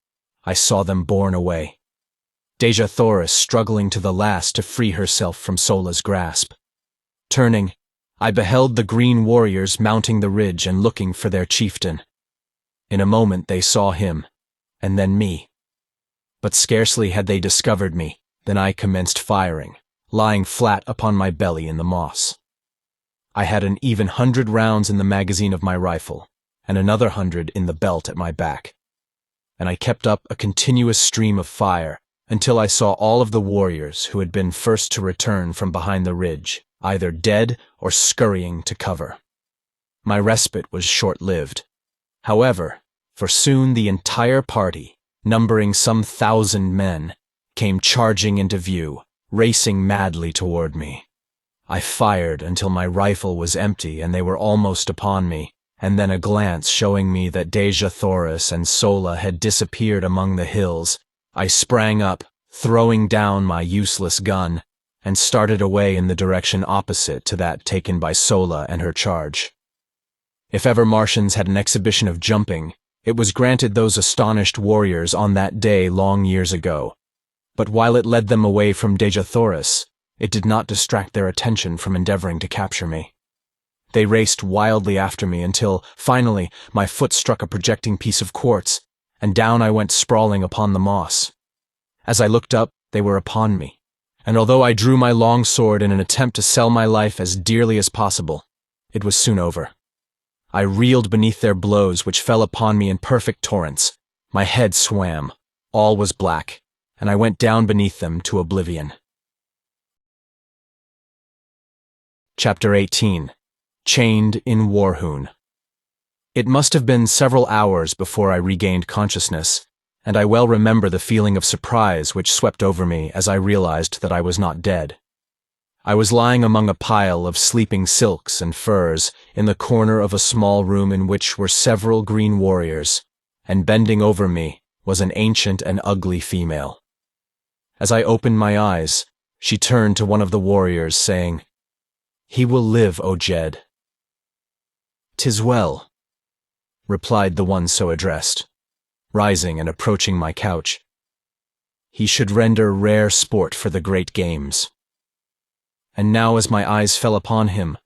I saw them borne away. Dejah Thoris struggling to the last to free herself from Sola's grasp. Turning, I beheld the green warriors mounting the ridge and looking for their chieftain. In a moment they saw him, and then me. But scarcely had they discovered me than I commenced firing, lying flat upon my belly in the moss. I had an even 100 rounds in the magazine of my rifle, and another 100 in the belt at my back, and I kept up a continuous stream of fire until I saw all of the warriors who had been first to return from behind the ridge, either dead or scurrying to cover. My respite was short-lived, however, for soon the entire party, numbering some 1,000 men, came charging into view, racing madly toward me. I fired until my rifle was empty and they were almost upon me, and then a glance showing me that Dejah Thoris and Sola had disappeared among the hills, I sprang up, throwing down my useless gun, and started away in the direction opposite to that taken by Sola and her charge. If ever Martians had an exhibition of jumping, it was granted those astonished warriors on that day long years ago. But while it led them away from Dejah Thoris, it did not distract their attention from endeavoring to capture me. They raced wildly after me until, finally, my foot struck a projecting piece of quartz, and down I went sprawling upon the moss. As I looked up, they were upon me, and although I drew my long sword in an attempt to sell my life as dearly as possible, it was soon over. I reeled beneath their blows, which fell upon me in perfect torrents. My head swam, all was black, and I went down beneath them to oblivion. Chapter 18. Chained in Warhoon. It must have been several hours before I regained consciousness, and I well remember the feeling of surprise which swept over me as I realized that I was not dead. I was lying among a pile of sleeping silks and furs in the corner of a small room in which were several green warriors, and bending over me was an ancient and ugly female. As I opened my eyes, she turned to one of the warriors, saying, "He will live, O Jed." "'Tis well," replied the one so addressed, rising and approaching my couch. "He should render rare sport for the great games." And now as my eyes fell upon him,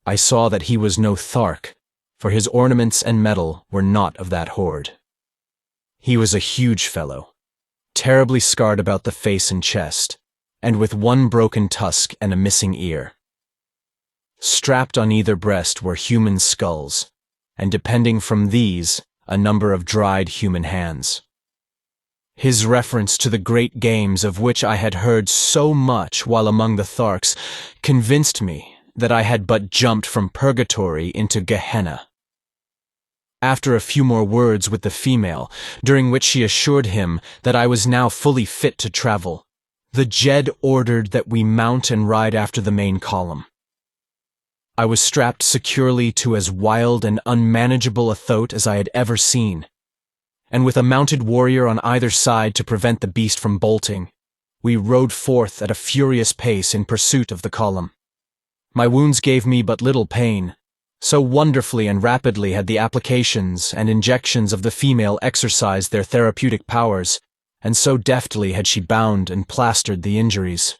I saw that he was no Thark, for his ornaments and metal were not of that horde. He was a huge fellow, terribly scarred about the face and chest, and with one broken tusk and a missing ear. Strapped on either breast were human skulls, and depending from these, a number of dried human hands. His reference to the great games of which I had heard so much while among the Tharks convinced me that I had but jumped from purgatory into Gehenna. After a few more words with the female, during which she assured him that I was now fully fit to travel, the Jed ordered that we mount and ride after the main column. I was strapped securely to as wild and unmanageable a thoat as I had ever seen, and with a mounted warrior on either side to prevent the beast from bolting, we rode forth at a furious pace in pursuit of the column. My wounds gave me but little pain, so wonderfully and rapidly had the applications and injections of the female exercised their therapeutic powers, and so deftly had she bound and plastered the injuries.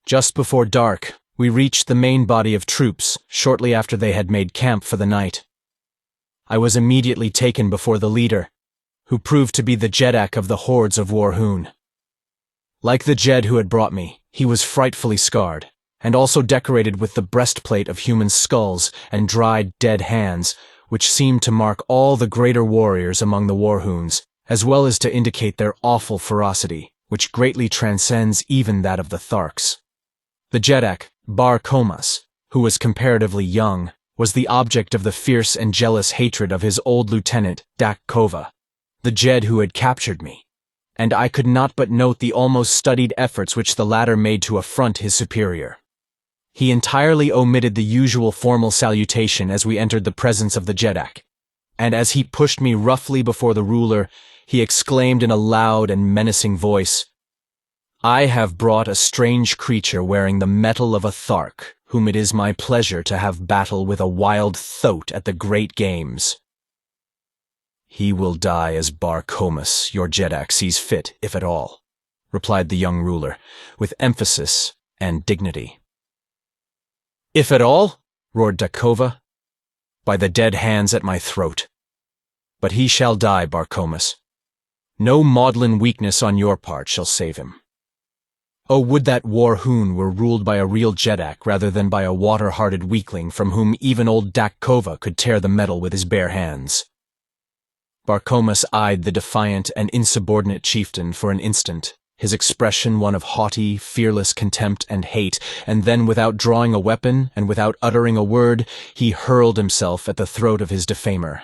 Just before dark, we reached the main body of troops shortly after they had made camp for the night. I was immediately taken before the leader, who proved to be the Jeddak of the hordes of Warhoon. Like the Jed who had brought me, he was frightfully scarred, and also decorated with the breastplate of human skulls and dried dead hands, which seemed to mark all the greater warriors among the Warhoons, as well as to indicate their awful ferocity, which greatly transcends even that of the Tharks. The Jeddak, Bar-Comas, who was comparatively young, was the object of the fierce and jealous hatred of his old lieutenant, Dak Kova, the Jed who had captured me, and I could not but note the almost studied efforts which the latter made to affront his superior. He entirely omitted the usual formal salutation as we entered the presence of the Jeddak, and as he pushed me roughly before the ruler, he exclaimed in a loud and menacing voice, "I have brought a strange creature wearing the metal of a Thark, whom it is my pleasure to have battle with a wild thoat at the great games." "He will die as Bar-Comas, your Jeddak, sees fit, if at all," replied the young ruler, with emphasis and dignity. "If at all?" roared Dakova. "By the dead hands at my throat. But he shall die, Bar-Comas. No maudlin weakness on your part shall save him. Oh, would that Warhoon were ruled by a real Jeddak rather than by a water-hearted weakling from whom even old Dakova could tear the metal with his bare hands." Bar-Comas eyed the defiant and insubordinate chieftain for an instant, his expression one of haughty, fearless contempt and hate, and then without drawing a weapon and without uttering a word, he hurled himself at the throat of his defamer.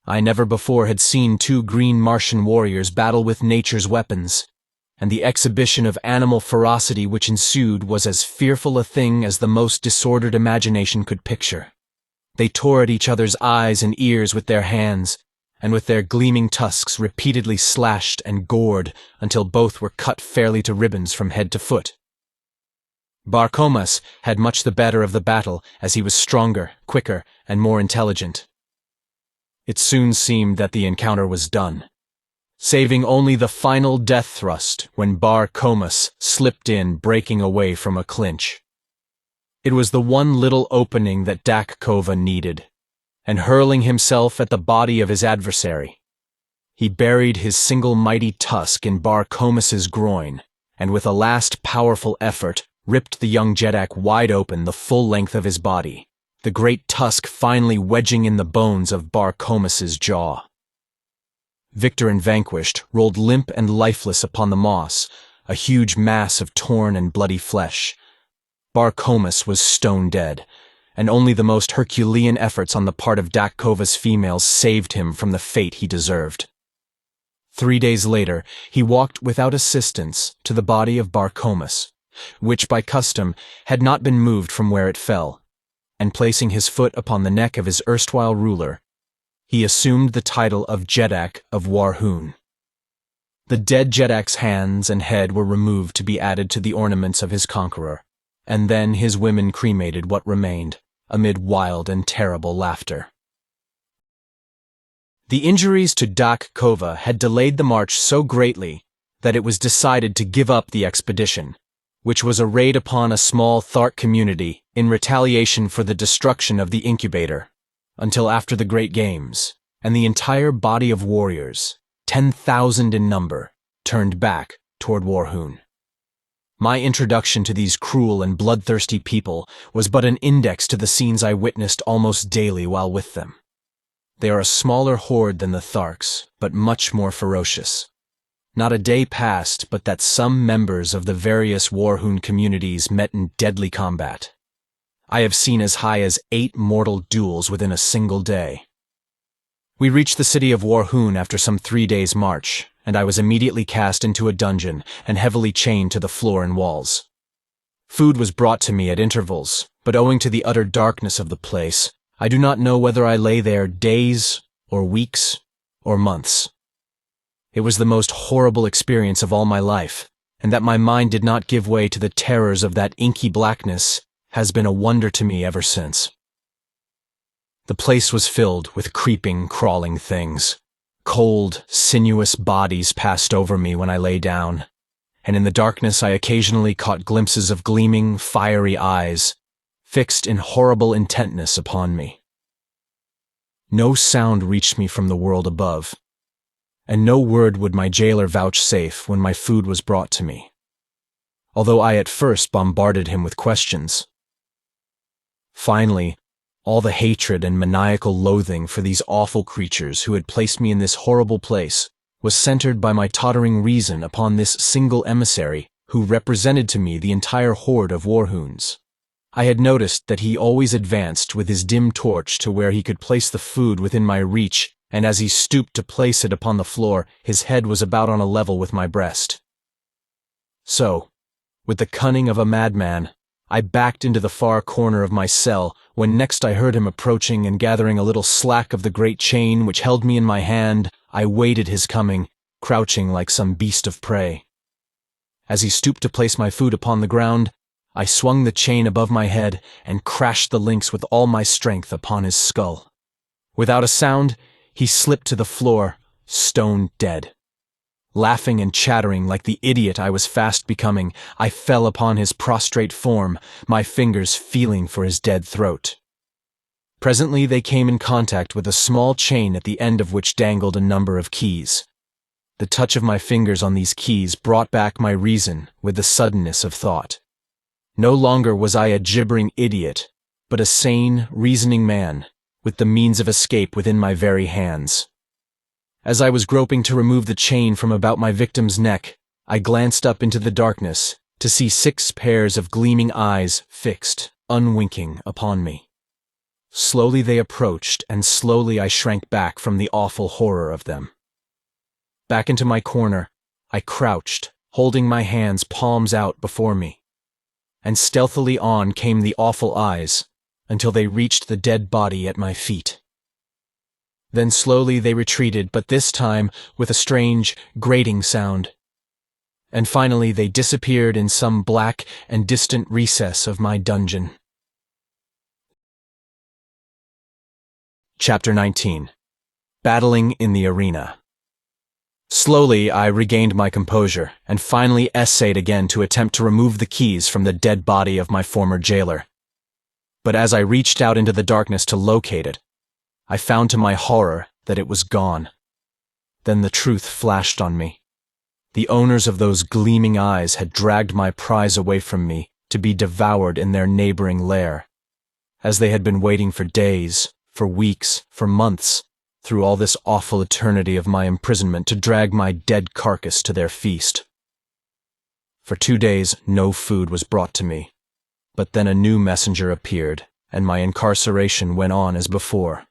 I never before had seen two green Martian warriors battle with nature's weapons, and the exhibition of animal ferocity which ensued was as fearful a thing as the most disordered imagination could picture. They tore at each other's eyes and ears with their hands, and with their gleaming tusks repeatedly slashed and gored until both were cut fairly to ribbons from head to foot. Bar-Comas had much the better of the battle, as he was stronger, quicker, and more intelligent. It soon seemed that the encounter was done, saving only the final death thrust when Bar-Comas slipped in, breaking away from a clinch. It was the one little opening that Dakova needed, and hurling himself at the body of his adversary, he buried his single mighty tusk in Bar-Comas's groin, and with a last powerful effort ripped the young Jeddak wide open the full length of his body, the great tusk finally wedging in the bones of Bar-Comas's jaw. Victor and vanquished rolled limp and lifeless upon the moss, a huge mass of torn and bloody flesh. Barcomus was stone dead, and only the most Herculean efforts on the part of Dakkova's females saved him from the fate he deserved. 3 days later, he walked without assistance to the body of Barcomus, which by custom had not been moved from where it fell, and placing his foot upon the neck of his erstwhile ruler, he assumed the title of Jeddak of Warhoon. The dead Jeddak's hands and head were removed to be added to the ornaments of his conqueror, and then his women cremated what remained, amid wild and terrible laughter. The injuries to Dakkova had delayed the march so greatly that it was decided to give up the expedition, which was a raid upon a small Thark community in retaliation for the destruction of the incubator, until after the Great Games, and the entire body of warriors, 10,000 in number, turned back toward Warhoon. My introduction to these cruel and bloodthirsty people was but an index to the scenes I witnessed almost daily while with them. They are a smaller horde than the Tharks, but much more ferocious. Not a day passed but that some members of the various Warhoon communities met in deadly combat. I have seen as high as 8 mortal duels within a single day. We reached the city of Warhoon after some 3 days' march, and I was immediately cast into a dungeon and heavily chained to the floor and walls. Food was brought to me at intervals, but owing to the utter darkness of the place, I do not know whether I lay there days or weeks or months. It was the most horrible experience of all my life, and that my mind did not give way to the terrors of that inky blackness has been a wonder to me ever since. The place was filled with creeping, crawling things. Cold, sinuous bodies passed over me when I lay down, and in the darkness I occasionally caught glimpses of gleaming, fiery eyes, fixed in horrible intentness upon me. No sound reached me from the world above, and no word would my jailer vouchsafe when my food was brought to me, although I at first bombarded him with questions. Finally, all the hatred and maniacal loathing for these awful creatures who had placed me in this horrible place was centered by my tottering reason upon this single emissary who represented to me the entire horde of Warhoons. I had noticed that he always advanced with his dim torch to where he could place the food within my reach, and as he stooped to place it upon the floor, his head was about on a level with my breast. So, with the cunning of a madman, I backed into the far corner of my cell when next I heard him approaching, and gathering a little slack of the great chain which held me in my hand, I waited his coming, crouching like some beast of prey. As he stooped to place my food upon the ground, I swung the chain above my head and crashed the links with all my strength upon his skull. Without a sound, he slipped to the floor, stone dead. Laughing and chattering like the idiot I was fast becoming, I fell upon his prostrate form, my fingers feeling for his dead throat. Presently they came in contact with a small chain at the end of which dangled a number of keys. The touch of my fingers on these keys brought back my reason with the suddenness of thought. No longer was I a gibbering idiot, but a sane, reasoning man, with the means of escape within my very hands. As I was groping to remove the chain from about my victim's neck, I glanced up into the darkness to see 6 pairs of gleaming eyes fixed, unwinking, upon me. Slowly they approached, and slowly I shrank back from the awful horror of them. Back into my corner, I crouched, holding my hands palms out before me. And stealthily on came the awful eyes, until they reached the dead body at my feet. Then slowly they retreated, but this time with a strange, grating sound. And finally they disappeared in some black and distant recess of my dungeon. Chapter 19. Battling in the Arena. Slowly I regained my composure, and finally essayed again to attempt to remove the keys from the dead body of my former jailer. But as I reached out into the darkness to locate it, I found to my horror that it was gone. Then the truth flashed on me. The owners of those gleaming eyes had dragged my prize away from me to be devoured in their neighboring lair, as they had been waiting for days, for weeks, for months, through all this awful eternity of my imprisonment to drag my dead carcass to their feast. For 2 days no food was brought to me, But then a new messenger appeared, and my incarceration went on as before.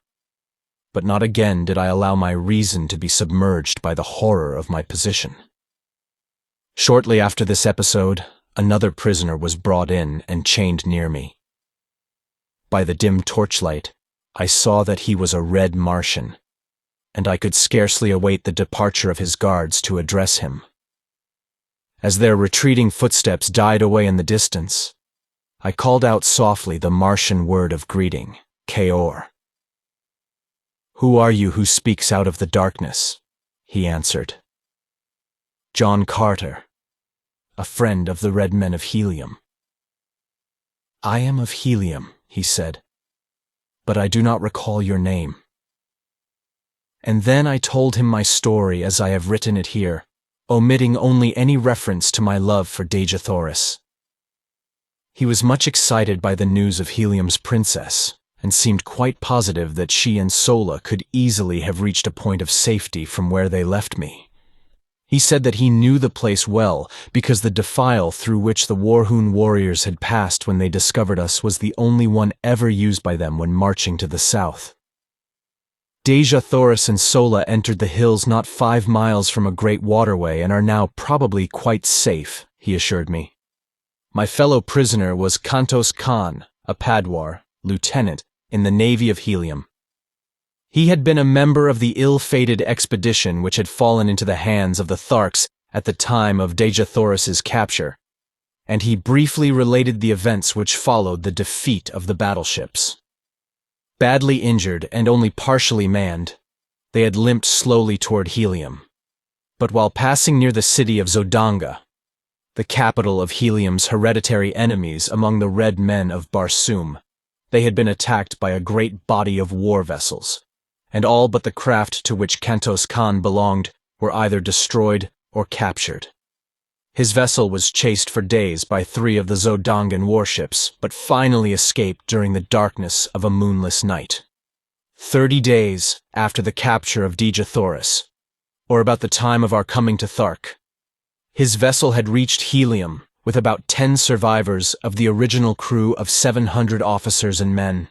But not again did I allow my reason to be submerged by the horror of my position. Shortly after this episode, another prisoner was brought in and chained near me. By the dim torchlight, I saw that he was a red Martian, and I could scarcely await the departure of his guards to address him. As their retreating footsteps died away in the distance, I called out softly the Martian word of greeting, Kaor. "Who are you who speaks out of the darkness?" he answered. "John Carter, a friend of the Red Men of Helium." "I am of Helium," he said, "but I do not recall your name." And then I told him my story as I have written it here, omitting only any reference to my love for Dejah Thoris. He was much excited by the news of Helium's princess, and seemed quite positive that she and Sola could easily have reached a point of safety from where they left me. He said that he knew the place well because the defile through which the Warhoon warriors had passed when they discovered us was the only one ever used by them when marching to the south. Dejah Thoris and Sola entered the hills not 5 miles from a great waterway and are now probably quite safe, he assured me. My fellow prisoner was Kantos Khan, a Padwar, lieutenant, in the Navy of Helium. He had been a member of the ill-fated expedition which had fallen into the hands of the Tharks at the time of Dejah Thoris's capture, and he briefly related the events which followed the defeat of the battleships. Badly injured and only partially manned, they had limped slowly toward Helium. But while passing near the city of Zodanga, the capital of Helium's hereditary enemies among the Red Men of Barsoom, they had been attacked by a great body of war vessels, and all but the craft to which Kantos Khan belonged were either destroyed or captured. His vessel was chased for days by 3 of the Zodangan warships, but finally escaped during the darkness of a moonless night. 30 days after the capture of Dejah Thoris, or about the time of our coming to Thark, his vessel had reached Helium with about 10 survivors of the original crew of 700 officers and men.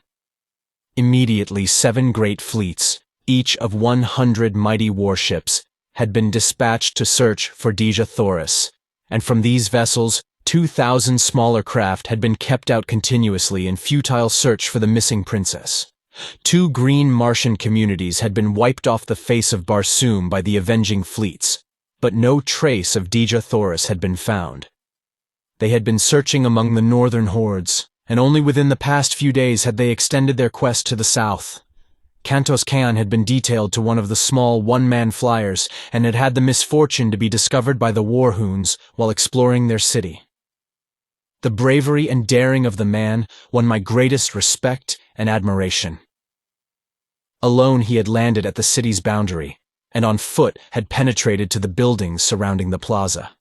Immediately 7 great fleets, each of 100 mighty warships, had been dispatched to search for Dejah Thoris, and from these vessels 2,000 smaller craft had been kept out continuously in futile search for the missing princess. 2 green Martian communities had been wiped off the face of Barsoom by the avenging fleets, but no trace of Dejah Thoris had been found. They had been searching among the northern hordes, and only within the past few days had they extended their quest to the south. Kantos Khan had been detailed to one of the small one-man flyers and had had the misfortune to be discovered by the Warhoons while exploring their city. The bravery and daring of the man won my greatest respect and admiration. Alone he had landed at the city's boundary, and on foot had penetrated to the buildings surrounding the plaza.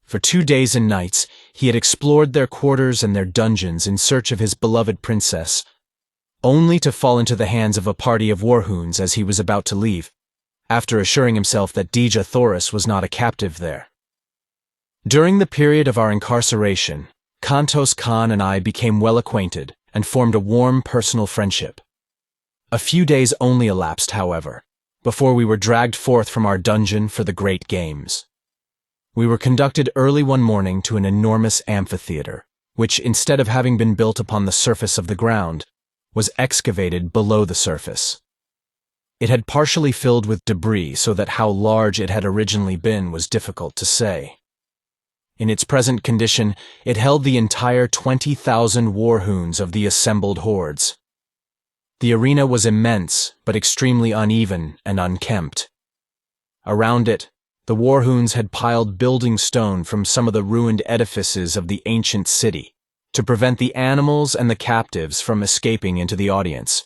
For 2 days and nights he had explored their quarters and their dungeons in search of his beloved princess, only to fall into the hands of a party of Warhoons as he was about to leave, after assuring himself that Dejah Thoris was not a captive there. During the period of our incarceration, Kantos Khan and I became well acquainted and formed a warm personal friendship. A few days only elapsed, however, before we were dragged forth from our dungeon for the great games. We were conducted early one morning to an enormous amphitheater, which, instead of having been built upon the surface of the ground, was excavated below the surface. It had partially filled with debris so that how large it had originally been was difficult to say. In its present condition, it held the entire 20,000 Warhoons of the assembled hordes. The arena was immense, but extremely uneven and unkempt. Around it, the Warhoons had piled building stone from some of the ruined edifices of the ancient city to prevent the animals and the captives from escaping into the audience.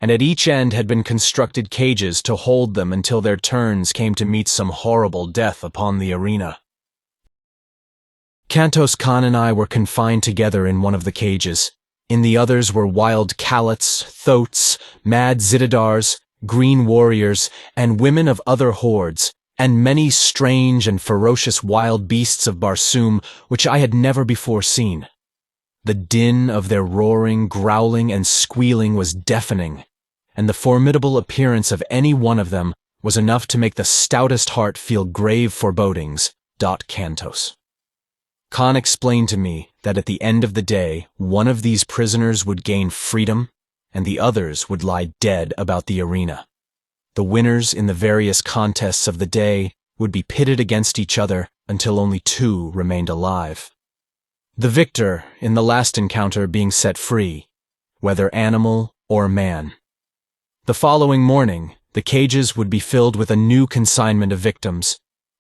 And at each end had been constructed cages to hold them until their turns came to meet some horrible death upon the arena. Kantos Khan and I were confined together in one of the cages. In the others were wild Kalets, Thotes, mad Zitadars, green warriors, and women of other hordes, and many strange and ferocious wild beasts of Barsoom which I had never before seen. The din of their roaring, growling, and squealing was deafening, and the formidable appearance of any one of them was enough to make the stoutest heart feel grave forebodings. Cantos. Khan explained to me that at the end of the day, one of these prisoners would gain freedom, and the others would lie dead about the arena. The winners in the various contests of the day would be pitted against each other until only two remained alive. The victor in the last encounter being set free, whether animal or man. The following morning, the cages would be filled with a new consignment of victims,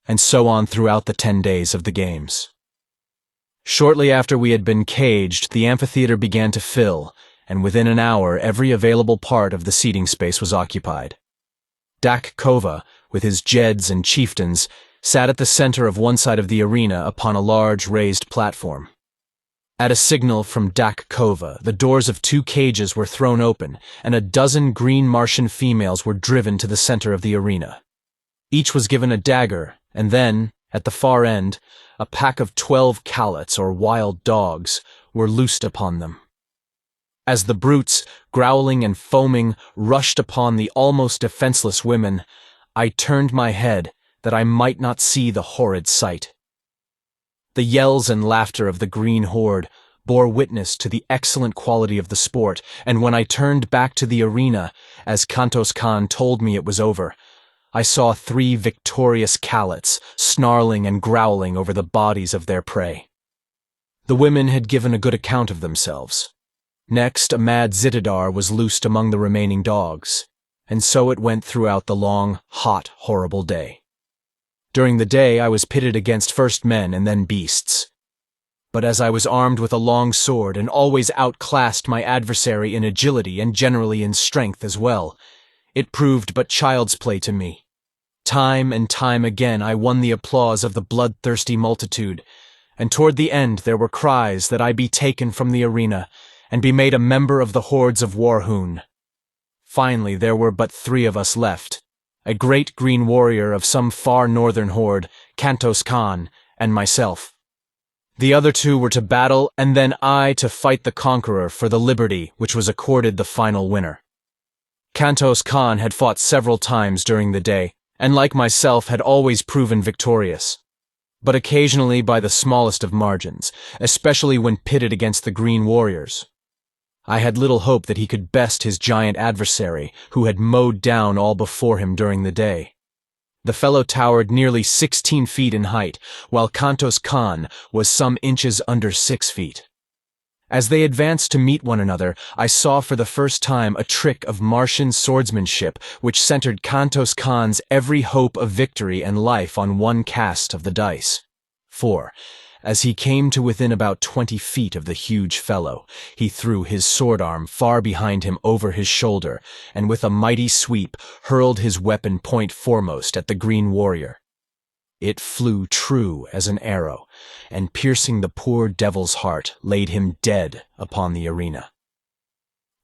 and so on throughout the 10 days of the games. Shortly after we had been caged, the amphitheater began to fill, and within an hour every available part of the seating space was occupied. Dak Kova, with his jeds and chieftains, sat at the center of one side of the arena upon a large raised platform. At a signal from Dak Kova, the doors of 2 cages were thrown open, and a dozen green Martian females were driven to the center of the arena. Each was given a dagger, and then, at the far end, a pack of 12 callets, or wild dogs, were loosed upon them. As the brutes, growling and foaming, rushed upon the almost defenseless women, I turned my head that I might not see the horrid sight. The yells and laughter of the green horde bore witness to the excellent quality of the sport, and when I turned back to the arena, as Kantos Khan told me it was over, I saw 3 victorious callets snarling and growling over the bodies of their prey. The women had given a good account of themselves. Next, a mad Zitadar was loosed among the remaining dogs, and so it went throughout the long, hot, horrible day. During the day, I was pitted against first men and then beasts. But as I was armed with a long sword and always outclassed my adversary in agility and generally in strength as well, it proved but child's play to me. Time and time again I won the applause of the bloodthirsty multitude, and toward the end there were cries that I be taken from the arena and be made a member of the hordes of Warhoon. Finally, there were but 3 of us left, a great green warrior of some far northern horde, Kantos Khan, and myself. The other 2 were to battle, and then I to fight the conqueror for the liberty which was accorded the final winner. Kantos Khan had fought several times during the day, and like myself had always proven victorious, but occasionally by the smallest of margins, especially when pitted against the green warriors. I had little hope that he could best his giant adversary, who had mowed down all before him during the day. The fellow towered nearly 16 feet in height, while Kantos Khan was some inches under 6 feet. As they advanced to meet one another, I saw for the first time a trick of Martian swordsmanship which centered Kantos Khan's every hope of victory and life on one cast of the dice. For, as he came to within about 20 feet of the huge fellow, he threw his sword arm far behind him over his shoulder, and with a mighty sweep hurled his weapon point foremost at the green warrior. It flew true as an arrow, and piercing the poor devil's heart, laid him dead upon the arena.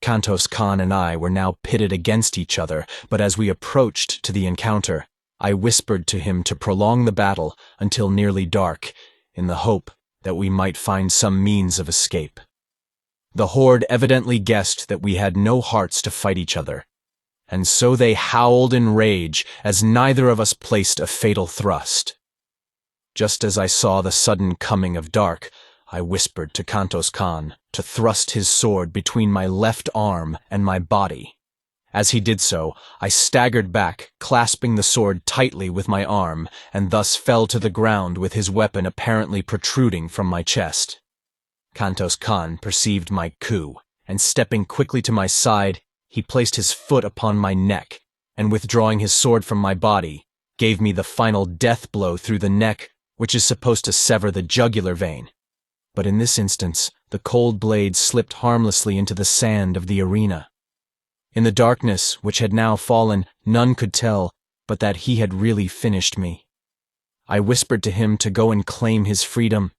Kantos Khan and I were now pitted against each other, but as we approached to the encounter, I whispered to him to prolong the battle until nearly dark, in the hope that we might find some means of escape. The horde evidently guessed that we had no hearts to fight each other, and so they howled in rage as neither of us placed a fatal thrust. Just as I saw the sudden coming of dark, I whispered to Kantos Khan to thrust his sword between my left arm and my body. As he did so, I staggered back, clasping the sword tightly with my arm, and thus fell to the ground with his weapon apparently protruding from my chest. Kantos Khan perceived my coup, and stepping quickly to my side, he placed his foot upon my neck, and withdrawing his sword from my body, gave me the final death blow through the neck, which is supposed to sever the jugular vein. But in this instance, the cold blade slipped harmlessly into the sand of the arena. In the darkness which had now fallen, none could tell but that he had really finished me. I whispered to him to go and claim his freedom,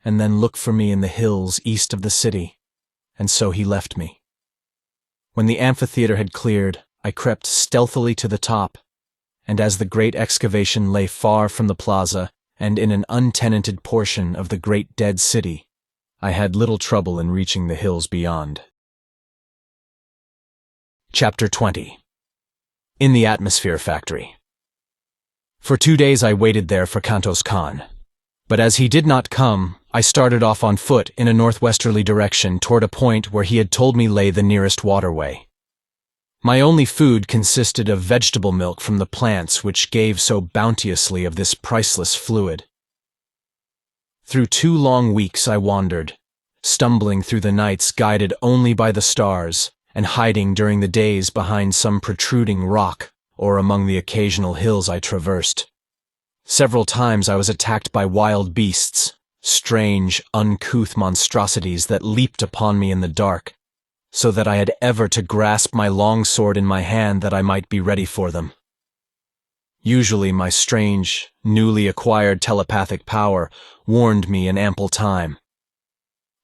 and then look for me in the hills east of the city, and so he left me. When the amphitheater had cleared, I crept stealthily to the top, and as the great excavation lay far from the plaza and in an untenanted portion of the great dead city, I had little trouble in reaching the hills beyond. Chapter 20. In the Atmosphere Factory. For 2 days I waited there for Kantos Khan. But as he did not come, I started off on foot in a northwesterly direction toward a point where he had told me lay the nearest waterway. My only food consisted of vegetable milk from the plants which gave so bounteously of this priceless fluid. Through 2 long weeks I wandered, stumbling through the nights guided only by the stars, and hiding during the days behind some protruding rock or among the occasional hills I traversed. Several times I was attacked by wild beasts, strange, uncouth monstrosities that leaped upon me in the dark, so that I had ever to grasp my long sword in my hand that I might be ready for them. Usually my strange, newly acquired telepathic power warned me in ample time.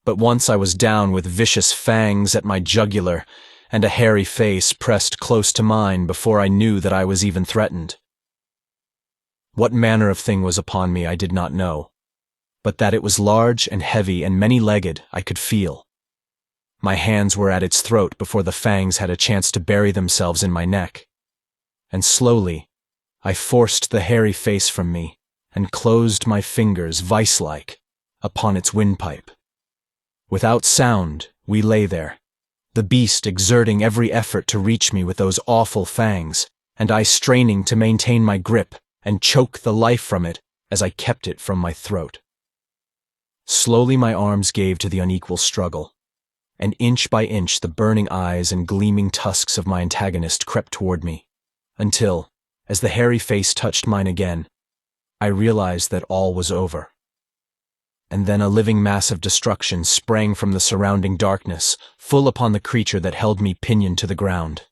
But once I was down with vicious fangs at my jugular and a hairy face pressed close to mine before I knew that I was even threatened. What manner of thing was upon me I did not know, but that it was large and heavy and many-legged I could feel. My hands were at its throat before the fangs had a chance to bury themselves in my neck, and slowly I forced the hairy face from me and closed my fingers vice-like upon its windpipe. Without sound, we lay there, the beast exerting every effort to reach me with those awful fangs, and I straining to maintain my grip and choke the life from it as I kept it from my throat. Slowly my arms gave to the unequal struggle, and inch by inch the burning eyes and gleaming tusks of my antagonist crept toward me, until, as the hairy face touched mine again, I realized that all was over. And then a living mass of destruction sprang from the surrounding darkness, full upon the creature that held me pinioned to the ground.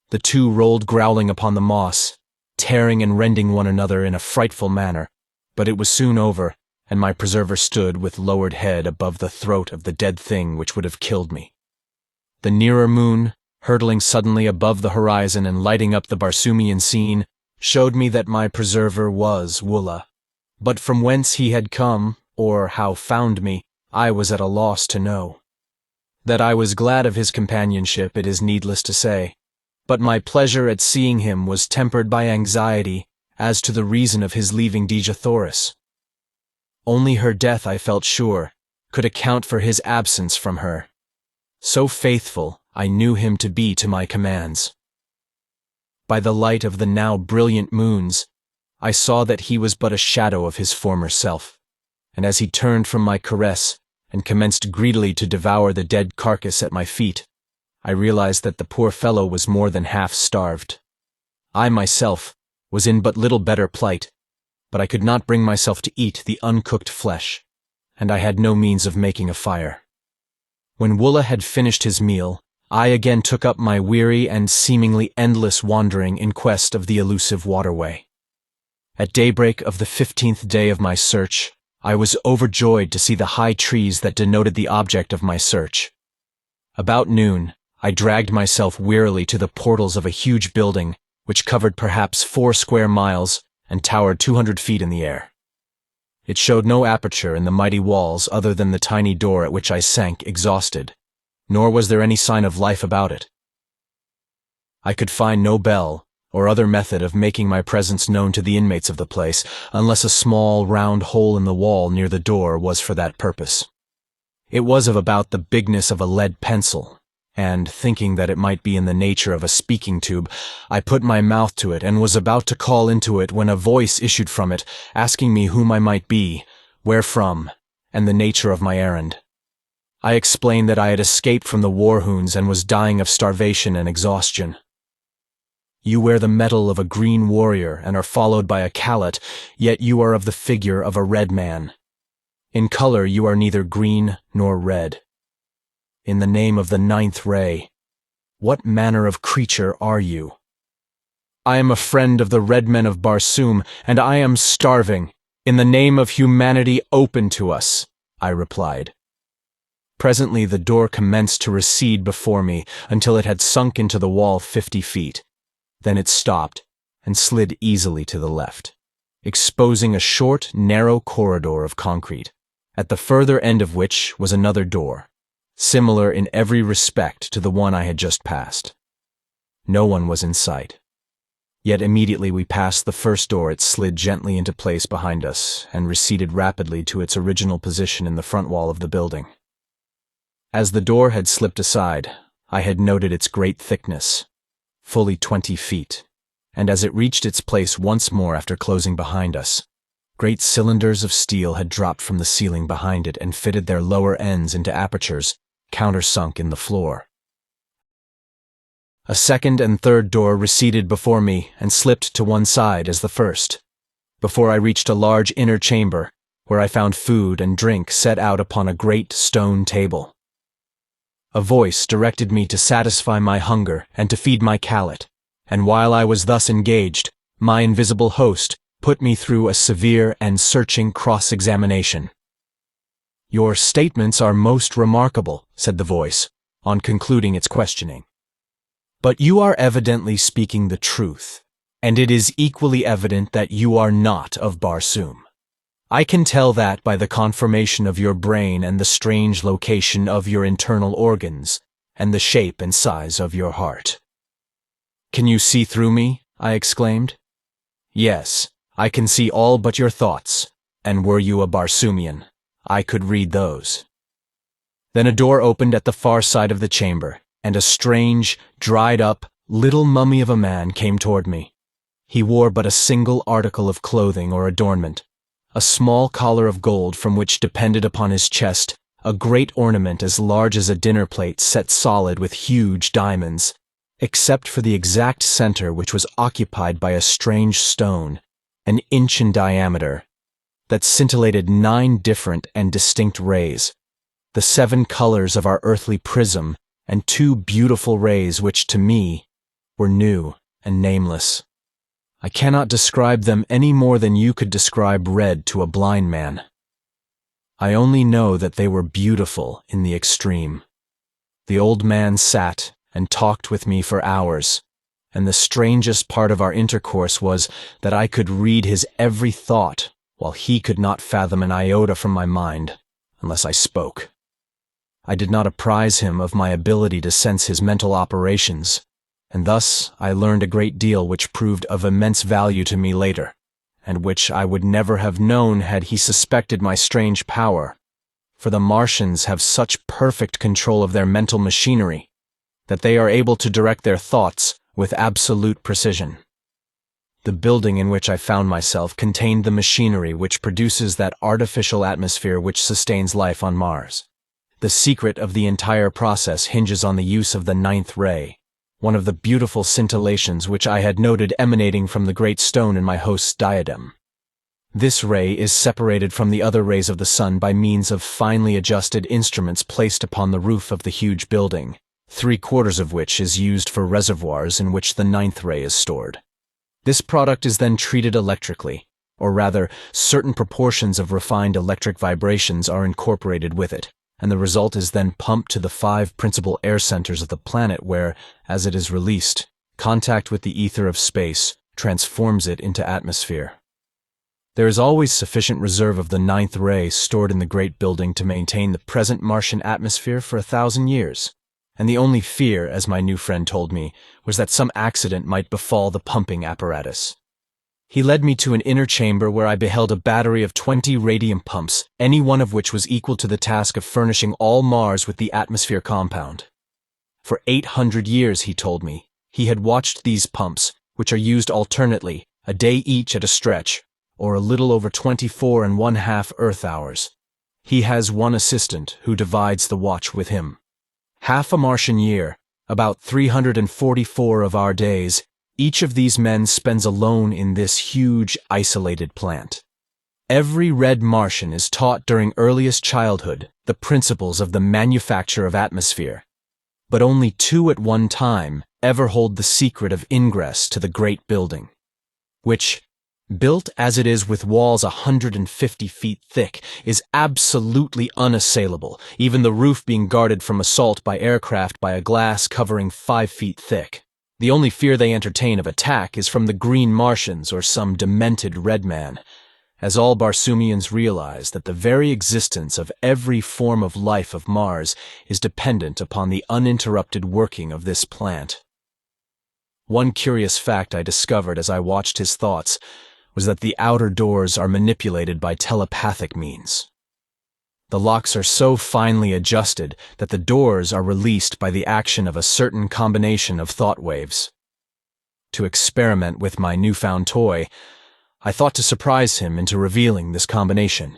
The two rolled growling upon the moss, tearing and rending one another in a frightful manner, but it was soon over, and my preserver stood with lowered head above the throat of the dead thing which would have killed me. The nearer moon, hurtling suddenly above the horizon and lighting up the Barsoomian scene, showed me that my preserver was Woola, but from whence he had come, or how found me, I was at a loss to know. That I was glad of his companionship it is needless to say, but my pleasure at seeing him was tempered by anxiety as to the reason of his leaving Dejah Thoris. Only her death, I felt sure, could account for his absence from her. So faithful I knew him to be to my commands. By the light of the now brilliant moons, I saw that he was but a shadow of his former self, and as he turned from my caress and commenced greedily to devour the dead carcass at my feet, I realized that the poor fellow was more than half starved. I myself was in but little better plight, but I could not bring myself to eat the uncooked flesh, and I had no means of making a fire. When Woola had finished his meal, I again took up my weary and seemingly endless wandering in quest of the elusive waterway. At daybreak of the 15th day of my search, I was overjoyed to see the high trees that denoted the object of my search. About noon, I dragged myself wearily to the portals of a huge building which covered perhaps 4 square miles and towered 200 feet in the air. It showed no aperture in the mighty walls other than the tiny door at which I sank exhausted, nor was there any sign of life about it. I could find no bell or other method of making my presence known to the inmates of the place, unless a small, round hole in the wall near the door was for that purpose. It was of about the bigness of a lead pencil, and, thinking that it might be in the nature of a speaking tube, I put my mouth to it and was about to call into it when a voice issued from it, asking me whom I might be, where from, and the nature of my errand. I explained that I had escaped from the Warhoons and was dying of starvation and exhaustion. You wear the metal of a green warrior and are followed by a callet, yet you are of the figure of a red man. In color you are neither green nor red. In the name of the 9th ray, what manner of creature are you? I am a friend of the red men of Barsoom, and I am starving. In the name of humanity, open to us, I replied. Presently the door commenced to recede before me until it had sunk into the wall 50 feet. Then it stopped and slid easily to the left, exposing a short, narrow corridor of concrete, at the further end of which was another door, similar in every respect to the one I had just passed. No one was in sight. Yet immediately we passed the first door, it slid gently into place behind us and receded rapidly to its original position in the front wall of the building. As the door had slipped aside, I had noted its great thickness, fully 20 feet, and as it reached its place once more after closing behind us, great cylinders of steel had dropped from the ceiling behind it and fitted their lower ends into apertures countersunk in the floor. A second and third door receded before me and slipped to one side as the first, before I reached a large inner chamber where I found food and drink set out upon a great stone table. A voice directed me to satisfy my hunger and to feed my palate, and while I was thus engaged, my invisible host put me through a severe and searching cross-examination. "Your statements are most remarkable," said the voice, on concluding its questioning. "But you are evidently speaking the truth, and it is equally evident that you are not of Barsoom. I can tell that by the conformation of your brain and the strange location of your internal organs, and the shape and size of your heart." "Can you see through me?" I exclaimed. "Yes, I can see all but your thoughts, and were you a Barsoomian, I could read those." Then a door opened at the far side of the chamber, and a strange, dried-up, little mummy of a man came toward me. He wore but a single article of clothing or adornment, a small collar of gold from which depended upon his chest a great ornament as large as a dinner plate set solid with huge diamonds, except for the exact center which was occupied by a strange stone, an inch in diameter, that scintillated 9 different and distinct rays, the 7 colors of our earthly prism, and 2 beautiful rays which, to me, were new and nameless. I cannot describe them any more than you could describe red to a blind man. I only know that they were beautiful in the extreme. The old man sat and talked with me for hours, and the strangest part of our intercourse was that I could read his every thought, while he could not fathom an iota from my mind, unless I spoke. I did not apprise him of my ability to sense his mental operations, and thus I learned a great deal which proved of immense value to me later, and which I would never have known had he suspected my strange power, for the Martians have such perfect control of their mental machinery that they are able to direct their thoughts with absolute precision. The building in which I found myself contained the machinery which produces that artificial atmosphere which sustains life on Mars. The secret of the entire process hinges on the use of the 9th ray, one of the beautiful scintillations which I had noted emanating from the great stone in my host's diadem. This ray is separated from the other rays of the sun by means of finely adjusted instruments placed upon the roof of the huge building, 3/4 of which is used for reservoirs in which the 9th ray is stored. This product is then treated electrically, or rather, certain proportions of refined electric vibrations are incorporated with it, and the result is then pumped to the 5 principal air centers of the planet where, as it is released, contact with the ether of space transforms it into atmosphere. There is always sufficient reserve of the 9th ray stored in the great building to maintain the present Martian atmosphere for 1,000 years, and the only fear, as my new friend told me, was that some accident might befall the pumping apparatus. He led me to an inner chamber where I beheld a battery of 20 radium pumps, any one of which was equal to the task of furnishing all Mars with the atmosphere compound. For 800 years, he told me, he had watched these pumps, which are used alternately, a day each at a stretch, or a little over 24½ Earth hours. He has one assistant who divides the watch with him. Half a Martian year, about 344 of our days, each of these men spends alone in this huge, isolated plant. Every red Martian is taught during earliest childhood the principles of the manufacture of atmosphere, but only 2 at one time ever hold the secret of ingress to the great building, which, built as it is with walls 150 feet thick, is absolutely unassailable, even the roof being guarded from assault by aircraft by a glass covering 5 feet thick. The only fear they entertain of attack is from the green Martians or some demented red man, as all Barsoomians realize that the very existence of every form of life of Mars is dependent upon the uninterrupted working of this plant. One curious fact I discovered as I watched his thoughts was that the outer doors are manipulated by telepathic means. The locks are so finely adjusted that the doors are released by the action of a certain combination of thought waves. To experiment with my newfound toy, I thought to surprise him into revealing this combination,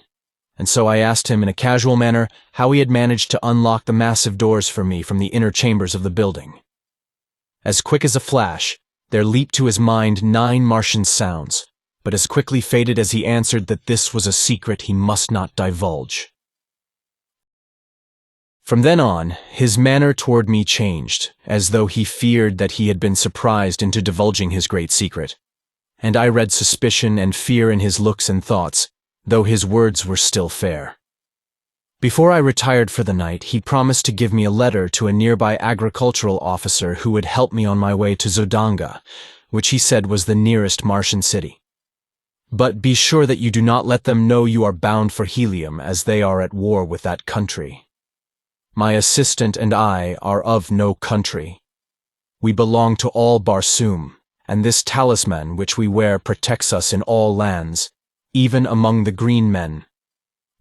and so I asked him in a casual manner how he had managed to unlock the massive doors for me from the inner chambers of the building. As quick as a flash, there leaped to his mind 9 Martian sounds, but as quickly faded as he answered that this was a secret he must not divulge. From then on, his manner toward me changed, as though he feared that he had been surprised into divulging his great secret, and I read suspicion and fear in his looks and thoughts, though his words were still fair. Before I retired for the night, he promised to give me a letter to a nearby agricultural officer who would help me on my way to Zodanga, which he said was the nearest Martian city. But be sure that you do not let them know you are bound for Helium, as they are at war with that country. My assistant and I are of no country. We belong to all Barsoom, and this talisman which we wear protects us in all lands, even among the green men,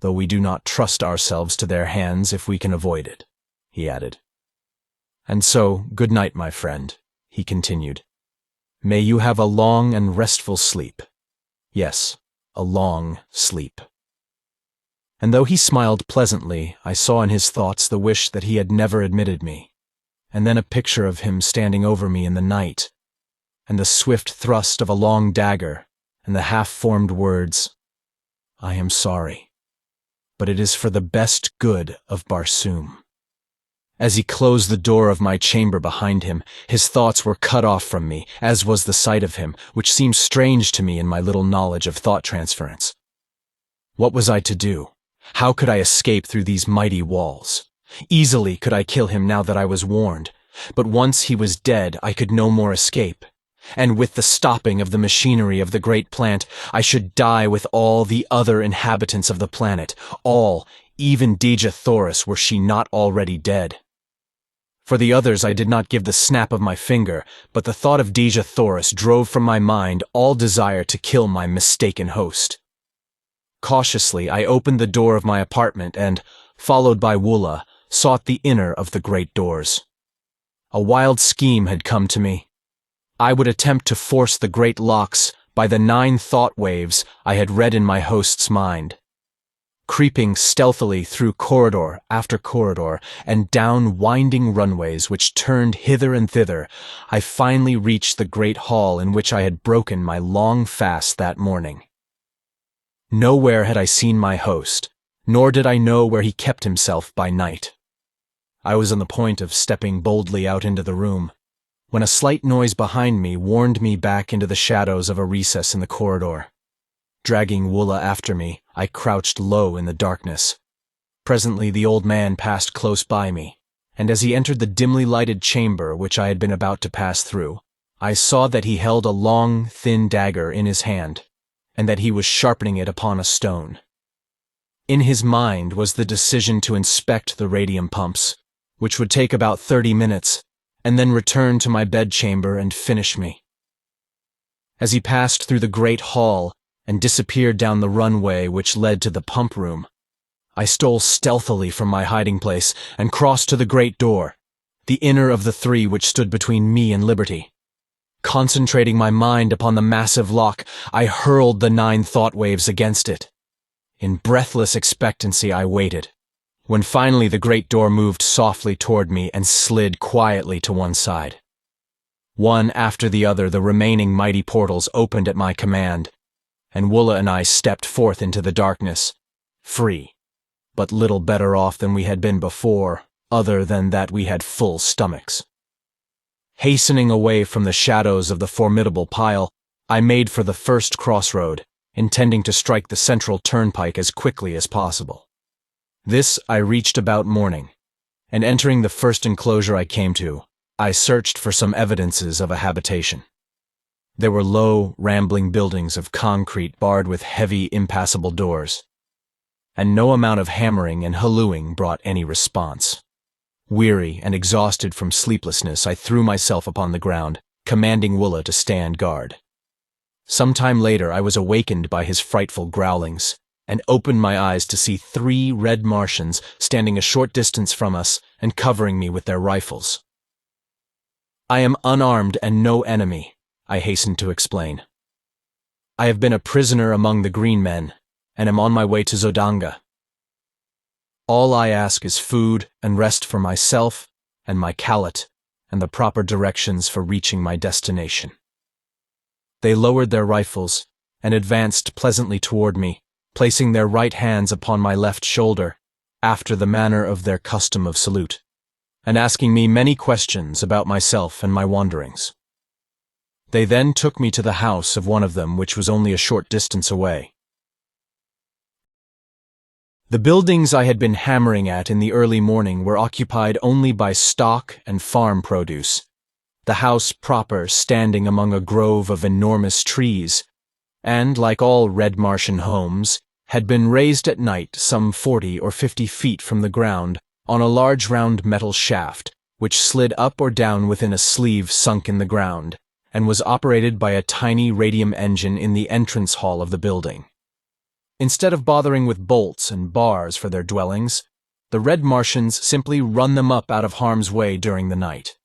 though we do not trust ourselves to their hands if we can avoid it, he added. And so, good night, my friend, he continued. May you have a long and restful sleep. Yes, a long sleep. And though he smiled pleasantly, I saw in his thoughts the wish that he had never admitted me, and then a picture of him standing over me in the night, and the swift thrust of a long dagger, and the half-formed words, I am sorry, but it is for the best good of Barsoom. As he closed the door of my chamber behind him, his thoughts were cut off from me, as was the sight of him, which seemed strange to me in my little knowledge of thought transference. What was I to do? How could I escape through these mighty walls? Easily could I kill him now that I was warned, but once he was dead I could no more escape, and with the stopping of the machinery of the great plant, I should die with all the other inhabitants of the planet, all, even Dejah Thoris, were she not already dead. For the others I did not give the snap of my finger, but the thought of Dejah Thoris drove from my mind all desire to kill my mistaken host. Cautiously I opened the door of my apartment and, followed by Woola, sought the inner of the great doors. A wild scheme had come to me. I would attempt to force the great locks by the 9 thought waves I had read in my host's mind. Creeping stealthily through corridor after corridor and down winding runways which turned hither and thither, I finally reached the great hall in which I had broken my long fast that morning. Nowhere had I seen my host, nor did I know where he kept himself by night. I was on the point of stepping boldly out into the room, when a slight noise behind me warned me back into the shadows of a recess in the corridor. Dragging Woola after me, I crouched low in the darkness. Presently the old man passed close by me, and as he entered the dimly lighted chamber which I had been about to pass through, I saw that he held a long, thin dagger in his hand, and that he was sharpening it upon a stone. In his mind was the decision to inspect the radium pumps, which would take about 30 minutes, and then return to my bedchamber and finish me. As he passed through the great hall and disappeared down the runway which led to the pump room, I stole stealthily from my hiding place and crossed to the great door, the inner of the 3 which stood between me and liberty. Concentrating my mind upon the massive lock, I hurled the 9 thought waves against it. In breathless expectancy I waited, when finally the great door moved softly toward me and slid quietly to one side. One after the other the remaining mighty portals opened at my command, and Woola and I stepped forth into the darkness, free, but little better off than we had been before, other than that we had full stomachs. Hastening away from the shadows of the formidable pile, I made for the first crossroad, intending to strike the central turnpike as quickly as possible. This I reached about morning, and entering the first enclosure I came to, I searched for some evidences of a habitation. There were low, rambling buildings of concrete barred with heavy, impassable doors, and no amount of hammering and hallooing brought any response. Weary and exhausted from sleeplessness, I threw myself upon the ground, commanding Woola to stand guard. Some time later, I was awakened by his frightful growlings, and opened my eyes to see 3 red Martians standing a short distance from us and covering me with their rifles. "I am unarmed and no enemy," I hastened to explain. "I have been a prisoner among the green men, and am on my way to Zodanga. All I ask is food and rest for myself and my Kalat, and the proper directions for reaching my destination." They lowered their rifles and advanced pleasantly toward me, placing their right hands upon my left shoulder, after the manner of their custom of salute, and asking me many questions about myself and my wanderings. They then took me to the house of one of them, which was only a short distance away. The buildings I had been hammering at in the early morning were occupied only by stock and farm produce, the house proper standing among a grove of enormous trees, and, like all red Martian homes, had been raised at night some 40 or 50 feet from the ground on a large round metal shaft, which slid up or down within a sleeve sunk in the ground, and was operated by a tiny radium engine in the entrance hall of the building. Instead of bothering with bolts and bars for their dwellings, the red Martians simply run them up out of harm's way during the night.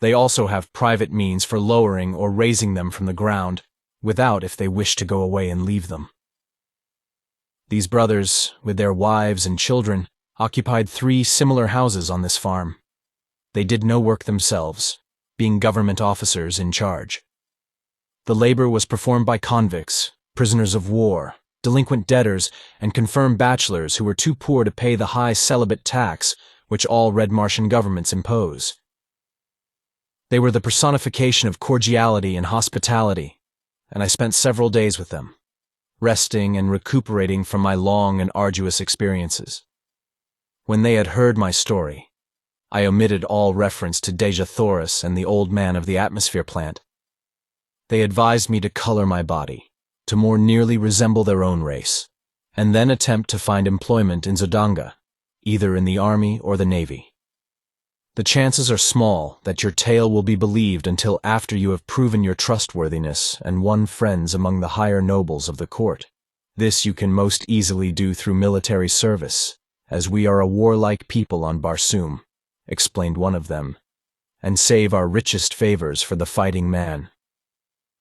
They also have private means for lowering or raising them from the ground, without if they wish to go away and leave them. These brothers, with their wives and children, occupied 3 similar houses on this farm. They did no work themselves, being government officers in charge. The labor was performed by convicts, prisoners of war, delinquent debtors, and confirmed bachelors who were too poor to pay the high celibate tax which all red Martian governments impose. They were the personification of cordiality and hospitality, and I spent several days with them, resting and recuperating from my long and arduous experiences. When they had heard my story, I omitted all reference to Dejah Thoris and the old man of the atmosphere plant. They advised me to color my body, to more nearly resemble their own race, and then attempt to find employment in Zodanga, either in the army or the navy. The chances are small that your tale will be believed until after you have proven your trustworthiness and won friends among the higher nobles of the court. This you can most easily do through military service, as we are a warlike people on Barsoom, explained one of them, and save our richest favors for the fighting man.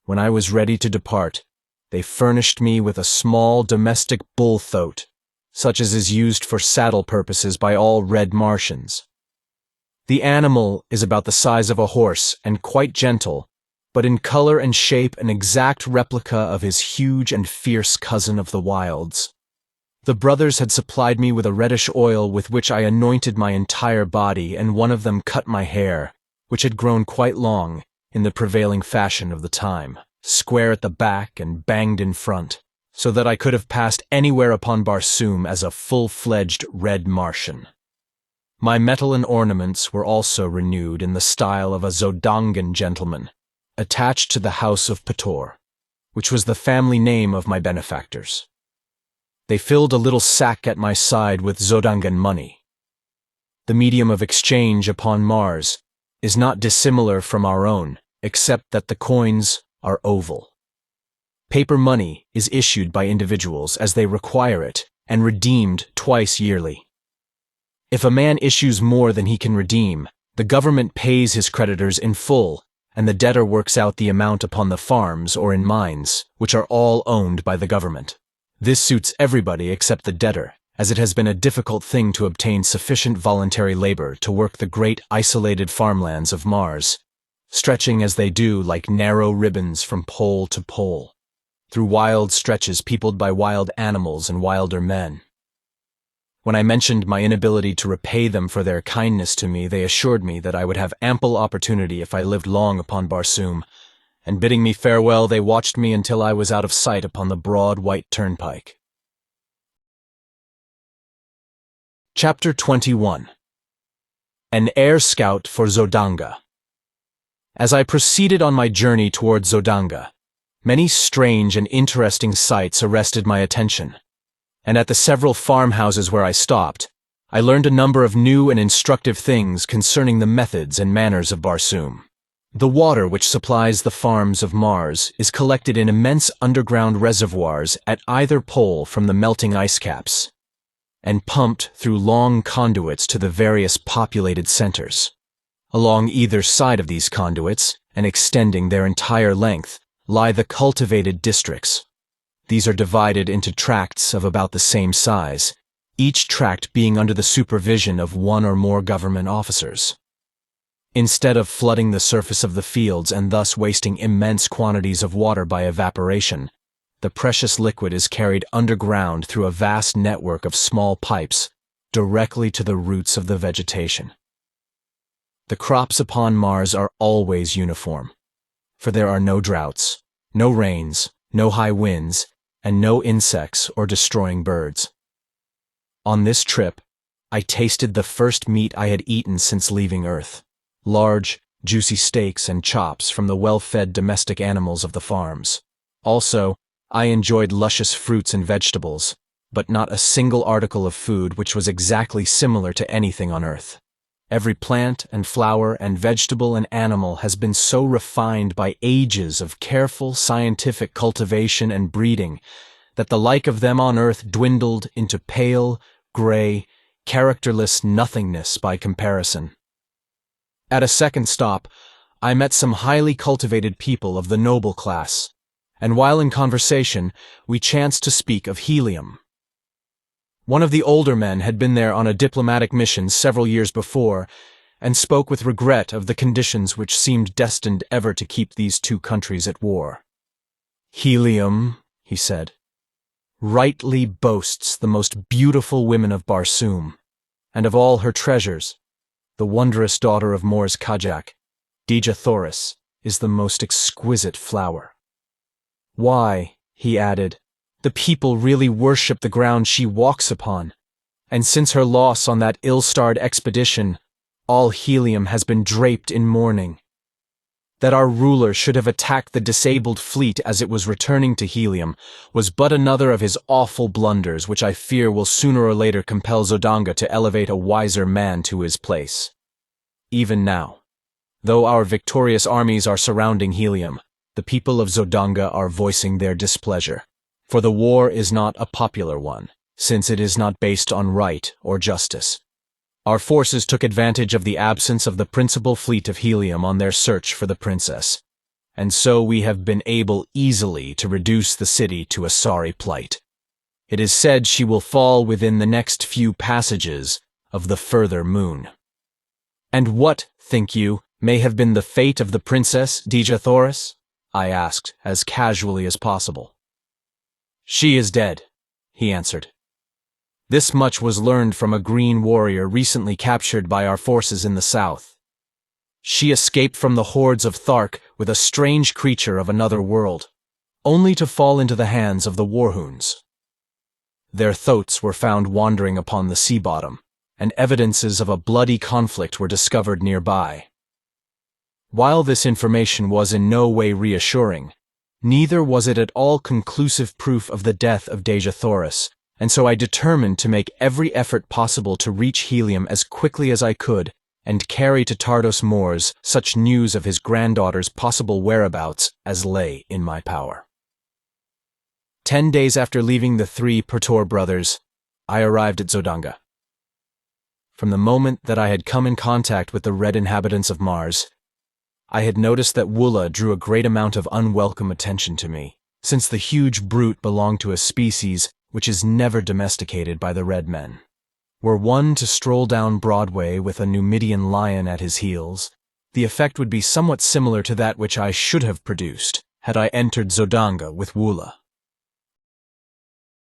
When I was ready to depart, they furnished me with a small domestic bull thoat, such as is used for saddle purposes by all red Martians. The animal is about the size of a horse and quite gentle, but in color and shape an exact replica of his huge and fierce cousin of the wilds. The brothers had supplied me with a reddish oil with which I anointed my entire body, and one of them cut my hair, which had grown quite long, in the prevailing fashion of the time, square at the back and banged in front, so that I could have passed anywhere upon Barsoom as a full-fledged red Martian. My metal and ornaments were also renewed in the style of a Zodangan gentleman, attached to the house of Pator, which was the family name of my benefactors. They filled a little sack at my side with Zodangan money. The medium of exchange upon Mars is not dissimilar from our own, except that the coins are oval. Paper money is issued by individuals as they require it and redeemed twice yearly. If a man issues more than he can redeem, the government pays his creditors in full, and the debtor works out the amount upon the farms or in mines, which are all owned by the government. This suits everybody except the debtor, as it has been a difficult thing to obtain sufficient voluntary labor to work the great isolated farmlands of Mars, stretching as they do like narrow ribbons from pole to pole, through wild stretches peopled by wild animals and wilder men. When I mentioned my inability to repay them for their kindness to me, they assured me that I would have ample opportunity if I lived long upon Barsoom, and bidding me farewell, they watched me until I was out of sight upon the broad white turnpike. Chapter 21. An Air Scout for Zodanga. As I proceeded on my journey toward Zodanga, many strange and interesting sights arrested my attention, and at the several farmhouses where I stopped, I learned a number of new and instructive things concerning the methods and manners of Barsoom. The water which supplies the farms of Mars is collected in immense underground reservoirs at either pole from the melting ice caps, and pumped through long conduits to the various populated centers. Along either side of these conduits, and extending their entire length, lie the cultivated districts. These are divided into tracts of about the same size, each tract being under the supervision of one or more government officers. Instead of flooding the surface of the fields and thus wasting immense quantities of water by evaporation, the precious liquid is carried underground through a vast network of small pipes directly to the roots of the vegetation. The crops upon Mars are always uniform, for there are no droughts, no rains, no high winds, and no insects or destroying birds. On this trip, I tasted the first meat I had eaten since leaving Earth. Large, juicy steaks and chops from the well-fed domestic animals of the farms. Also, I enjoyed luscious fruits and vegetables, but not a single article of food which was exactly similar to anything on Earth. Every plant and flower and vegetable and animal has been so refined by ages of careful scientific cultivation and breeding that the like of them on Earth dwindled into pale, gray, characterless nothingness by comparison. At a second stop, I met some highly cultivated people of the noble class, and while in conversation, we chanced to speak of helium. One of the older men had been there on a diplomatic mission several years before, and spoke with regret of the conditions which seemed destined ever to keep these two countries at war. Helium, he said, rightly boasts the most beautiful women of Barsoom, and of all her treasures, the wondrous daughter of Mor's Kajak, Dejah Thoris, is the most exquisite flower. Why, he added, the people really worship the ground she walks upon, and since her loss on that ill-starred expedition, all Helium has been draped in mourning. That our ruler should have attacked the disabled fleet as it was returning to Helium was but another of his awful blunders which I fear will sooner or later compel Zodanga to elevate a wiser man to his place. Even now, though our victorious armies are surrounding Helium, the people of Zodanga are voicing their displeasure, for the war is not a popular one, since it is not based on right or justice. Our forces took advantage of the absence of the principal fleet of Helium on their search for the princess, and so we have been able easily to reduce the city to a sorry plight. It is said she will fall within the next few passages of the further moon. And what, think you, may have been the fate of the princess, Dejah Thoris? I asked, as casually as possible. She is dead, he answered. This much was learned from a green warrior recently captured by our forces in the south. She escaped from the hordes of Thark with a strange creature of another world, only to fall into the hands of the Warhoons. Their thoats were found wandering upon the sea bottom, and evidences of a bloody conflict were discovered nearby. While this information was in no way reassuring, neither was it at all conclusive proof of the death of Dejah Thoris, and so I determined to make every effort possible to reach Helium as quickly as I could and carry to Tardos Mors such news of his granddaughter's possible whereabouts as lay in my power. 10 days after leaving the 3 Pertor brothers, I arrived at Zodanga. From the moment that I had come in contact with the red inhabitants of Mars, I had noticed that Woola drew a great amount of unwelcome attention to me, since the huge brute belonged to a species which is never domesticated by the red men. Were one to stroll down Broadway with a Numidian lion at his heels, the effect would be somewhat similar to that which I should have produced had I entered Zodanga with Woola.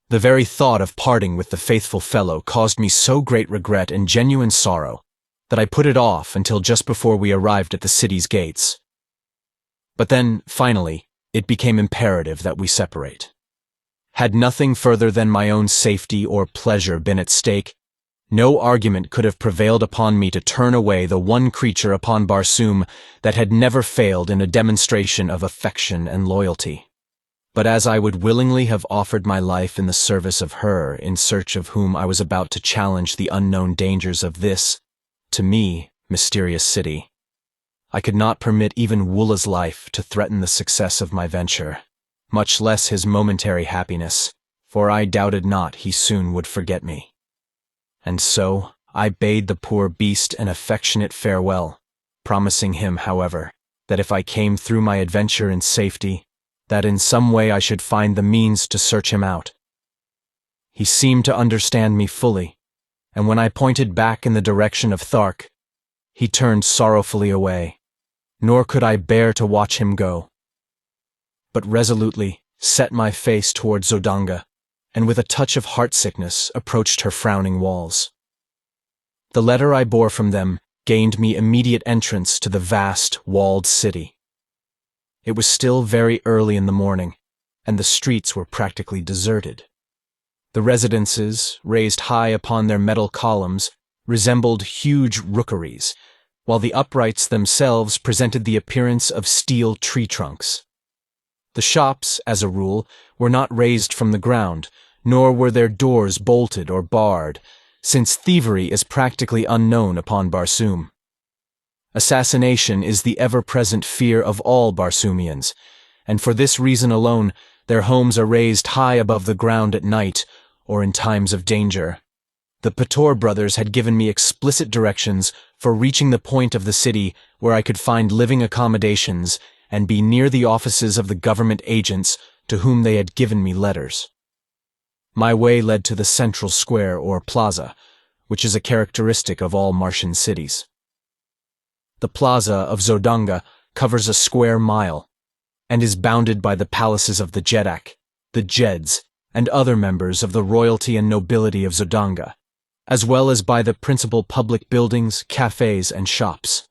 The very thought of parting with the faithful fellow caused me so great regret and genuine sorrow that I put it off until just before we arrived at the city's gates. But then, finally, it became imperative that we separate. Had nothing further than my own safety or pleasure been at stake, No argument could have prevailed upon me to turn away the one creature upon Barsoom that had never failed in a demonstration of affection and loyalty. But as I would willingly have offered my life in the service of her in search of whom I was about to challenge the unknown dangers of this, to me, mysterious city, I could not permit even Woola's life to threaten the success of my venture, much less his momentary happiness, for I doubted not he soon would forget me. And so I bade the poor beast an affectionate farewell, promising him, however, that if I came through my adventure in safety, that in some way I should find the means to search him out. He seemed to understand me fully, and when I pointed back in the direction of Thark, he turned sorrowfully away, nor could I bear to watch him go, but resolutely set my face toward Zodanga, and with a touch of heartsickness approached her frowning walls. The letter I bore from them gained me immediate entrance to the vast, walled city. It was still very early in the morning, and the streets were practically deserted. The residences, raised high upon their metal columns, resembled huge rookeries, while the uprights themselves presented the appearance of steel tree trunks. The shops, as a rule, were not raised from the ground, nor were their doors bolted or barred, since thievery is practically unknown upon Barsoom. Assassination is the ever-present fear of all Barsoomians, and for this reason alone their homes are raised high above the ground at night or in times of danger. The Pator brothers had given me explicit directions for reaching the point of the city where I could find living accommodations and be near the offices of the government agents to whom they had given me letters. My way led to the central square or plaza, which is a characteristic of all Martian cities. The plaza of Zodanga covers a square mile, and is bounded by the palaces of the Jeddak, the Jeds, and other members of the royalty and nobility of Zodanga, as well as by the principal public buildings, cafes, and shops.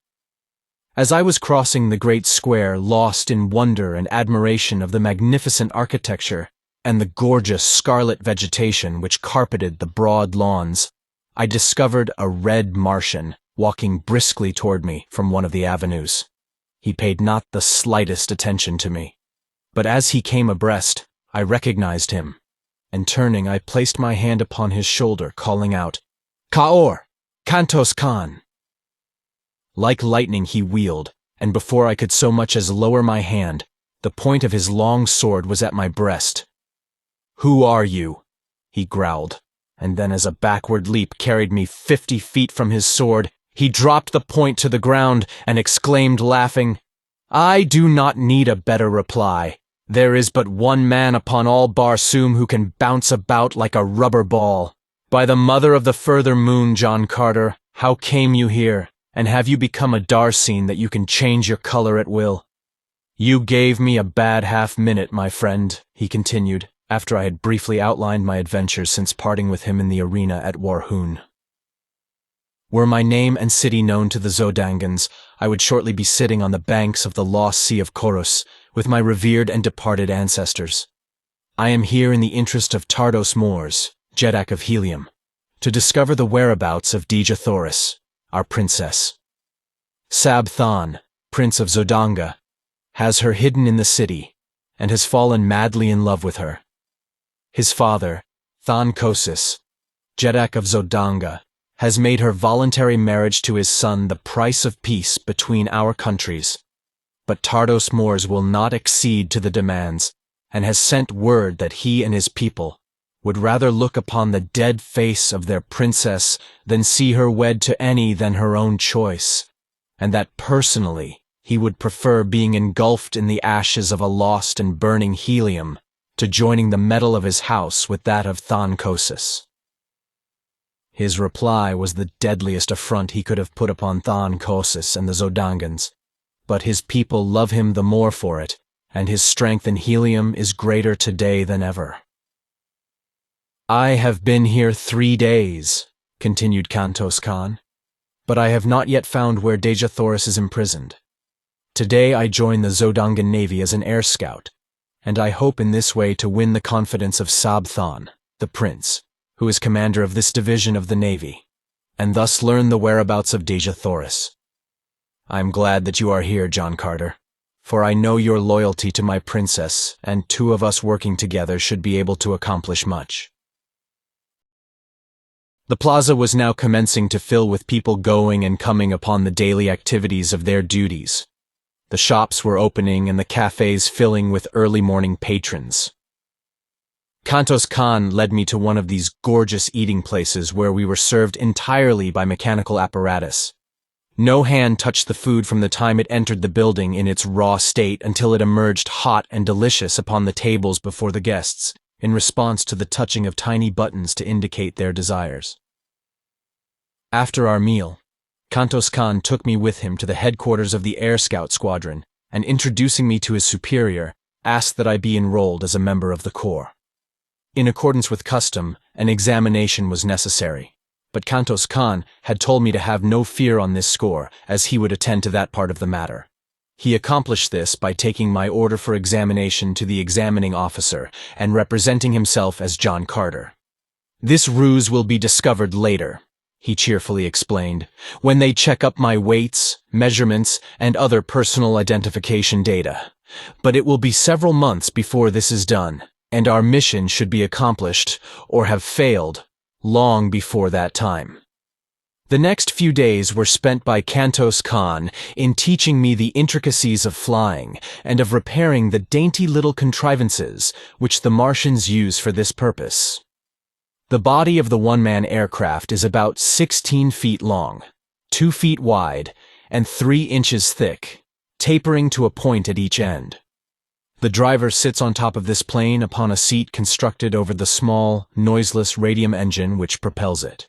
As I was crossing the great square, lost in wonder and admiration of the magnificent architecture and the gorgeous scarlet vegetation which carpeted the broad lawns, I discovered a red Martian walking briskly toward me from one of the avenues. He paid not the slightest attention to me, but as he came abreast, I recognized him, and turning I placed my hand upon his shoulder, calling out, "Kaor! Kantos Khan!" Like lightning he wheeled, and before I could so much as lower my hand, the point of his long sword was at my breast. "Who are you?" he growled, and then as a backward leap carried me 50 feet from his sword, he dropped the point to the ground and exclaimed, laughing, "I do not need a better reply. There is but one man upon all Barsoom who can bounce about like a rubber ball. By the mother of the further moon, John Carter, how came you here, and have you become a Darseen that you can change your color at will?" "You gave me a bad half-minute, my friend," he continued, after I had briefly outlined my adventures since parting with him in the arena at Warhoon. Were my name and city known to the Zodangans, I would shortly be sitting on the banks of the lost Sea of Koros with my revered and departed ancestors. I am here in the interest of Tardos Mors, Jeddak of Helium, to discover the whereabouts of Dejah Thoris, our princess. Sab Than, Prince of Zodanga, has her hidden in the city, and has fallen madly in love with her. His father, Than Kosis, Jeddak of Zodanga, has made her voluntary marriage to his son the price of peace between our countries. But Tardos Mors will not accede to the demands, and has sent word that he and his people would rather look upon the dead face of their princess than see her wed to any than her own choice, and that personally he would prefer being engulfed in the ashes of a lost and burning helium to joining the metal of his house with that of Than Kosis. His reply was the deadliest affront he could have put upon Than Kosis and the Zodangans, but his people love him the more for it, and his strength in helium is greater today than ever. "I have been here 3 days," continued Kantos Khan, "but I have not yet found where Dejah Thoris is imprisoned. Today I join the Zodangan Navy as an air scout, and I hope in this way to win the confidence of Sab Than, the prince, who is commander of this division of the Navy. and thus learn the whereabouts of Dejah Thoris. I am glad that you are here, John Carter, for I know your loyalty to my princess, and two of us working together should be able to accomplish much. The plaza was now commencing to fill with people going and coming upon the daily activities of their duties. The shops were opening and the cafes filling with early morning patrons. Kantos Khan led me to one of these gorgeous eating places where we were served entirely by mechanical apparatus. No hand touched the food from the time it entered the building in its raw state until it emerged hot and delicious upon the tables before the guests, in response to the touching of tiny buttons to indicate their desires. After our meal, Kantos Khan took me with him to the headquarters of the Air Scout Squadron, and introducing me to his superior, asked that I be enrolled as a member of the Corps. In accordance with custom, an examination was necessary, but Kantos Khan had told me to have no fear on this score, as he would attend to that part of the matter. He accomplished this by taking my order for examination to the examining officer and representing himself as John Carter. "This ruse will be discovered later," he cheerfully explained, "when they check up my weights, measurements, and other personal identification data. But it will be several months before this is done, and our mission should be accomplished, or have failed, long before that time." The next few days were spent by Kantos Khan in teaching me the intricacies of flying and of repairing the dainty little contrivances which the Martians use for this purpose. The body of the one-man aircraft is about 16 feet long, 2 feet wide, and 3 inches thick, tapering to a point at each end. The driver sits on top of this plane upon a seat constructed over the small, noiseless radium engine which propels it.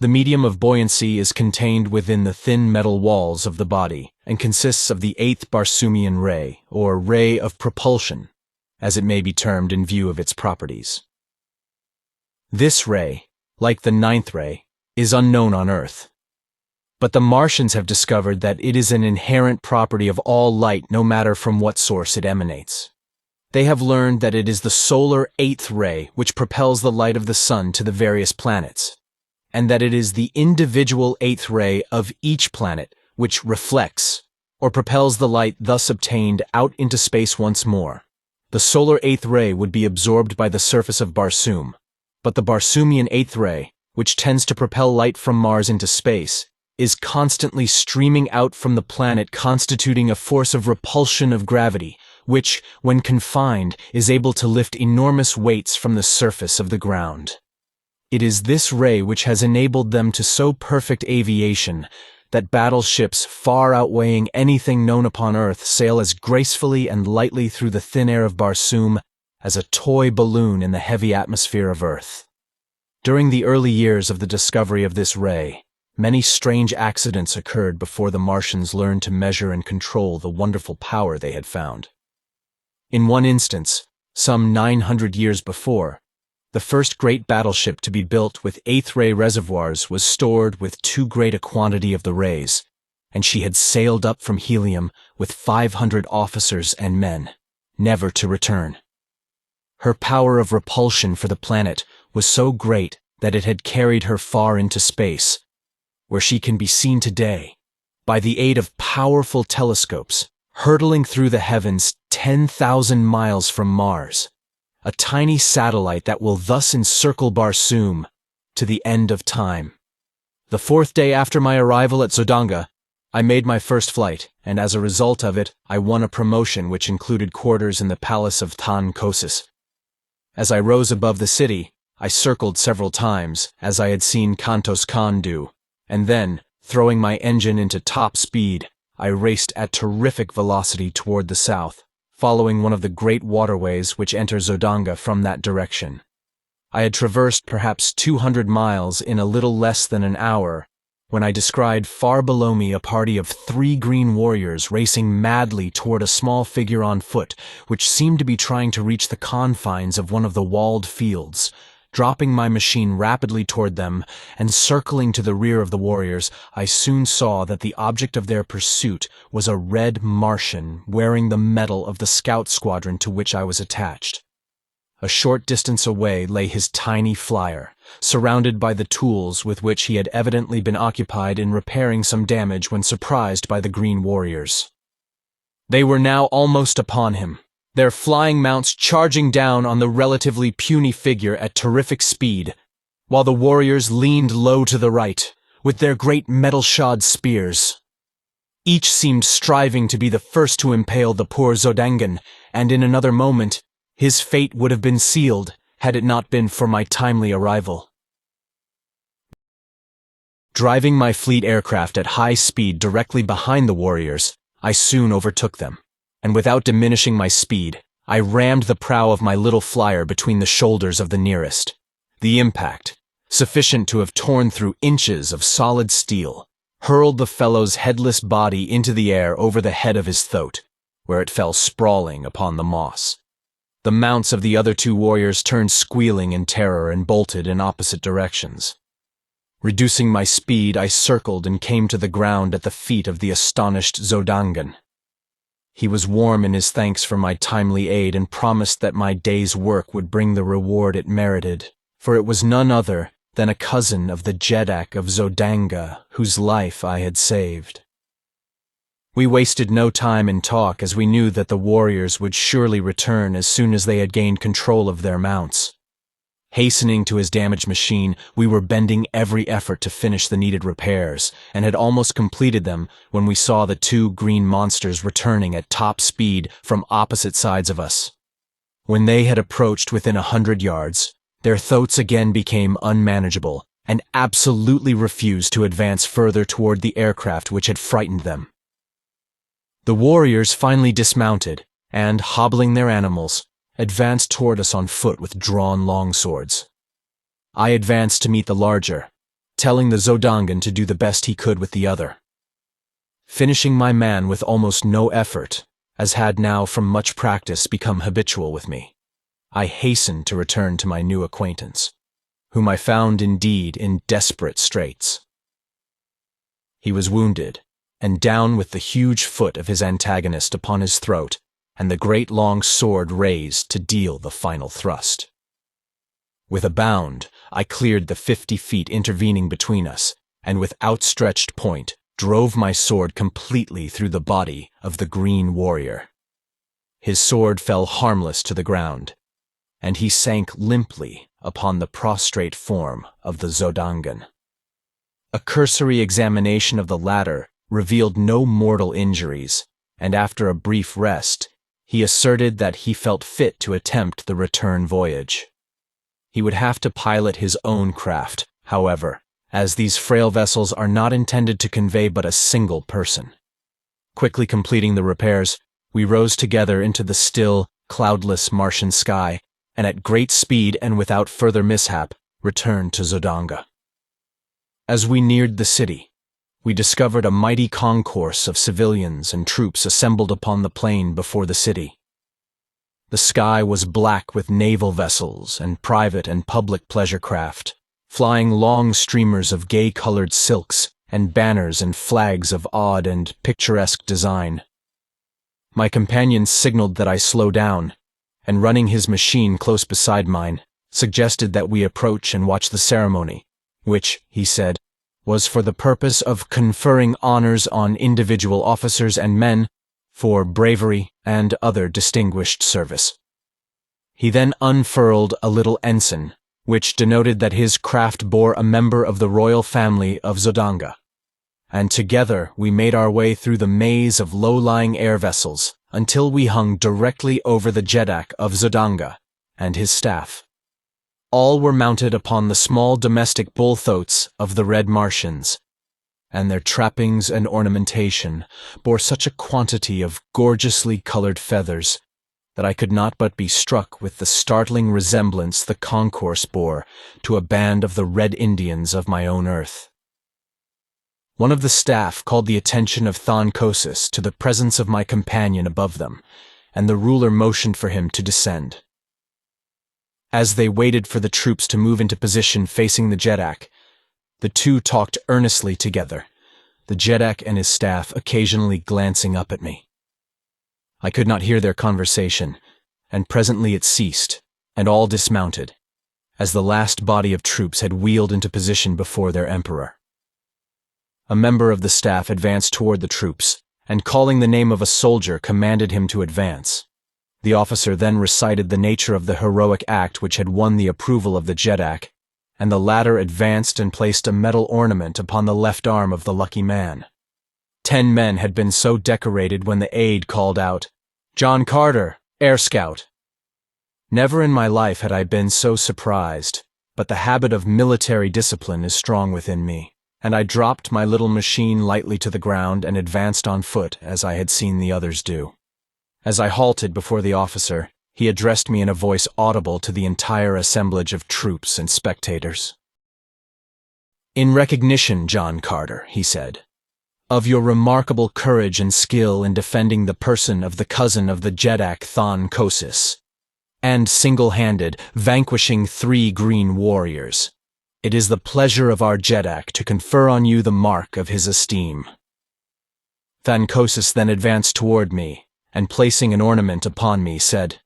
The medium of buoyancy is contained within the thin metal walls of the body and consists of the 8th Barsoomian ray, or ray of propulsion, as it may be termed in view of its properties. This ray, like the 9th ray, is unknown on Earth. But the Martians have discovered that it is an inherent property of all light no matter from what source it emanates. They have learned that it is the solar 8th ray which propels the light of the sun to the various planets, and that it is the individual 8th ray of each planet which reflects, or propels the light thus obtained out into space once more. The solar 8th ray would be absorbed by the surface of Barsoom, but the Barsoomian 8th ray, which tends to propel light from Mars into space, is constantly streaming out from the planet, constituting a force of repulsion of gravity, which, when confined, is able to lift enormous weights from the surface of the ground. It is this ray which has enabled them to so perfect aviation that battleships far outweighing anything known upon Earth sail as gracefully and lightly through the thin air of Barsoom as a toy balloon in the heavy atmosphere of Earth. During the early years of the discovery of this ray, many strange accidents occurred before the Martians learned to measure and control the wonderful power they had found. In one instance, some 900 years before, the first great battleship to be built with 8th ray reservoirs was stored with too great a quantity of the rays, and she had sailed up from Helium with 500 officers and men, never to return. Her power of repulsion for the planet was so great that it had carried her far into space, where she can be seen today, by the aid of powerful telescopes, hurtling through the heavens 10,000 miles from Mars, a tiny satellite that will thus encircle Barsoom to the end of time. The 4th day after my arrival at Zodanga, I made my first flight, and as a result of it, I won a promotion which included quarters in the palace of Tan Kosis. As I rose above the city, I circled several times, as I had seen Kantos Khan do, and then, throwing my engine into top speed, I raced at terrific velocity toward the south, following one of the great waterways which enter Zodanga from that direction. I had traversed perhaps 200 miles in a little less than an hour, when I descried far below me a party of 3 green warriors racing madly toward a small figure on foot, which seemed to be trying to reach the confines of one of the walled fields. Dropping my machine rapidly toward them and circling to the rear of the warriors, I soon saw that the object of their pursuit was a red Martian wearing the medal of the scout squadron to which I was attached. A short distance away lay his tiny flyer, surrounded by the tools with which he had evidently been occupied in repairing some damage when surprised by the green warriors. They were now almost upon him, their flying mounts charging down on the relatively puny figure at terrific speed, while the warriors leaned low to the right, with their great metal-shod spears. Each seemed striving to be the first to impale the poor Zodangan, and in another moment, his fate would have been sealed had it not been for my timely arrival. Driving my fleet aircraft at high speed directly behind the warriors, I soon overtook them, and without diminishing my speed, I rammed the prow of my little flyer between the shoulders of the nearest. The impact, sufficient to have torn through inches of solid steel, hurled the fellow's headless body into the air over the head of his throat, where it fell sprawling upon the moss. The mounts of the other two warriors turned squealing in terror and bolted in opposite directions. Reducing my speed, I circled and came to the ground at the feet of the astonished Zodangan. He was warm in his thanks for my timely aid and promised that my day's work would bring the reward it merited, for it was none other than a cousin of the Jeddak of Zodanga whose life I had saved. We wasted no time in talk, as we knew that the warriors would surely return as soon as they had gained control of their mounts. Hastening to his damaged machine, we were bending every effort to finish the needed repairs, and had almost completed them when we saw the two green monsters returning at top speed from opposite sides of us. When they had approached within 100 yards, their throats again became unmanageable, and absolutely refused to advance further toward the aircraft which had frightened them. The warriors finally dismounted, and, hobbling their animals, advanced toward us on foot with drawn longswords. I advanced to meet the larger, telling the Zodangan to do the best he could with the other. Finishing my man with almost no effort, as had now from much practice become habitual with me, I hastened to return to my new acquaintance, whom I found indeed in desperate straits. He was wounded, and down with the huge foot of his antagonist upon his throat, and the great long sword raised to deal the final thrust. With a bound, I cleared the 50 feet intervening between us, and with outstretched point, drove my sword completely through the body of the green warrior. His sword fell harmless to the ground, and he sank limply upon the prostrate form of the Zodangan. A cursory examination of the latter revealed no mortal injuries, and after a brief rest, he asserted that he felt fit to attempt the return voyage. He would have to pilot his own craft, however, as these frail vessels are not intended to convey but a single person. Quickly completing the repairs, we rose together into the still, cloudless Martian sky, and at great speed and without further mishap, returned to Zodanga. As we neared the city, we discovered a mighty concourse of civilians and troops assembled upon the plain before the city. The sky was black with naval vessels and private and public pleasure craft, flying long streamers of gay-colored silks and banners and flags of odd and picturesque design. My companion signaled that I slow down, and running his machine close beside mine, suggested that we approach and watch the ceremony, which, he said, was for the purpose of conferring honors on individual officers and men for bravery and other distinguished service. He then unfurled a little ensign, which denoted that his craft bore a member of the royal family of Zodanga, and together we made our way through the maze of low-lying air vessels until we hung directly over the Jeddak of Zodanga and his staff. All were mounted upon the small domestic bull-thoats of the Red Martians, and their trappings and ornamentation bore such a quantity of gorgeously colored feathers that I could not but be struck with the startling resemblance the concourse bore to a band of the Red Indians of my own earth. One of the staff called the attention of Thoris to the presence of my companion above them, and the ruler motioned for him to descend. As they waited for the troops to move into position facing the Jeddak, the two talked earnestly together, the Jeddak and his staff occasionally glancing up at me. I could not hear their conversation, and presently it ceased, and all dismounted, as the last body of troops had wheeled into position before their emperor. A member of the staff advanced toward the troops, and calling the name of a soldier commanded him to advance. The officer then recited the nature of the heroic act which had won the approval of the Jeddak, and the latter advanced and placed a metal ornament upon the left arm of the lucky man. 10 men had been so decorated when the aide called out, "John Carter, Air Scout." Never in my life had I been so surprised, but the habit of military discipline is strong within me, and I dropped my little machine lightly to the ground and advanced on foot as I had seen the others do. As I halted before the officer, he addressed me in a voice audible to the entire assemblage of troops and spectators. "In recognition, John Carter," he said, "of your remarkable courage and skill in defending the person of the cousin of the Jeddak Thoris, and single-handed vanquishing 3 green warriors, it is the pleasure of our Jeddak to confer on you the mark of his esteem." Thoris then advanced toward me, and placing an ornament upon me, said,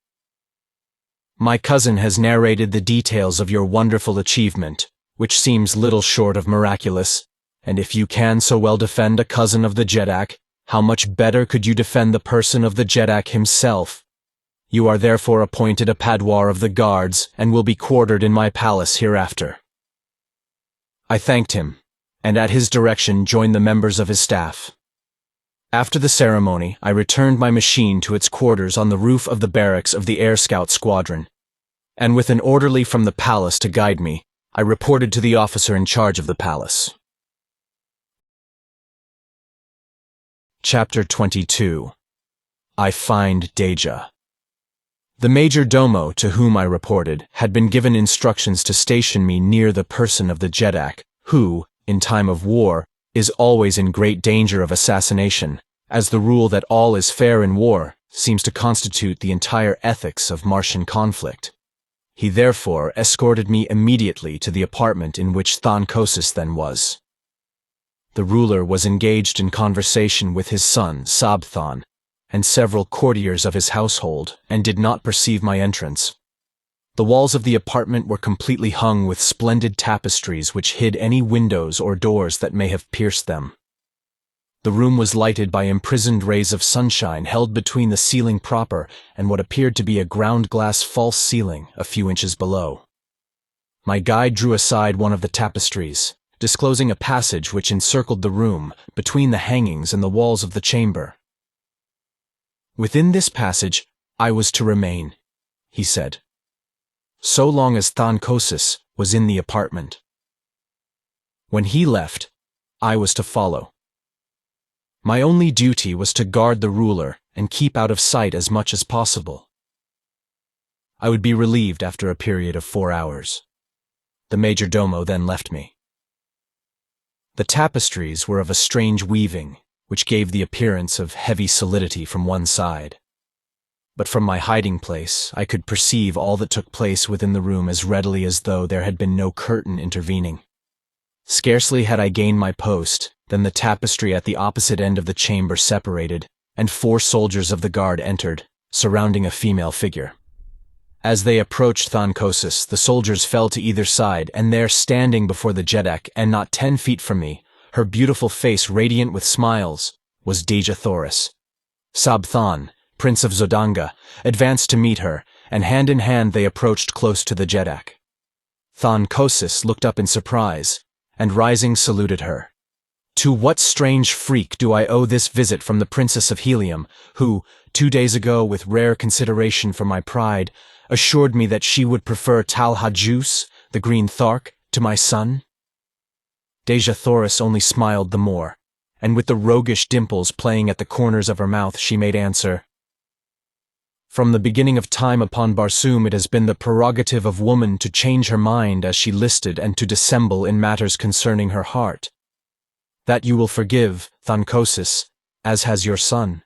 "My cousin has narrated the details of your wonderful achievement, which seems little short of miraculous, and if you can so well defend a cousin of the Jeddak, how much better could you defend the person of the Jeddak himself? You are therefore appointed a Padwar of the Guards, and will be quartered in my palace hereafter." I thanked him, and at his direction joined the members of his staff. After the ceremony, I returned my machine to its quarters on the roof of the barracks of the Air Scout Squadron, and with an orderly from the palace to guide me, I reported to the officer in charge of the palace. Chapter 22. I Find Dejah. The major domo to whom I reported had been given instructions to station me near the person of the Jeddak, who, in time of war, is always in great danger of assassination, as the rule that all is fair in war seems to constitute the entire ethics of Martian conflict. He therefore escorted me immediately to the apartment in which Thoris then was. The ruler was engaged in conversation with his son, Sabthon, and several courtiers of his household, and did not perceive my entrance. The walls of the apartment were completely hung with splendid tapestries which hid any windows or doors that may have pierced them. The room was lighted by imprisoned rays of sunshine held between the ceiling proper and what appeared to be a ground-glass false ceiling a few inches below. My guide drew aside one of the tapestries, disclosing a passage which encircled the room, between the hangings and the walls of the chamber. "Within this passage I was to remain," he said, "so long as Thoris was in the apartment. When he left, I was to follow. My only duty was to guard the ruler and keep out of sight as much as possible. I would be relieved after a period of 4 hours. The major domo then left me. The tapestries were of a strange weaving, which gave the appearance of heavy solidity from one side. But from my hiding place, I could perceive all that took place within the room as readily as though there had been no curtain intervening. Scarcely had I gained my post, than the tapestry at the opposite end of the chamber separated, and 4 soldiers of the guard entered, surrounding a female figure. As they approached Thoris, the soldiers fell to either side, and there, standing before the Jeddak, and not 10 feet from me, her beautiful face radiant with smiles, was Dejah Thoris. Sabthon, Prince of Zodanga, advanced to meet her, and hand in hand they approached close to the Jeddak. Thoris looked up in surprise, and rising saluted her. To what strange freak do I owe this visit from the Princess of Helium, who, 2 days ago, with rare consideration for my pride, assured me that she would prefer Talhajus, the green Thark, to my son? Dejah Thoris only smiled the more, and with the roguish dimples playing at the corners of her mouth she made answer, "From the beginning of time upon Barsoom it has been the prerogative of woman to change her mind as she listed and to dissemble in matters concerning her heart. That you will forgive, Thoris, as has your son.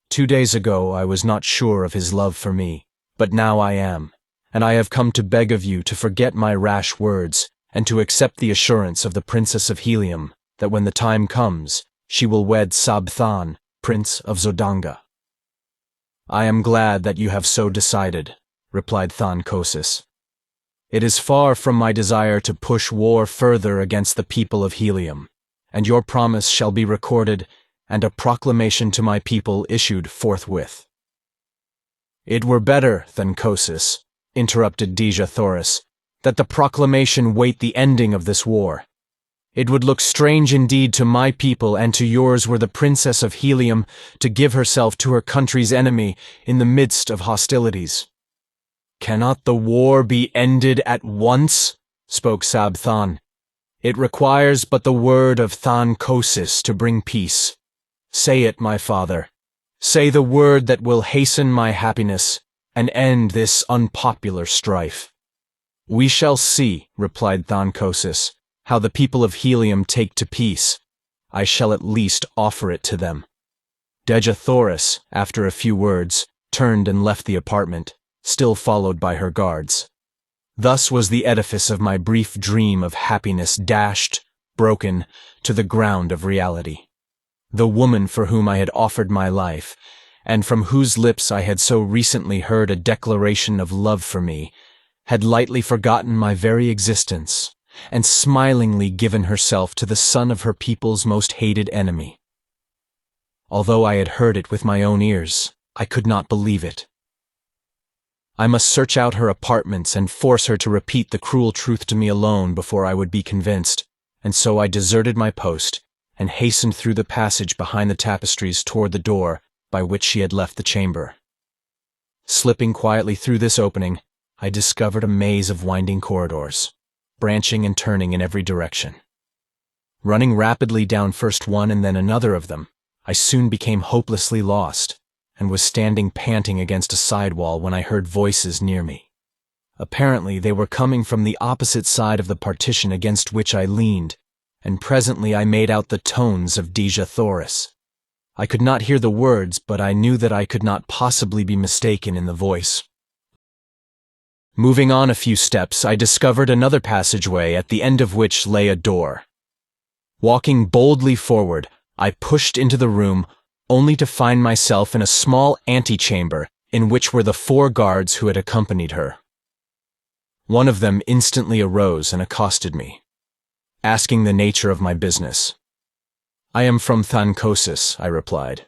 2 days ago I was not sure of his love for me, but now I am, and I have come to beg of you to forget my rash words, and to accept the assurance of the Princess of Helium that when the time comes, she will wed Sabthon, Prince of Zodanga. I am glad that you have so decided, replied Thoris. "It is far from my desire to push war further against the people of Helium, and your promise shall be recorded and a proclamation to my people issued forthwith." "It were better, Thoris," interrupted Dejah Thoris, "that the proclamation wait the ending of this war. It would look strange indeed to my people and to yours were the Princess of Helium to give herself to her country's enemy in the midst of hostilities." "Cannot the war be ended at once?" spoke Sabthan. "It requires but the word of Thoris to bring peace. Say it, my father. Say the word that will hasten my happiness and end this unpopular strife." "We shall see," replied Thoris, "how the people of Helium take to peace. I shall at least offer it to them." Dejah Thoris, after a few words, turned and left the apartment, still followed by her guards. Thus was the edifice of my brief dream of happiness dashed, broken, to the ground of reality. The woman for whom I had offered my life, and from whose lips I had so recently heard a declaration of love for me, had lightly forgotten my very existence, and smilingly given herself to the son of her people's most hated enemy. Although I had heard it with my own ears, I could not believe it. I must search out her apartments and force her to repeat the cruel truth to me alone before I would be convinced, and so I deserted my post and hastened through the passage behind the tapestries toward the door by which she had left the chamber. Slipping quietly through this opening, I discovered a maze of winding corridors, branching and turning in every direction. Running rapidly down first one and then another of them, I soon became hopelessly lost, and was standing panting against a side wall when I heard voices near me. Apparently they were coming from the opposite side of the partition against which I leaned, and presently I made out the tones of Dejah Thoris. I could not hear the words, but I knew that I could not possibly be mistaken in the voice. Moving on a few steps, I discovered another passageway at the end of which lay a door. Walking boldly forward, I pushed into the room, only to find myself in a small antechamber in which were the 4 guards who had accompanied her. One of them instantly arose and accosted me, asking the nature of my business. "I am from Thoris," I replied,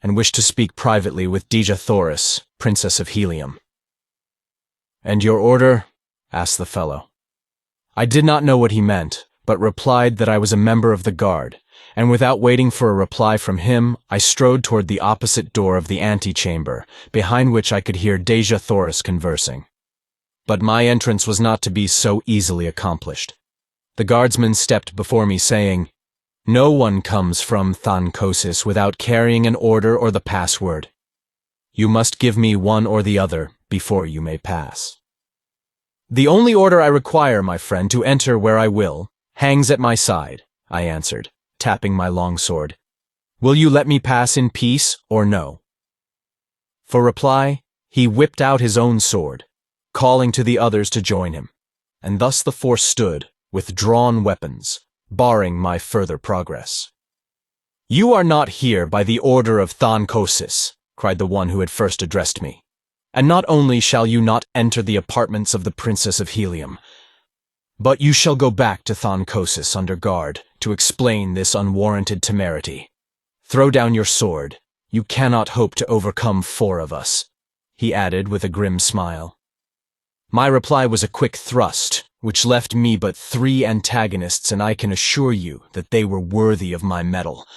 "and wish to speak privately with Dejah Thoris, Princess of Helium." "And your order?" asked the fellow. I did not know what he meant, but replied that I was a member of the guard, and without waiting for a reply from him, I strode toward the opposite door of the antechamber, behind which I could hear Dejah Thoris conversing. But my entrance was not to be so easily accomplished. The guardsman stepped before me, saying, "No one comes from Thoris without carrying an order or the password. You must give me one or the other before you may pass." "The only order I require, my friend, to enter where I will, hangs at my side," I answered, tapping my longsword. "Will you let me pass in peace or no?" For reply, he whipped out his own sword, calling to the others to join him, and thus the 4 stood, with drawn weapons, barring my further progress. "You are not here by the order of Thoris," cried the one who had first addressed me, "and not only shall you not enter the apartments of the Princess of Helium, but you shall go back to Thoris under guard to explain this unwarranted temerity. Throw down your sword. You cannot hope to overcome 4 of us," he added with a grim smile. My reply was a quick thrust, which left me but 3 antagonists, and I can assure you that they were worthy of my mettle.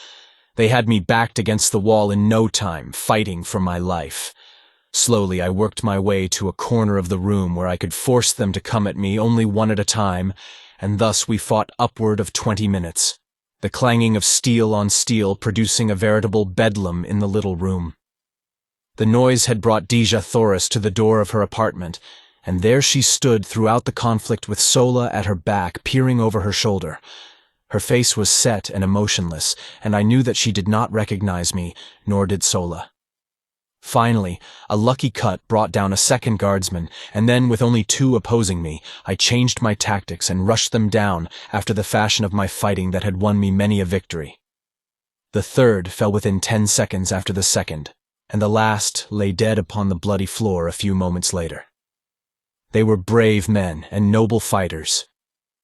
They had me backed against the wall in no time, fighting for my life. Slowly I worked my way to a corner of the room where I could force them to come at me only one at a time, and thus we fought upward of 20 minutes, the clanging of steel on steel producing a veritable bedlam in the little room. The noise had brought Dejah Thoris to the door of her apartment, and there she stood throughout the conflict with Sola at her back, peering over her shoulder. Her face was set and emotionless, and I knew that she did not recognize me, nor did Sola. Finally, a lucky cut brought down a 2nd guardsman, and then, with only 2 opposing me, I changed my tactics and rushed them down after the fashion of my fighting that had won me many a victory. The 3rd fell within 10 seconds after the 2nd, and the last lay dead upon the bloody floor a few moments later. They were brave men and noble fighters,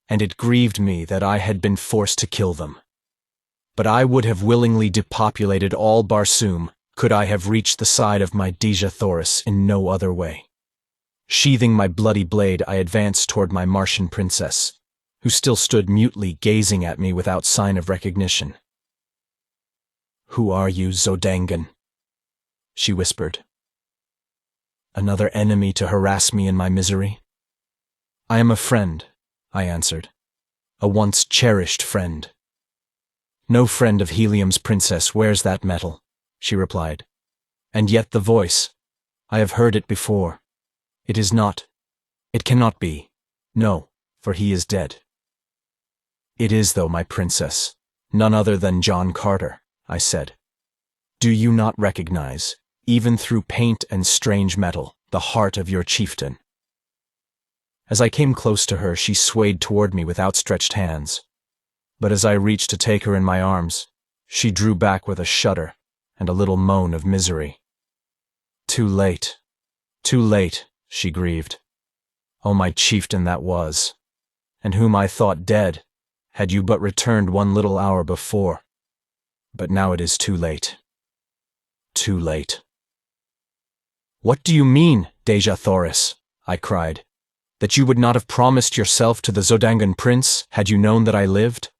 and it grieved me that I had been forced to kill them. But I would have willingly depopulated all Barsoom could I have reached the side of my Dejah Thoris in no other way. Sheathing my bloody blade, I advanced toward my Martian princess, who still stood mutely gazing at me without sign of recognition. "Who are you, Zodangan?" she whispered. "Another enemy to harass me in my misery?" "I am a friend," I answered. "A once cherished friend." "No friend of Helium's princess wears that metal," she replied. "And yet the voice, I have heard it before. It is not. It cannot be. No, for he is dead." "It is, though, my princess. None other than John Carter," I said. "Do you not recognize, even through paint and strange metal, the heart of your chieftain?" As I came close to her, she swayed toward me with outstretched hands. But as I reached to take her in my arms, she drew back with a shudder and a little moan of misery. Too late, she grieved. "Oh, my chieftain that was, and whom I thought dead, had you but returned 1 little hour before. But now it is too late. Too late." "What do you mean, Dejah Thoris?" I cried. "That you would not have promised yourself to the Zodangan prince had you known that I lived?"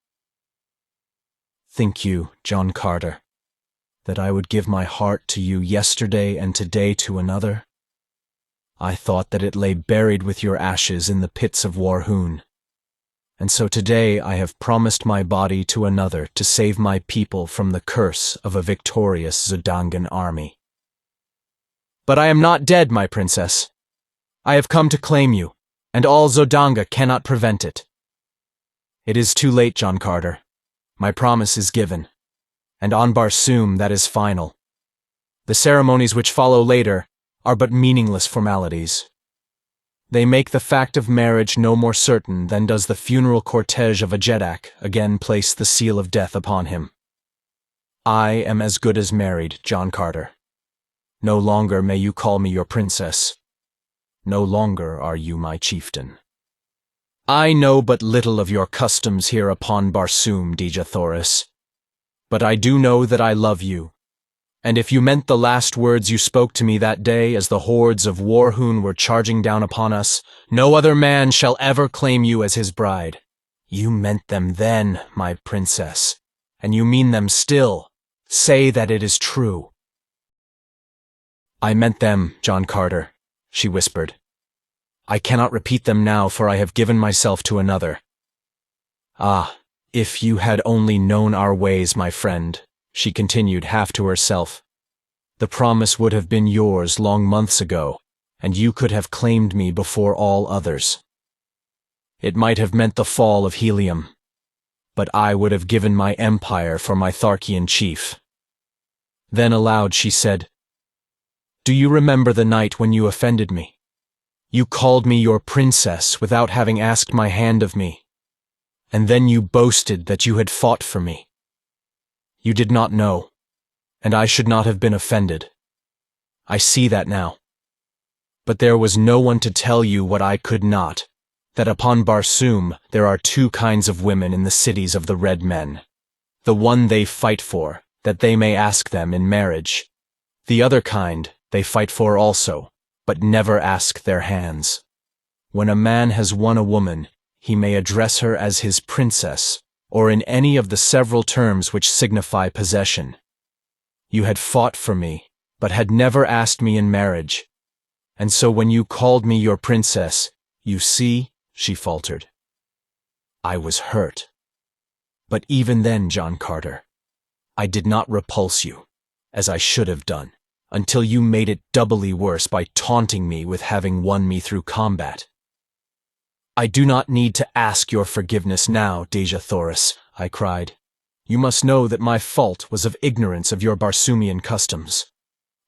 "Think you, John Carter, that I would give my heart to you yesterday and today to another? I thought that it lay buried with your ashes in the pits of Warhoon. And so today I have promised my body to another to save my people from the curse of a victorious Zodangan army." "But I am not dead, my princess. I have come to claim you, and all Zodanga cannot prevent it." "It is too late, John Carter. My promise is given, and on Barsoom that is final. The ceremonies which follow later are but meaningless formalities. They make the fact of marriage no more certain than does the funeral cortege of a Jeddak again place the seal of death upon him. I am as good as married, John Carter. No longer may you call me your princess. No longer are you my chieftain. I know but little of your customs here upon Barsoom, Dejah Thoris, but I do know that I love you. And if you meant the last words you spoke to me that day as the hordes of Warhoon were charging down upon us, no other man shall ever claim you as his bride. You meant them then, my princess, and you mean them still. Say that it is true." "I meant them, John Carter," she whispered. "I cannot repeat them now, for I have given myself to another. Ah, if you had only known our ways, my friend," she continued half to herself. "The promise would have been yours long months ago, and you could have claimed me before all others. It might have meant the fall of Helium, but I would have given my empire for my Tharkian chief." Then aloud she said, "Do you remember the night when you offended me? You called me your princess without having asked my hand of me, and then you boasted that you had fought for me. You did not know, and I should not have been offended. I see that now. But there was no one to tell you what I could not, that upon Barsoom there are 2 kinds of women in the cities of the Red Men. The one they fight for, that they may ask them in marriage. The other kind they fight for also, but never ask their hands. When a man has won a woman, he may address her as his princess, or in any of the several terms which signify possession. You had fought for me, but had never asked me in marriage. And so when you called me your princess, you see," she faltered, "I was hurt. But even then, John Carter, I did not repulse you, as I should have done, until you made it doubly worse by taunting me with having won me through combat. I do not need to ask your forgiveness now, Dejah Thoris," I cried. "You must know that my fault was of ignorance of your Barsoomian customs.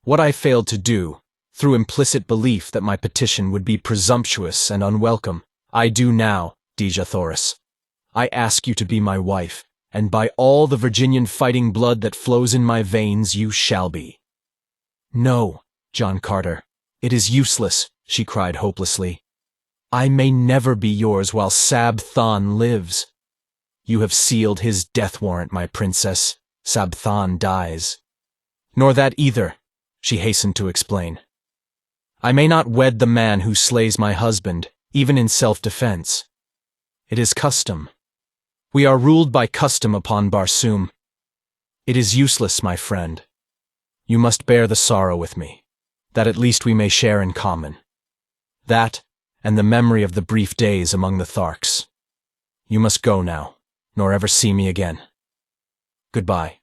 What I failed to do, through implicit belief that my petition would be presumptuous and unwelcome, I do now, Dejah Thoris. I ask you to be my wife, and by all the Virginian fighting blood that flows in my veins, you shall be." "No, John Carter. It is useless," she cried hopelessly. "I may never be yours while Sab-Thon lives. You have sealed his death warrant, my princess. Sab-Thon dies." "Nor that either," she hastened to explain. "I may not wed the man who slays my husband, even in self-defense. It is custom. We are ruled by custom upon Barsoom. It is useless, my friend. You must bear the sorrow with me, that at least we may share in common. That, and the memory of the brief days among the Tharks. You must go now, nor ever see me again. Goodbye.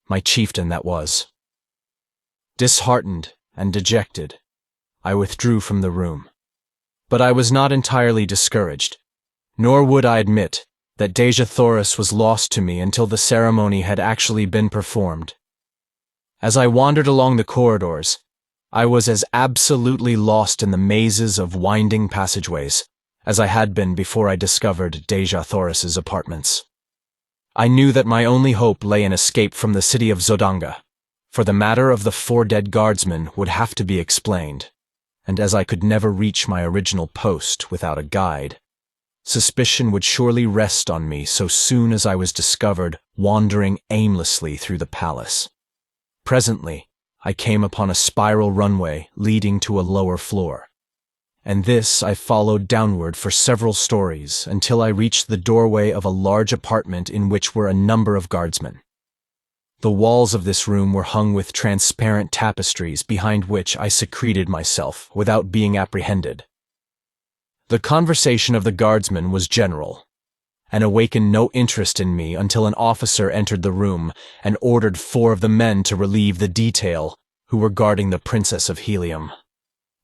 My chieftain that was." Disheartened and dejected, I withdrew from the room. But I was not entirely discouraged, nor would I admit that Dejah Thoris was lost to me until the ceremony had actually been performed. As I wandered along the corridors, I was as absolutely lost in the mazes of winding passageways as I had been before I discovered Dejah Thoris's apartments. I knew that my only hope lay in escape from the city of Zodanga, for the matter of the 4 dead guardsmen would have to be explained, and as I could never reach my original post without a guide, suspicion would surely rest on me so soon as I was discovered wandering aimlessly through the palace. Presently, I came upon a spiral runway leading to a lower floor, and this I followed downward for several stories until I reached the doorway of a large apartment in which were a number of guardsmen. The walls of this room were hung with transparent tapestries behind which I secreted myself without being apprehended. The conversation of the guardsmen was general, and awakened no interest in me until an officer entered the room and ordered 4 of the men to relieve the detail who were guarding the Princess of Helium.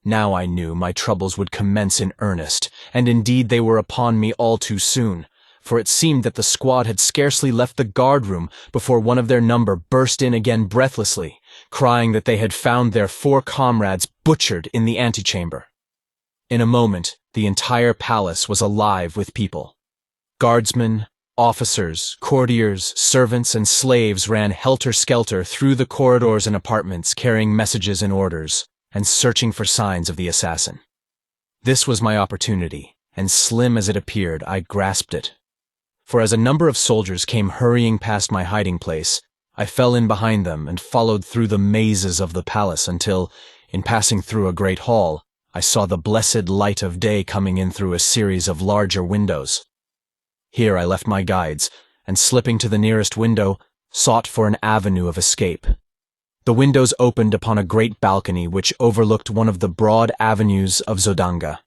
Now I knew my troubles would commence in earnest, and indeed they were upon me all too soon, for it seemed that the squad had scarcely left the guard-room before one of their number burst in again breathlessly, crying that they had found their 4 comrades butchered in the antechamber. In a moment, the entire palace was alive with people. Guardsmen, officers, courtiers, servants, and slaves ran helter-skelter through the corridors and apartments carrying messages and orders, and searching for signs of the assassin. This was my opportunity, and slim as it appeared, I grasped it. For as a number of soldiers came hurrying past my hiding place, I fell in behind them and followed through the mazes of the palace until, in passing through a great hall, I saw the blessed light of day coming in through a series of larger windows. Here I left my guides, and slipping to the nearest window, sought for an avenue of escape. The windows opened upon a great balcony which overlooked one of the broad avenues of Zodanga.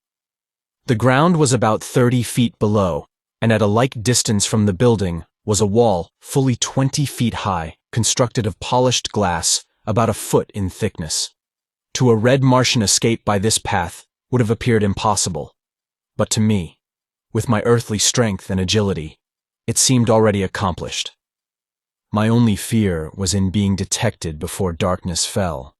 The ground was about 30 feet below, and at a like distance from the building was a wall fully 20 feet high, constructed of polished glass, about a foot in thickness. To a Red Martian escape by this path would have appeared impossible, but to me, with my earthly strength and agility, it seemed already accomplished. My only fear was in being detected before darkness fell,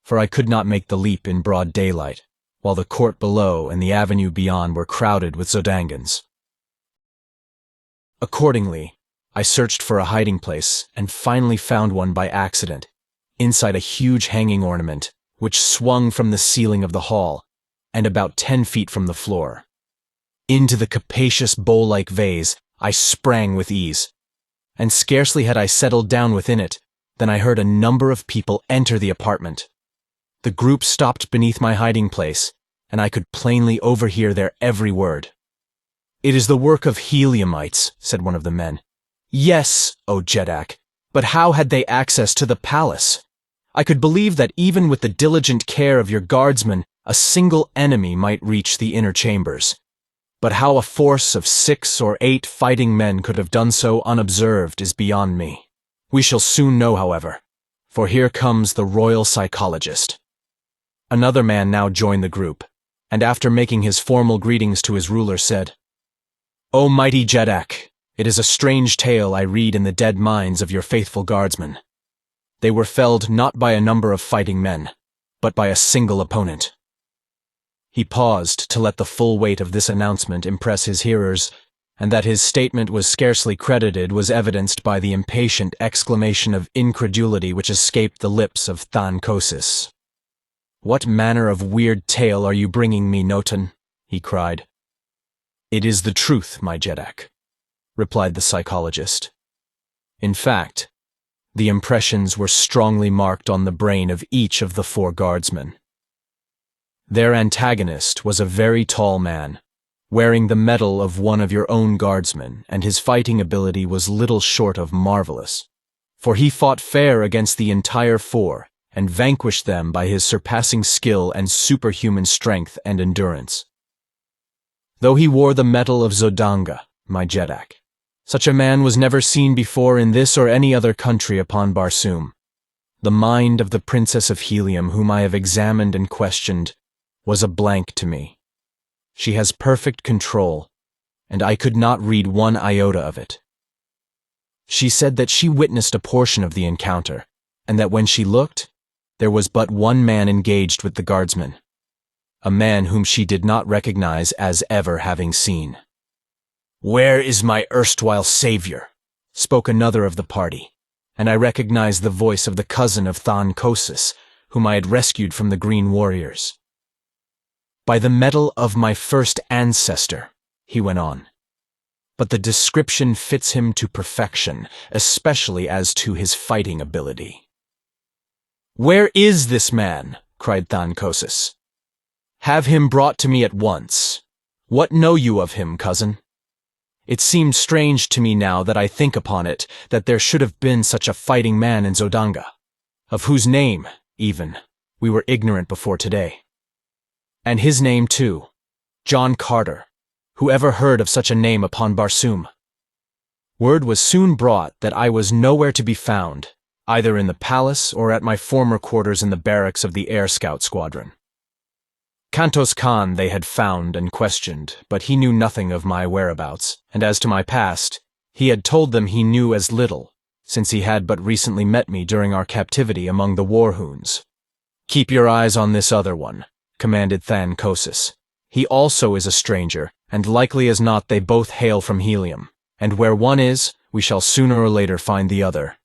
for I could not make the leap in broad daylight, while the court below and the avenue beyond were crowded with Zodangans. Accordingly, I searched for a hiding place and finally found one by accident, inside a huge hanging ornament, which swung from the ceiling of the hall, and about 10 feet from the floor. Into the capacious bowl-like vase I sprang with ease, and scarcely had I settled down within it than I heard a number of people enter the apartment. The group stopped beneath my hiding place, and I could plainly overhear their every word. "It is the work of Heliumites," said one of the men. "Yes, O Jedak, but how had they access to the palace? I could believe that even with the diligent care of your guardsmen, a single enemy might reach the inner chambers. But how a force of 6 or 8 fighting men could have done so unobserved is beyond me. We shall soon know, however, for here comes the royal psychologist." Another man now joined the group, and after making his formal greetings to his ruler said, "O mighty Jedak, it is a strange tale I read in the dead minds of your faithful guardsmen. They were felled not by a number of fighting men, but by a single opponent." He paused to let the full weight of this announcement impress his hearers, and that his statement was scarcely credited was evidenced by the impatient exclamation of incredulity which escaped the lips of Thankosis. "What manner of weird tale are you bringing me, Notan?" he cried. "It is the truth, my Jeddak," replied the psychologist. In fact, the impressions were strongly marked on the brain of each of the 4 guardsmen. Their antagonist was a very tall man, wearing the medal of one of your own guardsmen, and his fighting ability was little short of marvelous, for he fought fair against the entire 4 and vanquished them by his surpassing skill and superhuman strength and endurance. Though he wore the medal of Zodanga, my Jeddak, such a man was never seen before in this or any other country upon Barsoom. The mind of the Princess of Helium, whom I have examined and questioned, was a blank to me. She has perfect control, and I could not read one iota of it. She said that she witnessed a portion of the encounter, and that when she looked, there was but one man engaged with the guardsmen, a man whom she did not recognize as ever having seen. "Where is my erstwhile savior?" spoke another of the party, and I recognized the voice of the cousin of Thankosis, whom I had rescued from the Green Warriors. "By the medal of my first ancestor," he went on, "but the description fits him to perfection, especially as to his fighting ability." "Where is this man?" cried Thankosis. "Have him brought to me at once. What know you of him, cousin? It seems strange to me now that I think upon it that there should have been such a fighting man in Zodanga, of whose name, even, we were ignorant before today. And his name, too, John Carter. Who ever heard of such a name upon Barsoom?" Word was soon brought that I was nowhere to be found, either in the palace or at my former quarters in the barracks of the Air Scout Squadron. Kantos Khan they had found and questioned, but he knew nothing of my whereabouts, and as to my past, he had told them he knew as little, since he had but recently met me during our captivity among the Warhoons. "Keep your eyes on this other one," commanded Thankosis. "He also is a stranger, and likely as not they both hail from Helium, and where one is, we shall sooner or later find the other.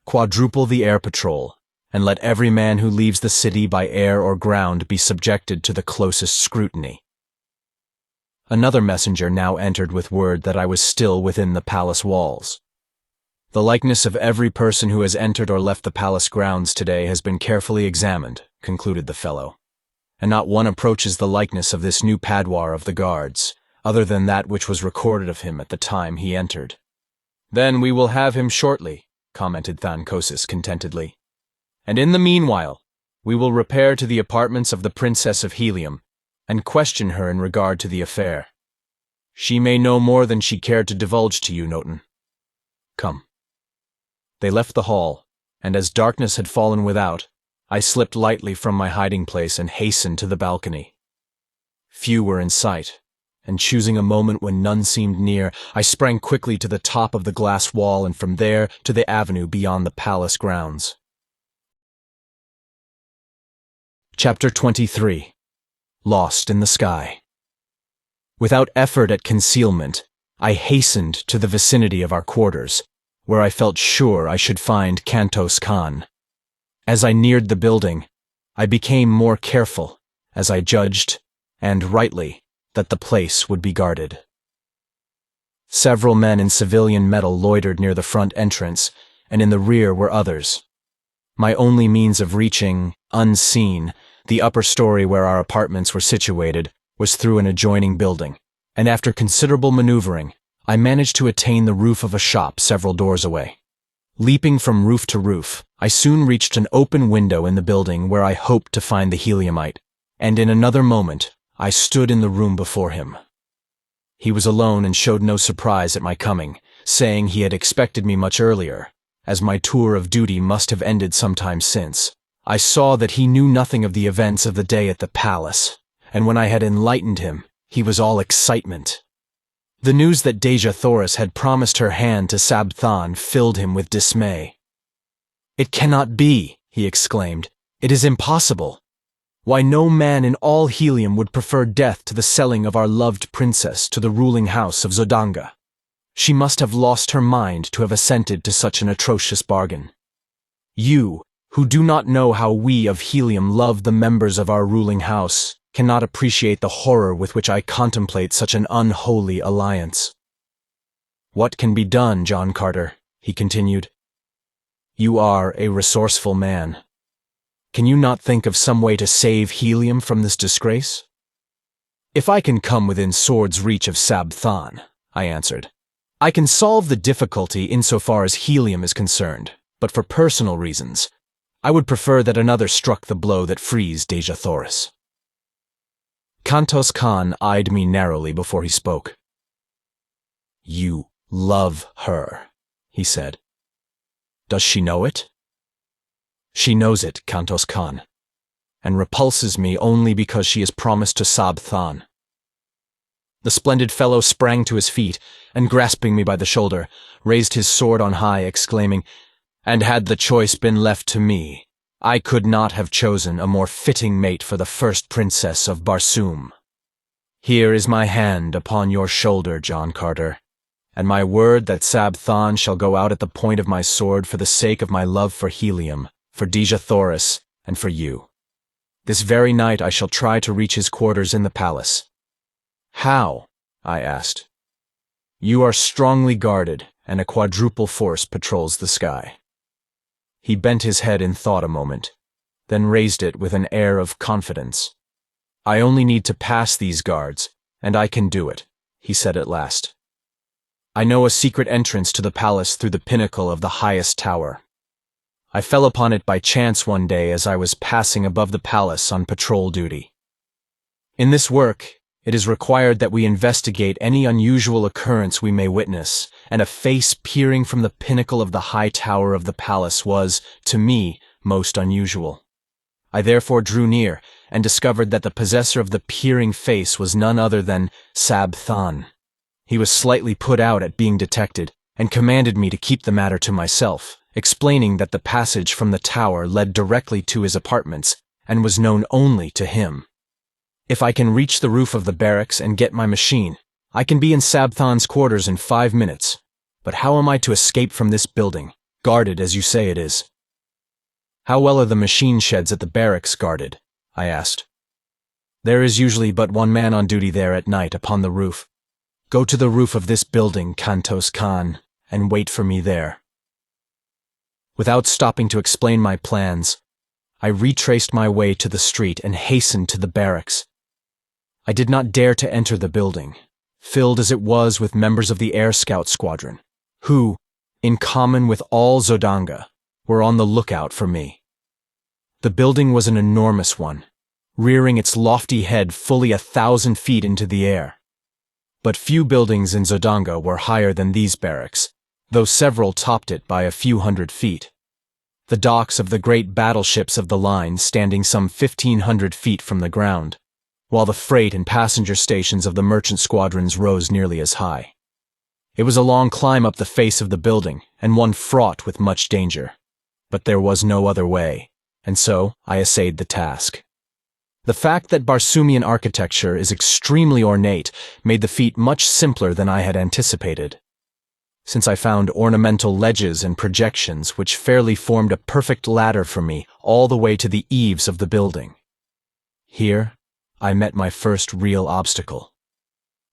Quadruple the air patrol, and let every man who leaves the city by air or ground be subjected to the closest scrutiny." Another messenger now entered with word that I was still within the palace walls. "The likeness of every person who has entered or left the palace grounds today has been carefully examined," concluded the fellow, "and not one approaches the likeness of this new padwar of the guards, other than that which was recorded of him at the time he entered." "Then we will have him shortly," commented Thankosis contentedly. "And in the meanwhile, we will repair to the apartments of the Princess of Helium and question her in regard to the affair. She may know more than she cared to divulge to you, Notan. Come." They left the hall, and as darkness had fallen without, I slipped lightly from my hiding place and hastened to the balcony. Few were in sight, and choosing a moment when none seemed near, I sprang quickly to the top of the glass wall and from there to the avenue beyond the palace grounds. Chapter 23. Lost in the Sky. Without effort at concealment, I hastened to the vicinity of our quarters, where I felt sure I should find Kantos Khan. As I neared the building, I became more careful, as I judged, and rightly, that the place would be guarded. Several men in civilian metal loitered near the front entrance, and in the rear were others. My only means of reaching, unseen, the upper story where our apartments were situated was through an adjoining building, and after considerable maneuvering, I managed to attain the roof of a shop several doors away. Leaping from roof to roof, I soon reached an open window in the building where I hoped to find the Heliumite, and in another moment, I stood in the room before him. He was alone and showed no surprise at my coming, saying he had expected me much earlier, as my tour of duty must have ended some time since. I saw that he knew nothing of the events of the day at the palace, and when I had enlightened him, he was all excitement. The news that Dejah Thoris had promised her hand to Sabthan filled him with dismay. "It cannot be," he exclaimed. "It is impossible. Why, no man in all Helium would prefer death to the selling of our loved princess to the ruling house of Zodanga." She must have lost her mind to have assented to such an atrocious bargain. You, who do not know how we of Helium love the members of our ruling house, cannot appreciate the horror with which I contemplate such an unholy alliance. What can be done, John Carter? He continued. You are a resourceful man. Can you not think of some way to save Helium from this disgrace? If I can come within sword's reach of XVIII, I answered, I can solve the difficulty insofar as Helium is concerned, but for personal reasons, I would prefer that another struck the blow that frees Dejah Thoris. Kantos Khan eyed me narrowly before he spoke. You love her, he said. Does she know it? She knows it, Kantos Khan, and repulses me only because she is promised to XVIII. The splendid fellow sprang to his feet, and grasping me by the shoulder, raised his sword on high, exclaiming, And had the choice been left to me, I could not have chosen a more fitting mate for the first princess of Barsoom. Here is my hand upon your shoulder, John Carter, and my word that XVIII shall go out at the point of my sword for the sake of my love for Helium, for Dejah Thoris, and for you. This very night I shall try to reach his quarters in the palace. How? I asked. You are strongly guarded, and a quadruple force patrols the sky. He bent his head in thought a moment, then raised it with an air of confidence. I only need to pass these guards, and I can do it, he said at last. I know a secret entrance to the palace through the pinnacle of the highest tower. I fell upon it by chance one day as I was passing above the palace on patrol duty. In this work, it is required that we investigate any unusual occurrence we may witness, and a face peering from the pinnacle of the high tower of the palace was, to me, most unusual. I therefore drew near, and discovered that the possessor of the peering face was none other than XVIII. He was slightly put out at being detected, and commanded me to keep the matter to myself, explaining that the passage from the tower led directly to his apartments, and was known only to him. If I can reach the roof of the barracks and get my machine, I can be in XVIII's quarters in 5 minutes. But how am I to escape from this building, guarded as you say it is? How well are the machine sheds at the barracks guarded? I asked. There is usually but one man on duty there at night upon the roof. Go to the roof of this building, Kantos Khan, and wait for me there. Without stopping to explain my plans, I retraced my way to the street and hastened to the barracks. I did not dare to enter the building, filled as it was with members of the Air Scout Squadron, who, in common with all Zodanga, were on the lookout for me. The building was an enormous one, rearing its lofty head fully 1,000 feet into the air. But few buildings in Zodanga were higher than these barracks, though several topped it by a few hundred feet. The docks of the great battleships of the line standing some 1,500 feet from the ground, while the freight and passenger stations of the merchant squadrons rose nearly as high. It was a long climb up the face of the building, and one fraught with much danger. But there was no other way, and so I essayed the task. The fact that Barsoomian architecture is extremely ornate made the feat much simpler than I had anticipated, since I found ornamental ledges and projections which fairly formed a perfect ladder for me all the way to the eaves of the building. Here, I met my first real obstacle.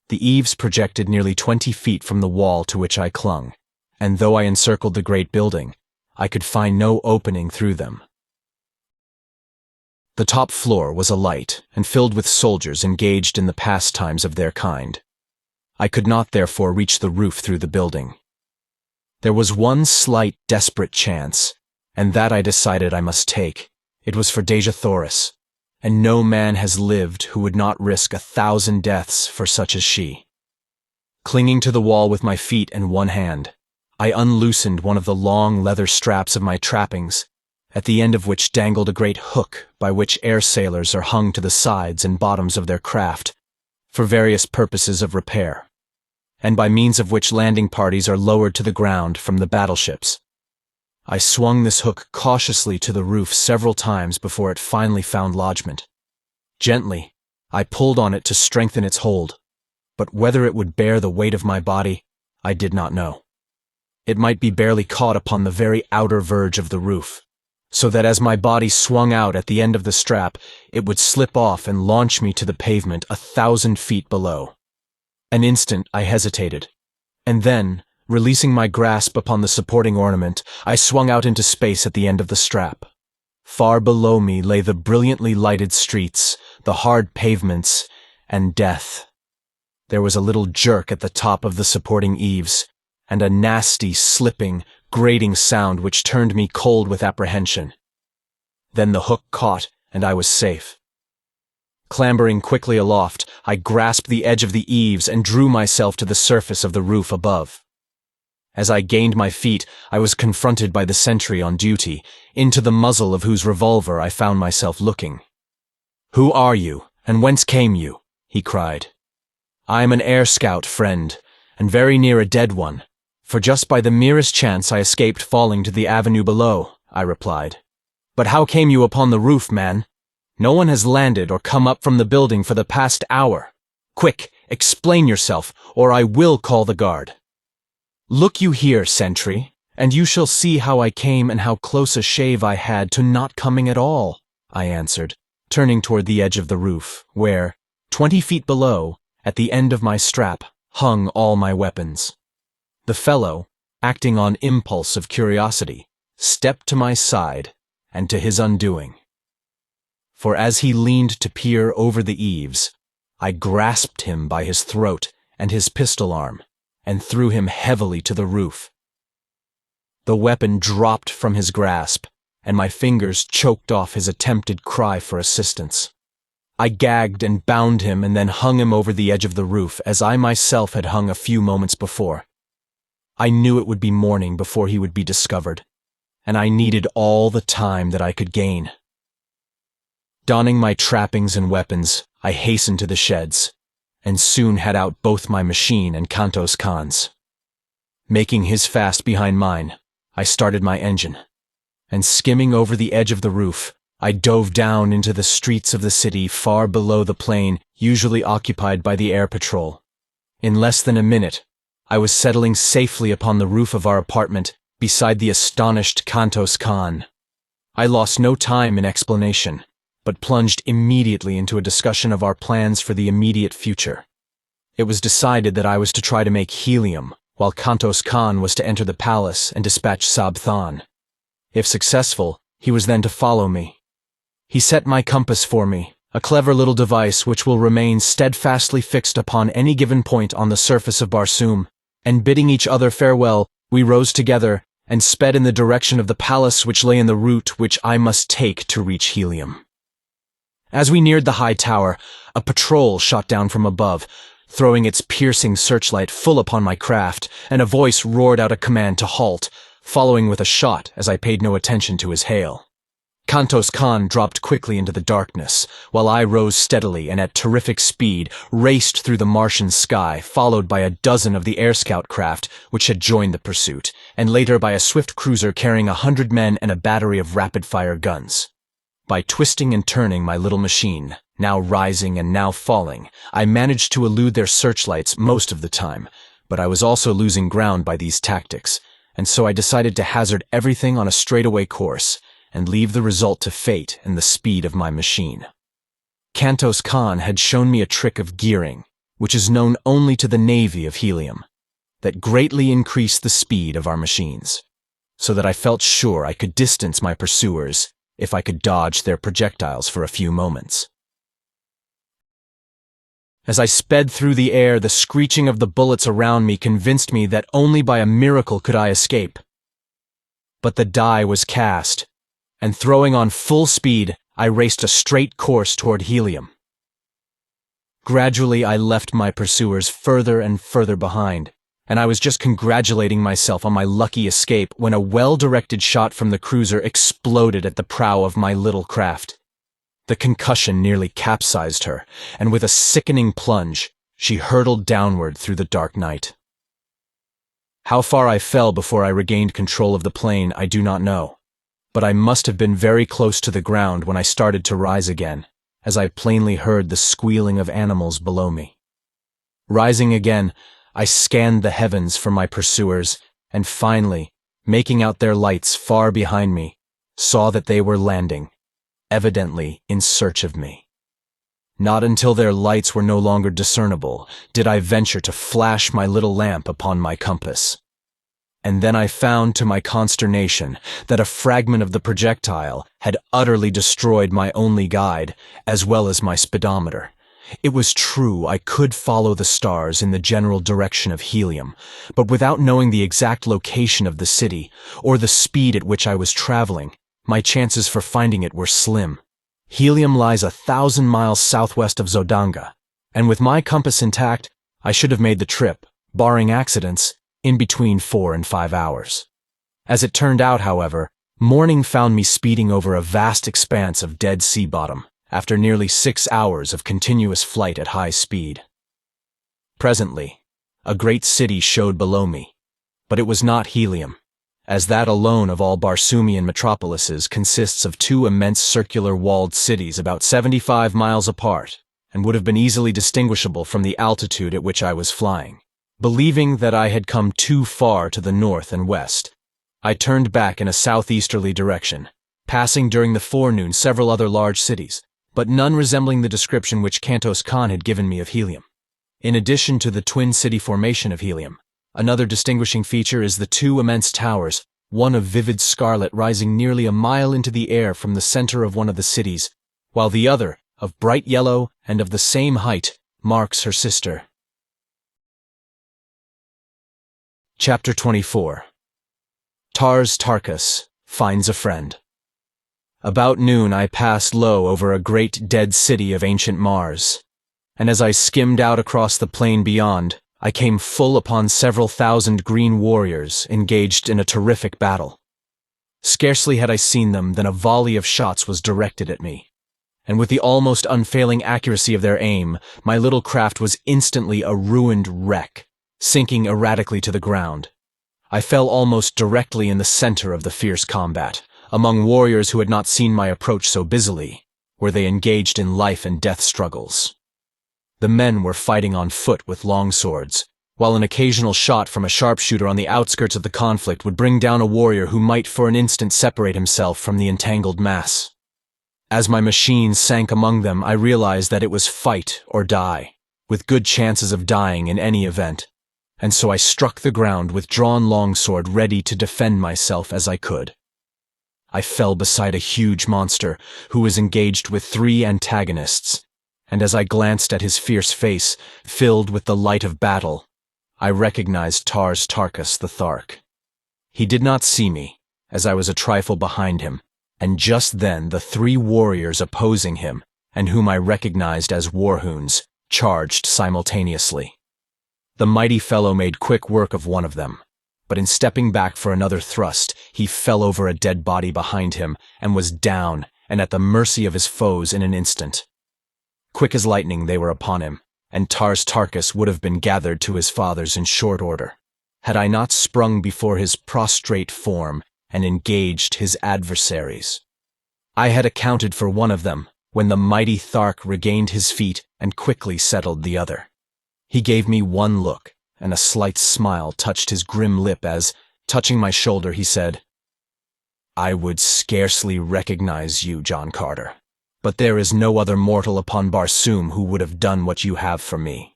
The eaves projected nearly 20 feet from the wall to which I clung, and though I encircled the great building, I could find no opening through them. The top floor was alight and filled with soldiers engaged in the pastimes of their kind. I could not therefore reach the roof through the building. There was one slight, desperate chance, and that I decided I must take. It was for Dejah Thoris, and no man has lived who would not risk 1,000 deaths for such as she. Clinging to the wall with my feet and one hand, I unloosened one of the long leather straps of my trappings, at the end of which dangled a great hook by which air sailors are hung to the sides and bottoms of their craft, for various purposes of repair, and by means of which landing parties are lowered to the ground from the battleships. I swung this hook cautiously to the roof several times before it finally found lodgment. Gently, I pulled on it to strengthen its hold, but whether it would bear the weight of my body, I did not know. It might be barely caught upon the very outer verge of the roof, so that as my body swung out at the end of the strap, it would slip off and launch me to the pavement 1,000 feet below. An instant I hesitated, and then, releasing my grasp upon the supporting ornament, I swung out into space at the end of the strap. Far below me lay the brilliantly lighted streets, the hard pavements, and death. There was a little jerk at the top of the supporting eaves, and a nasty, slipping, grating sound which turned me cold with apprehension. Then the hook caught, and I was safe. Clambering quickly aloft, I grasped the edge of the eaves and drew myself to the surface of the roof above. As I gained my feet, I was confronted by the sentry on duty, into the muzzle of whose revolver I found myself looking. "Who are you, and whence came you?" he cried. "I am an air scout, friend, and very near a dead one, for just by the merest chance I escaped falling to the avenue below," I replied. "But how came you upon the roof, man? No one has landed or come up from the building for the past hour. Quick, explain yourself, or I will call the guard." "Look you here, sentry, and you shall see how I came and how close a shave I had to not coming at all," I answered, turning toward the edge of the roof, where, 20 feet below, at the end of my strap, hung all my weapons. The fellow, acting on impulse of curiosity, stepped to my side, and to his undoing. For as he leaned to peer over the eaves, I grasped him by his throat and his pistol arm, and threw him heavily to the roof. The weapon dropped from his grasp, and my fingers choked off his attempted cry for assistance. I gagged and bound him and then hung him over the edge of the roof as I myself had hung a few moments before. I knew it would be morning before he would be discovered, and I needed all the time that I could gain. Donning my trappings and weapons, I hastened to the sheds, and soon had out both my machine and Kantos Khan's. Making his fast behind mine, I started my engine, and skimming over the edge of the roof, I dove down into the streets of the city far below the plain usually occupied by the air patrol. In less than a minute, I was settling safely upon the roof of our apartment beside the astonished Kantos Khan. I lost no time in explanation, but plunged immediately into a discussion of our plans for the immediate future. It was decided that I was to try to make helium, while Kantos Khan was to enter the palace and dispatch Sabthan. If successful, he was then to follow me. He set my compass for me, a clever little device which will remain steadfastly fixed upon any given point on the surface of Barsoom, and bidding each other farewell, we rose together and sped in the direction of the palace which lay in the route which I must take to reach helium. As we neared the high tower, a patrol shot down from above, throwing its piercing searchlight full upon my craft, and a voice roared out a command to halt, following with a shot as I paid no attention to his hail. Kantos Khan dropped quickly into the darkness, while I rose steadily and at terrific speed raced through the Martian sky, followed by a dozen of the air scout craft which had joined the pursuit, and later by a swift cruiser carrying 100 men and a battery of rapid-fire guns. By twisting and turning my little machine, now rising and now falling, I managed to elude their searchlights most of the time, but I was also losing ground by these tactics, and so I decided to hazard everything on a straightaway course, and leave the result to fate and the speed of my machine. Kantos Khan had shown me a trick of gearing, which is known only to the Navy of helium, that greatly increased the speed of our machines, so that I felt sure I could distance my pursuers if I could dodge their projectiles for a few moments. As I sped through the air, the screeching of the bullets around me convinced me that only by a miracle could I escape. But the die was cast, and throwing on full speed, I raced a straight course toward helium. Gradually, I left my pursuers further and further behind, and I was just congratulating myself on my lucky escape when a well-directed shot from the cruiser exploded at the prow of my little craft. The concussion nearly capsized her, and with a sickening plunge, she hurtled downward through the dark night. How far I fell before I regained control of the plane, I do not know, but I must have been very close to the ground when I started to rise again, as I plainly heard the squealing of animals below me. Rising again, I scanned the heavens for my pursuers, and finally, making out their lights far behind me, saw that they were landing, evidently in search of me. Not until their lights were no longer discernible did I venture to flash my little lamp upon my compass. And then I found to my consternation that a fragment of the projectile had utterly destroyed my only guide, as well as my speedometer. It was true I could follow the stars in the general direction of helium, but without knowing the exact location of the city, or the speed at which I was traveling, my chances for finding it were slim. Helium lies 1,000 miles southwest of Zodanga, and with my compass intact, I should have made the trip, barring accidents, in between 4 and 5 hours. As it turned out, however, morning found me speeding over a vast expanse of dead sea bottom, after nearly 6 hours of continuous flight at high speed. Presently, a great city showed below me, but it was not Helium, as that alone of all Barsoomian metropolises consists of 2 immense circular walled cities about 75 miles apart, and would have been easily distinguishable from the altitude at which I was flying. Believing that I had come too far to the north and west, I turned back in a southeasterly direction, passing during the forenoon several other large cities, but none resembling the description which Kantos Khan had given me of Helium. In addition to the twin city formation of Helium, another distinguishing feature is the 2 immense towers, one of vivid scarlet rising nearly a mile into the air from the center of one of the cities, while the other, of bright yellow and of the same height, marks her sister. Chapter 24. Tarkas finds a friend. About noon I passed low over a great dead city of ancient Mars, and as I skimmed out across the plain beyond, I came full upon several thousand green warriors engaged in a terrific battle. Scarcely had I seen them than a volley of shots was directed at me, and with the almost unfailing accuracy of their aim, my little craft was instantly a ruined wreck, sinking erratically to the ground. I fell almost directly in the center of the fierce combat, among warriors who had not seen my approach so busily, where they engaged in life and death struggles. The men were fighting on foot with long swords, while an occasional shot from a sharpshooter on the outskirts of the conflict would bring down a warrior who might for an instant separate himself from the entangled mass. As my machine sank among them, I realized that it was fight or die, with good chances of dying in any event, and so I struck the ground with drawn longsword ready to defend myself as I could. I fell beside a huge monster who was engaged with 3 antagonists, and as I glanced at his fierce face, filled with the light of battle, I recognized Tarkas the Thark. He did not see me, as I was a trifle behind him, and just then the 3 warriors opposing him, and whom I recognized as Warhoons, charged simultaneously. The mighty fellow made quick work of one of them, but in stepping back for another thrust, he fell over a dead body behind him and was down and at the mercy of his foes in an instant. Quick as lightning they were upon him, and Tarkas would have been gathered to his fathers in short order, had I not sprung before his prostrate form and engaged his adversaries. I had accounted for one of them when the mighty Thark regained his feet and quickly settled the other. He gave me one look, and a slight smile touched his grim lip as, touching my shoulder, he said, "I would scarcely recognize you, John Carter, but there is no other mortal upon Barsoom who would have done what you have for me.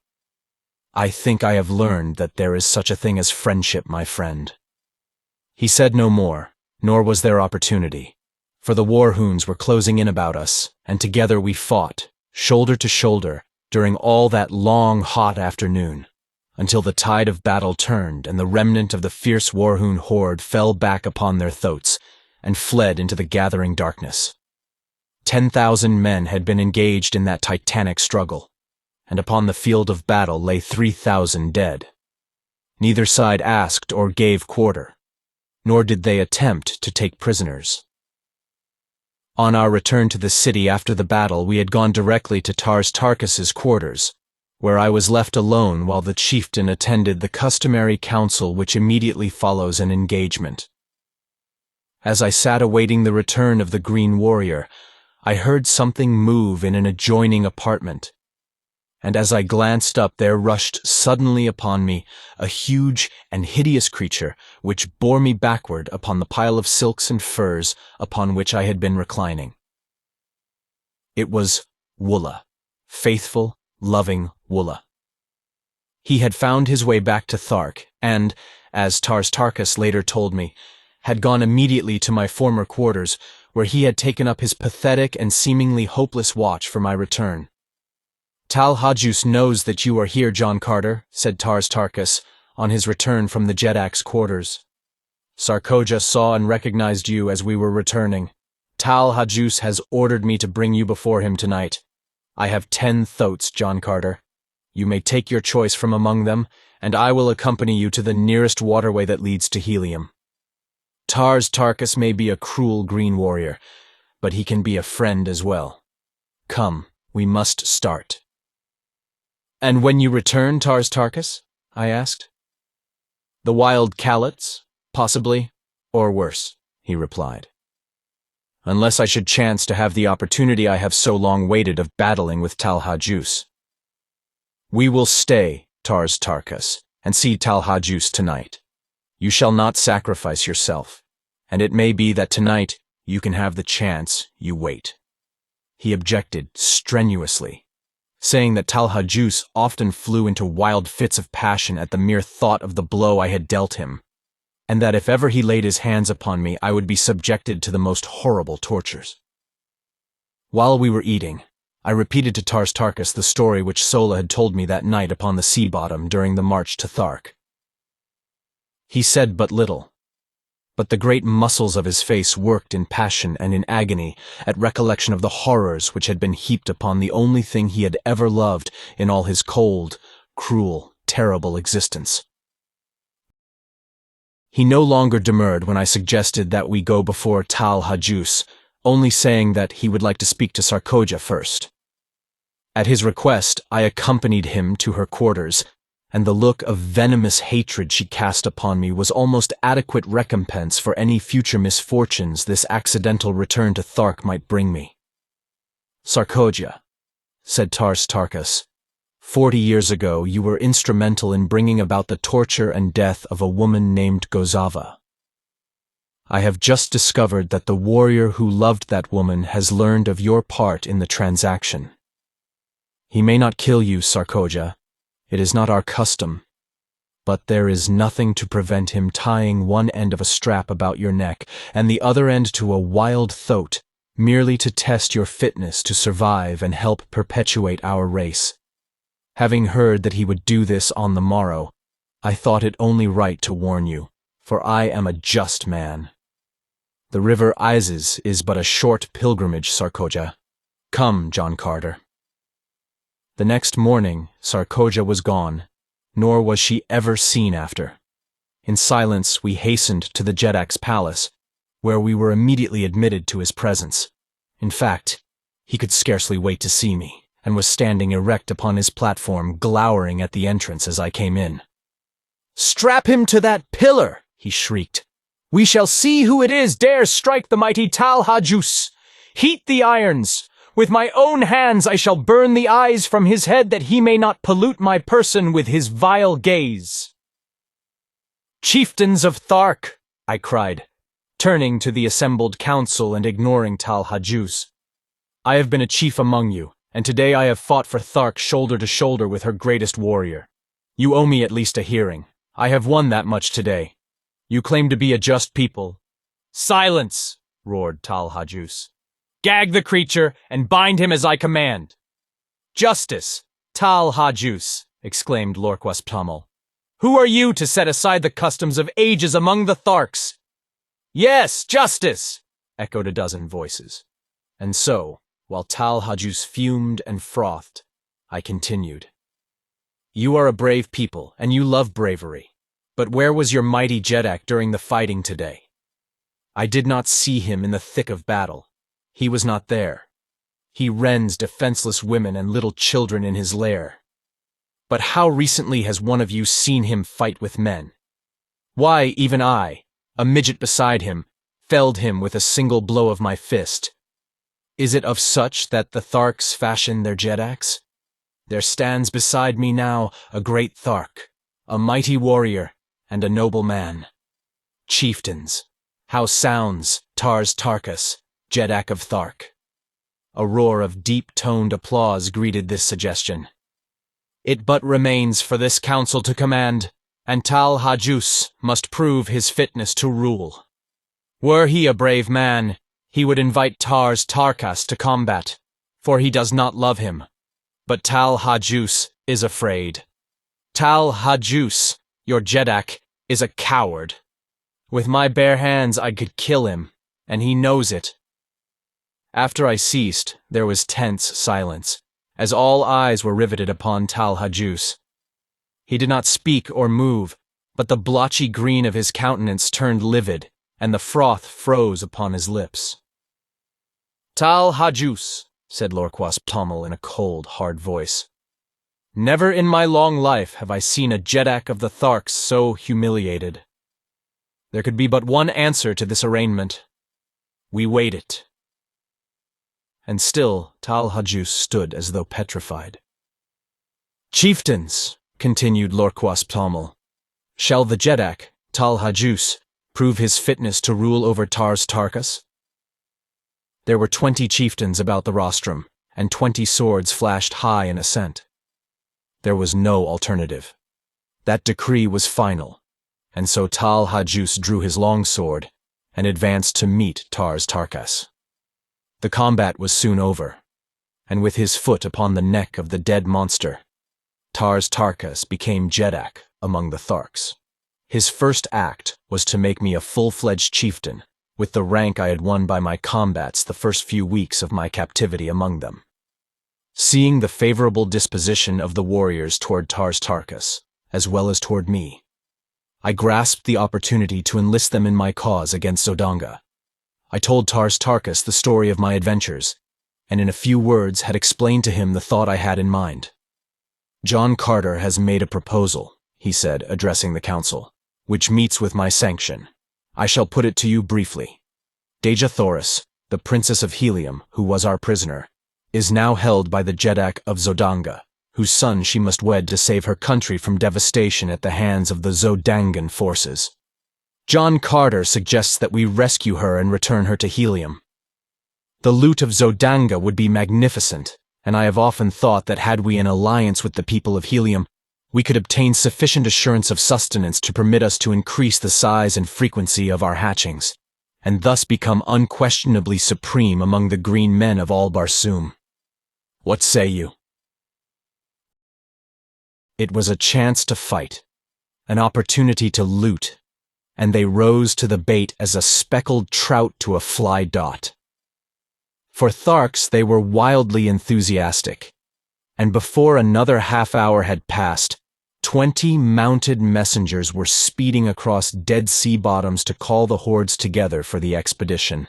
I think I have learned that there is such a thing as friendship, my friend." He said no more, nor was there opportunity, for the Warhoons were closing in about us, and together we fought, shoulder to shoulder, during all that long, hot afternoon, until the tide of battle turned and the remnant of the fierce Warhoon horde fell back upon their thoats and fled into the gathering darkness. 10,000 men had been engaged in that titanic struggle, and upon the field of battle lay 3,000 dead. Neither side asked or gave quarter, nor did they attempt to take prisoners. On our return to the city after the battle, we had gone directly to Tarkas's quarters, where I was left alone while the chieftain attended the customary council which immediately follows an engagement. As I sat awaiting the return of the Green Warrior, I heard something move in an adjoining apartment. and as I glanced up there rushed suddenly upon me a huge and hideous creature which bore me backward upon the pile of silks and furs upon which I had been reclining. It was Woola, faithful, loving Woola. He had found his way back to Thark and, as Tarkas later told me, had gone immediately to my former quarters, where he had taken up his pathetic and seemingly hopeless watch for my return. "Tal-Hajus knows that you are here, John Carter," said Tarkas on his return from the Jedak's quarters. "Sarkoja saw and recognized you as we were returning. Tal-Hajus has ordered me to bring you before him tonight. I have 10 thoats, John Carter. You may take your choice from among them, and I will accompany you to the nearest waterway that leads to Helium. Tarkas may be a cruel green warrior, but he can be a friend as well. Come, we must start." "And when you return, Tarkas?" I asked. "The wild Calots, possibly, or worse," he replied. "Unless I should chance to have the opportunity I have so long waited of battling with Tal-Hajus. We will stay, Tarkas, and see Tal-Hajus tonight. You shall not sacrifice yourself, and it may be that tonight you can have the chance you wait." He objected strenuously, saying that Tal-Hajus often flew into wild fits of passion at the mere thought of the blow I had dealt him, and that if ever he laid his hands upon me I would be subjected to the most horrible tortures. While we were eating, I repeated to Tarkas the story which Sola had told me that night upon the sea bottom during the march to Thark. He said but little, but the great muscles of his face worked in passion and in agony at recollection of the horrors which had been heaped upon the only thing he had ever loved in all his cold, cruel, terrible existence. He no longer demurred when I suggested that we go before Tal-Hajus, only saying that he would like to speak to Sarkoja first. At his request, I accompanied him to her quarters, and the look of venomous hatred she cast upon me was almost adequate recompense for any future misfortunes this accidental return to Thark might bring me. "Sarkoja," said Tarkas, 40 years ago you were instrumental in bringing about the torture and death of a woman named Gozava. I have just discovered that the warrior who loved that woman has learned of your part in the transaction. He may not kill you, Sarkoja. It is not our custom. But there is nothing to prevent him tying one end of a strap about your neck and the other end to a wild thoat, merely to test your fitness to survive and help perpetuate our race. Having heard that he would do this on the morrow, I thought it only right to warn you, for I am a just man. The river Isis is but a short pilgrimage, Sarkoja. Come, John Carter." The next morning, Sarkoja was gone, nor was she ever seen after. In silence, we hastened to the Jedak's palace, where we were immediately admitted to his presence. In fact, he could scarcely wait to see me, and was standing erect upon his platform, glowering at the entrance as I came in. "Strap him to that pillar!" he shrieked. "We shall see who it is dares strike the mighty Tal-Hajus. Heat the irons! With my own hands I shall burn the eyes from his head that he may not pollute my person with his vile gaze." "Chieftains of Thark," I cried, turning to the assembled council and ignoring Tal-Hajus. "I have been a chief among you, and today I have fought for Thark shoulder to shoulder with her greatest warrior. You owe me at least a hearing. I have won that much today. You claim to be a just people." "Silence!" roared Tal-Hajus. "Gag the creature and bind him as I command." "Justice, Tal-Hajus," exclaimed Lorquas Pummel. "Who are you to set aside the customs of ages among the Tharks?" "Yes, justice!" echoed a dozen voices. And so, while Tal-Hajus fumed and frothed, I continued. "You are a brave people, and you love bravery. But where was your mighty Jedak during the fighting today? I did not see him in the thick of battle. He was not there. He rends defenseless women and little children in his lair. But how recently has one of you seen him fight with men? Why, even I, a midget beside him, felled him with a single blow of my fist. Is it of such that the Tharks fashion their Jedaks? There stands beside me now a great Thark, a mighty warrior, and a noble man. Chieftains, how sounds Tarkas, Jeddak of Thark? A roar of deep-toned applause greeted this suggestion. It but remains for this council to command, and Tal Hajus must prove his fitness to rule. Were he a brave man, he would invite Tarkas to combat, for he does not love him. But Tal Hajus is afraid. Tal Hajus, your Jeddak, is a coward. With my bare hands I could kill him, and he knows it. After I ceased, there was tense silence, as all eyes were riveted upon Tal Hajus. He did not speak or move, but the blotchy green of his countenance turned livid, and the froth froze upon his lips. Tal Hajus, said Lorquas Ptommel in a cold, hard voice. Never in my long life have I seen a Jeddak of the Tharks so humiliated. There could be but one answer to this arraignment. We wait it. And still Tal Hajus stood as though petrified. Chieftains, continued Lorquas Ptommel, shall the Jeddak, Tal Hajus, prove his fitness to rule over Tarkas? There were 20 chieftains about the rostrum, and 20 swords flashed high in assent. There was no alternative. That decree was final, and so Tal Hajus drew his long sword and advanced to meet Tarkas. The combat was soon over, and with his foot upon the neck of the dead monster, Tarkas became Jeddak among the Tharks. His first act was to make me a full-fledged chieftain, with the rank I had won by my combats the first few weeks of my captivity among them. Seeing the favorable disposition of the warriors toward Tarkas, as well as toward me, I grasped the opportunity to enlist them in my cause against Zodanga. I told Tarkas the story of my adventures, and in a few words had explained to him the thought I had in mind. John Carter has made a proposal, he said, addressing the council, which meets with my sanction. I shall put it to you briefly. Dejah Thoris, the Princess of Helium, who was our prisoner, is now held by the Jeddak of Zodanga, whose son she must wed to save her country from devastation at the hands of the Zodangan forces. John Carter suggests that we rescue her and return her to Helium. The loot of Zodanga would be magnificent, and I have often thought that had we an alliance with the people of Helium, we could obtain sufficient assurance of sustenance to permit us to increase the size and frequency of our hatchings, and thus become unquestionably supreme among the green men of all Barsoom. What say you? It was a chance to fight, an opportunity to loot, and they rose to the bait as a speckled trout to a fly dot. For Tharks they were wildly enthusiastic, and before another half-hour had passed, 20 mounted messengers were speeding across Dead Sea bottoms to call the hordes together for the expedition.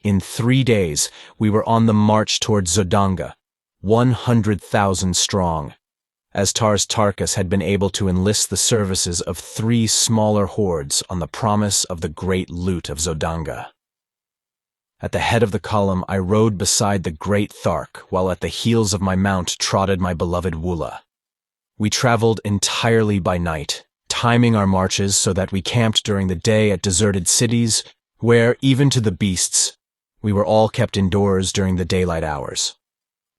In 3 days, we were on the march toward Zodanga, 100,000 strong, as Tarkas had been able to enlist the services of 3 smaller hordes on the promise of the great loot of Zodanga. At the head of the column, I rode beside the great Thark, while at the heels of my mount trotted my beloved Wula. We traveled entirely by night, timing our marches so that we camped during the day at deserted cities, where, even to the beasts, we were all kept indoors during the daylight hours.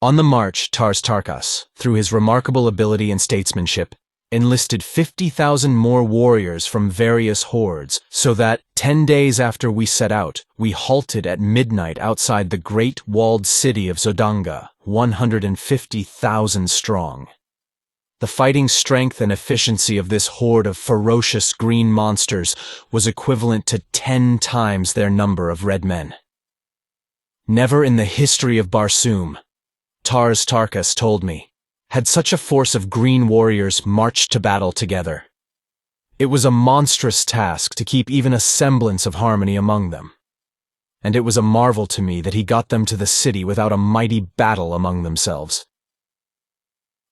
On the march, Tarkas, through his remarkable ability and statesmanship, enlisted 50,000 more warriors from various hordes, so that, 10 days after we set out, we halted at midnight outside the great walled city of Zodanga, 150,000 strong. The fighting strength and efficiency of this horde of ferocious green monsters was equivalent to 10 times their number of red men. Never in the history of Barsoom, Tarkas told me, had such a force of green warriors marched to battle together. It was a monstrous task to keep even a semblance of harmony among them, and it was a marvel to me that he got them to the city without a mighty battle among themselves.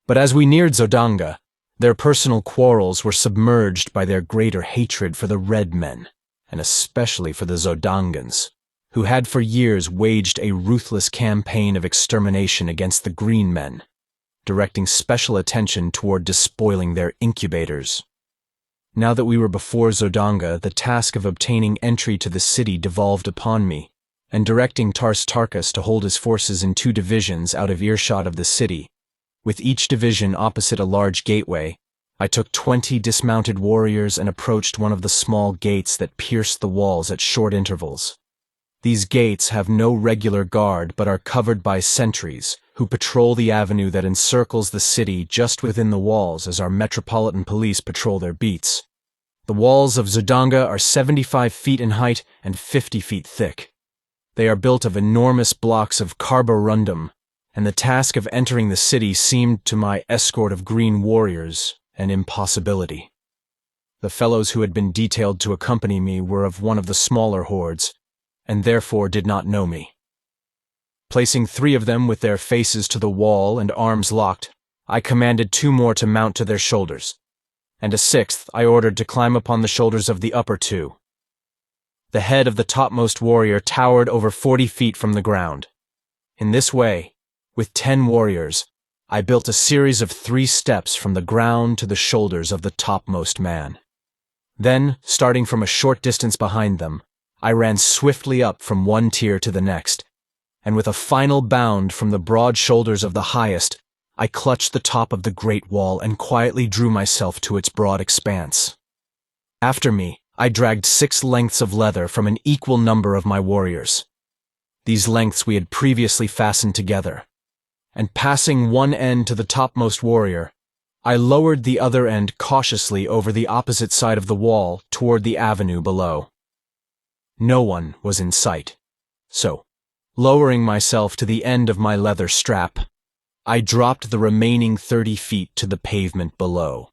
But as we neared Zodanga, their personal quarrels were submerged by their greater hatred for the red men, and especially for the Zodangans, who had for years waged a ruthless campaign of extermination against the green men, directing special attention toward despoiling their incubators. Now that we were before Zodanga, the task of obtaining entry to the city devolved upon me, and directing Tarkas to hold his forces in 2 divisions out of earshot of the city, with each division opposite a large gateway. I took 20 dismounted warriors and approached one of the small gates that pierced the walls at short intervals. These gates have no regular guard but are covered by sentries, who patrol the avenue that encircles the city just within the walls as our metropolitan police patrol their beats. The walls of Zodanga are 75 feet in height and 50 feet thick. They are built of enormous blocks of carborundum, and the task of entering the city seemed to my escort of green warriors an impossibility. The fellows who had been detailed to accompany me were of one of the smaller hordes, and therefore did not know me. Placing 3 of them with their faces to the wall and arms locked, I commanded 2 more to mount to their shoulders, and a 6th I ordered to climb upon the shoulders of the upper 2. The head of the topmost warrior towered over 40 feet from the ground. In this way, with 10 warriors, I built a series of 3 steps from the ground to the shoulders of the topmost man. Then, starting from a short distance behind them, I ran swiftly up from one tier to the next, and with a final bound from the broad shoulders of the highest, I clutched the top of the great wall and quietly drew myself to its broad expanse. After me, I dragged 6 lengths of leather from an equal number of my warriors. These lengths we had previously fastened together, and passing one end to the topmost warrior, I lowered the other end cautiously over the opposite side of the wall toward the avenue below. No one was in sight, so, lowering myself to the end of my leather strap, I dropped the remaining 30 feet to the pavement below.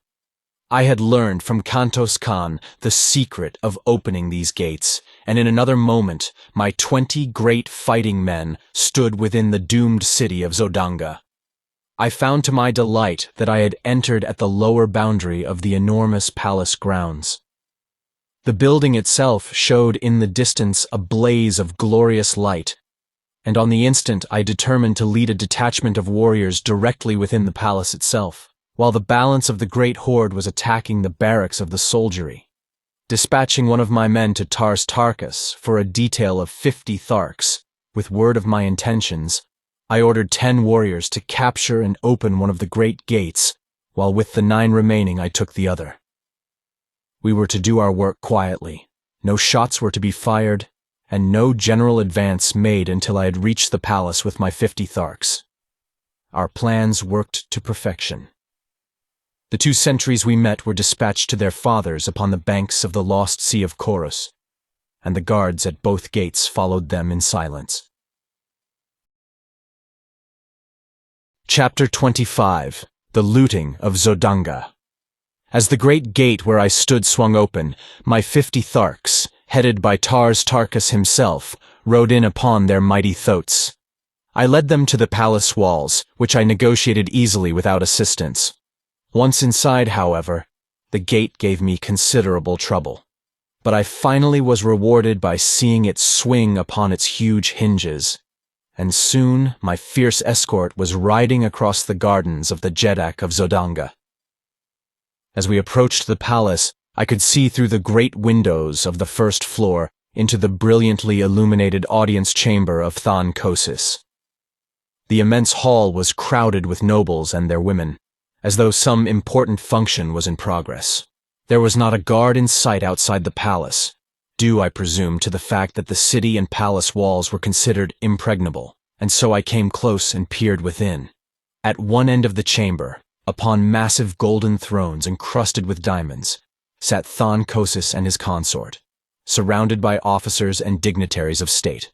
I had learned from Kantos Khan the secret of opening these gates, and in another moment my 20 great fighting men stood within the doomed city of Zodanga. I found to my delight that I had entered at the lower boundary of the enormous palace grounds. The building itself showed in the distance a blaze of glorious light, and on the instant I determined to lead a detachment of warriors directly within the palace itself, while the balance of the great horde was attacking the barracks of the soldiery. Dispatching one of my men to Tarkas for a detail of 50 Tharks, with word of my intentions, I ordered 10 warriors to capture and open one of the great gates, while with the 9 remaining I took the other. We were to do our work quietly, no shots were to be fired, and no general advance made until I had reached the palace with my 50 Tharks. Our plans worked to perfection. The 2 sentries we met were dispatched to their fathers upon the banks of the lost Sea of Koros, and the guards at both gates followed them in silence. Chapter 25. The Looting of Zodanga. As the great gate where I stood swung open, my 50 Tharks, headed by Tarkas himself, rode in upon their mighty thoats. I led them to the palace walls, which I negotiated easily without assistance. Once inside, however, the gate gave me considerable trouble, but I finally was rewarded by seeing it swing upon its huge hinges, and soon my fierce escort was riding across the gardens of the Jeddak of Zodanga. As we approached the palace, I could see through the great windows of the first floor into the brilliantly illuminated audience chamber of Thoris. The immense hall was crowded with nobles and their women, as though some important function was in progress. There was not a guard in sight outside the palace, due, I presume, to the fact that the city and palace walls were considered impregnable, and so I came close and peered within. At one end of the chamber, upon massive golden thrones encrusted with diamonds, sat Thoris and his consort, surrounded by officers and dignitaries of state.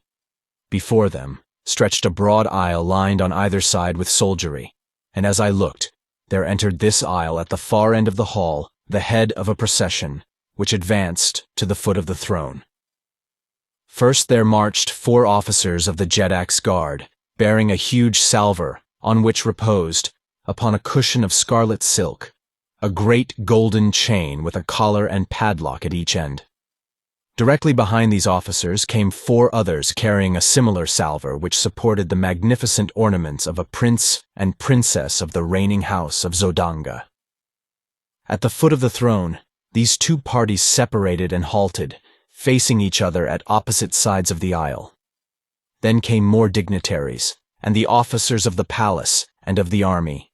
Before them stretched a broad aisle lined on either side with soldiery, and as I looked, there entered this aisle at the far end of the hall the head of a procession, which advanced to the foot of the throne. First there marched 4 officers of the Jeddak's guard, bearing a huge salver, on which reposed, upon a cushion of scarlet silk, a great golden chain with a collar and padlock at each end. Directly behind these officers came 4 others carrying a similar salver which supported the magnificent ornaments of a prince and princess of the reigning house of Zodanga. At the foot of the throne, these 2 parties separated and halted, facing each other at opposite sides of the aisle. Then came more dignitaries, and the officers of the palace and of the army,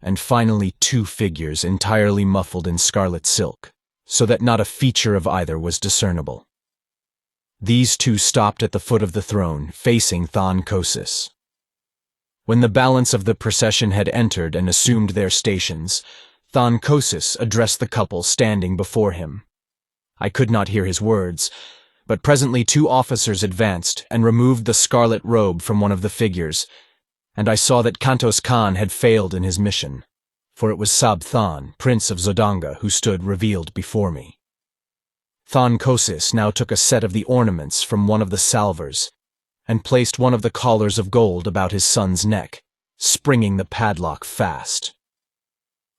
and finally 2 figures entirely muffled in scarlet silk, so that not a feature of either was discernible. These 2 stopped at the foot of the throne, facing Tarkas. When the balance of the procession had entered and assumed their stations, Tarkas addressed the couple standing before him. I could not hear his words, but presently 2 officers advanced and removed the scarlet robe from one of the figures, and I saw that Kantos Khan had failed in his mission, for it was XVIII, Prince of Zodanga, who stood revealed before me. Tarkas now took a set of the ornaments from one of the salvers and placed one of the collars of gold about his son's neck, springing the padlock fast.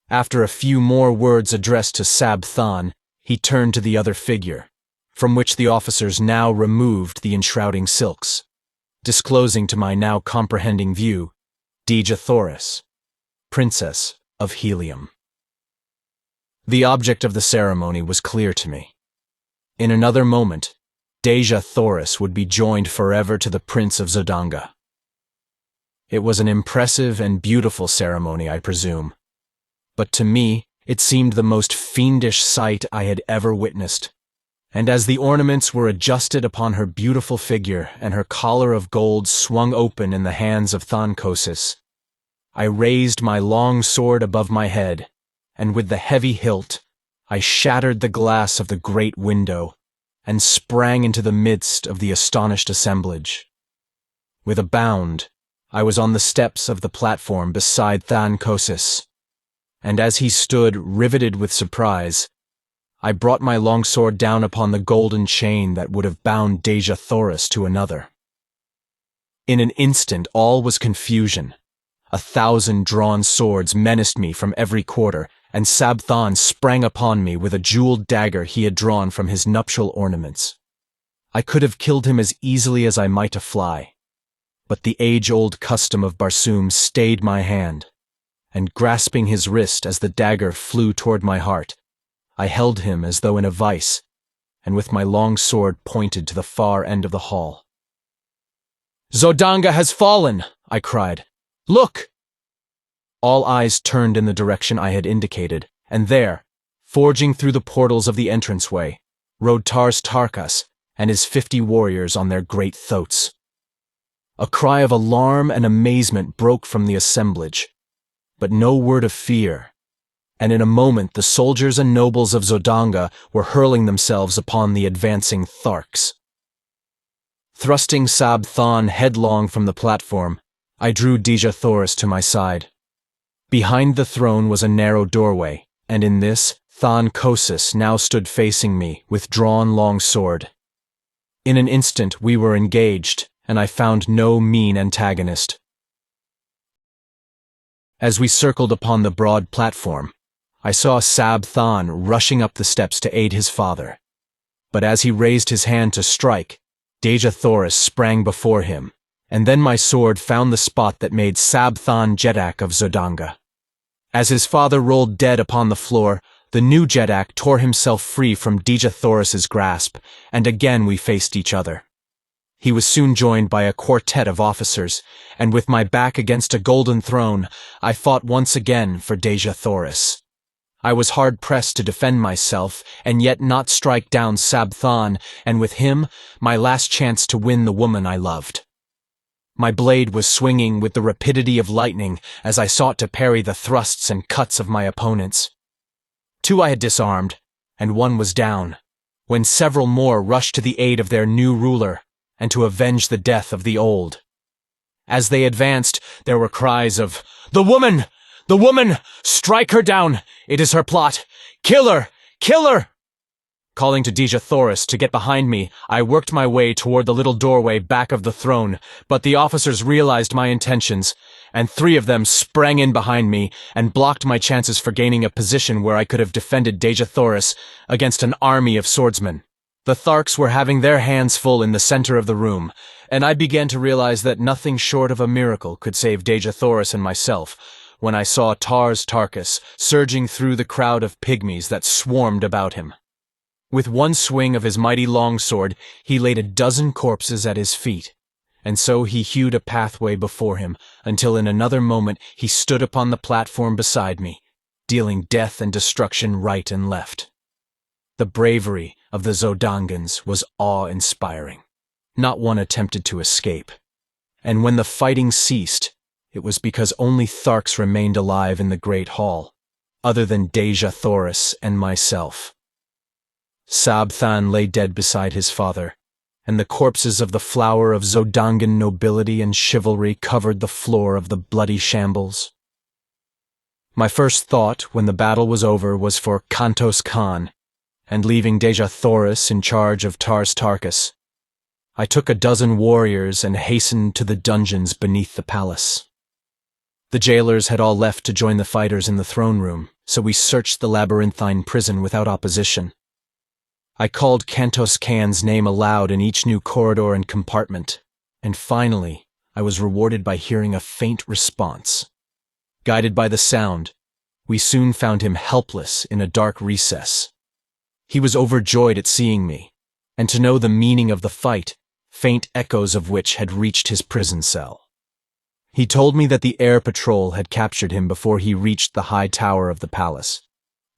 After a few more words addressed to XVIII, he turned to the other figure, from which the officers now removed the enshrouding silks, disclosing to my now comprehending view Dejah Thoris, Princess of Helium. The object of the ceremony was clear to me. In another moment, Dejah Thoris would be joined forever to the Prince of Zodanga. It was an impressive and beautiful ceremony, I presume, but to me it seemed the most fiendish sight I had ever witnessed. And as the ornaments were adjusted upon her beautiful figure and her collar of gold swung open in the hands of Tarkas, I raised my long sword above my head, and with the heavy hilt, I shattered the glass of the great window and sprang into the midst of the astonished assemblage. With a bound, I was on the steps of the platform beside Tarkas, and as he stood riveted with surprise, I brought my longsword down upon the golden chain that would have bound Dejah Thoris to another. In an instant all was confusion. 1,000 drawn swords menaced me from every quarter, and XVIII sprang upon me with a jeweled dagger he had drawn from his nuptial ornaments. I could have killed him as easily as I might a fly, but the age-old custom of Barsoom stayed my hand, and grasping his wrist as the dagger flew toward my heart, I held him as though in a vice, and with my long sword pointed to the far end of the hall. "Zodanga has fallen!" I cried. "Look!" All eyes turned in the direction I had indicated, and there, forging through the portals of the entranceway, rode Tarkas and his 50 warriors on their great thoats. A cry of alarm and amazement broke from the assemblage, but no word of fear, and in a moment the soldiers and nobles of Zodanga were hurling themselves upon the advancing Tharks. Thrusting XVIII headlong from the platform, I drew Dejah Thoris to my side. Behind the throne was a narrow doorway, and in this, Tarkas now stood facing me with drawn long sword. In an instant we were engaged, and I found no mean antagonist. As we circled upon the broad platform, I saw XVIII rushing up the steps to aid his father. But as he raised his hand to strike, Dejah Thoris sprang before him, and then my sword found the spot that made XVIII Jeddak of Zodanga. As his father rolled dead upon the floor, the new Jeddak tore himself free from Dejah Thoris's grasp, and again we faced each other. He was soon joined by a quartet of officers, and with my back against a golden throne, I fought once again for Dejah Thoris. I was hard-pressed to defend myself, and yet not strike down XVIII, and with him, my last chance to win the woman I loved. My blade was swinging with the rapidity of lightning as I sought to parry the thrusts and cuts of my opponents. 2 I had disarmed, and 1 was down, when several more rushed to the aid of their new ruler, and to avenge the death of the old. As they advanced, there were cries of, "The woman! The woman! Strike her down! It is her plot! Kill her! Kill her!" Calling to Dejah Thoris to get behind me, I worked my way toward the little doorway back of the throne, but the officers realized my intentions, and 3 of them sprang in behind me and blocked my chances for gaining a position where I could have defended Dejah Thoris against an army of swordsmen. The Tharks were having their hands full in the center of the room, and I began to realize that nothing short of a miracle could save Dejah Thoris and myself when I saw Tarkas surging through the crowd of pygmies that swarmed about him. With one swing of his mighty longsword, he laid a dozen corpses at his feet, and so he hewed a pathway before him until in another moment he stood upon the platform beside me, dealing death and destruction right and left. The bravery of the Zodangans was awe-inspiring. Not one attempted to escape. And when the fighting ceased, it was because only Tharks remained alive in the Great Hall, other than Dejah Thoris and myself. XVIII lay dead beside his father, and the corpses of the flower of Zodangan nobility and chivalry covered the floor of the bloody shambles. My first thought when the battle was over was for Kantos Khan, and leaving Dejah Thoris in charge of Tarkas, I took a dozen warriors and hastened to the dungeons beneath the palace. The jailers had all left to join the fighters in the throne room, so we searched the labyrinthine prison without opposition. I called Kantos Khan's name aloud in each new corridor and compartment, and finally I was rewarded by hearing a faint response. Guided by the sound, we soon found him helpless in a dark recess. He was overjoyed at seeing me, and to know the meaning of the fight, faint echoes of which had reached his prison cell. He told me that the air patrol had captured him before he reached the high tower of the palace,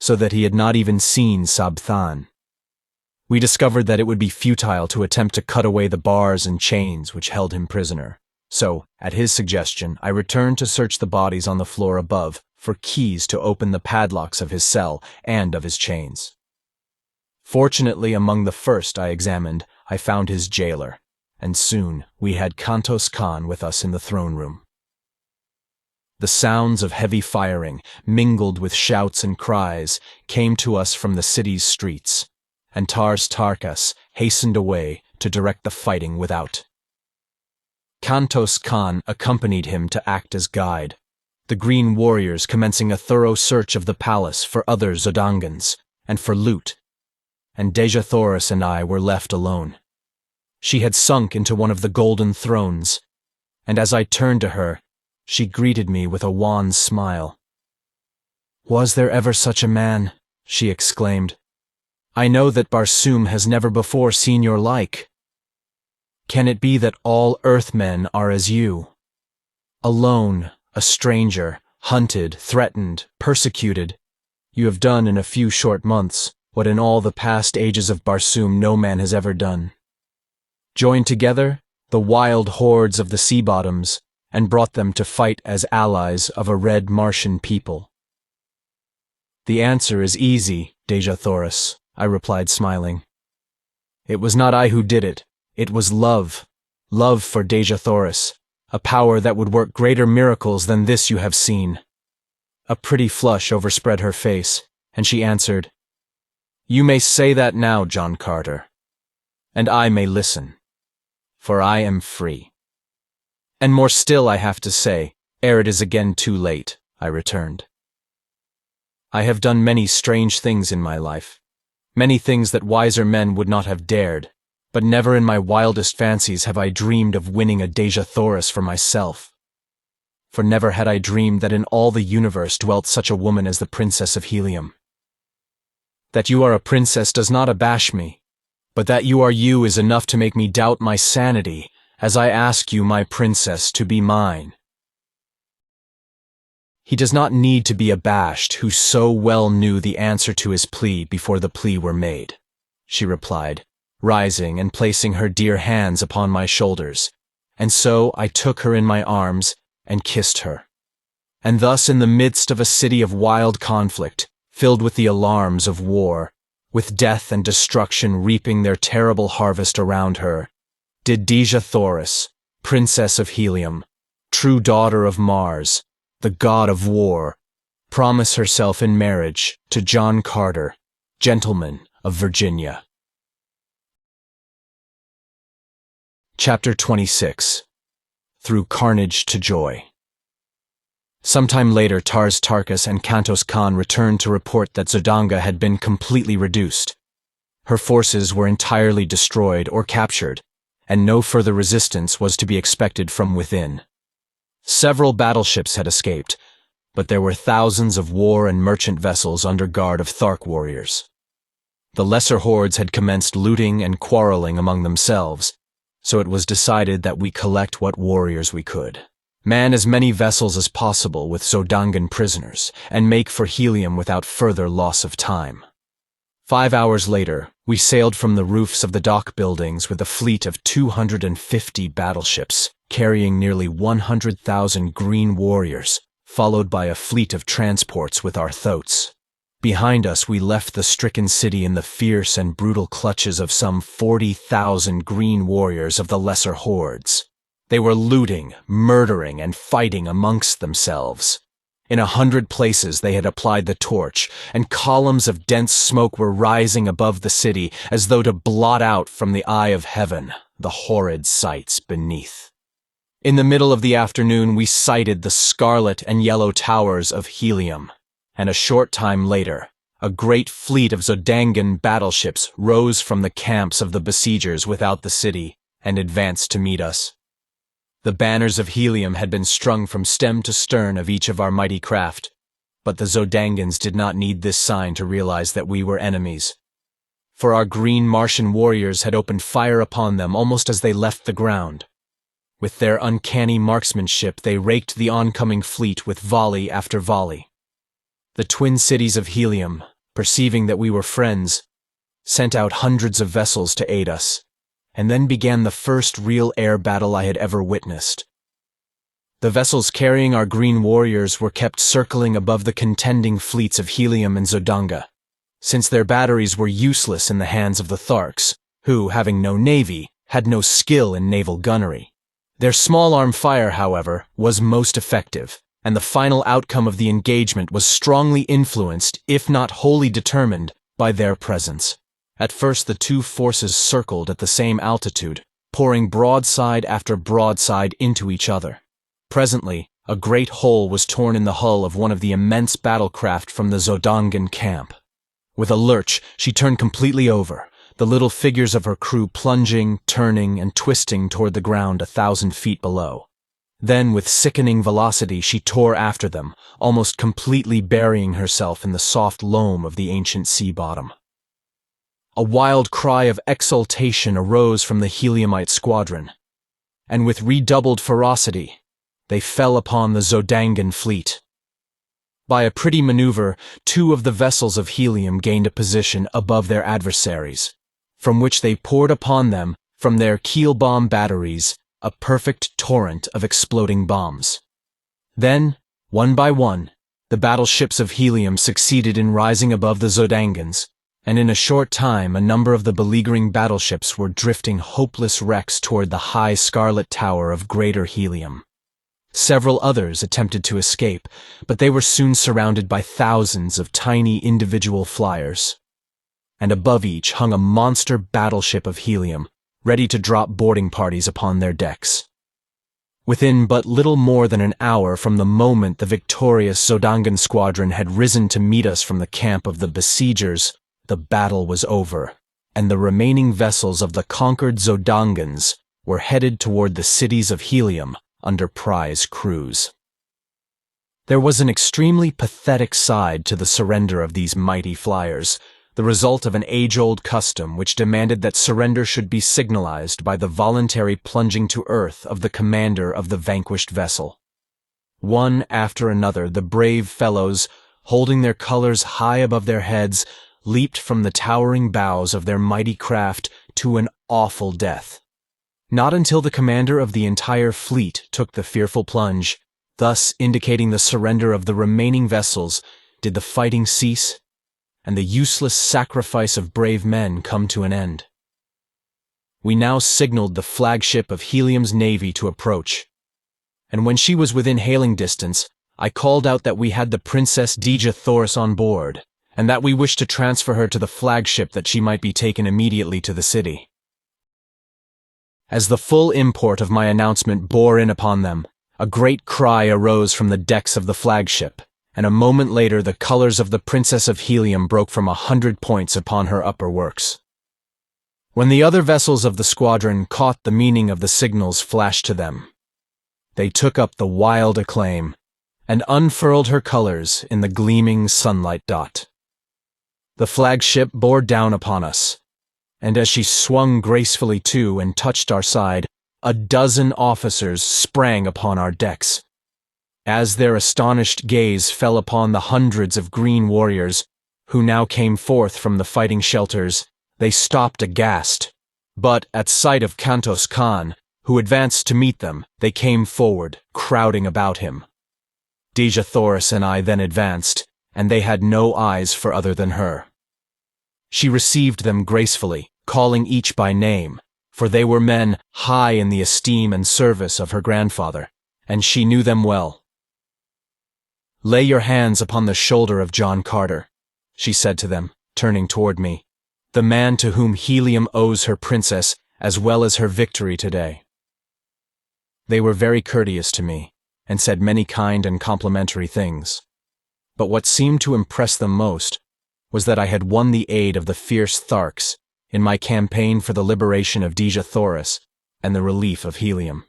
so that he had not even seen XVIII. We discovered that it would be futile to attempt to cut away the bars and chains which held him prisoner, so, at his suggestion, I returned to search the bodies on the floor above for keys to open the padlocks of his cell and of his chains. Fortunately, among the first I examined, I found his jailer, and soon we had Kantos Khan with us in the throne room. The sounds of heavy firing, mingled with shouts and cries, came to us from the city's streets, and Tarkas hastened away to direct the fighting without. Kantos Khan accompanied him to act as guide, the green warriors commencing a thorough search of the palace for other Zodangans and for loot, and Dejah Thoris and I were left alone. She had sunk into one of the golden thrones, and as I turned to her, she greeted me with a wan smile. "Was there ever such a man?" she exclaimed. "I know that Barsoom has never before seen your like. Can it be that all Earthmen are as you? Alone, a stranger, hunted, threatened, persecuted, you have done in a few short months what in all the past ages of Barsoom no man has ever done. Joined together the wild hordes of the sea bottoms and brought them to fight as allies of a red Martian people." "The answer is easy, Dejah Thoris," I replied, smiling. "It was not I who did it. It was love. Love for Dejah Thoris, a power that would work greater miracles than this you have seen." A pretty flush overspread her face, and she answered, "You may say that now, John Carter, and I may listen, for I am free." "And more still I have to say, ere it is again too late," I returned. "I have done many strange things in my life, many things that wiser men would not have dared, but never in my wildest fancies have I dreamed of winning a Dejah Thoris for myself. For never had I dreamed that in all the universe dwelt such a woman as the Princess of Helium. That you are a princess does not abash me, but that you are you is enough to make me doubt my sanity as I ask you, my princess, to be mine." "He does not need to be abashed who so well knew the answer to his plea before the plea were made," she replied, rising and placing her dear hands upon my shoulders, and so I took her in my arms and kissed her. And thus in the midst of a city of wild conflict, filled with the alarms of war, with death and destruction reaping their terrible harvest around her, did Dejah Thoris, Princess of Helium, true daughter of Mars, the god of war, promise herself in marriage to John Carter, gentleman of Virginia. Chapter 26. Through Carnage to Joy. Sometime later, Tarkas and Kantos Khan returned to report that Zodanga had been completely reduced. Her forces were entirely destroyed or captured, and no further resistance was to be expected from within. Several battleships had escaped, but there were thousands of war and merchant vessels under guard of Thark warriors. The lesser hordes had commenced looting and quarreling among themselves, so it was decided that we collect what warriors we could, man as many vessels as possible with Zodangan prisoners, and make for Helium without further loss of time. 5 hours later, we sailed from the roofs of the dock buildings with a fleet of 250 battleships, carrying nearly 100,000 green warriors, followed by a fleet of transports with our thoats. Behind us, we left the stricken city in the fierce and brutal clutches of some 40,000 green warriors of the lesser hordes. They were looting, murdering, and fighting amongst themselves. In 100 places they had applied the torch, and columns of dense smoke were rising above the city as though to blot out from the eye of heaven the horrid sights beneath. In the middle of the afternoon we sighted the scarlet and yellow towers of Helium, and a short time later, a great fleet of Zodangan battleships rose from the camps of the besiegers without the city and advanced to meet us. The banners of Helium had been strung from stem to stern of each of our mighty craft, but the Zodangans did not need this sign to realize that we were enemies. For our green Martian warriors had opened fire upon them almost as they left the ground. With their uncanny marksmanship, they raked the oncoming fleet with volley after volley. The twin cities of Helium, perceiving that we were friends, sent out hundreds of vessels to aid us, and then began the first real air battle I had ever witnessed. The vessels carrying our green warriors were kept circling above the contending fleets of Helium and Zodanga, since their batteries were useless in the hands of the Tharks, who, having no navy, had no skill in naval gunnery. Their small-arm fire, however, was most effective, and the final outcome of the engagement was strongly influenced, if not wholly determined, by their presence. At first the two forces circled at the same altitude, pouring broadside after broadside into each other. Presently, a great hole was torn in the hull of one of the immense battlecraft from the Zodangan camp. With a lurch, she turned completely over, the little figures of her crew plunging, turning, and twisting toward the ground 1,000 feet below. Then, with sickening velocity, she tore after them, almost completely burying herself in the soft loam of the ancient sea bottom. A wild cry of exultation arose from the Heliumite squadron, and with redoubled ferocity, they fell upon the Zodangan fleet. By a pretty maneuver, 2 of the vessels of Helium gained a position above their adversaries, from which they poured upon them, from their keel bomb batteries, a perfect torrent of exploding bombs. Then, one by one, the battleships of Helium succeeded in rising above the Zodangans, and in a short time a number of the beleaguering battleships were drifting hopeless wrecks toward the high scarlet tower of Greater Helium. Several others attempted to escape, but they were soon surrounded by thousands of tiny individual flyers. And above each hung a monster battleship of Helium, ready to drop boarding parties upon their decks. Within but little more than an hour from the moment the victorious Zodangan squadron had risen to meet us from the camp of the besiegers, the battle was over, and the remaining vessels of the conquered Zodangans were headed toward the cities of Helium under prize crews. There was an extremely pathetic side to the surrender of these mighty flyers, the result of an age-old custom which demanded that surrender should be signalized by the voluntary plunging to earth of the commander of the vanquished vessel. One after another, the brave fellows, holding their colors high above their heads, leaped from the towering bows of their mighty craft to an awful death. Not until the commander of the entire fleet took the fearful plunge, thus indicating the surrender of the remaining vessels, did the fighting cease, and the useless sacrifice of brave men come to an end. We now signaled the flagship of Helium's navy to approach, and when she was within hailing distance, I called out that we had the Princess Dejah Thoris on board, and that we wished to transfer her to the flagship that she might be taken immediately to the city. As the full import of my announcement bore in upon them, a great cry arose from the decks of the flagship, and a moment later the colors of the Princess of Helium broke from 100 points upon her upper works. When the other vessels of the squadron caught the meaning of the signals flashed to them, they took up the wild acclaim and unfurled her colors in the gleaming sunlight dot. The flagship bore down upon us, and as she swung gracefully to and touched our side, a dozen officers sprang upon our decks. As their astonished gaze fell upon the hundreds of green warriors who now came forth from the fighting shelters, they stopped aghast. But at sight of Kantos Khan, who advanced to meet them, they came forward, crowding about him. Dejah, Thoris, and I then advanced, and they had no eyes for other than her. She received them gracefully, calling each by name, for they were men high in the esteem and service of her grandfather, and she knew them well. "Lay your hands upon the shoulder of John Carter," she said to them, turning toward me, "the man to whom Helium owes her princess as well as her victory today." They were very courteous to me, and said many kind and complimentary things. But what seemed to impress them most was that I had won the aid of the fierce Tharks in my campaign for the liberation of Dejah, Thoris and the relief of Helium.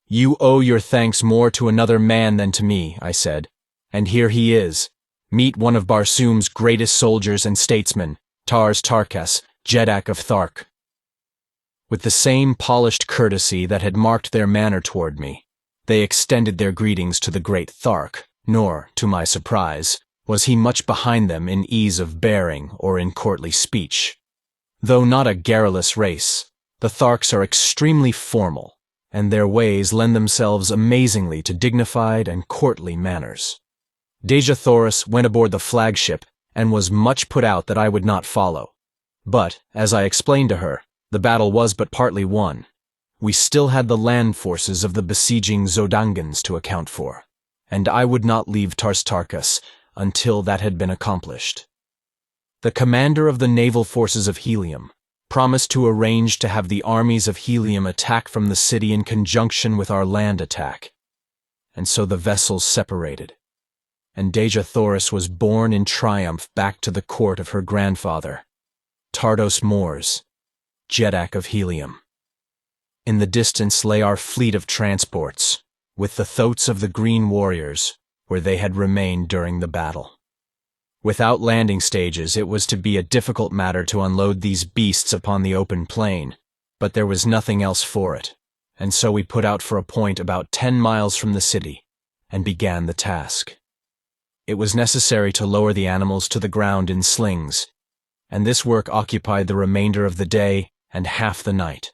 "You owe your thanks more to another man than to me," I said, "and here he is. Meet one of Barsoom's greatest soldiers and statesmen, Tarkas, Jeddak of Thark." With the same polished courtesy that had marked their manner toward me, they extended their greetings to the great Thark, nor, to my surprise, was he much behind them in ease of bearing or in courtly speech. Though not a garrulous race, the Tharks are extremely formal, and their ways lend themselves amazingly to dignified and courtly manners. Dejah, Thoris went aboard the flagship and was much put out that I would not follow. But, as I explained to her, the battle was but partly won. We still had the land forces of the besieging Zodangans to account for, and I would not leave Tarkas until that had been accomplished. The commander of the naval forces of Helium promised to arrange to have the armies of Helium attack from the city in conjunction with our land attack. And so the vessels separated, and Dejah, Thoris was borne in triumph back to the court of her grandfather, Tardos Mors, Jeddak of Helium. In the distance lay our fleet of transports, with the thoats of the green warriors, where they had remained during the battle. Without landing stages, it was to be a difficult matter to unload these beasts upon the open plain, but there was nothing else for it, and so we put out for a point about 10 miles from the city, and began the task. It was necessary to lower the animals to the ground in slings, and this work occupied the remainder of the day and half the night.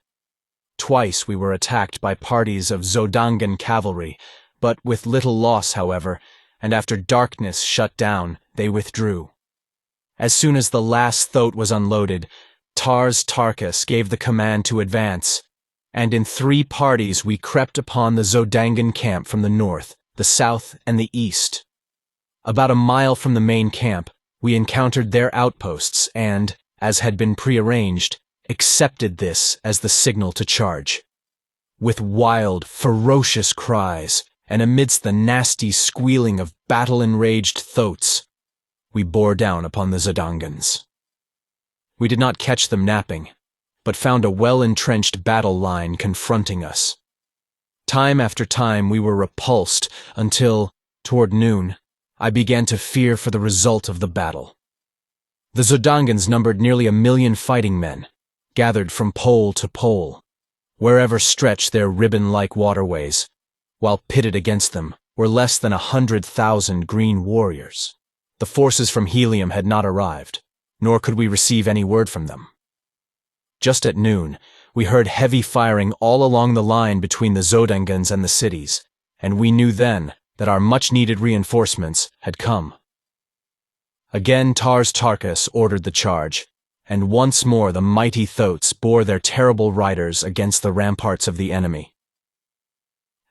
Twice we were attacked by parties of Zodangan cavalry, but with little loss, however, and after darkness shut down, they withdrew. As soon as the last thoat was unloaded, Tarkas gave the command to advance, and in 3 parties we crept upon the Zodangan camp from the north, the south, and the east. About a mile from the main camp, we encountered their outposts and, as had been prearranged, accepted this as the signal to charge. With wild, ferocious cries, and amidst the nasty squealing of battle-enraged thoats, we bore down upon the Zodangans. We did not catch them napping, but found a well-entrenched battle line confronting us. Time after time we were repulsed until, toward noon, I began to fear for the result of the battle. The Zodangans numbered nearly 1 million fighting men, gathered from pole to pole, wherever stretched their ribbon-like waterways, while pitted against them were less than 100,000 green warriors. The forces from Helium had not arrived, nor could we receive any word from them. Just at noon, we heard heavy firing all along the line between the Zodangans and the cities, and we knew then that our much-needed reinforcements had come. Again Tarkas ordered the charge, and once more the mighty thoats bore their terrible riders against the ramparts of the enemy.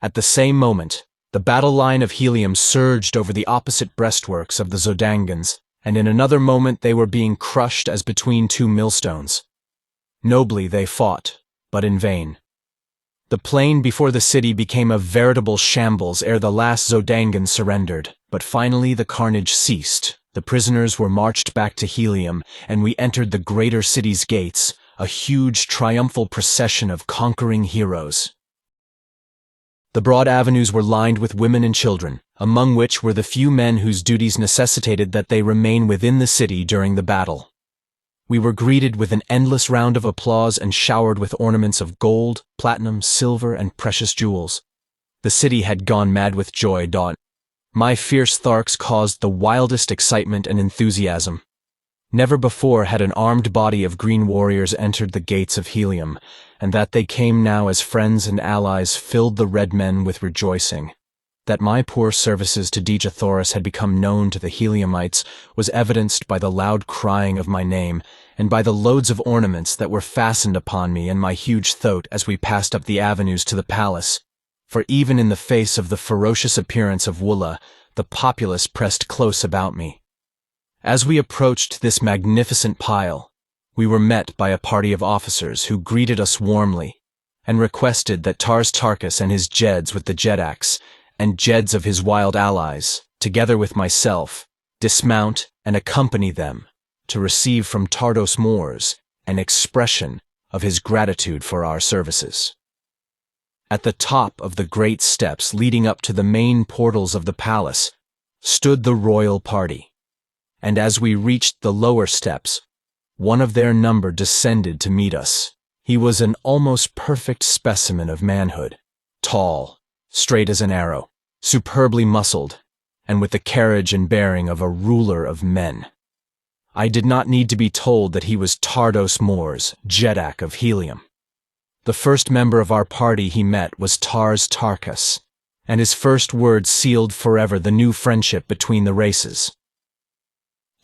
At the same moment, the battle line of Helium surged over the opposite breastworks of the Zodangans, and in another moment they were being crushed as between 2 millstones. Nobly they fought, but in vain. The plain before the city became a veritable shambles ere the last Zodangan surrendered, but finally the carnage ceased. The prisoners were marched back to Helium, and we entered the greater city's gates, a huge triumphal procession of conquering heroes. The broad avenues were lined with women and children, among which were the few men whose duties necessitated that they remain within the city during the battle. We were greeted with an endless round of applause and showered with ornaments of gold, platinum, silver, and precious jewels. The city had gone mad with joy. My fierce Tharks caused the wildest excitement and enthusiasm. Never before had an armed body of green warriors entered the gates of Helium, and that they came now as friends and allies filled the red men with rejoicing. That my poor services to Dejah Thoris had become known to the Heliumites was evidenced by the loud crying of my name and by the loads of ornaments that were fastened upon me and my huge thoat as we passed up the avenues to the palace. For even in the face of the ferocious appearance of Woola, the populace pressed close about me. As we approached this magnificent pile, we were met by a party of officers who greeted us warmly and requested that Tarkas and his Jeds with the Jedax and Jeds of his wild allies, together with myself, dismount and accompany them to receive from Tardos Mors an expression of his gratitude for our services. At the top of the great steps leading up to the main portals of the palace stood the royal party, and as we reached the lower steps, one of their number descended to meet us. He was an almost perfect specimen of manhood, tall, straight as an arrow, superbly muscled, and with the carriage and bearing of a ruler of men. I did not need to be told that he was Tardos Mors, Jedak of Helium. The first member of our party he met was Tarkas, and his first words sealed forever the new friendship between the races.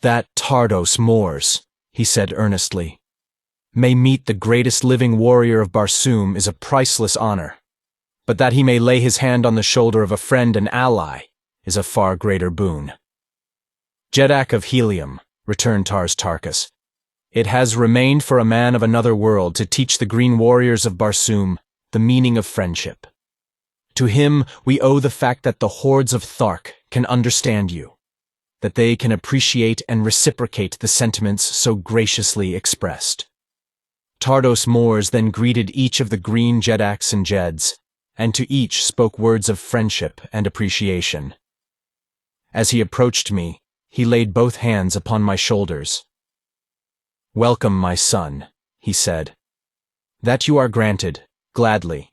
"That Tardos Mors," he said earnestly, "may meet the greatest living warrior of Barsoom is a priceless honor, but that he may lay his hand on the shoulder of a friend and ally is a far greater boon." "Jedak of Helium," returned Tarkas, "it has remained for a man of another world to teach the green warriors of Barsoom the meaning of friendship. To him we owe the fact that the hordes of Thark can understand you, that they can appreciate and reciprocate the sentiments so graciously expressed." Tardos Mors then greeted each of the green Jedaks and Jeds, and to each spoke words of friendship and appreciation. As he approached me, he laid both hands upon my shoulders. "Welcome, my son," he said. "That you are granted, gladly,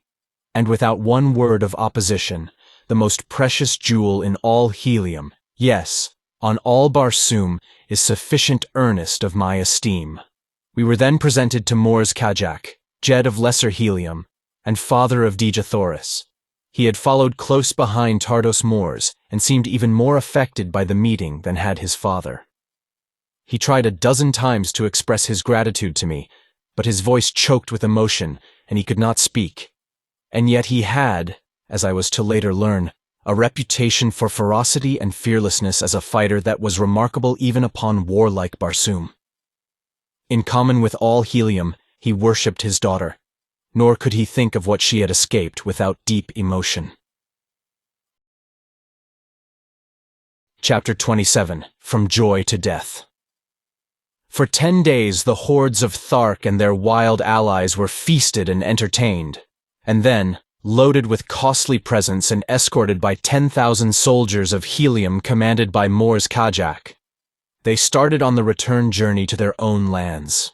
and without one word of opposition, the most precious jewel in all Helium, yes, on all Barsoom, is sufficient earnest of my esteem." We were then presented to Mors Kajak, Jed of Lesser Helium, and father of Dejah Thoris. He had followed close behind Tardos Mors and seemed even more affected by the meeting than had his father. He tried a dozen times to express his gratitude to me, but his voice choked with emotion and he could not speak. And yet he had, as I was to later learn, a reputation for ferocity and fearlessness as a fighter that was remarkable even upon warlike Barsoom. In common with all Helium, he worshipped his daughter, nor could he think of what she had escaped without deep emotion. Chapter 27, From Joy to Death. For 10 days the hordes of Thark and their wild allies were feasted and entertained, and then, loaded with costly presents and escorted by 10,000 soldiers of Helium commanded by Mors Kajak, they started on the return journey to their own lands.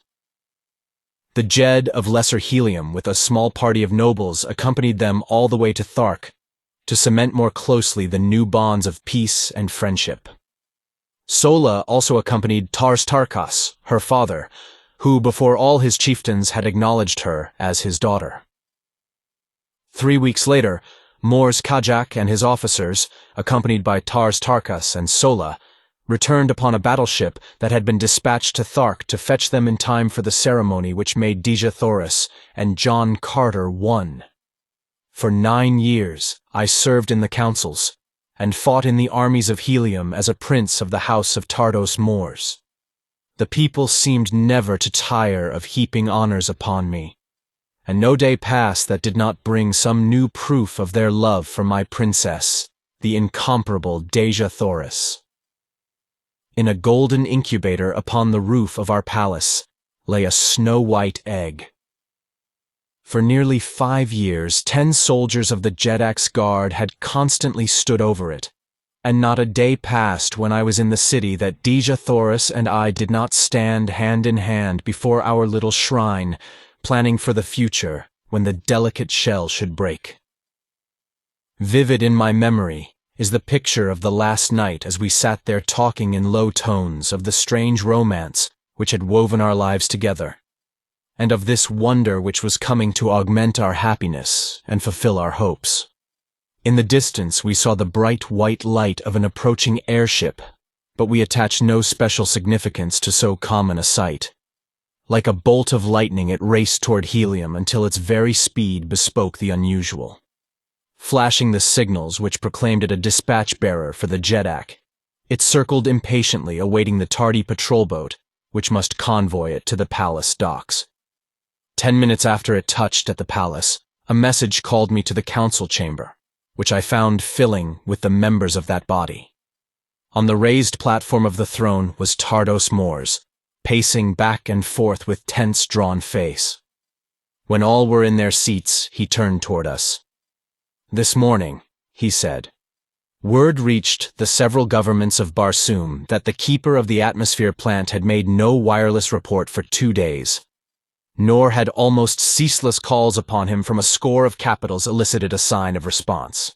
The Jed of Lesser Helium with a small party of nobles accompanied them all the way to Thark to cement more closely the new bonds of peace and friendship. Sola also accompanied Tarkas, her father, who before all his chieftains had acknowledged her as his daughter. 3 weeks later, Mors Kajak and his officers, accompanied by Tarkas and Sola, returned upon a battleship that had been dispatched to Thark to fetch them in time for the ceremony which made Dejah Thoris and John Carter one. For 9 years I served in the councils, and fought in the armies of Helium as a prince of the house of Tardos Mors. The people seemed never to tire of heaping honors upon me, and no day passed that did not bring some new proof of their love for my princess, the incomparable Dejah Thoris. In a golden incubator upon the roof of our palace, lay a snow-white egg. For nearly 5 years, 10 soldiers of the Jedak's guard had constantly stood over it, and not a day passed when I was in the city that Dejah, Thoris, and I did not stand hand in hand before our little shrine, planning for the future when the delicate shell should break. Vivid in my memory is the picture of the last night as we sat there talking in low tones of the strange romance which had woven our lives together, and of this wonder which was coming to augment our happiness and fulfill our hopes. In the distance we saw the bright white light of an approaching airship, but we attached no special significance to so common a sight. Like a bolt of lightning it raced toward helium until its very speed bespoke the unusual. Flashing the signals which proclaimed it a dispatch-bearer for the Jedak, it circled impatiently awaiting the tardy patrol boat which must convoy it to the palace docks. 10 minutes after it touched at the palace, a message called me to the council chamber, which I found filling with the members of that body. On the raised platform of the throne was Tardos Mors, pacing back and forth with tense, drawn face. When all were in their seats, he turned toward us. "This morning," he said, "word reached the several governments of Barsoom that the keeper of the atmosphere plant had made no wireless report for 2 days, nor had almost ceaseless calls upon him from a score of capitals elicited a sign of response.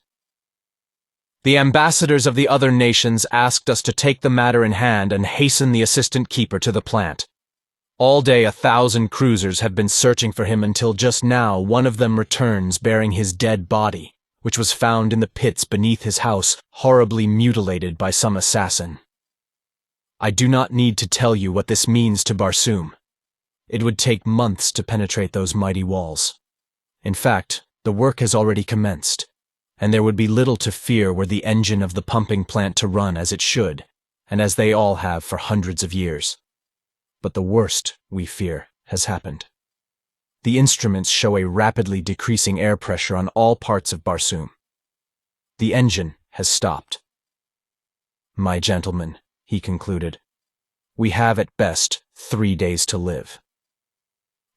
The ambassadors of the other nations asked us to take the matter in hand and hasten the assistant keeper to the plant. All day 1,000 cruisers have been searching for him until just now one of them returns bearing his dead body, which was found in the pits beneath his house, horribly mutilated by some assassin. I do not need to tell you what this means to Barsoom. It would take months to penetrate those mighty walls. In fact, the work has already commenced, and there would be little to fear were the engine of the pumping plant to run as it should, and as they all have for hundreds of years. But the worst, we fear, has happened. The instruments show a rapidly decreasing air pressure on all parts of Barsoom. The engine has stopped. My gentlemen, he concluded, we have at best 3 days to live.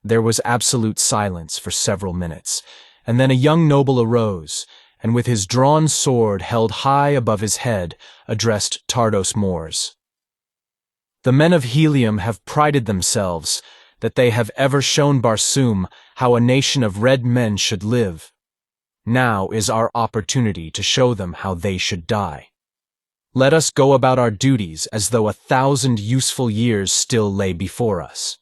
There was absolute silence for several minutes, and then a young noble arose, and with his drawn sword held high above his head, addressed Tardos Mors. The men of Helium have prided themselves that they have ever shown Barsoom how a nation of red men should live. Now is our opportunity to show them how they should die. Let us go about our duties as though 1,000 useful years still lay before us.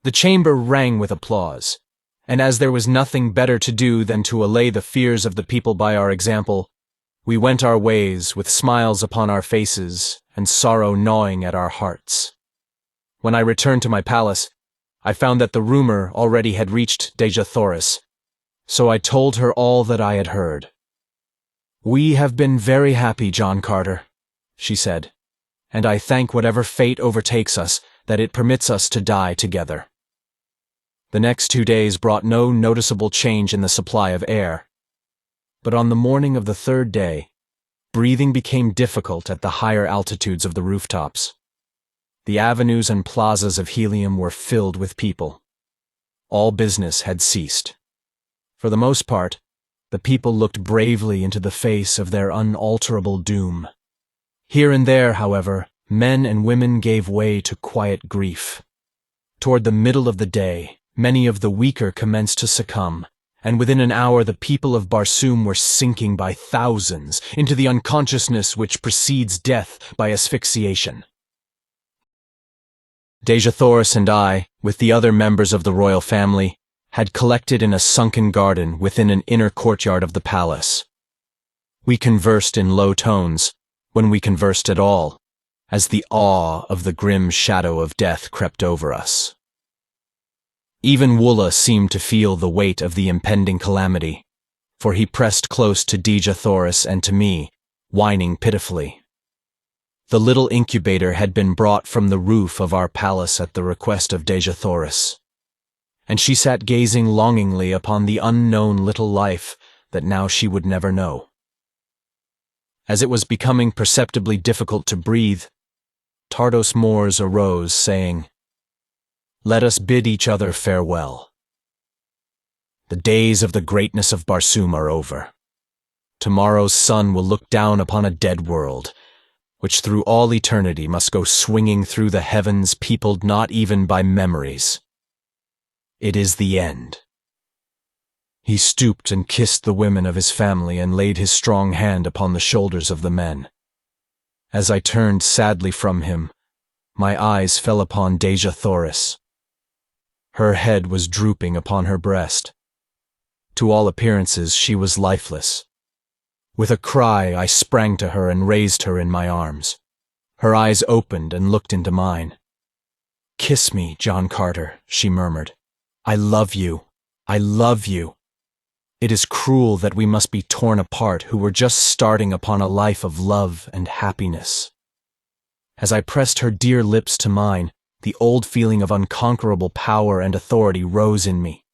The chamber rang with applause, and as there was nothing better to do than to allay the fears of the people by our example, we went our ways with smiles upon our faces and sorrow gnawing at our hearts. When I returned to my palace, I found that the rumor already had reached Dejah Thoris, so I told her all that I had heard. "We have been very happy, John Carter," she said, "and I thank whatever fate overtakes us that it permits us to die together." The next 2 days brought no noticeable change in the supply of air, but on the morning of the 3rd day, breathing became difficult at the higher altitudes of the rooftops. The avenues and plazas of Helium were filled with people. All business had ceased. For the most part, the people looked bravely into the face of their unalterable doom. Here and there, however, men and women gave way to quiet grief. Toward the middle of the day, many of the weaker commenced to succumb, and within an hour the people of Barsoom were sinking by thousands into the unconsciousness which precedes death by asphyxiation. Dejah Thoris and I, with the other members of the royal family, had collected in a sunken garden within an inner courtyard of the palace. We conversed in low tones, when we conversed at all, as the awe of the grim shadow of death crept over us. Even Woola seemed to feel the weight of the impending calamity, for he pressed close to Dejah Thoris and to me, whining pitifully. The little incubator had been brought from the roof of our palace at the request of Dejah Thoris, and she sat gazing longingly upon the unknown little life that now she would never know. As it was becoming perceptibly difficult to breathe, Tardos Mors arose, saying, Let us bid each other farewell. The days of the greatness of Barsoom are over. Tomorrow's sun will look down upon a dead world, which through all eternity must go swinging through the heavens peopled not even by memories. It is the end. He stooped and kissed the women of his family and laid his strong hand upon the shoulders of the men. As I turned sadly from him, my eyes fell upon Dejah Thoris. Her head was drooping upon her breast. To all appearances, she was lifeless. With a cry, I sprang to her and raised her in my arms. Her eyes opened and looked into mine. "Kiss me, John Carter," she murmured. "I love you. I love you. It is cruel that we must be torn apart who were just starting upon a life of love and happiness." As I pressed her dear lips to mine, the old feeling of unconquerable power and authority rose in me.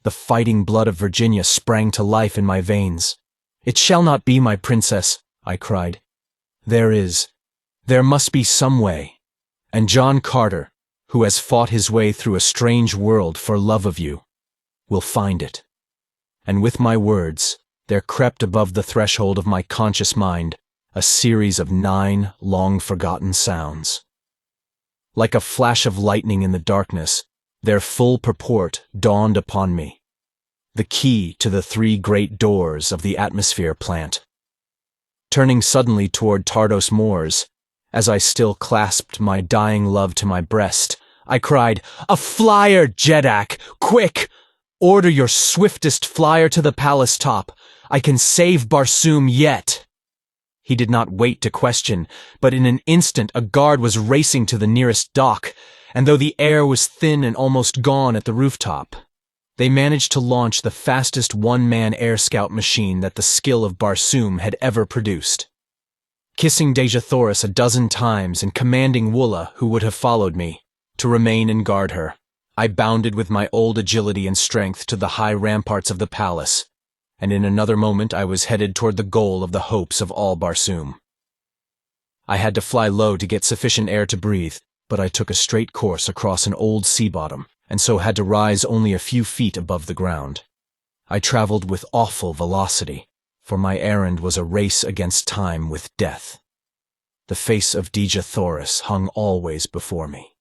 The fighting blood of Virginia sprang to life in my veins. "It shall not be, my princess," I cried. There must be some way, and John Carter, who has fought his way through a strange world for love of you, will find it." And with my words, there crept above the threshold of my conscious mind a series of 9 long-forgotten sounds. Like a flash of lightning in the darkness, their full purport dawned upon me. The key to the 3 great doors of the atmosphere plant. Turning suddenly toward Tardos Moors, as I still clasped my dying love to my breast, I cried, "A flyer, Jeddak! Quick! Order your swiftest flyer to the palace top. I can save Barsoom yet." He did not wait to question, but in an instant a guard was racing to the nearest dock, and though the air was thin and almost gone at the rooftop, they managed to launch the fastest one-man air scout machine that the skill of Barsoom had ever produced. Kissing Dejah Thoris a dozen times and commanding Woola, who would have followed me, to remain and guard her, I bounded with my old agility and strength to the high ramparts of the palace, and in another moment I was headed toward the goal of the hopes of all Barsoom. I had to fly low to get sufficient air to breathe, but I took a straight course across an old sea bottom, and so had to rise only a few feet above the ground. I traveled with awful velocity, for my errand was a race against time with death. The face of Dejah Thoris hung always before me.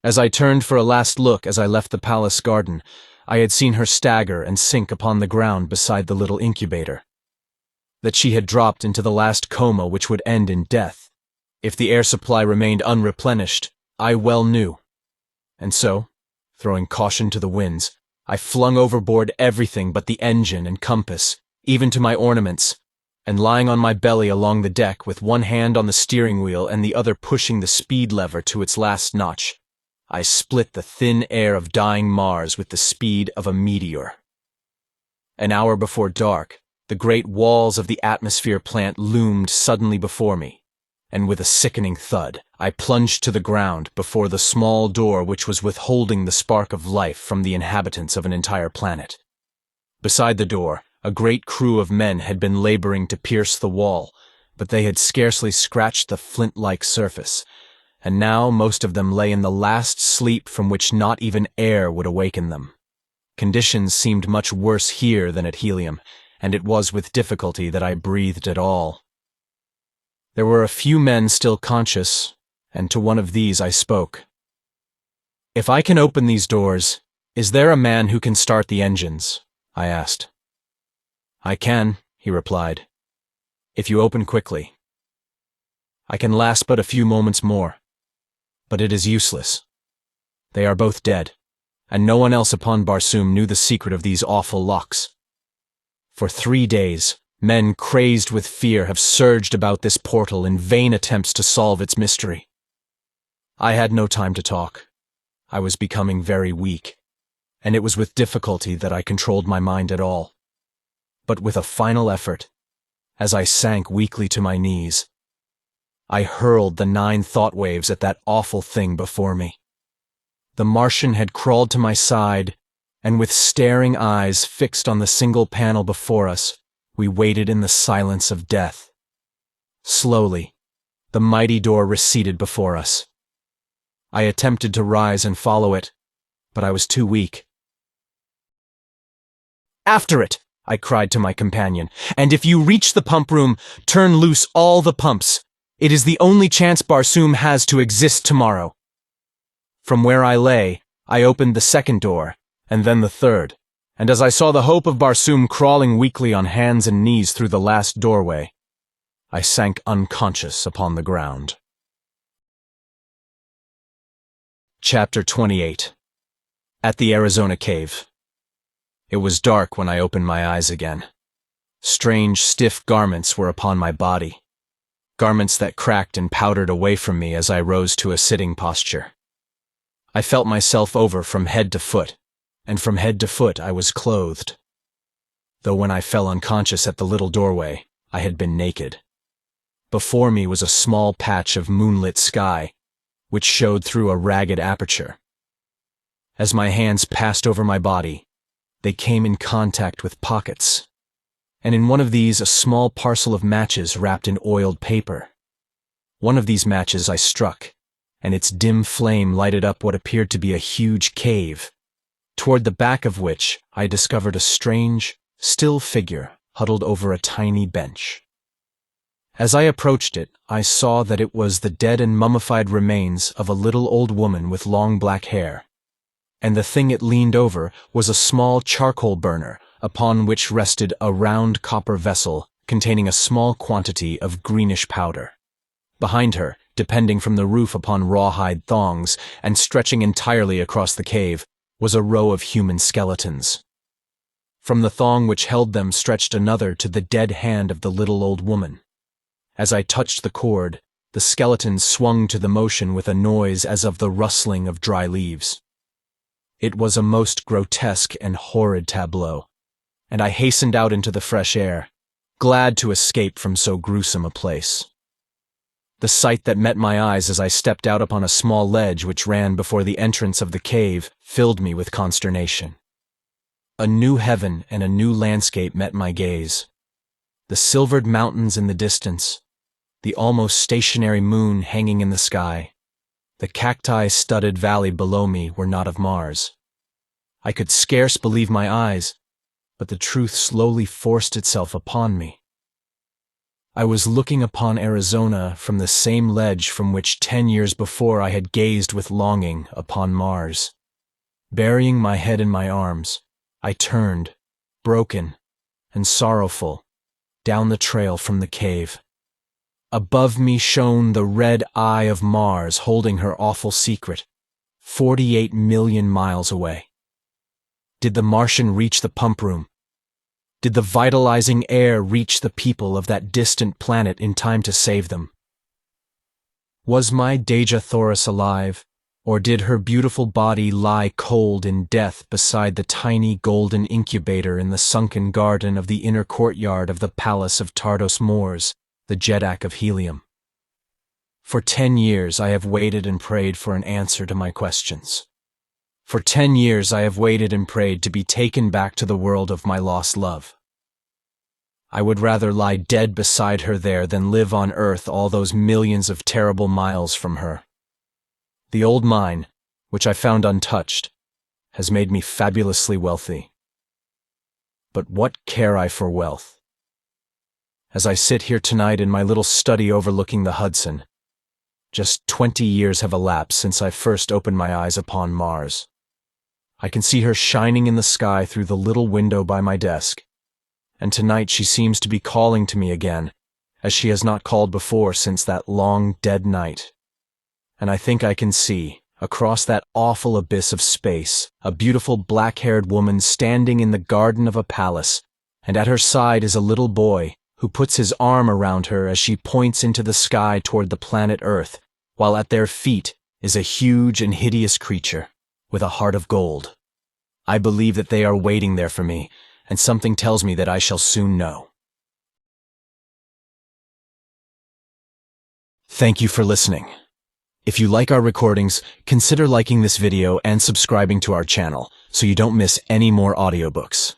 As I turned for a last look as I left the palace garden, I had seen her stagger and sink upon the ground beside the little incubator. That she had dropped into the last coma which would end in death, if the air supply remained unreplenished, I well knew. And so, throwing caution to the winds, I flung overboard everything but the engine and compass, even to my ornaments, and lying on my belly along the deck with one hand on the steering wheel and the other pushing the speed lever to its last notch, I split the thin air of dying Mars with the speed of a meteor. An hour before dark, the great walls of the atmosphere plant loomed suddenly before me, and with a sickening thud, I plunged to the ground before the small door which was withholding the spark of life from the inhabitants of an entire planet. Beside the door, a great crew of men had been laboring to pierce the wall, but they had scarcely scratched the flint-like surface, and now most of them lay in the last sleep from which not even air would awaken them. Conditions seemed much worse here than at Helium, and it was with difficulty that I breathed at all. There were a few men still conscious, and to one of these I spoke. "If I can open these doors, is there a man who can start the engines?" I asked. "I can," he replied, "if you open quickly. I can last but a few moments more. But it is useless. They are both dead, and no one else upon Barsoom knew the secret of these awful locks. For 3 days, men crazed with fear have surged about this portal in vain attempts to solve its mystery. I had no time to talk. I was becoming very weak, and it was with difficulty that I controlled my mind at all. But with a final effort, as I sank weakly to my knees, I hurled the 9 thought waves at that awful thing before me. The Martian had crawled to my side, and with staring eyes fixed on the single panel before us, we waited in the silence of death. Slowly, the mighty door receded before us. I attempted to rise and follow it, but I was too weak. "After it!" I cried to my companion. "And if you reach the pump room, turn loose all the pumps. It is the only chance Barsoom has to exist tomorrow." From where I lay, I opened the second door, and then the third, and as I saw the hope of Barsoom crawling weakly on hands and knees through the last doorway, I sank unconscious upon the ground. Chapter 28. At the Arizona Cave. It was dark when I opened my eyes again. Strange, stiff garments were upon my body, garments that cracked and powdered away from me as I rose to a sitting posture. I felt myself over from head to foot, and from head to foot I was clothed. Though when I fell unconscious at the little doorway, I had been naked. Before me was a small patch of moonlit sky, which showed through a ragged aperture. As my hands passed over my body, they came in contact with pockets, and in one of these a small parcel of matches wrapped in oiled paper. One of these matches I struck, and its dim flame lighted up what appeared to be a huge cave, toward the back of which I discovered a strange, still figure huddled over a tiny bench. As I approached it, I saw that it was the dead and mummified remains of a little old woman with long black hair, and the thing it leaned over was a small charcoal burner upon which rested a round copper vessel containing a small quantity of greenish powder. Behind her, depending from the roof upon rawhide thongs and stretching entirely across the cave, was a row of human skeletons. From the thong which held them stretched another to the dead hand of the little old woman. As I touched the cord, the skeletons swung to the motion with a noise as of the rustling of dry leaves. It was a most grotesque and horrid tableau, and I hastened out into the fresh air, glad to escape from so gruesome a place. The sight that met my eyes as I stepped out upon a small ledge which ran before the entrance of the cave filled me with consternation. A new heaven and a new landscape met my gaze. The silvered mountains in the distance, the almost stationary moon hanging in the sky, the cacti-studded valley below me were not of Mars. I could scarce believe my eyes, but the truth slowly forced itself upon me. I was looking upon Arizona from the same ledge from which 10 years before I had gazed with longing upon Mars. Burying my head in my arms, I turned, broken and sorrowful, down the trail from the cave. Above me shone the red eye of Mars holding her awful secret, 48 million miles away. Did the Martian reach the pump room? Did the vitalizing air reach the people of that distant planet in time to save them? Was my Dejah Thoris alive, or did her beautiful body lie cold in death beside the tiny golden incubator in the sunken garden of the inner courtyard of the palace of Tardos Mors, the Jeddak of Helium? For 10 years I have waited and prayed for an answer to my questions. For 10 years I have waited and prayed to be taken back to the world of my lost love. I would rather lie dead beside her there than live on Earth all those millions of terrible miles from her. The old mine, which I found untouched, has made me fabulously wealthy. But what care I for wealth? As I sit here tonight in my little study overlooking the Hudson, just 20 years have elapsed since I first opened my eyes upon Mars. I can see her shining in the sky through the little window by my desk, and tonight she seems to be calling to me again, as she has not called before since that long dead night. And I think I can see, across that awful abyss of space, a beautiful black-haired woman standing in the garden of a palace, and at her side is a little boy who puts his arm around her as she points into the sky toward the planet Earth, while at their feet is a huge and hideous creature with a heart of gold. I believe that they are waiting there for me, and something tells me that I shall soon know. Thank you for listening. If you like our recordings, consider liking this video and subscribing to our channel so you don't miss any more audiobooks.